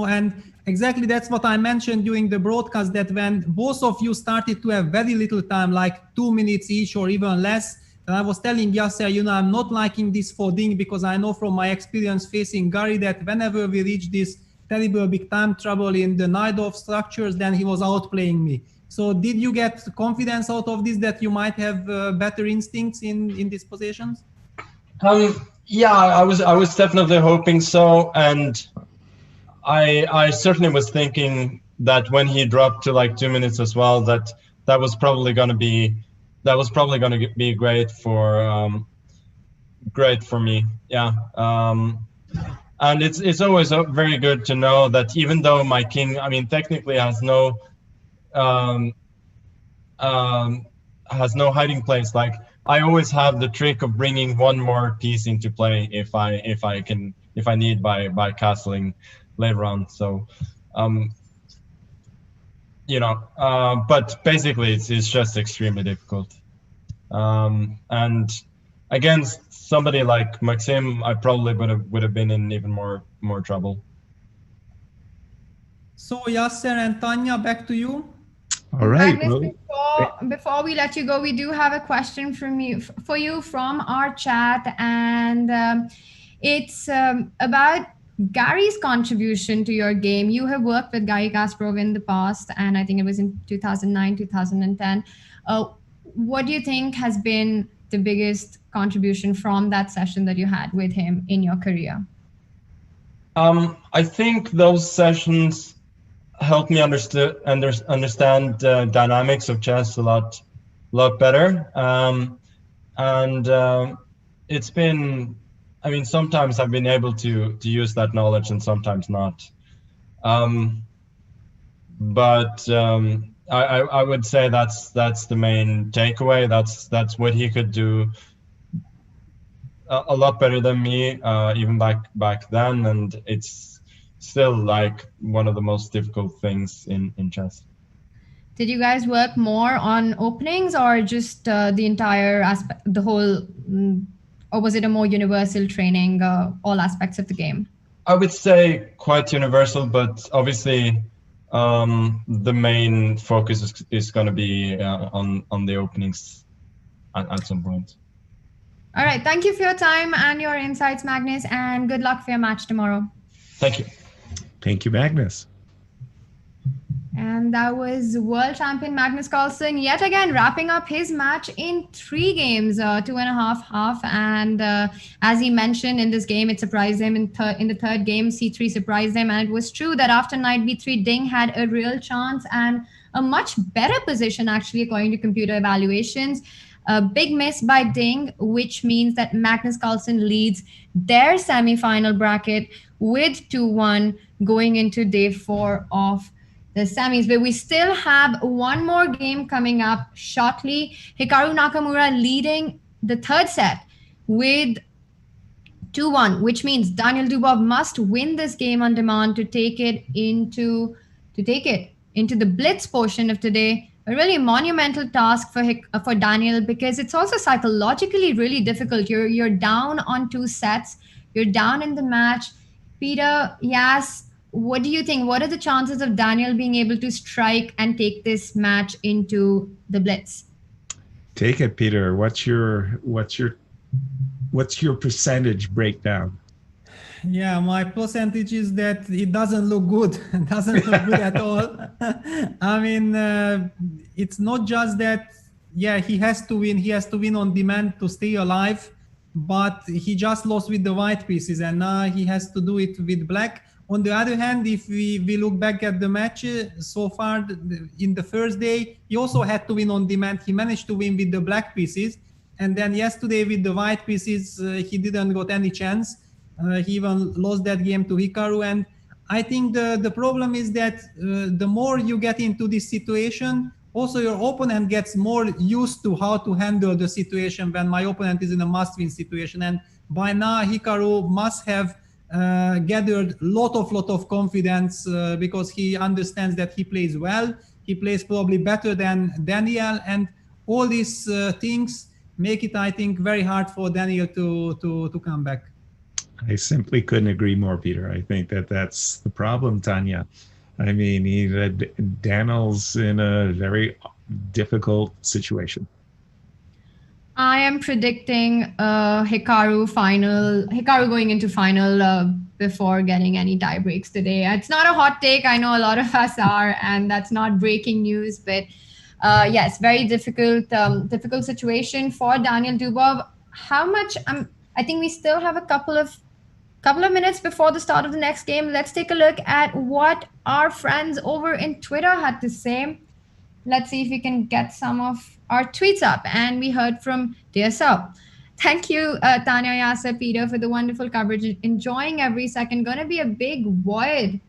Speaker 7: and exactly that's what I mentioned during the broadcast, that when both of you started to have very little time, like 2 minutes each or even less, and I was telling Yasser, I'm not liking this for Ding because I know from my experience facing Gary that whenever we reach this terrible big time trouble in the Nidorf structures, then he was outplaying me. So did you get confidence out of this that you might have better instincts in these positions?
Speaker 9: Yeah, I was definitely hoping so, and I certainly was thinking that when he dropped to like 2 minutes as well, that was probably going to be great for me. Yeah. And it's always very good to know that even though my king, I mean, technically has no hiding place, like I always have the trick of bringing one more piece into play if I need by castling later on. So but basically it's just extremely difficult, and against somebody like Maxim, I probably would have been in even more trouble.
Speaker 7: So Yasser and Tanya, back to you.
Speaker 8: All right.
Speaker 10: Magnus, before we let you go, we do have a question for you from our chat, and it's about Gary's contribution to your game. You have worked with Gary Kasparov in the past, and I think it was in 2009, 2010. What do you think has been the biggest contribution from that session that you had with him in your career?
Speaker 9: I think those sessions helped me understand dynamics of chess a lot better. And it's been, I mean, sometimes I've been able to use that knowledge and sometimes not. But I would say that's the main takeaway. That's what he could do a lot better than me, even back then, and it's still like one of the most difficult things in chess.
Speaker 10: Did you guys work more on openings or just the entire aspect, the whole, or was it a more universal training, all aspects of the game?
Speaker 9: I would say quite universal, but obviously the main focus is going to be on the openings at some point.
Speaker 10: All right. Thank you for your time and your insights, Magnus, and good luck for your match tomorrow.
Speaker 9: Thank you.
Speaker 8: Thank you, Magnus.
Speaker 10: And that was world champion Magnus Carlson yet again wrapping up his match in 3 games, 2.5 half. And as he mentioned, in this game, it surprised him. In the third game, C3 surprised him. And it was true that after knight b3, Ding had a real chance and a much better position, actually, according to computer evaluations. A big miss by Ding, which means that Magnus Carlson leads their semi-final bracket with 2-1 going into day 4 of the semis. But we still have one more game coming up shortly. Hikaru Nakamura leading the third set with 2-1, which means Daniel Dubov must win this game on demand to take it into the blitz portion of today. A really monumental task for Daniel, because it's also psychologically really difficult. You're down on 2 sets. You're down in the match. Peter, Yas, what do you think? What are the chances of Daniel being able to strike and take this match into the blitz?
Speaker 8: Take it, Peter. What's your percentage breakdown?
Speaker 7: Yeah, my percentage is that it doesn't look good. It doesn't look good at all. I mean, it's not just that, yeah, he has to win. He has to win on demand to stay alive, but he just lost with the white pieces, and now he has to do it with black. On the other hand, if we look back at the match so far in the first day, he also had to win on demand. He managed to win with the black pieces. And then yesterday with the white pieces, he didn't got any chance. He even lost that game to Hikaru. And I think the problem is that the more you get into this situation, also your opponent gets more used to how to handle the situation when my opponent is in a must-win situation. And by now, Hikaru must have gathered lot of confidence because he understands that he plays well. He plays probably better than Daniel, and all these things make it, I think, very hard for Daniel to come back.
Speaker 8: I simply couldn't agree more, Peter. I think that's the problem, Tanya. I mean, Daniel's in a very difficult situation.
Speaker 10: I am predicting Hikaru going into final before getting any tie breaks today. It's not a hot take. I know a lot of us are, and that's not breaking news. But yes, very difficult situation for Daniel Dubov. How much? I think we still have a couple of minutes before the start of the next game. Let's take a look at what our friends over in Twitter had to say. Let's see if we can get some of our tweets up. And we heard from DSL. Thank you, Tanya, Yasser, Peter, for the wonderful coverage. Enjoying every second. Going to be a big void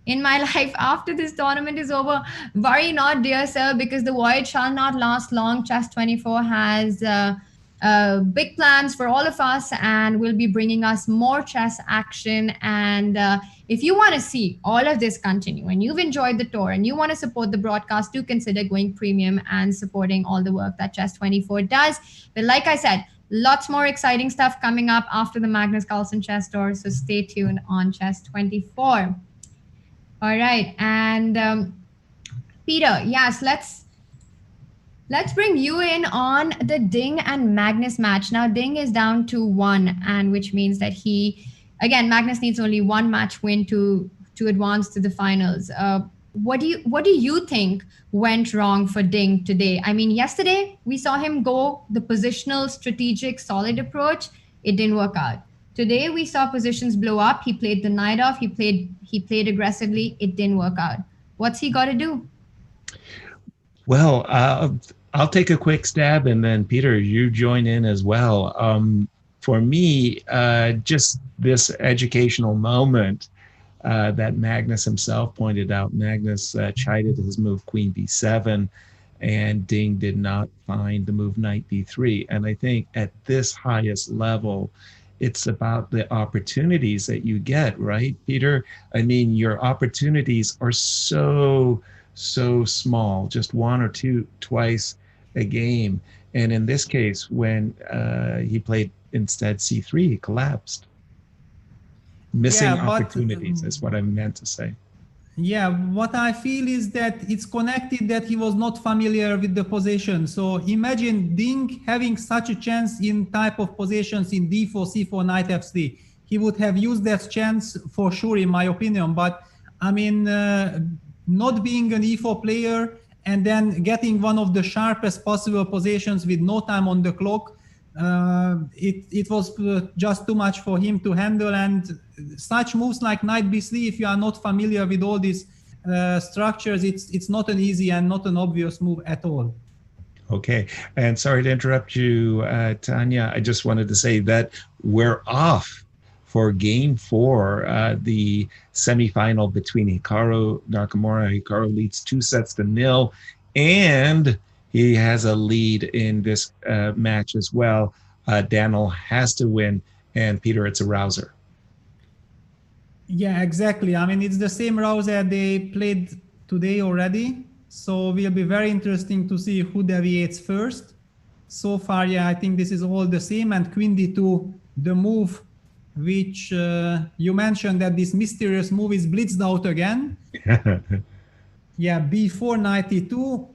Speaker 10: in my life after this tournament is over. Worry not, DSL, because the void shall not last long. Chess24 has big plans for all of us and will be bringing us more chess action. And if you want to see all of this continue and you've enjoyed the tour and you want to support the broadcast, do consider going premium and supporting all the work that Chess24 does. But like I said, lots more exciting stuff coming up after the Magnus Carlson chess tour. So stay tuned on Chess24. All right. And Peter, yes, Let's bring you in on the Ding and Magnus match. Now, Ding is down to 1, and which means that Magnus needs only 1 match win to advance to the finals. What do you think went wrong for Ding today? I mean, yesterday we saw him go the positional, strategic, solid approach. It didn't work out. Today we saw positions blow up. He played the knight off. He played aggressively. It didn't work out. What's he got to do?
Speaker 8: Well, I'll take a quick stab, and then Peter, you join in as well. For me, just this educational moment that Magnus himself pointed out. Magnus chided his move queen b7, and Ding did not find the move knight b3. And I think at this highest level, it's about the opportunities that you get, right, Peter? I mean, your opportunities are so small, just one or two, twice a game. And in this case, when he played instead c3, he collapsed. Missing opportunities is what I meant to say.
Speaker 7: Yeah, what I feel is that it's connected that he was not familiar with the position. So imagine Ding having such a chance in type of positions in d4, c4, knight f3. He would have used that chance for sure, in my opinion. But I mean, not being an e4 player and then getting one of the sharpest possible positions with no time on the clock, it was just too much for him to handle. And such moves like knight b3, if you are not familiar with all these structures, it's not an easy and not an obvious move at all.
Speaker 8: Okay, and sorry to interrupt you, Tanya. I just wanted to say that we're off for game 4, the semifinal between Hikaru Nakamura. Hikaru leads 2-0, and he has a lead in this match as well. Daniel has to win, and Peter, it's a rouser.
Speaker 7: Yeah, exactly. I mean, it's the same rouser they played today already. So will be very interesting to see who deviates first. So far, yeah, I think this is all the same. And queen d2, the move which you mentioned that this mysterious move is blitzed out again. Yeah, b4, knight e2,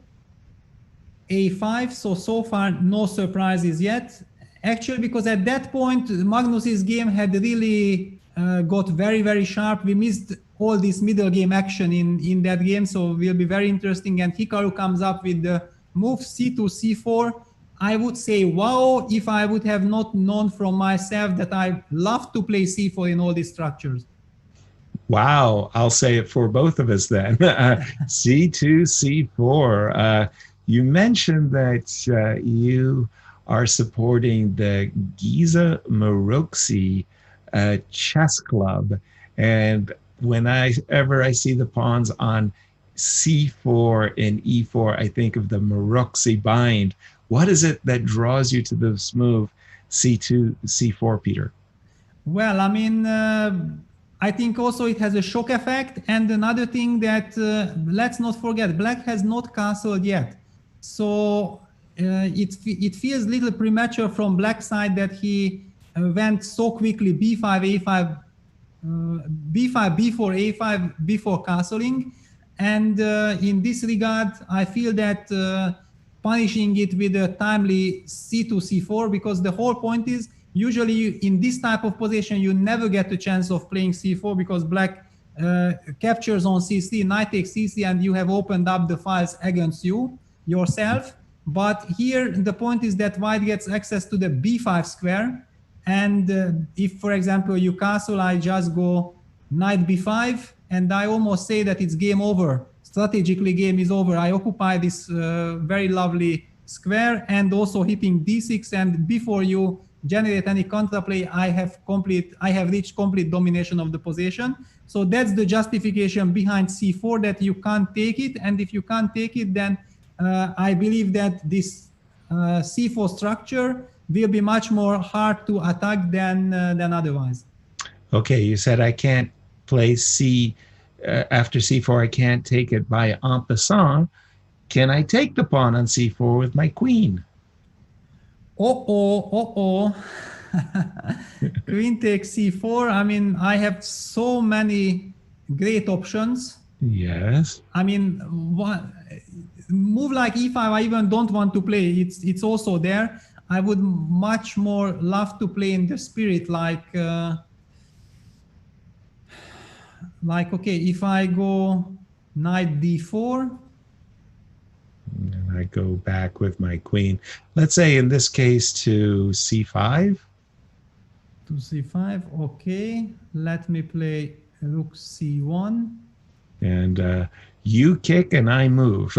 Speaker 7: a5. So far, no surprises yet. Actually, because at that point, Magnus's game had really got very, very sharp. We missed all this middle game action in that game, so will be very interesting. And Hikaru comes up with the move c2, c4. I would say, wow, if I would have not known from myself that I love to play c4 in all these structures.
Speaker 8: Wow, I'll say it for both of us then. c2, c4. You mentioned that you are supporting the Giza Maroksi chess club. And whenever I see the pawns on c4 and e4, I think of the Maroksi bind. What is it that draws you to this move, c2, c4, Peter?
Speaker 7: Well, I mean, I think also it has a shock effect. And another thing that, let's not forget, Black has not castled yet. So it feels a little premature from Black side that he went so quickly b5, a5, b5, b4, a5 before castling. And in this regard, I feel that punishing it with a timely c2, c4, because the whole point is usually in this type of position, you never get the chance of playing c4 because Black captures on c3, knight takes c3, and you have opened up the files against yourself. But here, the point is that White gets access to the b5 square. And if, for example, you castle, I just go knight b5, and I almost say that it's game over. Strategically, game is over. I occupy this very lovely square, and also hitting d6. And before you generate any counterplay, I have reached complete domination of the position. So that's the justification behind c4, that you can't take it. And if you can't take it, then I believe that this c4 structure will be much more hard to attack than otherwise.
Speaker 8: Okay, you said I can't play after c4, I can't take it by en passant. Can I take the pawn on c4 with my queen?
Speaker 7: Queen takes c4. I mean, I have so many great options.
Speaker 8: Yes.
Speaker 7: I mean, move like e5, I even don't want to play. It's also there. I would much more love to play in the spirit like okay, if I go knight d4.
Speaker 8: And I go back with my queen. Let's say in this case to c5.
Speaker 7: To c5, okay. Let me play rook c1.
Speaker 8: And you kick and I move.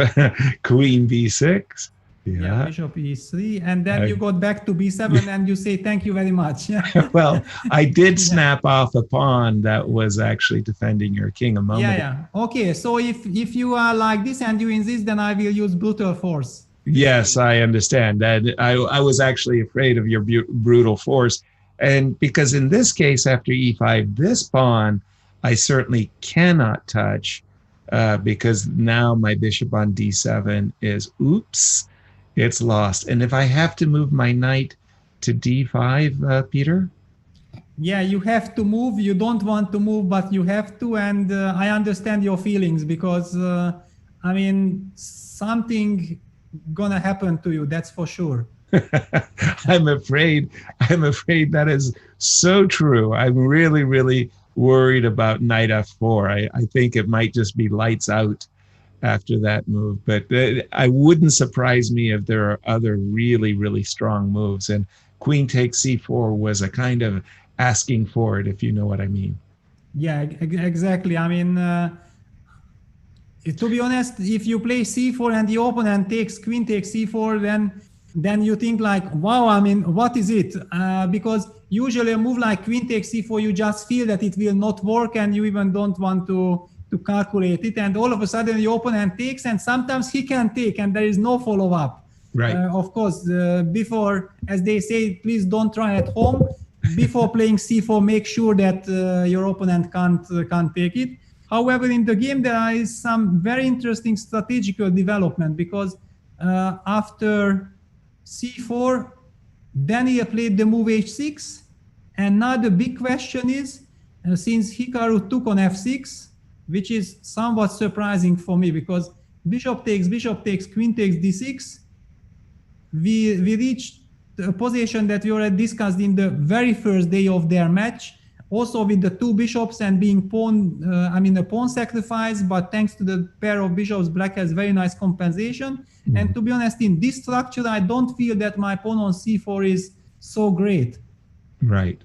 Speaker 8: Queen b6. Yeah.
Speaker 7: Bishop e3, and then you got back to b7 and you say thank you very much.
Speaker 8: Well, I did snap off a pawn that was actually defending your king a moment ago.
Speaker 7: Okay, so if you are like this and you insist, then I will use brutal force.
Speaker 8: Yes, I understand that. I was actually afraid of your brutal force. And because in this case, after e5, this pawn, I certainly cannot touch because now my bishop on d7 is, oops, it's lost. And if I have to move my knight to d5, Peter?
Speaker 7: Yeah, you have to move. You don't want to move, but you have to. And I understand your feelings because, I mean, something gonna happen to you, that's for sure.
Speaker 8: I'm afraid that is so true. I'm really, really worried about knight f4. I think it might just be lights out after that move, but I wouldn't surprise me if there are other really, really strong moves. And queen takes c4 was a kind of asking for it, if you know what I mean.
Speaker 7: Yeah, exactly. I mean, to be honest, if you play c4 and the opponent takes queen takes c4, then you think like, wow, I mean, what is it? Because usually a move like queen takes c4, you just feel that it will not work and you even don't want to calculate it. And all of a sudden the opponent takes, and sometimes he can take and there is no follow-up.
Speaker 8: Right.
Speaker 7: Of course, before, as they say, please don't try at home. Before playing c4, make sure that your opponent can't take it. However, in the game, there is some very interesting strategical development because after c4, Daniel played the move h6. And now the big question is, since Hikaru took on f6, which is somewhat surprising for me because bishop takes, queen takes d6, we reached a position that we already discussed in the very first day of their match. Also with the two bishops and being a pawn sacrifice, but thanks to the pair of bishops, black has very nice compensation. Mm-hmm. And to be honest, in this structure, I don't feel that my pawn on c4 is so great.
Speaker 8: Right.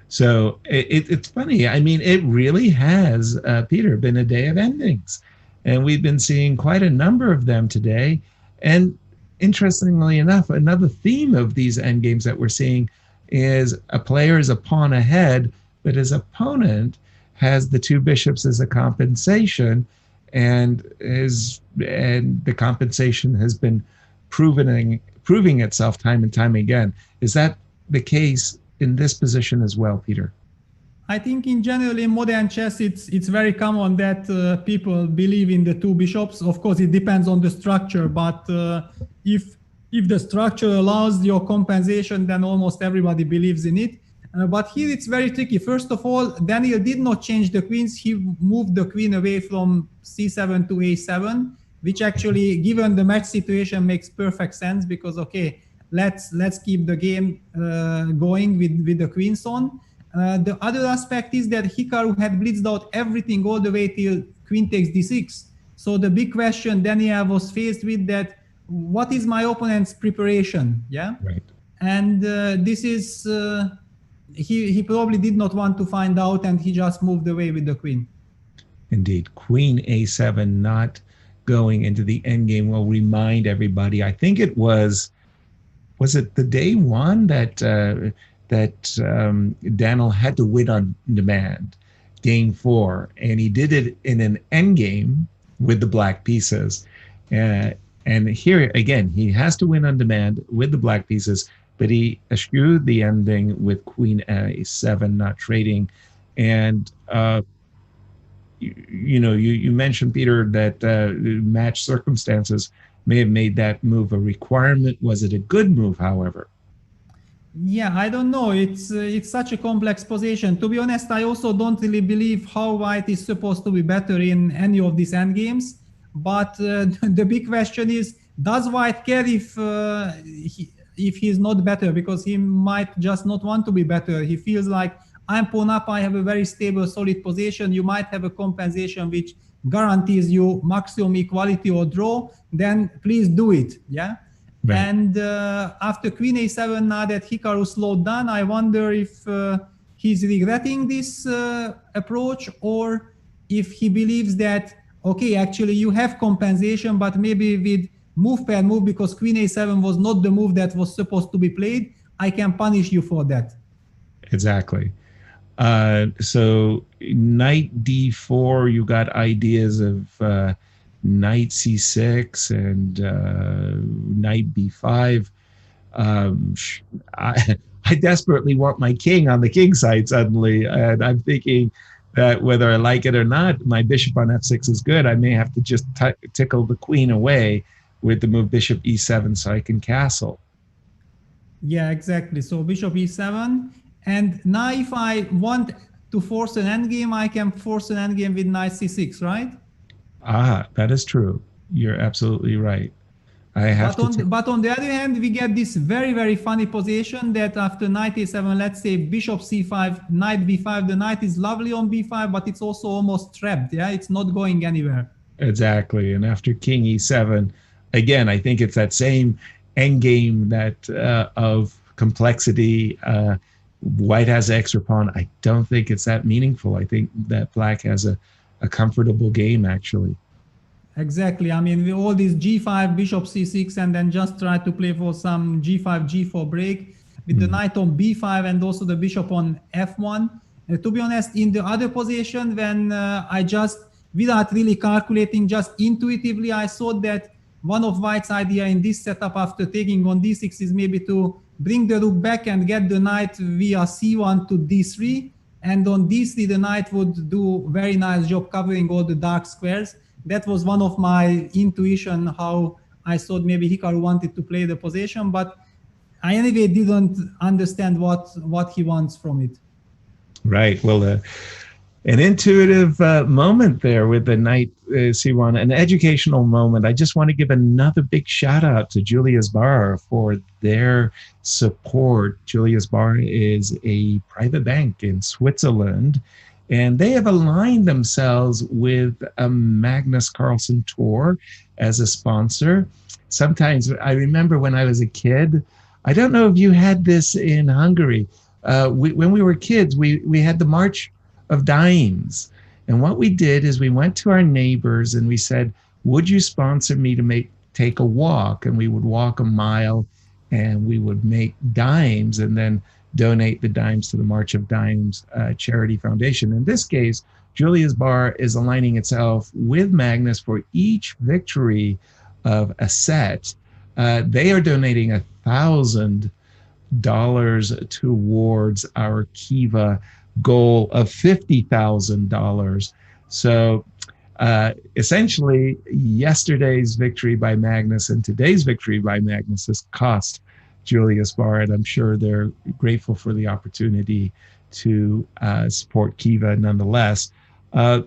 Speaker 8: So it's funny. I mean, it really has, Peter, been a day of endings. And we've been seeing quite a number of them today. And interestingly enough, another theme of these endgames that we're seeing is a player is a pawn ahead, but his opponent has the two bishops as a compensation, and the compensation has been proving itself time and time again. Is that the case in this position as well, Peter?
Speaker 7: I think in general in modern chess, it's very common that people believe in the two bishops. Of course, it depends on the structure, but if the structure allows your compensation, then almost everybody believes in it. But here it's very tricky. First of all, Daniel did not change the queens. He moved the queen away from c7 to a7, which actually, given the match situation, makes perfect sense because, okay, let's keep the game going with the queens on. The other aspect is that Hikaru had blitzed out everything all the way till queen takes d6. So the big question Daniel was faced with that, what is my opponent's preparation? Yeah.
Speaker 8: Right.
Speaker 7: And this is, he probably did not want to find out and he just moved away with the queen.
Speaker 8: Indeed. Queen a7 not going into the endgame will remind everybody. I think it was it the day one that Daniel had to win on demand, game 4, and he did it in an endgame with the black pieces. And here again, he has to win on demand with the black pieces, but he eschewed the ending with queen a7 not trading. And you mentioned, Peter, that match circumstances may have made that move a requirement. Was it a good move, however?
Speaker 7: Yeah, I don't know. It's such a complex position. To be honest, I also don't really believe how white is supposed to be better in any of these endgames. But the big question is, does white care if he's not better? Because he might just not want to be better. He feels like, I'm pawn up, I have a very stable, solid position. You might have a compensation which guarantees you maximum equality or draw. Then please do it. Yeah. Right. And after queen a7, now that Hikaru slowed down, I wonder if he's regretting this approach, or if he believes that, okay, actually you have compensation, but maybe with move pair move because queen a7 was not the move that was supposed to be played, I can punish you for that.
Speaker 8: Exactly. So knight d4, you got ideas of knight c6 and knight b5. I desperately want my king on the king side suddenly, and I'm thinking that whether I like it or not, my bishop on f6 is good. I may have to just tickle the queen away with the move bishop e7 so I can castle.
Speaker 7: Yeah, exactly. So bishop e7, and now if I want to force an endgame, I can force an endgame with knight c6, right?
Speaker 8: Ah, that is true. You're absolutely right.
Speaker 7: But on the other hand, we get this very, very funny position that after knight a7, let's say bishop c5, knight b5, the knight is lovely on b5, but it's also almost trapped. Yeah, it's not going anywhere.
Speaker 8: Exactly. And after king e7, again, I think it's that same endgame that of complexity. White has an extra pawn. I don't think it's that meaningful. I think that black has a comfortable game, actually.
Speaker 7: Exactly. I mean, all these g5, bishop c6, and then just try to play for some g5, g4 break with the knight on b5 and also the bishop on f1. To be honest, in the other position, when I just, without really calculating, just intuitively, I thought that one of White's idea in this setup after taking on d6 is maybe to bring the rook back and get the knight via c1 to d3. And on d3, the knight would do very nice job covering all the dark squares. That was one of my intuition, how I thought maybe Hikaru wanted to play the position, but I anyway didn't understand what he wants from it.
Speaker 8: Right. Well, an intuitive moment there with the knight c1, an educational moment. I just want to give another big shout out to Julius Baer for their support. Julius Baer is a private bank in Switzerland, and they have aligned themselves with a Magnus Carlson tour as a sponsor. Sometimes I remember when I was a kid, I don't know if you had this in Hungary. When we were kids, we had the March of Dimes. And what we did is we went to our neighbors and we said, would you sponsor me to take a walk? And we would walk a mile and we would make dimes and then donate the dimes to the March of Dimes Charity Foundation. In this case, Julius Baer is aligning itself with Magnus for each victory of a set. They are donating $1,000 towards our Kiva goal of $50,000. So essentially, yesterday's victory by Magnus and today's victory by Magnus has cost Julius Baer, and I'm sure they're grateful for the opportunity to support Kiva nonetheless.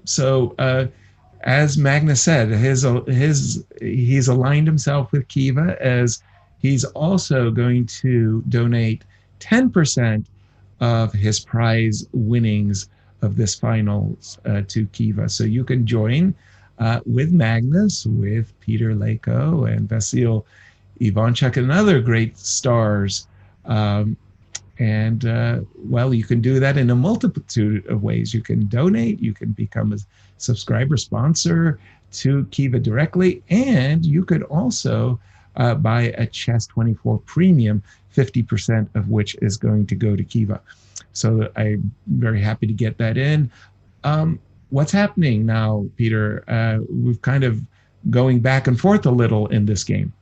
Speaker 8: So as Magnus said, he's aligned himself with Kiva, as he's also going to donate 10% of his prize winnings of this finals to Kiva. So you can join with Magnus, with Peter Leko and Vasil Ivanchuk and other great stars. Well, you can do that in a multitude of ways. You can donate, you can become a subscriber sponsor to Kiva directly, and you could also buy a Chess24 Premium, 50% of which is going to go to Kiva. So I'm very happy to get that in. What's happening now, Peter? We've kind of going back and forth a little in this game.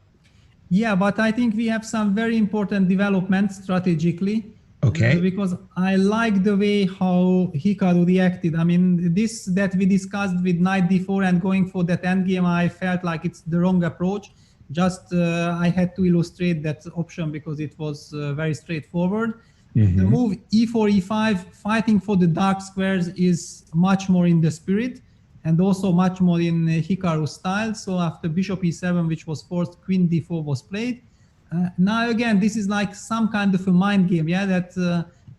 Speaker 7: Yeah, but I think we have some very important developments strategically.
Speaker 8: Okay.
Speaker 7: Because I like the way how Hikaru reacted. I mean, this that we discussed with knight d4 and going for that endgame, I felt like it's the wrong approach. Just I had to illustrate that option because it was very straightforward. Mm-hmm. The move e4, e5, fighting for the dark squares is much more in the spirit and also much more in Hikaru style. So after bishop e7, which was forced, queen d4 was played. Now again, this is like some kind of a mind game, yeah, that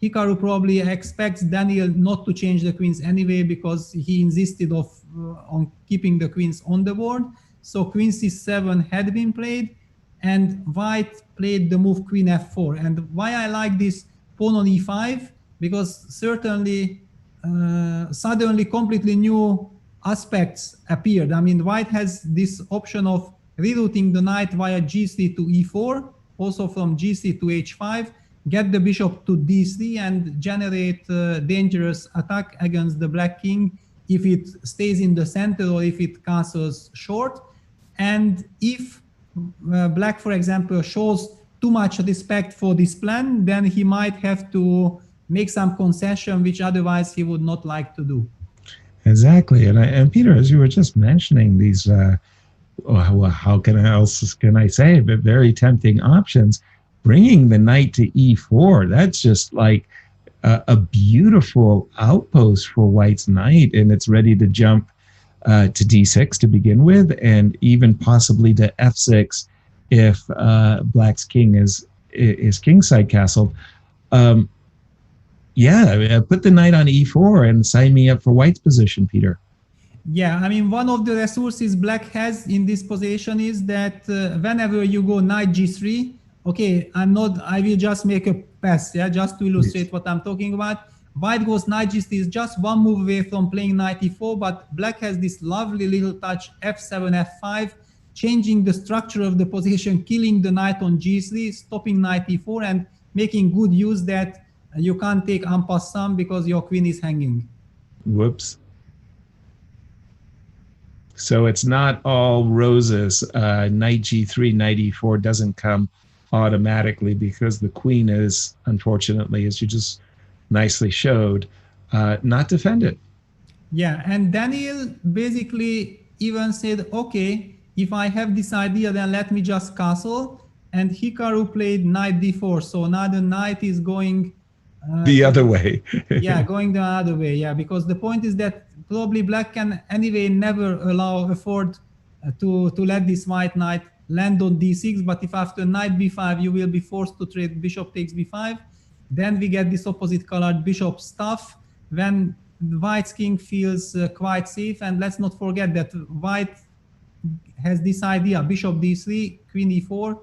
Speaker 7: Hikaru probably expects Daniel not to change the queens anyway because he insisted on keeping the queens on the board. So queen c7 had been played and White played the move queen f4. And why I like this pawn on e5, because certainly suddenly completely new aspects appeared. I mean, White has this option of rerouting the knight via g3 to e4, also from g3 to h5, get the bishop to d3 and generate dangerous attack against the black king if it stays in the center or if it castles short. And if black, for example, shows too much respect for this plan, then he might have to make some concession which otherwise he would not like to do.
Speaker 8: Exactly. And Peter, as you were just mentioning these, how can I say it, but very tempting options, bringing the knight to e4, that's just like a beautiful outpost for white's knight, and it's ready to jump to d6 to begin with, and even possibly to f6 if black's king is kingside castled. Put the knight on e4 and sign me up for white's position, Peter.
Speaker 7: Yeah, I mean, one of the resources black has in this position is that whenever you go knight g3, okay, I will just make a pass, yeah, just to illustrate what I'm talking about. White goes knight g3 is just one move away from playing knight e4, but black has this lovely little touch f7, f5, changing the structure of the position, killing the knight on g3, stopping knight e4, and making good use that you can't take en passant because your queen is hanging.
Speaker 8: Whoops. So it's not all roses. Knight g3, knight e4 doesn't come automatically because the queen is, unfortunately, as you just nicely showed, not defended.
Speaker 7: Yeah, and Daniel basically even said, okay, if I have this idea, then let me just castle. And Hikaru played knight d4. So now the knight is going
Speaker 8: the other way.
Speaker 7: Yeah, going the other way. Yeah, because the point is that probably black can anyway never afford to let this white knight land on d6. But if after knight b5 you will be forced to trade bishop takes b5, then we get this opposite colored bishop stuff when white's king feels quite safe. And let's not forget that white has this idea: bishop d3, queen e4,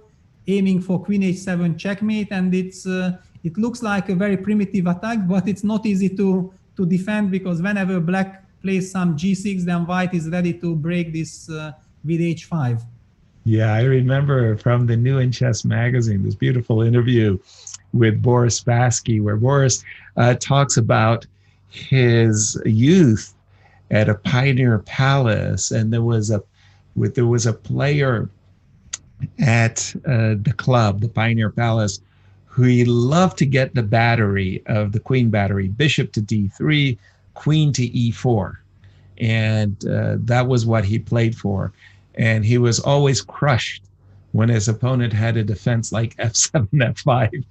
Speaker 7: aiming for queen h7 checkmate, and it looks like a very primitive attack, but it's not easy to defend, because whenever black plays some g6, then white is ready to break this with h5.
Speaker 8: Yeah, I remember from the New in Chess magazine, this beautiful interview with Boris Spassky, where Boris talks about his youth at a Pioneer Palace, and there was a player at the club, the Pioneer Palace, who he loved to get the battery of the queen battery, bishop to d3, queen to e4. And that was what he played for. And he was always crushed when his opponent had a defense like f7, f5,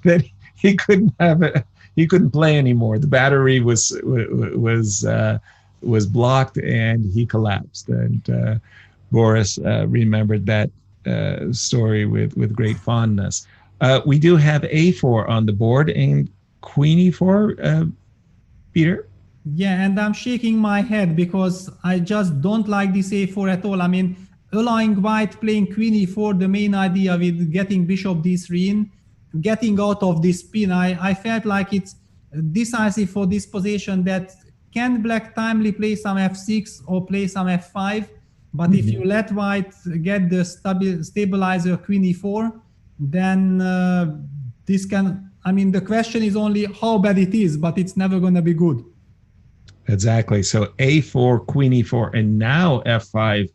Speaker 8: that he couldn't have it. He couldn't play anymore. The battery was blocked, and he collapsed. And Boris remembered that story with great fondness. We do have a4 on the board and queen e4, Peter?
Speaker 7: Yeah, and I'm shaking my head because I just don't like this a4 at all. I mean, allowing white playing queen e4, the main idea with getting bishop d3 in, getting out of this pin, I felt like it's decisive for this position that can black timely play some f6 or play some f5, but if you let white get the stabilizer queen e4, then this can, I mean, the question is only how bad it is, but it's never going to be good.
Speaker 8: Exactly. So a4, queen e4, and now f5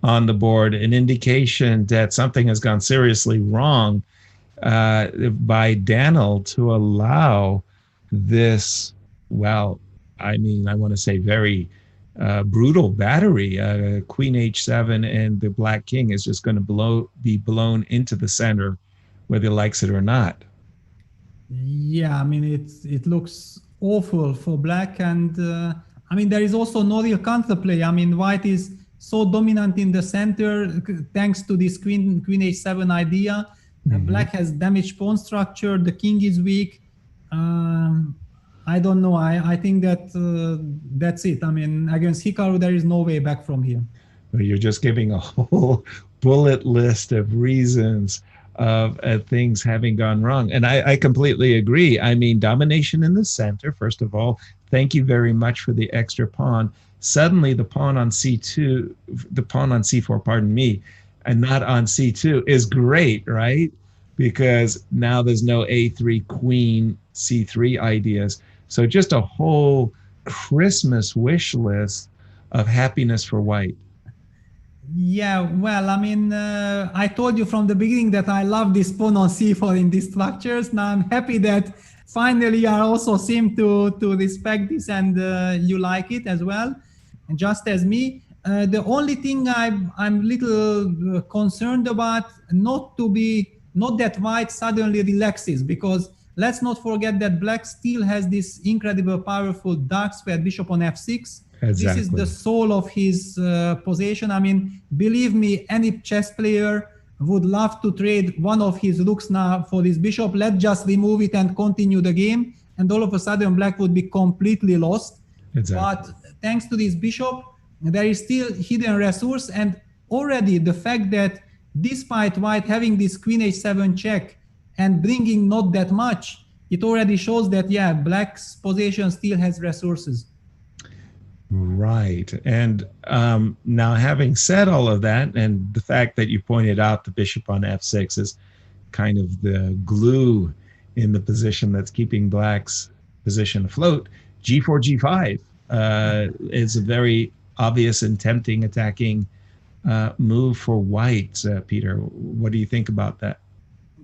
Speaker 8: on the board, an indication that something has gone seriously wrong by Daniel to allow this, well, I mean, I want to say very brutal battery. Queen h7 and the black king is just going to be blown into the center, whether he likes it or not.
Speaker 7: Yeah, I mean, it looks awful for black, and I mean, there is also no real counterplay. I mean, white is so dominant in the center thanks to this queen h7 idea. Black has damaged pawn structure, the king is weak. I don't know. I think that that's it. I mean, against Hikaru, there is no way back from here.
Speaker 8: Well, you're just giving a whole bullet list of reasons of things having gone wrong. And I completely agree. I mean, domination in the center, first of all. Thank you very much for the extra pawn. suddenly the pawn on c2, the pawn on c4, pardon me, and not on c2 is great, right? Because now there's no a3 queen c3 ideas. So just a whole Christmas wish list of happiness for white.
Speaker 7: Yeah, well, I mean, I told you from the beginning that I love this pawn on c4 in these structures. Now I'm happy that finally you also seem to respect this and you like it as well, just as me. The only thing I'm little concerned about, not that white suddenly relaxes, because let's not forget that black still has this incredible powerful dark square bishop on f6.
Speaker 8: Exactly.
Speaker 7: This is the soul of his position. I mean, believe me, any chess player would love to trade one of his rooks now for his bishop. Let's just remove it and continue the game. And all of a sudden, black would be completely lost.
Speaker 8: Exactly.
Speaker 7: But thanks to this bishop, there is still hidden resource. And already the fact that despite white having this queen h7 check and bringing not that much, it already shows that, yeah, black's position still has resources.
Speaker 8: Right. And now, having said all of that, and the fact that you pointed out the bishop on f6 is kind of the glue in the position that's keeping black's position afloat, g4, g5 is a very obvious and tempting attacking move for white. Peter, what do you think about that?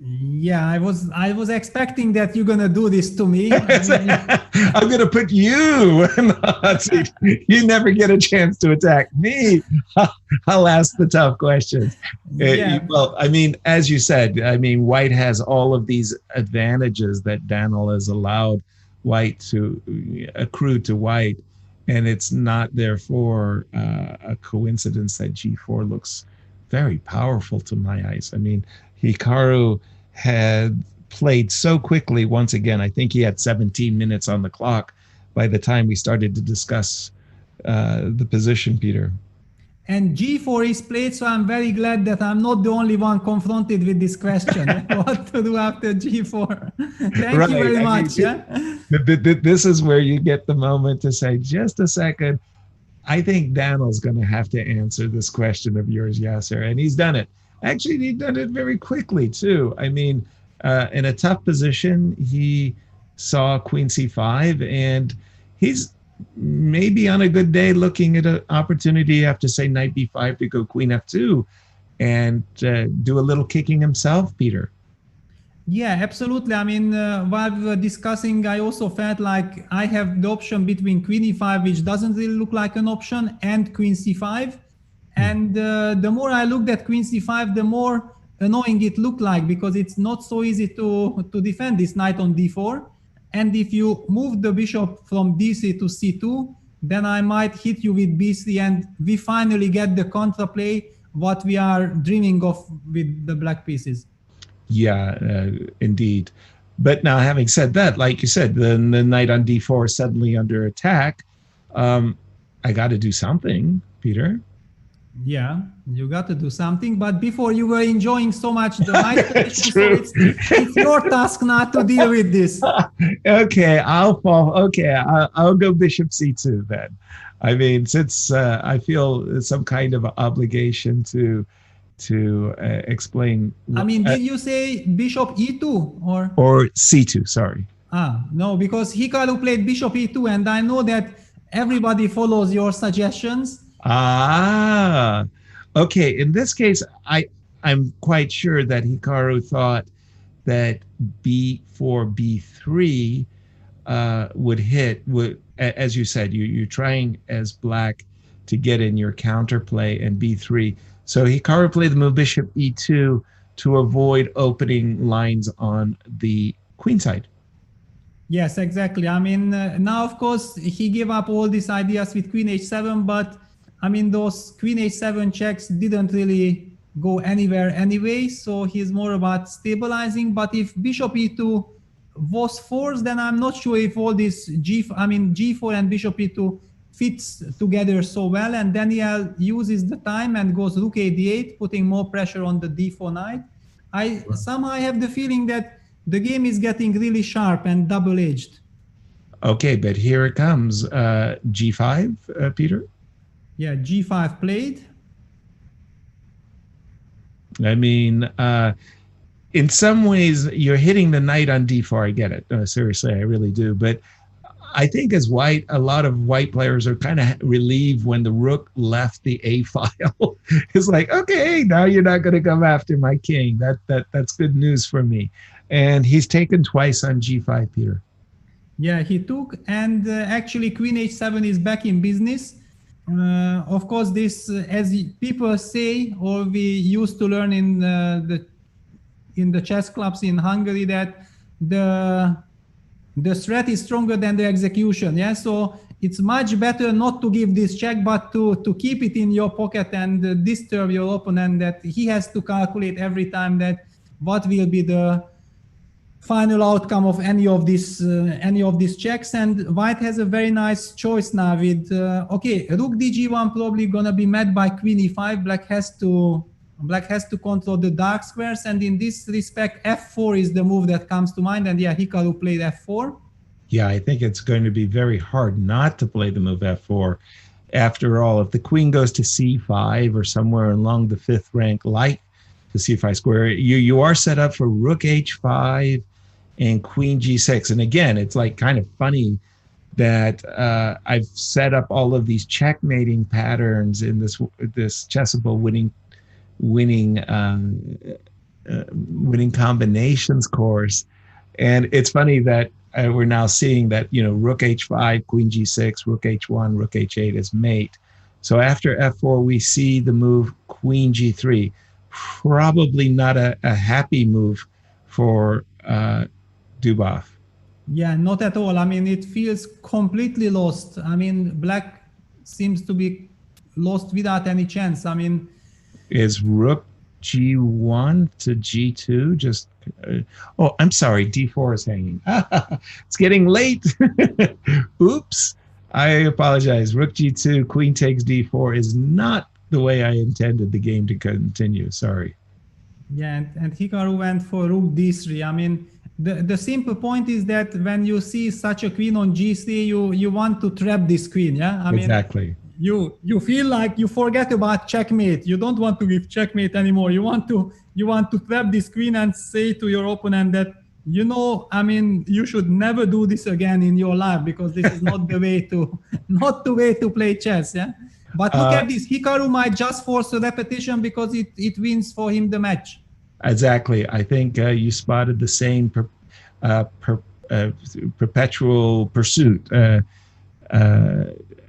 Speaker 7: Yeah, I was expecting that you're gonna do this to me.
Speaker 8: I'm gonna put you in the hot seat. You never get a chance to attack me. I'll ask the tough questions.
Speaker 7: Yeah.
Speaker 8: Well, I mean, as you said, I mean, white has all of these advantages that Daniel has allowed white to accrue to white, and it's not therefore a coincidence that g4 looks very powerful to my eyes. I mean, Hikaru had played so quickly once again. I think he had 17 minutes on the clock by the time we started to discuss the position, Peter.
Speaker 7: And G4 is played, so I'm very glad that I'm not the only one confronted with this question. What to do after G4? Thank you very much.
Speaker 8: This is where you get the moment to say, just a second, I think Daniel's going to have to answer this question of yours, Yasser. And he's done it. Actually, he's done it very quickly, too. I mean, in a tough position, he saw queen c5, and he's maybe on a good day looking at an opportunity after, say, knight b5 to go queen f2 and do a little kicking himself, Peter.
Speaker 7: Yeah, absolutely. I mean, while we were discussing, I also felt like I have the option between queen e5, which doesn't really look like an option, and queen c5. And the more I looked at queen c5, the more annoying it looked like, because it's not so easy to defend this knight on d4. And if you move the bishop from d3 to c2, then I might hit you with b3, and we finally get the counterplay, what we are dreaming of with the black pieces.
Speaker 8: Yeah, indeed. But now, having said that, like you said, the knight on d4 is suddenly under attack. I got to do something, Peter.
Speaker 7: Yeah, you got to do something. But before, you were enjoying so much the knight position, so it's your task now to deal with this.
Speaker 8: Okay, I'll fall. Okay, I'll go bishop c2 then. I mean, since I feel some kind of obligation to explain.
Speaker 7: I mean, did you say bishop e2
Speaker 8: or c2? Sorry.
Speaker 7: No, because Hikaru played bishop e2, and I know that everybody follows your suggestions.
Speaker 8: Okay. In this case, I'm quite sure that Hikaru thought that b4, b3 would hit. As you said, you're trying as black to get in your counterplay and b3. So Hikaru played the move bishop e2 to avoid opening lines on the queen side.
Speaker 7: Yes, exactly. I mean, now, of course, he gave up all these ideas with queen h7, but I mean, those queen h7 checks didn't really go anywhere anyway, so he's more about stabilizing. But if bishop e2 was forced, then I'm not sure if all this g4 and bishop e2 fits together so well, and Daniel uses the time and goes rook a d8, putting more pressure on the d4 knight. Somehow I have the feeling that the game is getting really sharp and double-edged.
Speaker 8: Okay, but here it comes. G5, Peter?
Speaker 7: Yeah, G5 played.
Speaker 8: I mean, in some ways, you're hitting the knight on D4. I get it. Seriously, I really do. But I think as white, a lot of white players are kind of relieved when the rook left the A file. It's like, okay, now you're not going to come after my king. That's good news for me. And he's taken twice on G5, Peter.
Speaker 7: Yeah, he took, and actually Queen H7 is back in business. Of course, this, as people say, or we used to learn in the chess clubs in Hungary, that the threat is stronger than the execution. Yeah, so it's much better not to give this check, but to keep it in your pocket and disturb your opponent, that he has to calculate every time that what will be the final outcome of any of these checks. And white has a very nice choice now with okay, rook dg1 probably gonna be met by queen e5. Black has to control the dark squares, and in this respect f4 is the move that comes to mind. And yeah, Hikaru played f4.
Speaker 8: Yeah, I think it's going to be very hard not to play the move f4. After all, if the queen goes to c5 or somewhere along the fifth rank, like the c5 square, you are set up for rook h5 and queen g6. And again, it's like kind of funny that I've set up all of these checkmating patterns in this chessable winning combinations course. And it's funny that we're now seeing that, rook h5, queen g6, rook h1, rook h8 is mate. So after f4, we see the move queen g3. Probably not a happy move for Dubov.
Speaker 7: Yeah, not at all. I mean, it feels completely lost. I mean, black seems to be lost without any chance. I mean,
Speaker 8: is rook g1 to g2 just oh, I'm sorry, d4 is hanging. It's getting late. Oops, I apologize. Rook g2, queen takes d4 is not the way I intended the game to continue. Sorry.
Speaker 7: Yeah, and Hikaru went for rook d3. I mean, the simple point is that when you see such a queen on g3, you want to trap this queen. Yeah, I mean,
Speaker 8: exactly.
Speaker 7: You feel like you forget about checkmate. You don't want to give checkmate anymore. You want to trap this queen and say to your opponent that, I mean, you should never do this again in your life, because this is not the way to play chess. Yeah. But look at this. Hikaru might just force a repetition because it wins for him the match.
Speaker 8: Exactly. I think you spotted the same perpetual pursuit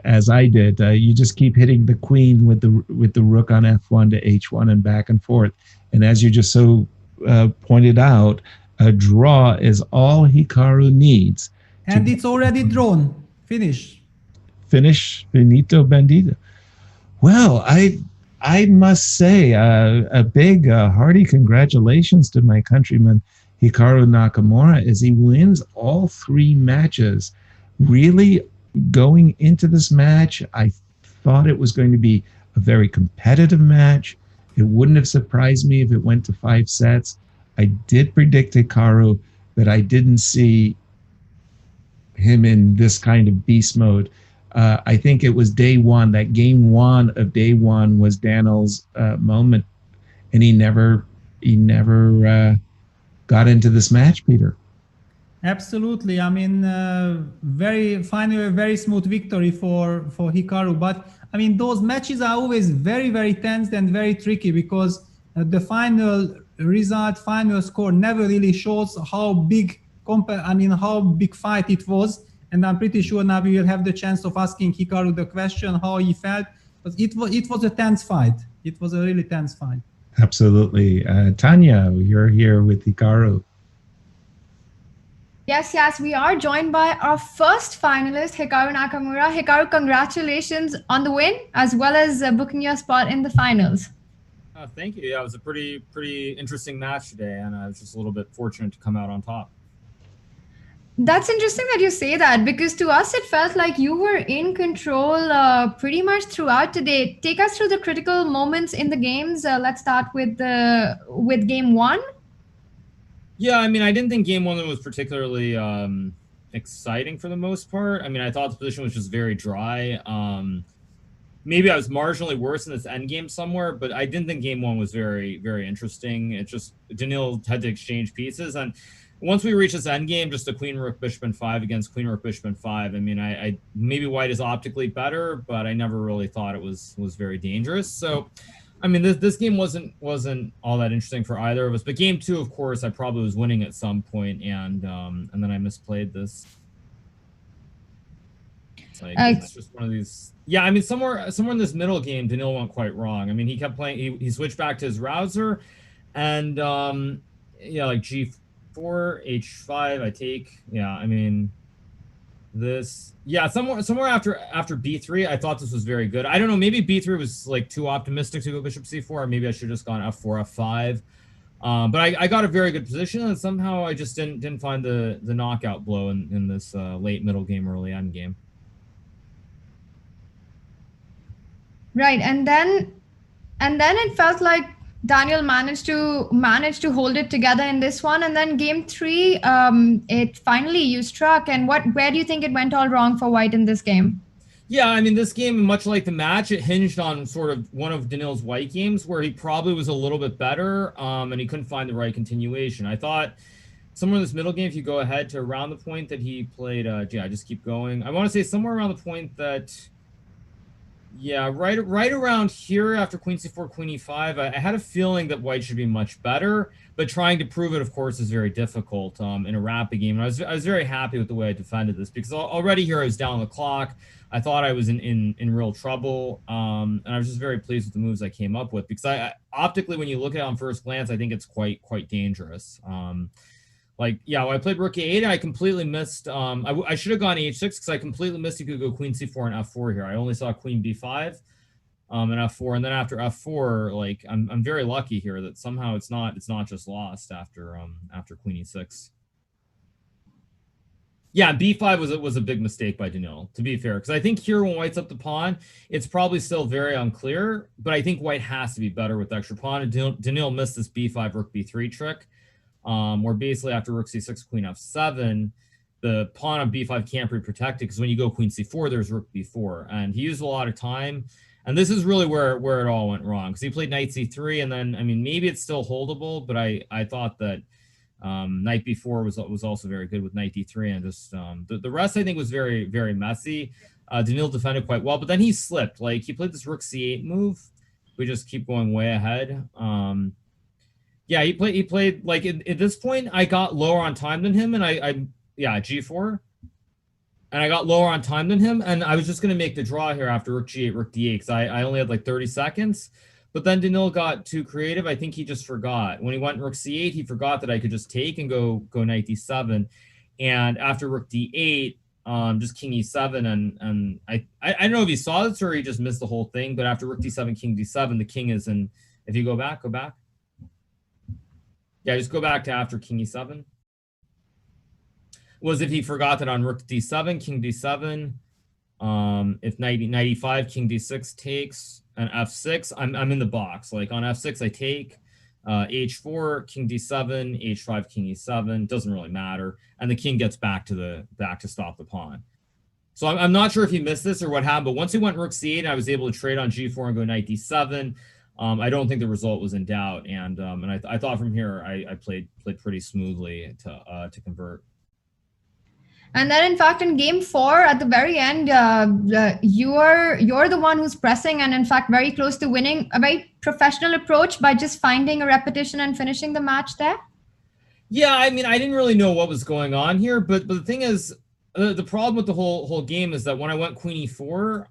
Speaker 8: as I did. You just keep hitting the queen with the rook on f1 to h1 and back and forth. And as you just so pointed out, a draw is all Hikaru needs.
Speaker 7: And it's already drawn. Finish.
Speaker 8: Finito bandito. Well, I must say a big hearty congratulations to my countryman Hikaru Nakamura as he wins all three matches. Really, going into this match, I thought it was going to be a very competitive match. It wouldn't have surprised me if it went to 5 sets. I did predict Hikaru, but I didn't see him in this kind of beast mode. I think it was day one, that game one of day one was Daniel's moment, and he never got into this match, Peter.
Speaker 7: Absolutely. I mean, finally a very smooth victory for Hikaru. But I mean, those matches are always very, very tense and very tricky, because the final result, final score never really shows how big fight it was. And I'm pretty sure now we will have the chance of asking Hikaru the question how he felt. But it was a tense fight. It was a really tense fight.
Speaker 8: Absolutely. Tanya, you're here with Hikaru.
Speaker 10: Yes, we are joined by our first finalist, Hikaru Nakamura. Hikaru, congratulations on the win, as well as booking your spot in the finals.
Speaker 11: Thank you. Yeah, it was a pretty interesting match today, and I was just a little bit fortunate to come out on top.
Speaker 10: That's interesting that you say that, because to us it felt like you were in control pretty much throughout today. Take us through the critical moments in the games. Let's start with game one.
Speaker 11: Yeah, I mean, I didn't think game one was particularly exciting for the most part. I mean, I thought the position was just very dry. Maybe I was marginally worse in this endgame somewhere, but I didn't think game one was very, very interesting. It just, Daniil had to exchange pieces. And once we reach this endgame, just a queen, rook, bishop, and 5 against queen, rook, bishop, and 5. I mean, I maybe white is optically better, but I never really thought it was very dangerous. So, I mean, this game wasn't all that interesting for either of us. But game 2, of course, I probably was winning at some point, and then I misplayed this. It's like, it's just one of these. Yeah, I mean, somewhere in this middle game, Daniil went quite wrong. I mean, he kept playing. He switched back to his rouser, and yeah, like G4, H5. I take. Yeah, I mean, this. Yeah, somewhere after B3, I thought this was very good. I don't know. Maybe B3 was like too optimistic to go bishop C4, or maybe I should have just gone F4, F5. But I got a very good position, and somehow I just didn't find the knockout blow in this late middle game, early end game.
Speaker 10: Right, and then it felt like Daniil managed to hold it together in this one, and then game 3, it finally you struck. And where do you think it went all wrong for white in this game?
Speaker 11: Yeah, I mean, this game, much like the match, it hinged on sort of one of Daniil's white games where he probably was a little bit better, and he couldn't find the right continuation. I thought somewhere in this middle game, if you go ahead to around the point that he played, yeah, just keep going. I want to say somewhere around the point that. Yeah, right around here after queen c4, queen e5, I had a feeling that white should be much better, but trying to prove it, of course, is very difficult in a rapid game. And I was very happy with the way I defended this because already here I was down the clock. I thought I was in real trouble, and I was just very pleased with the moves I came up with because I optically, when you look at it on first glance, I think it's quite dangerous. Like, yeah, well, I played rook a8 and I completely missed. I should have gone h6 because I completely missed. You could go queen c4 and f4 here. I only saw queen b5 and f4, and then after f4, like I'm very lucky here that somehow it's not just lost after queen e6. Yeah, b5 was a big mistake by Daniil, to be fair, because I think here when white's up the pawn, it's probably still very unclear, but I think white has to be better with the extra pawn. And Daniil missed this b5 rook b3 trick. Where basically after rook c6, queen f7, the pawn on b5 can't be protected because when you go queen c4, there's rook b4. And he used a lot of time. And this is really where it all went wrong because he played knight c3. And then, I mean, maybe it's still holdable, but I thought that knight b4 was also very good with knight d3. And just the rest, I think, was very, very messy. Daniil defended quite well, but then he slipped. Like, he played this rook c8 move. We just keep going way ahead. Yeah, he played like at this point I got lower on time than him, and I g4, and I got lower on time than him, and I was just gonna make the draw here after rook g8, rook d8 because I only had like 30 seconds, but then Daniil got too creative. I think he just forgot when he went rook c8. He forgot that I could just take and go knight d7, and after rook d8, just king e7, and I don't know if he saw this or he just missed the whole thing, but after rook d7, king d7, the king is in. If you go back. Yeah, just go back to after king e7. Was if he forgot that on rook d7, king d7, if knight e5, king d6 takes, and f6, I'm in the box. Like on f6, I take, h4, king d7, h5, king e7, doesn't really matter, and the king gets back to stop the pawn. So I'm not sure if he missed this or what happened, but once he went rook c8, I was able to trade on g4 and go knight d7. I don't think the result was in doubt, and I thought from here I played pretty smoothly to convert.
Speaker 10: And then, in fact, in game 4, at the very end, you're the one who's pressing, and in fact, very close to winning. A very professional approach by just finding a repetition and finishing the match there.
Speaker 11: Yeah, I mean, I didn't really know what was going on here, but the thing is, the problem with the whole game is that when I went queen e4,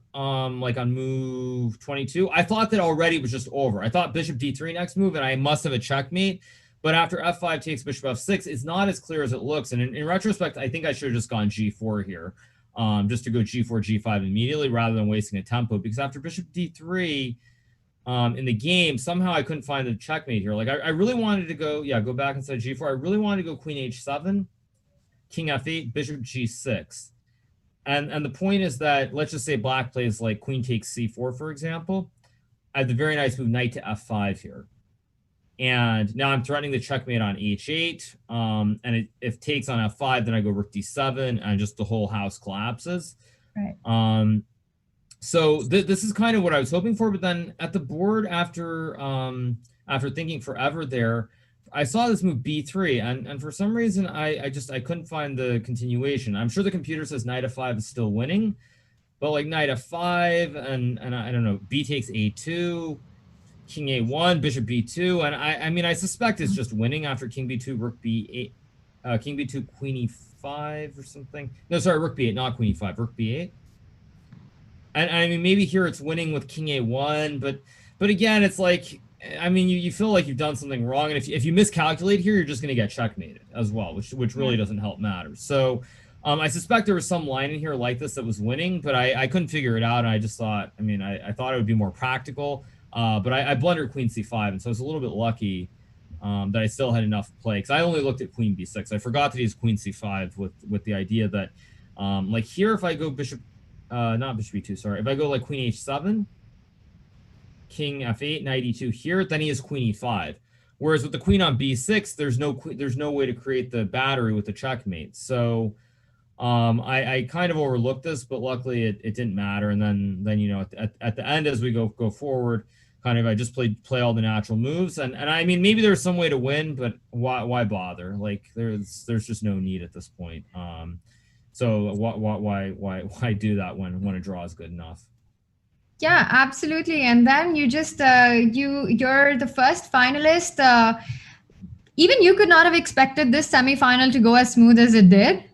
Speaker 11: like on move 22, I thought that already was just over. I thought bishop d3 next move, and I must have a checkmate. But after f5 takes bishop f6, it's not as clear as it looks. And in retrospect, I think I should have just gone g4 here, just to go g4, g5 immediately rather than wasting a tempo. Because after bishop d3 in the game, somehow I couldn't find the checkmate here. Like I really wanted to go back inside g4. I really wanted to go queen h7. King f8, bishop g6. And the point is that, let's just say black plays like queen takes c4, for example. I have the very nice move knight to f5 here. And now I'm threatening the checkmate on h8. And if takes on f5, then I go rook d7, and just the whole house collapses.
Speaker 10: Right.
Speaker 11: So this is kind of what I was hoping for. But then at the board, after thinking forever there, I saw this move b3, and for some reason I couldn't find the continuation. I'm sure the computer says knight f5 is still winning, but like knight f5 and I don't know, b takes a2, king a1, bishop b2, and I mean I suspect it's just winning after king b2, rook b8, king b2, queen e5 or something. No, sorry, rook b8, not queen e5, rook b8. And I mean maybe here it's winning with king a1, but again it's like, I mean you feel like you've done something wrong, and if you miscalculate here, you're just going to get checkmated as well, which really doesn't help matters. So I suspect there was some line in here like this that was winning, but I couldn't figure it out, and I just thought, I mean I thought it would be more practical. But I blundered queen c5, and so I was a little bit lucky that I still had enough play, because I only looked at queen b6. I forgot that he has queen c5 with the idea that, like here, if I go bishop, not bishop e2, sorry, if I go like queen h7, king f8, knight e2 here, then he has queen e5. Whereas with the queen on b6, there's no way to create the battery with the checkmate. So I kind of overlooked this, but luckily it didn't matter. And then you know at the end, as we go forward, kind of I just play all the natural moves, and I mean maybe there's some way to win, but why bother? Like there's just no need at this point. So why do that when a draw is good enough?
Speaker 10: Yeah, absolutely. And then you just you're the first finalist. Even you could not have expected this semifinal to go as smooth as it did.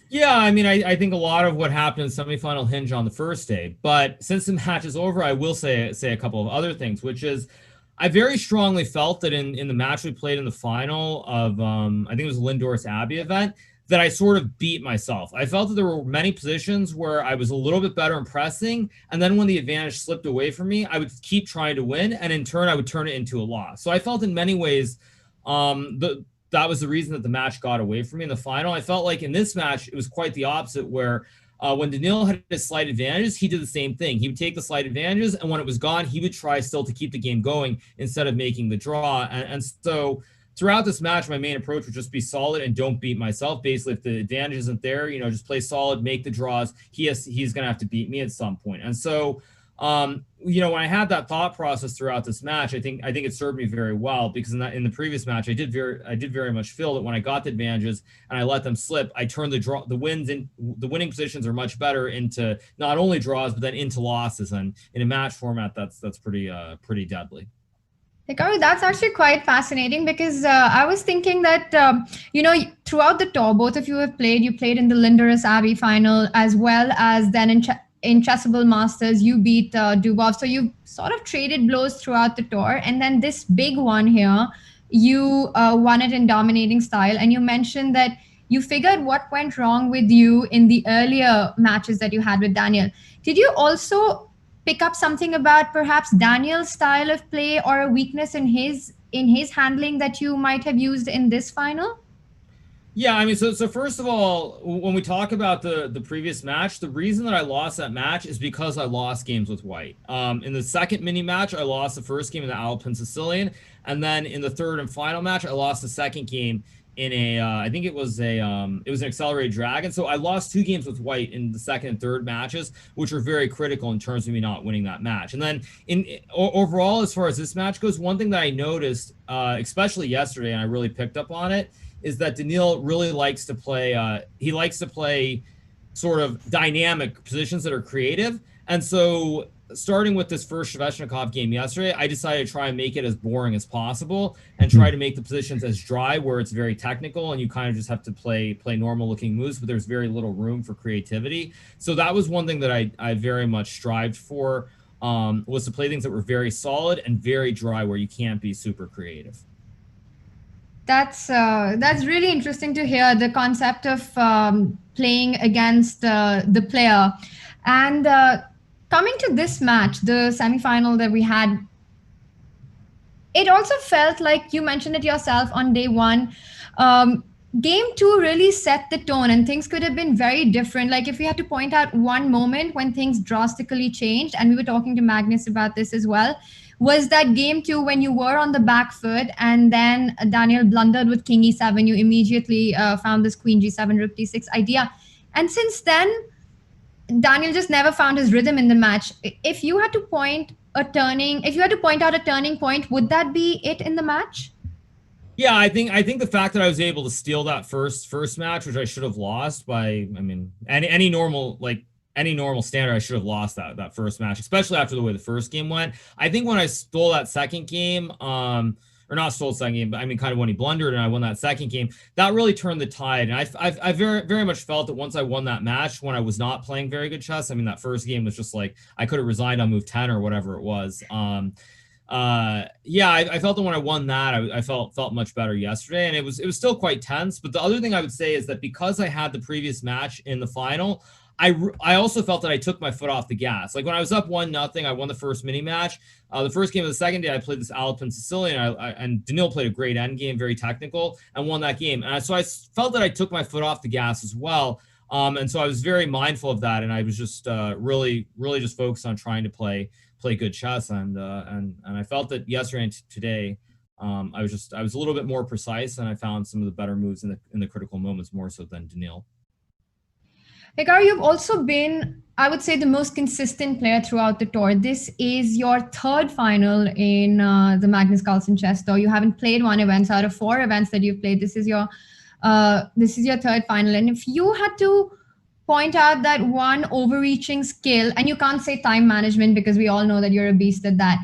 Speaker 11: Yeah, I mean, I think a lot of what happened in the semifinal hinge on the first day. But since the match is over, I will say a couple of other things, which is I very strongly felt that in the match we played in the final of, I think it was the Lindor's Abbey event, that I sort of beat myself. I felt that there were many positions where I was a little bit better in pressing, and then when the advantage slipped away from me, I would keep trying to win, and in turn, I would turn it into a loss. So I felt in many ways that was the reason that the match got away from me in the final. I felt like in this match, it was quite the opposite, where when Daniil had his slight advantages, he did the same thing. He would take the slight advantages, and when it was gone, he would try still to keep the game going instead of making the draw. And so throughout this match, my main approach would just be solid and don't beat myself. Basically, if the advantage isn't there, you know, just play solid, make the draws. He's going to have to beat me at some point. And so, you know, when I had that thought process throughout this match, I think it served me very well, because in the previous match, I did very much feel that when I got the advantages and I let them slip, I turned the winning positions are much better into not only draws, but then into losses. And in a match format, that's pretty deadly.
Speaker 10: Hikaru, that's actually quite fascinating, because I was thinking that, you know, throughout the tour, both of you have played. You played in the Lindor's Abbey final, as well as then in Chessable Masters, you beat Dubov. So you sort of traded blows throughout the tour. And then this big one here, you won it in dominating style. And you mentioned that you figured what went wrong with you in the earlier matches that you had with Daniel. Did you also pick up something about perhaps Daniel's style of play, or a weakness in his handling that you might have used in this final?
Speaker 11: Yeah, I mean, so first of all, when we talk about the previous match, the reason that I lost that match is because I lost games with white. In the second mini match, I lost the first game in the Alpine Sicilian, and then in the third and final match, I lost the second game in I think it was an accelerated dragon. So I lost 2 games with white in the second and third matches, which were very critical in terms of me not winning that match. And then overall, as far as this match goes, one thing that I noticed, especially yesterday, and I really picked up on it, is that Daniil really likes to play, he likes to play sort of dynamic positions that are creative. And so starting with this first Sveshnikov game yesterday, I decided to try and make it as boring as possible and try to make the positions as dry, where it's very technical and you kind of just have to play normal looking moves, but there's very little room for creativity. So that was one thing that I very much strived for, was to play things that were very solid and very dry, where you can't be super creative.
Speaker 10: That's really interesting to hear, the concept of playing against the player. And coming to this match, the semifinal that we had, it also felt like, you mentioned it yourself on day one, game 2 really set the tone, and things could have been very different. Like if we had to point out one moment when things drastically changed, and we were talking to Magnus about this as well, was that game 2 when you were on the back foot and then Daniel blundered with king e7. You immediately found this queen g7 rook d6 idea, and since then Daniel just never found his rhythm in the match. If you had to point out a turning point, would that be it in the match?
Speaker 11: Yeah, I think the fact that I was able to steal that first match, which I should have lost by, I mean, any normal standard, I should have lost that first match, especially after the way the first game went. I think when I stole that second game, or not stole the second game, but I mean, kind of when he blundered and I won that second game, that really turned the tide. And I very, very much felt that once I won that match, when I was not playing very good chess, I mean, that first game was just like, I could have resigned on move 10 or whatever it was. I felt that when I won that, I felt much better yesterday, and it was still quite tense. But the other thing I would say is that because I had the previous match in the final, I also felt that I took my foot off the gas. Like when I was up 1-0, I won the first mini match. The first game of the second day, I played this Alpin Sicilian, and Daniil played a great endgame, very technical, and won that game. And so I felt that I took my foot off the gas as well. And so I was very mindful of that, and I was just really just focused on trying to play good chess. And I felt that yesterday and today, I was a little bit more precise, and I found some of the better moves in the critical moments more so than Daniil.
Speaker 10: Hikaru, you've also been, I would say, the most consistent player throughout the tour. This is your third final in the Magnus Carlson Chess Tour. You haven't played one event out of 4 events that you've played. This is your third final. And if you had to point out that one overreaching skill, and you can't say time management because we all know that you're a beast at that,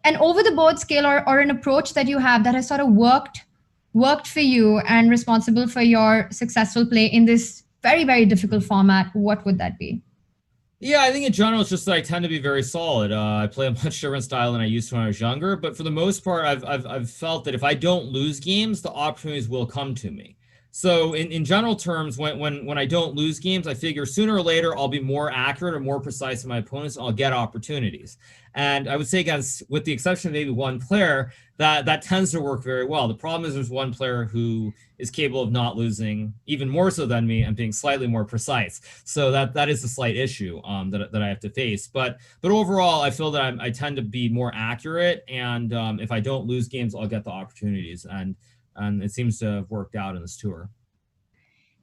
Speaker 10: an over the board skill or an approach that you have that has sort of worked for you and responsible for your successful play in this very, very difficult format, what would that be?
Speaker 11: Yeah, I think in general, it's just that I tend to be very solid. I play a much different style than I used to when I was younger, but for the most part, I've felt that if I don't lose games, the opportunities will come to me. So in general terms, when I don't lose games, I figure sooner or later I'll be more accurate or more precise than my opponents, and I'll get opportunities. And I would say, guys, with the exception of maybe one player, that tends to work very well. The problem is there's one player who is capable of not losing even more so than me and being slightly more precise. So that is a slight issue that I have to face. But overall, I feel that I tend to be more accurate, and if I don't lose games, I'll get the opportunities. And it seems to have worked out in this tour.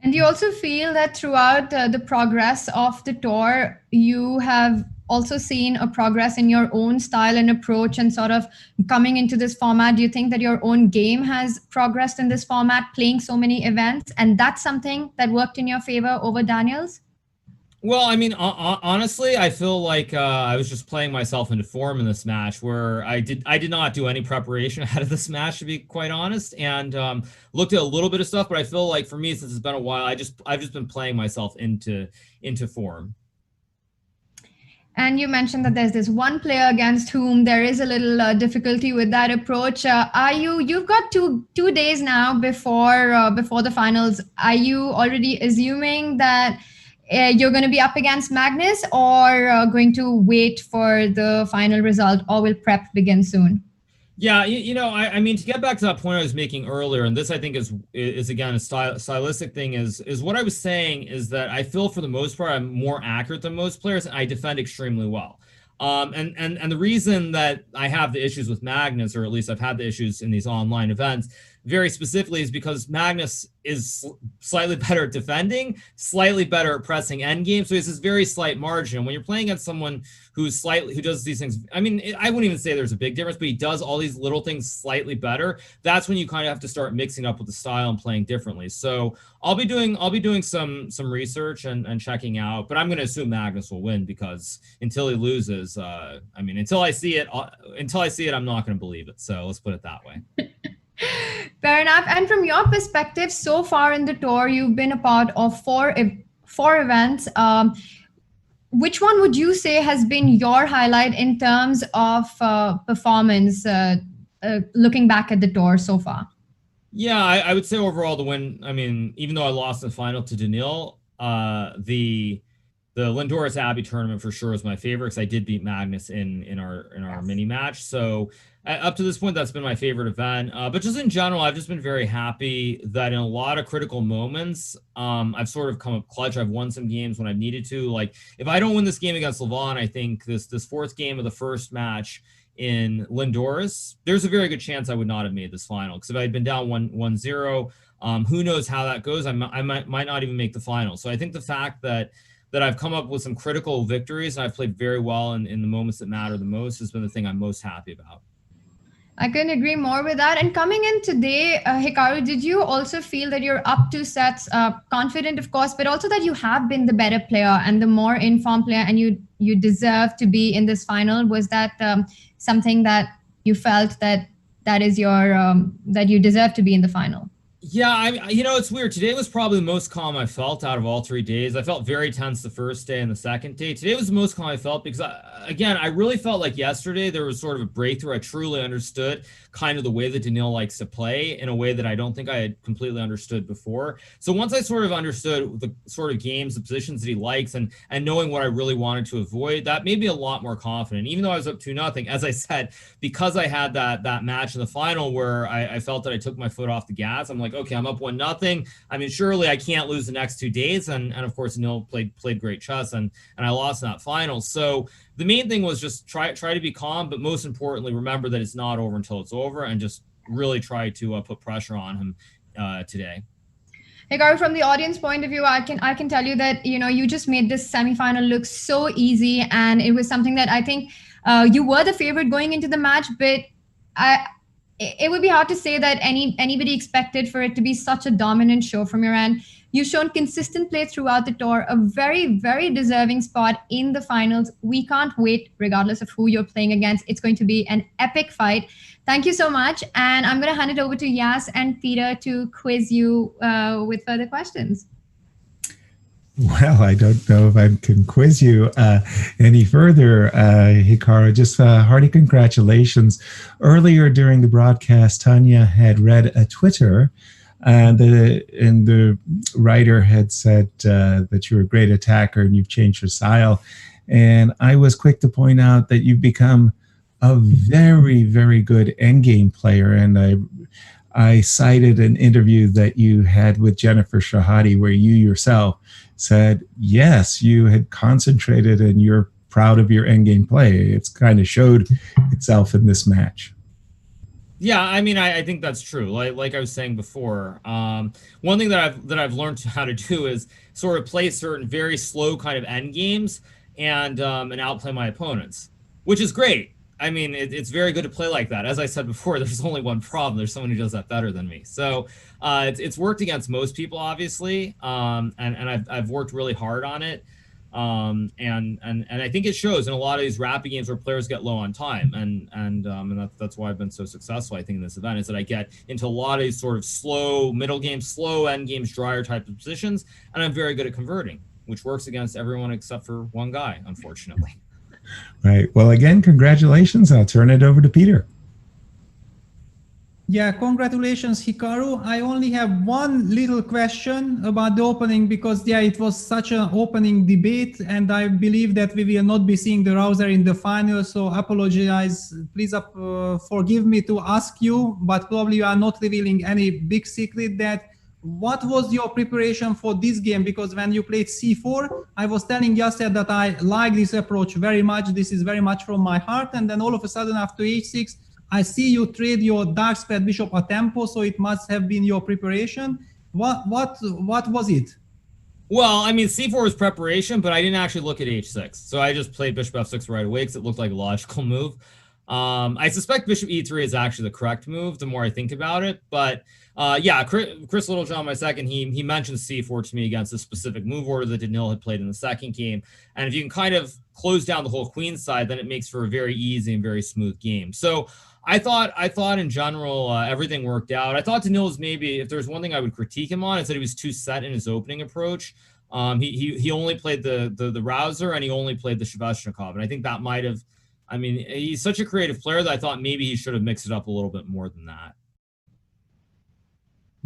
Speaker 10: And you also feel that throughout the progress of the tour, you have also seen a progress in your own style and approach and sort of coming into this format. Do you think that your own game has progressed in this format, playing so many events, and that's something that worked in your favor over Daniel's?
Speaker 11: Well, I mean, honestly, I feel like I was just playing myself into form in this match, where I did not do any preparation ahead of this match, to be quite honest, and looked at a little bit of stuff. But I feel like for me, since it's been a while, I've just been playing myself into form.
Speaker 10: And you mentioned that there's this one player against whom there is a little difficulty with that approach. You've got two days now before the finals. Are you already assuming that you're going to be up against Magnus, or going to wait for the final result, or will prep begin soon?
Speaker 11: Yeah, I mean, to get back to that point I was making earlier, and this I think is again a stylistic thing, is what I was saying is that I feel for the most part I'm more accurate than most players, and I defend extremely well. And the reason that I have the issues with Magnus, or at least I've had the issues in these online events, very specifically is because Magnus is slightly better at defending, slightly better at pressing endgame. So it's this very slight margin. When you're playing against someone who does these things, I mean, I wouldn't even say there's a big difference, but he does all these little things slightly better. That's when you kind of have to start mixing up with the style and playing differently. So I'll be doing some research and checking out, but I'm going to assume Magnus will win, because until he loses, I mean, until I see it, I'm not going to believe it. So let's put it that way.
Speaker 10: Fair enough. And from your perspective, so far in the tour, you've been a part of four events. Which one would you say has been your highlight in terms of performance, looking back at the tour so far?
Speaker 11: Yeah, I would say overall the win. I mean, even though I lost the final to Daniil, the Lindorus Abbey tournament for sure is my favorite, because I did beat Magnus in our mini match. So up to this point, that's been my favorite event. But just in general, I've just been very happy that in a lot of critical moments, I've sort of come up clutch. I've won some games when I've needed to. Like if I don't win this game against Levon, I think this fourth game of the first match in Lindoris, there's a very good chance I would not have made this final, because if I had been down 1-0, who knows how that goes? I might not even make the final. So I think the fact that I've come up with some critical victories and I've played very well in the moments that matter the most has been the thing I'm most happy about.
Speaker 10: I couldn't agree more with that. And coming in today, Hikaru, did you also feel that you're up 2 sets, confident, of course, but also that you have been the better player and the more informed player, and you deserve to be in this final? Was that something that you felt that is your that you deserve to be in the final?
Speaker 11: Yeah, it's weird. Today was probably the most calm I felt out of all 3 days. I felt very tense the first day and the second day. Today was the most calm I felt because, I really felt like yesterday there was sort of a breakthrough. I truly understood kind of the way that Daniil likes to play in a way that I don't think I had completely understood before. So once I sort of understood the sort of games, the positions that he likes, and knowing what I really wanted to avoid, that made me a lot more confident. Even though I was up 2-0, as I said, because I had that match in the final where I felt that I took my foot off the gas, I'm like, okay, I'm up 1-0. I mean, surely I can't lose the next 2 days. And of course, Daniil played great chess, and I lost in that final. So the main thing was just try to be calm, but most importantly, remember that it's not over until it's over, and just really try to put pressure on him today.
Speaker 10: Hikaru, from the audience point of view, I can tell you that you just made this semifinal look so easy, and it was something that I think you were the favorite going into the match, but it would be hard to say that anybody expected for it to be such a dominant show from your end. You've shown consistent play throughout the tour, a very, very deserving spot in the finals. We can't wait, regardless of who you're playing against. It's going to be an epic fight. Thank you so much. And I'm going to hand it over to Yas and Peter to quiz you with further questions.
Speaker 8: Well, I don't know if I can quiz you any further, Hikaru. Just hearty congratulations. Earlier during the broadcast, Tanya had read a Twitter, and the writer had said that you're a great attacker and you've changed your style. And I was quick to point out that you've become a very, very good endgame player. And I cited an interview that you had with Jennifer Shahadi where you yourself said, yes, you had concentrated and you're proud of your endgame play. It's kind of showed itself in this match.
Speaker 11: Yeah, I mean, I think that's true. Like I was saying before, one thing that I've learned how to do is sort of play certain very slow kind of end games and outplay my opponents, which is great. I mean, it's very good to play like that. As I said before, there's only one problem. There's someone who does that better than me. So it's worked against most people, obviously, and I've worked really hard on it. And I think it shows in a lot of these rapid games where players get low on time, and that's why I've been so successful, I think, in this event, is that I get into a lot of these sort of slow middle games, slow end games, drier type of positions, and I'm very good at converting, which works against everyone except for one guy, unfortunately.
Speaker 8: Right. Well, again, congratulations. I'll turn it over to Peter.
Speaker 7: Yeah, congratulations, Hikaru. I only have one little question about the opening because, yeah, it was such an opening debate, and I believe that we will not be seeing the Rouser in the final, so apologize. Please forgive me to ask you, but probably you are not revealing any big secret, that what was your preparation for this game? Because when you played c4, I was telling Yasser that I like this approach very much. This is very much from my heart. And then all of a sudden after h6, I see you trade your dark spread bishop a tempo. So it must have been your preparation. What was it?
Speaker 11: Well, I mean, c4 was preparation, but I didn't actually look at h6. So I just played bishop f6 right away because it looked like a logical move. I suspect bishop e3 is actually the correct move the more I think about it. But yeah, Chris Littlejohn, my second, he mentioned c4 to me against a specific move order that Daniil had played in the second game. And if you can kind of close down the whole queen side, then it makes for a very easy and very smooth game. So I thought in general, everything worked out. I thought Daniil was maybe, if there's one thing I would critique him on, is that he was too set in his opening approach. He only played the Rouser and he only played the Shveshnikov. And I think that might have, I mean, he's such a creative player that I thought maybe he should have mixed it up a little bit more than that.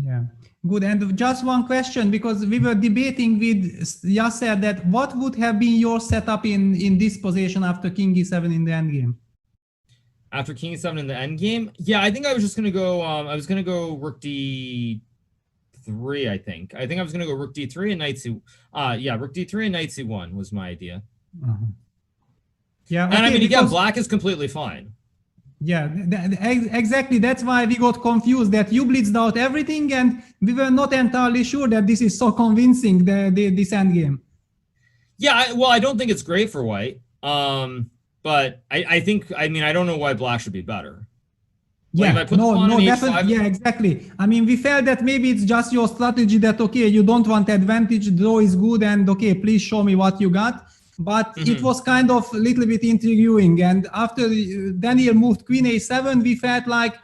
Speaker 7: Yeah, good. And just one question, because we were debating with Yasser that what would have been your setup in this position after King E7 in the endgame?
Speaker 11: After King E7 in the endgame? Yeah, I think I was just going to go, I was going to go Rook D3, I think. I think I was going to go Rook D3 and Knight C, yeah, Rook D3 and Knight C1 was my idea.
Speaker 7: Yeah,
Speaker 11: and I mean, again, black is completely fine.
Speaker 7: Yeah, exactly. That's why we got confused that you blitzed out everything, and we were not entirely sure that this is so convincing, this endgame.
Speaker 11: Yeah, well, I don't think it's great for white. But I think, I mean, I don't know why black should be better. Like,
Speaker 7: Yeah, definitely. Yeah, exactly. I mean, we felt that maybe it's just your strategy that, okay, you don't want advantage, draw is good, and okay, please show me what you got. But it was kind of a little bit intriguing. And after Daniel moved Queen A7, we felt like,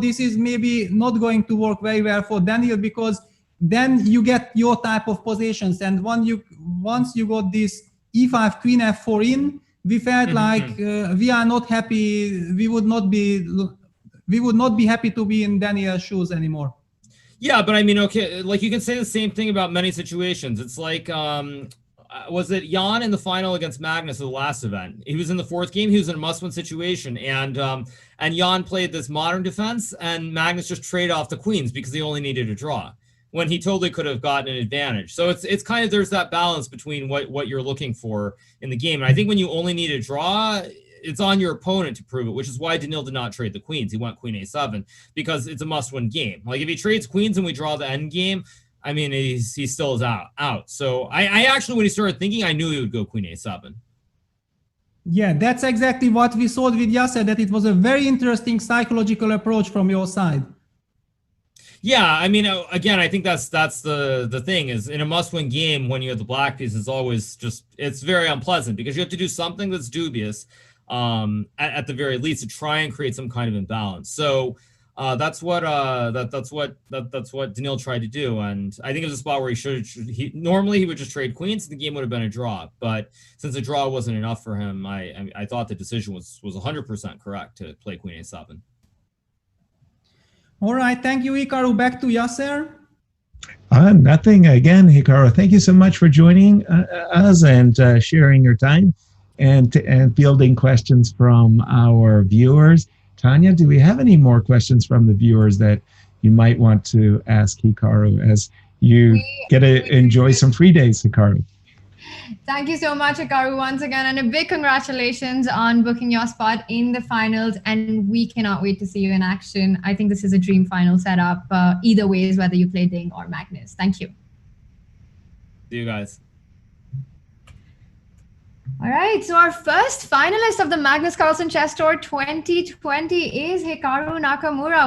Speaker 7: this is maybe not going to work very well for Daniel, because then you get your type of positions. And once you got this E5 Queen F4 in, we felt like we are not happy. We would not be happy to be in Daniel's shoes anymore.
Speaker 11: Yeah, but I mean, okay, like you can say the same thing about many situations. It's like, was it Jan in the final against Magnus at the last event? He was in the fourth game. He was in a must-win situation, and Jan played this modern defense, and Magnus just traded off the queens because he only needed a draw, when he totally could have gotten an advantage. So it's kind of, there's that balance between what you're looking for in the game. And I think when you only need a draw, it's on your opponent to prove it, which is why Daniil did not trade the queens. He went Queen A7 because it's a must-win game. Like if he trades queens and we draw the end game, I mean, he still is out. So I actually, when he started thinking, I knew he would go Queen A7.
Speaker 7: Yeah, that's exactly what we saw with Yasser, that it was a very interesting psychological approach from your side.
Speaker 11: Yeah, I mean, again, I think that's the thing is, in a must-win game, when you have the black piece, it's always just, it's very unpleasant because you have to do something that's dubious at the very least to try and create some kind of imbalance. So that's what Daniil tried to do, and I think it was a spot where normally he would just trade queens and the game would have been a draw, but since the draw wasn't enough for him, I thought the decision was 100% correct to play Queen A7.
Speaker 7: All right, thank you, Hikaru. Back to Yasser.
Speaker 8: Nothing. Again, Hikaru, thank you so much for joining us and sharing your time and fielding questions from our viewers. Tanya, do we have any more questions from the viewers that you might want to ask Hikaru as you get to enjoy some free days, Hikaru?
Speaker 10: Thank you so much, Hikaru, once again, and a big congratulations on booking your spot in the finals, and we cannot wait to see you in action. I think this is a dream final setup, either ways, whether you play Ding or Magnus. Thank you.
Speaker 11: See you guys.
Speaker 10: All right, so our first finalist of the Magnus Carlson Chess Tour 2020 is Hikaru Nakamura.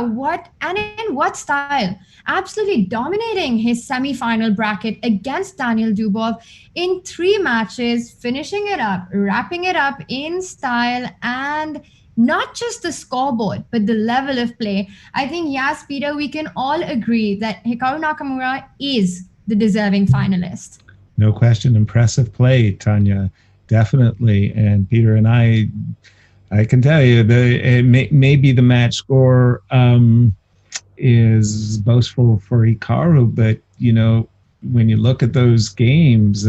Speaker 10: In what style? Absolutely dominating his semi-final bracket against Daniel Dubov in 3 matches, finishing it up, wrapping it up in style, and not just the scoreboard, but the level of play. I think, yes, Peter, we can all agree that Hikaru Nakamura is the deserving finalist.
Speaker 8: No question. Impressive play, Tanya. Definitely. And Peter and I can tell you that maybe the match score is boastful for Hikaru, but you know, when you look at those games,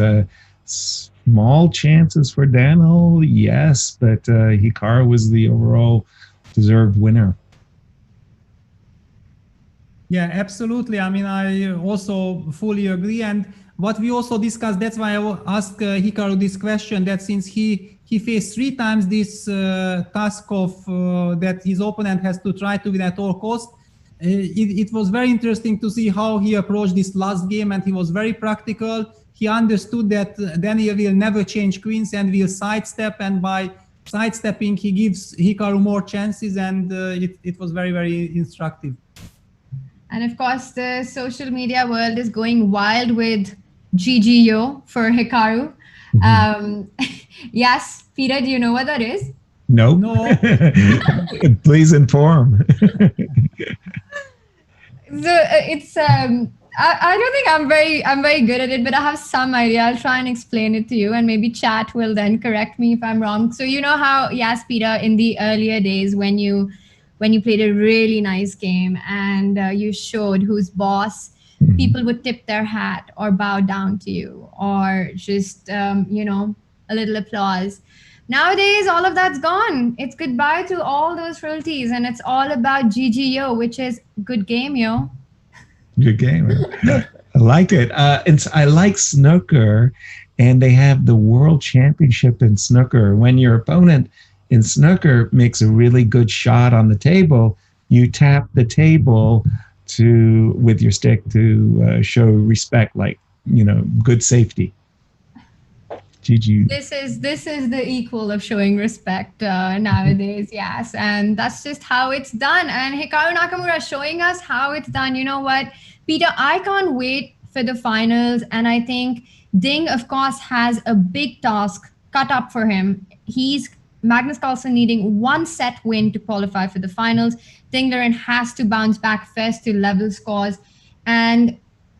Speaker 8: small chances for Daniel, yes, but Hikaru was the overall deserved winner.
Speaker 7: Yeah, absolutely. I mean, I also fully agree. And what we also discussed, that's why I asked Hikaru this question, that since he faced 3 times this task of that his opponent has to try to win at all costs, it was very interesting to see how he approached this last game, and he was very practical. He understood that Daniel will never change queens and will sidestep, and by sidestepping, he gives Hikaru more chances, and it was very, very instructive.
Speaker 10: And of course, the social media world is going wild with GGO for Hikaru. Yes, Peter, do you know what that is?
Speaker 8: No. Please inform.
Speaker 10: So it's I don't think I'm very good at it, but I have some idea. I'll try and explain it to you, and maybe chat will then correct me if I'm wrong. So you know how, yes, Peter, in the earlier days when you played a really nice game and you showed who's boss, people would tip their hat or bow down to you, or just you know, a little applause. Nowadays, all of that's gone. It's goodbye to all those frailties, and it's all about GGO, which is good game, yo.
Speaker 8: Good game. I like it. I like snooker, and they have the world championship in snooker. When your opponent in snooker makes a really good shot on the table, you tap the table with your stick to show respect, like, good safety. GG.
Speaker 10: This is the equal of showing respect nowadays, yes, and that's just how it's done. And Hikaru Nakamura showing us how it's done. You know what, Peter, I can't wait for the finals, and I think Ding, of course, has a big task cut up for him. He's Magnus Carlson needing 1 set win to qualify for the finals. Ding Liren has to bounce back first to level scores, and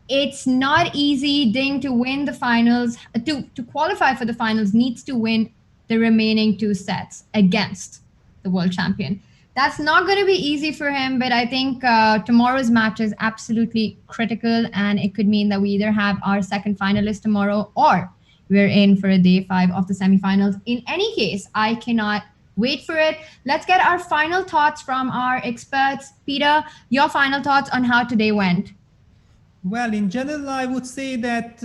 Speaker 10: it's not easy. Ding, to win the finals, to qualify for the finals, needs to win the remaining 2 sets against the world champion. That's not going to be easy for him, but I think tomorrow's match is absolutely critical, and it could mean that we either have our second finalist tomorrow or we're in for a day 5 of the semifinals. In any case, I cannot wait for it. Let's get our final thoughts from our experts. Peter, your final thoughts on how today went.
Speaker 7: Well, in general, I would say that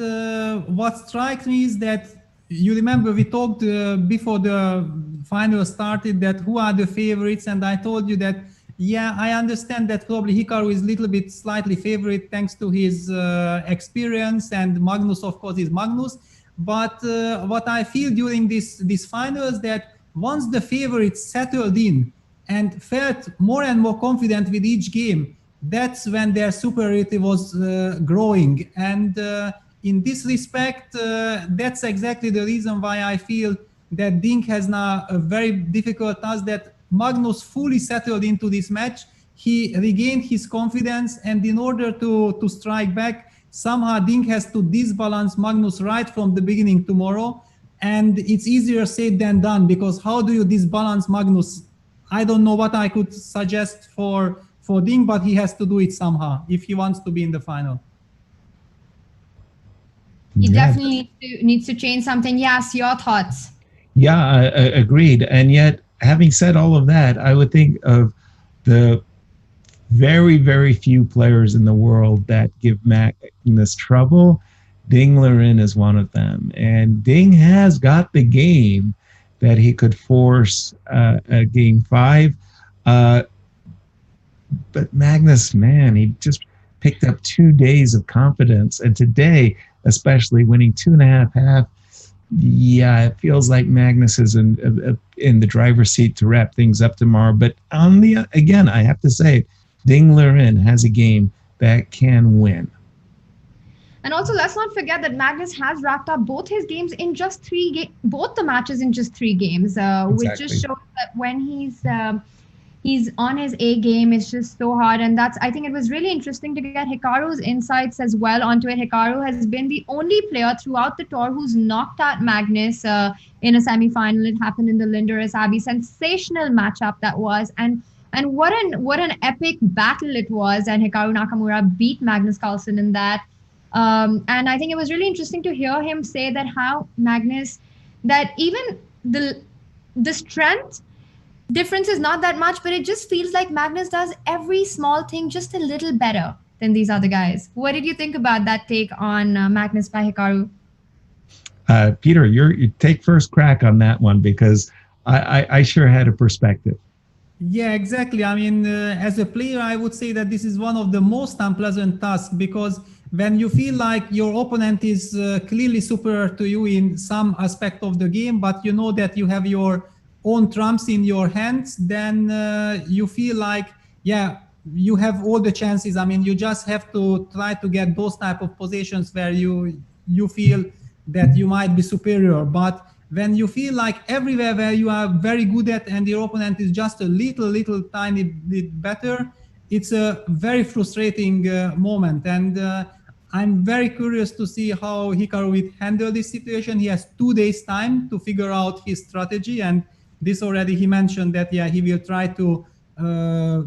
Speaker 7: what strikes me is that, you remember we talked before the final started that who are the favorites, and I told you that, yeah, I understand that probably Hikaru is a little bit slightly favorite thanks to his experience, and Magnus, of course, is Magnus. But what I feel during this finals, that once the favorites settled in and felt more and more confident with each game, that's when their superiority was growing. And in this respect, that's exactly the reason why I feel that Ding has now a very difficult task, that Magnus fully settled into this match. He regained his confidence, and in order to strike back, somehow Ding has to disbalance Magnus right from the beginning tomorrow. And it's easier said than done, because how do you disbalance Magnus? I don't know what I could suggest for Ding, but he has to do it somehow if he wants to be in the final.
Speaker 10: He definitely needs to change something. Yes, your thoughts.
Speaker 8: Yeah, agreed. And yet, having said all of that, I would think of the very, very few players in the world that give Magnus trouble. Ding Liren is one of them. And Ding has got the game that he could force a game 5. But Magnus, man, he just picked up 2 days of confidence. And today, especially winning 2.5 half, yeah, it feels like Magnus is in the driver's seat to wrap things up tomorrow. But again, I have to say, Ding Liren has a game that can win.
Speaker 10: And also, let's not forget that Magnus has wrapped up both his games in just 3 games, both the matches in just 3 games, which just shows that when he's on his A game, it's just so hard. And I think it was really interesting to get Hikaru's insights as well onto it. Hikaru has been the only player throughout the tour who's knocked out Magnus in a semi-final. It happened in the Lindores Abbey. Sensational matchup that was. And what an epic battle it was. And Hikaru Nakamura beat Magnus Carlson in that. And I think it was really interesting to hear him say that how Magnus, that even the strength difference is not that much, but it just feels like Magnus does every small thing just a little better than these other guys. What did you think about that take on Magnus by Hikaru?
Speaker 8: Peter, you take first crack on that one, because I sure had a perspective.
Speaker 7: Yeah, exactly. I mean, as a player, I would say that this is one of the most unpleasant tasks, because when you feel like your opponent is clearly superior to you in some aspect of the game, but you know that you have your own trumps in your hands, then you feel like, yeah, you have all the chances. I mean, you just have to try to get those type of positions where you feel that you might be superior. But when you feel like everywhere where you are very good at and your opponent is just a little tiny bit better, it's a very frustrating moment. And I'm very curious to see how Hikaru will handle this situation. He has 2 days time to figure out his strategy, and this already he mentioned that, yeah, he will try to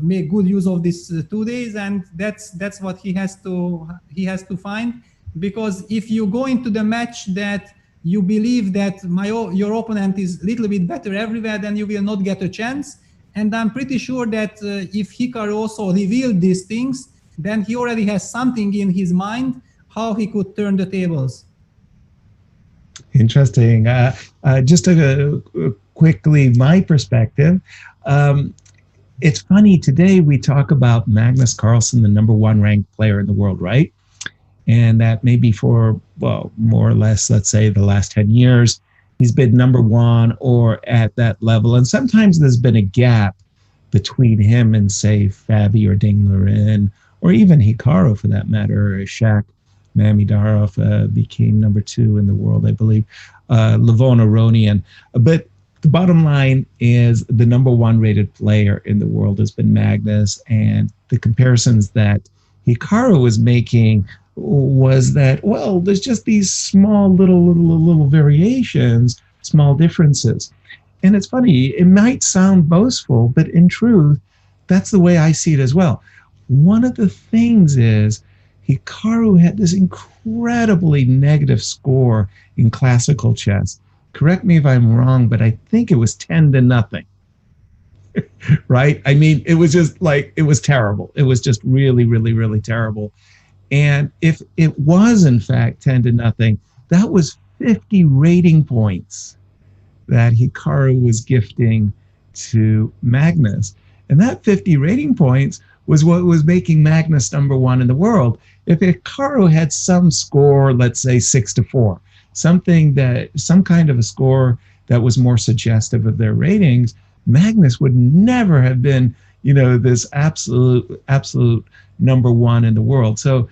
Speaker 7: make good use of these 2 days, and that's what he has to find. Because if you go into the match that you believe that your opponent is a little bit better everywhere, then you will not get a chance. And I'm pretty sure that if Hikaru also revealed these things, then he already has something in his mind how he could turn the tables.
Speaker 8: Interesting. Just quickly, my perspective. It's funny, today we talk about Magnus Carlsen, the number one ranked player in the world, right? And that maybe for, well, more or less, let's say the last 10 years, he's been number one or at that level. And sometimes there's been a gap between him and, say, Fabi or Liren, or even Hikaru for that matter. Shaq Mamidarov became number two in the world, I believe. Levon Aronian. But the bottom line is the number one rated player in the world has been Magnus, and the comparisons that Hikaru was making was that, well, there's just these small little variations, small differences. And it's funny, it might sound boastful, but in truth, that's the way I see it as well. One of the things is Hikaru had this incredibly negative score in classical chess. Correct me if I'm wrong, but I think it was 10-0. Right? I mean, it was just like, it was terrible. It was just really, really, really terrible. And if it was, in fact, 10-0, that was 50 rating points that Hikaru was gifting to Magnus. And that 50 rating points was what was making Magnus number one in the world. If Hikaru had some score, let's say 6-4, some kind of a score that was more suggestive of their ratings, Magnus would never have been, this absolute number one in the world. So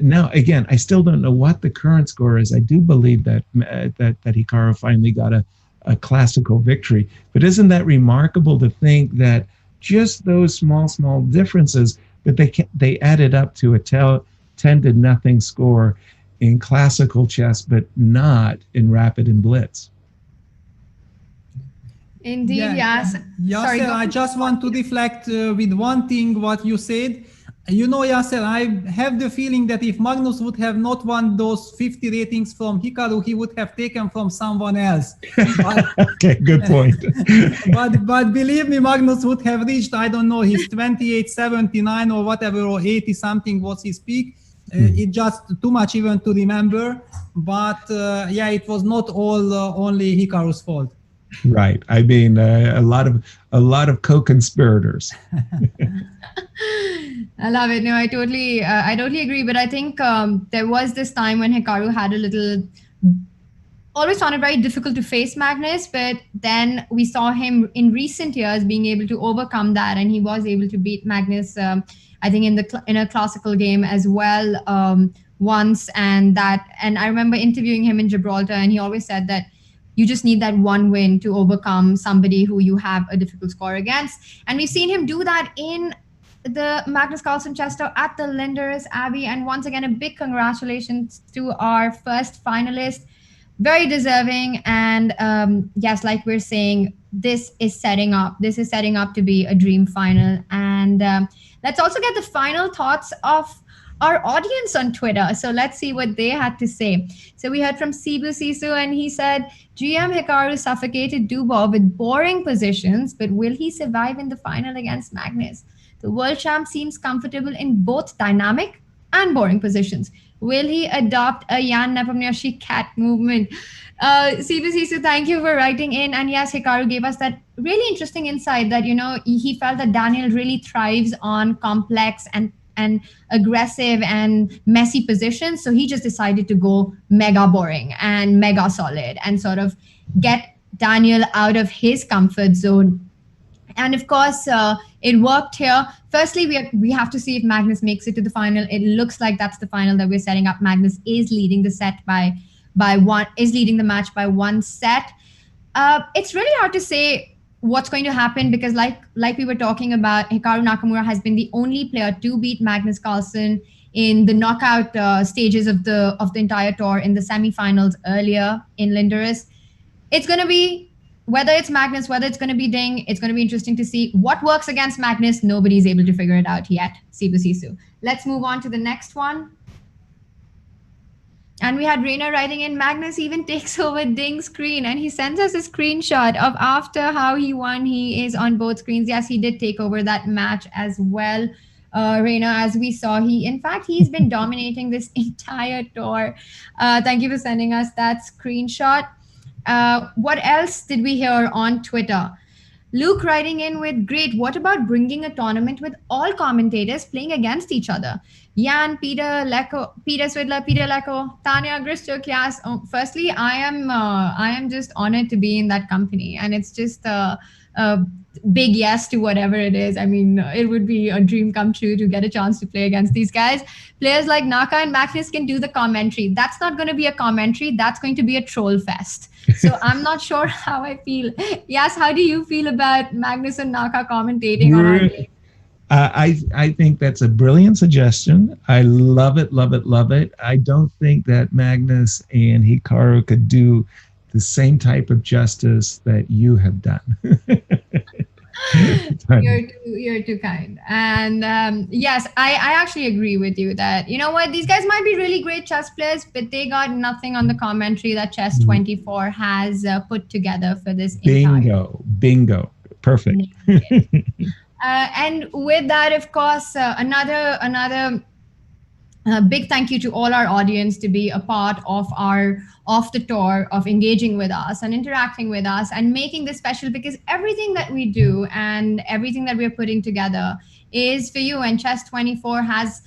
Speaker 8: now, again, I still don't know what the current score is. I do believe that Hikaru finally got a classical victory. But isn't that remarkable to think that just those small differences, but they added up to a 10-0 score in classical chess, but not in rapid and blitz.
Speaker 10: Indeed, yes.
Speaker 7: Yasser, I just want to reflect with one thing what you said. Yasser, I have the feeling that if Magnus would have not won those 50 ratings from Hikaru, he would have taken from someone else.
Speaker 8: Okay, good point.
Speaker 7: but believe me, Magnus would have reached, I don't know, his 28-79 or whatever, or 80 something was his peak. It's just too much even to remember. But it was not all only Hikaru's fault.
Speaker 8: Right. I mean, a lot of co-conspirators.
Speaker 10: I love it. No, I totally agree. But I think there was this time when Hikaru had always found it very difficult to face Magnus, but then we saw him in recent years being able to overcome that, and he was able to beat Magnus, I think in a classical game as well once. And I remember interviewing him in Gibraltar, and he always said that you just need that one win to overcome somebody who you have a difficult score against. And we've seen him do that in the Magnus Carlson chess tour at the Linders Abbey. And once again, a big congratulations to our first finalist. Very deserving. And yes, like we're saying, this is setting up to be a dream final. And let's also get the final thoughts of our audience on Twitter. So let's see what they had to say. So we heard from Sibu Sisu, and he said, GM Hikaru suffocated Dubov with boring positions, but will he survive in the final against Magnus? The world champ seems comfortable in both dynamic and boring positions. Will he adopt a Jan Nepomniachtchi cat movement? Sibu Sisu, thank you for writing in. And yes, Hikaru gave us that really interesting insight that, he felt that Daniel really thrives on complex and aggressive and messy positions. So he just decided to go mega boring and mega solid and sort of get Daniel out of his comfort zone. And of course, it worked here. Firstly, we have to see if Magnus makes it to the final. It looks like that's the final that we're setting up. Magnus is leading the set by one, is leading the match by one set. It's really hard to say what's going to happen because like we were talking about, Hikaru Nakamura has been the only player to beat Magnus Carlsen in the knockout stages of the entire tour in the semifinals earlier in Linders. It's going to be, whether it's Magnus, whether it's going to be Ding, it's going to be interesting to see what works against Magnus. Nobody's able to figure it out yet. Sibu Sisu. Let's move on to the next one. And we had Rainer writing in, Magnus even takes over Ding's screen, and he sends us a screenshot of after how he won. He is on both screens. Yes, he did take over that match as well. Reina, as we saw, he's been dominating this entire tour. Thank you for sending us that screenshot. What else did we hear on Twitter? Luke writing in with, great, what about bringing a tournament with all commentators playing against each other? Jan, Peter, Lecco, Peter Swidler, Peter Lecco, Tanya, Grishchuk, yes. Firstly, I am just honored to be in that company, and it's just a big yes to whatever it is. I mean, it would be a dream come true to get a chance to play against these guys. Players like Naka and Magnus can do the commentary. That's not going to be a commentary. That's going to be a troll fest. So I'm not sure how I feel. Yes, how do you feel about Magnus and Naka commentating on our game?
Speaker 8: I think that's a brilliant suggestion. I love it, love it, love it. I don't think that Magnus and Hikaru could do the same type of justice that you have done.
Speaker 10: You're too kind. And yes, I actually agree with you that, you know what, these guys might be really great chess players, but they got nothing on the commentary that Chess 24 has put together for this.
Speaker 8: Bingo. Perfect.
Speaker 10: And with that, of course, another big thank you to all our audience to be a part of the tour, of engaging with us and interacting with us and making this special, because everything that we do and everything that we're putting together is for you. And Chess 24 has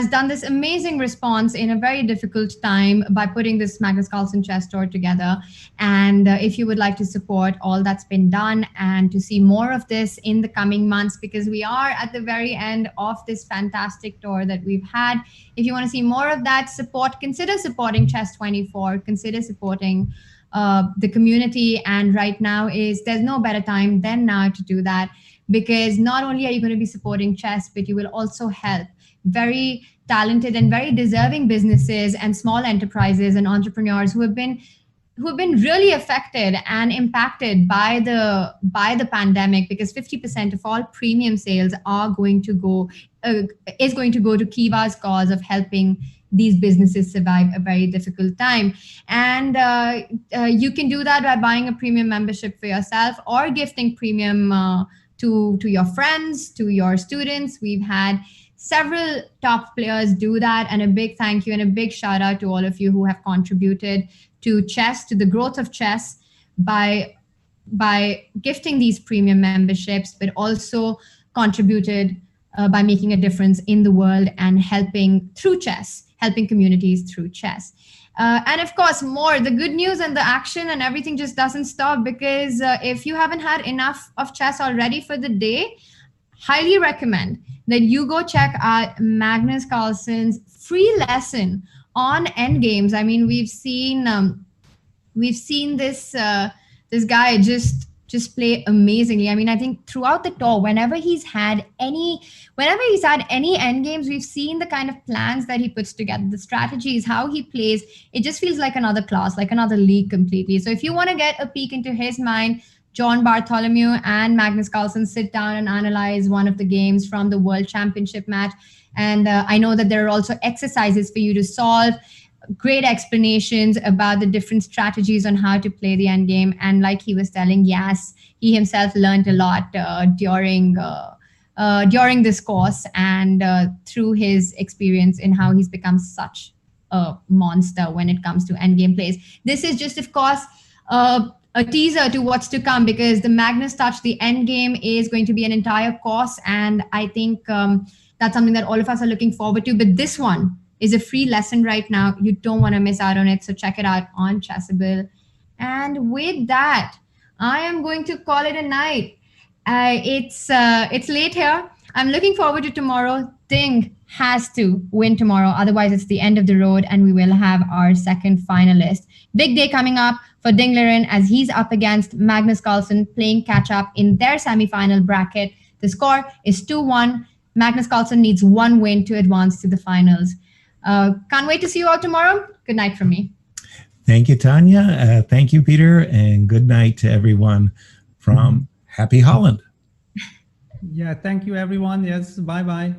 Speaker 10: done this amazing response in a very difficult time by putting this Magnus Carlson chess tour together. And if you would like to support all that's been done and to see more of this in the coming months, because we are at the very end of this fantastic tour that we've had. If you want to see more of that support, consider supporting Chess 24, consider supporting the community. And right now there's no better time than now to do that, because not only are you going to be supporting chess, but you will also help very talented and very deserving businesses and small enterprises and entrepreneurs who have been really affected and impacted by the pandemic, because 50% of all premium sales is going to go to Kiva's cause of helping these businesses survive a very difficult time. And you can do that by buying a premium membership for yourself or gifting premium to your friends, to your students. We've had several top players do that, and a big thank you and a big shout out to all of you who have contributed to chess, to the growth of chess by gifting these premium memberships, but also contributed by making a difference in the world and helping communities through chess. And of course, the good news and the action and everything just doesn't stop, because if you haven't had enough of chess already for the day, highly recommend that you go check out Magnus Carlson's free lesson on Endgames. I mean, we've seen this guy just play amazingly. I mean, I think throughout the tour, whenever he's had any Endgames, we've seen the kind of plans that he puts together, the strategies, how he plays. It just feels like another class, like another league completely. So if you want to get a peek into his mind, John Bartholomew and Magnus Carlson sit down and analyze one of the games from the World Championship match. And I know that there are also exercises for you to solve, great explanations about the different strategies on how to play the end game. And like he was telling, yes, he himself learned a lot during this course and through his experience in how he's become such a monster when it comes to end game plays. This is just, of course, a teaser to what's to come, because the Magnus Touch, the end game, is going to be an entire course. And I think that's something that all of us are looking forward to. But this one is a free lesson right now. You don't want to miss out on it. So check it out on Chessable. And with that, I am going to call it a night. It's late here. I'm looking forward to tomorrow. Ding has to win tomorrow. Otherwise, it's the end of the road and we will have our second finalist. Big day coming up for Ding Liren as he's up against Magnus Carlson playing catch up in their semifinal bracket. The score is 2-1. Magnus Carlson needs one win to advance to the finals. Can't wait to see you all tomorrow. Good night from me.
Speaker 8: Thank you, Tanya. Thank you, Peter. And good night to everyone from Happy Holland.
Speaker 7: Yeah, thank you, everyone. Yes, bye-bye.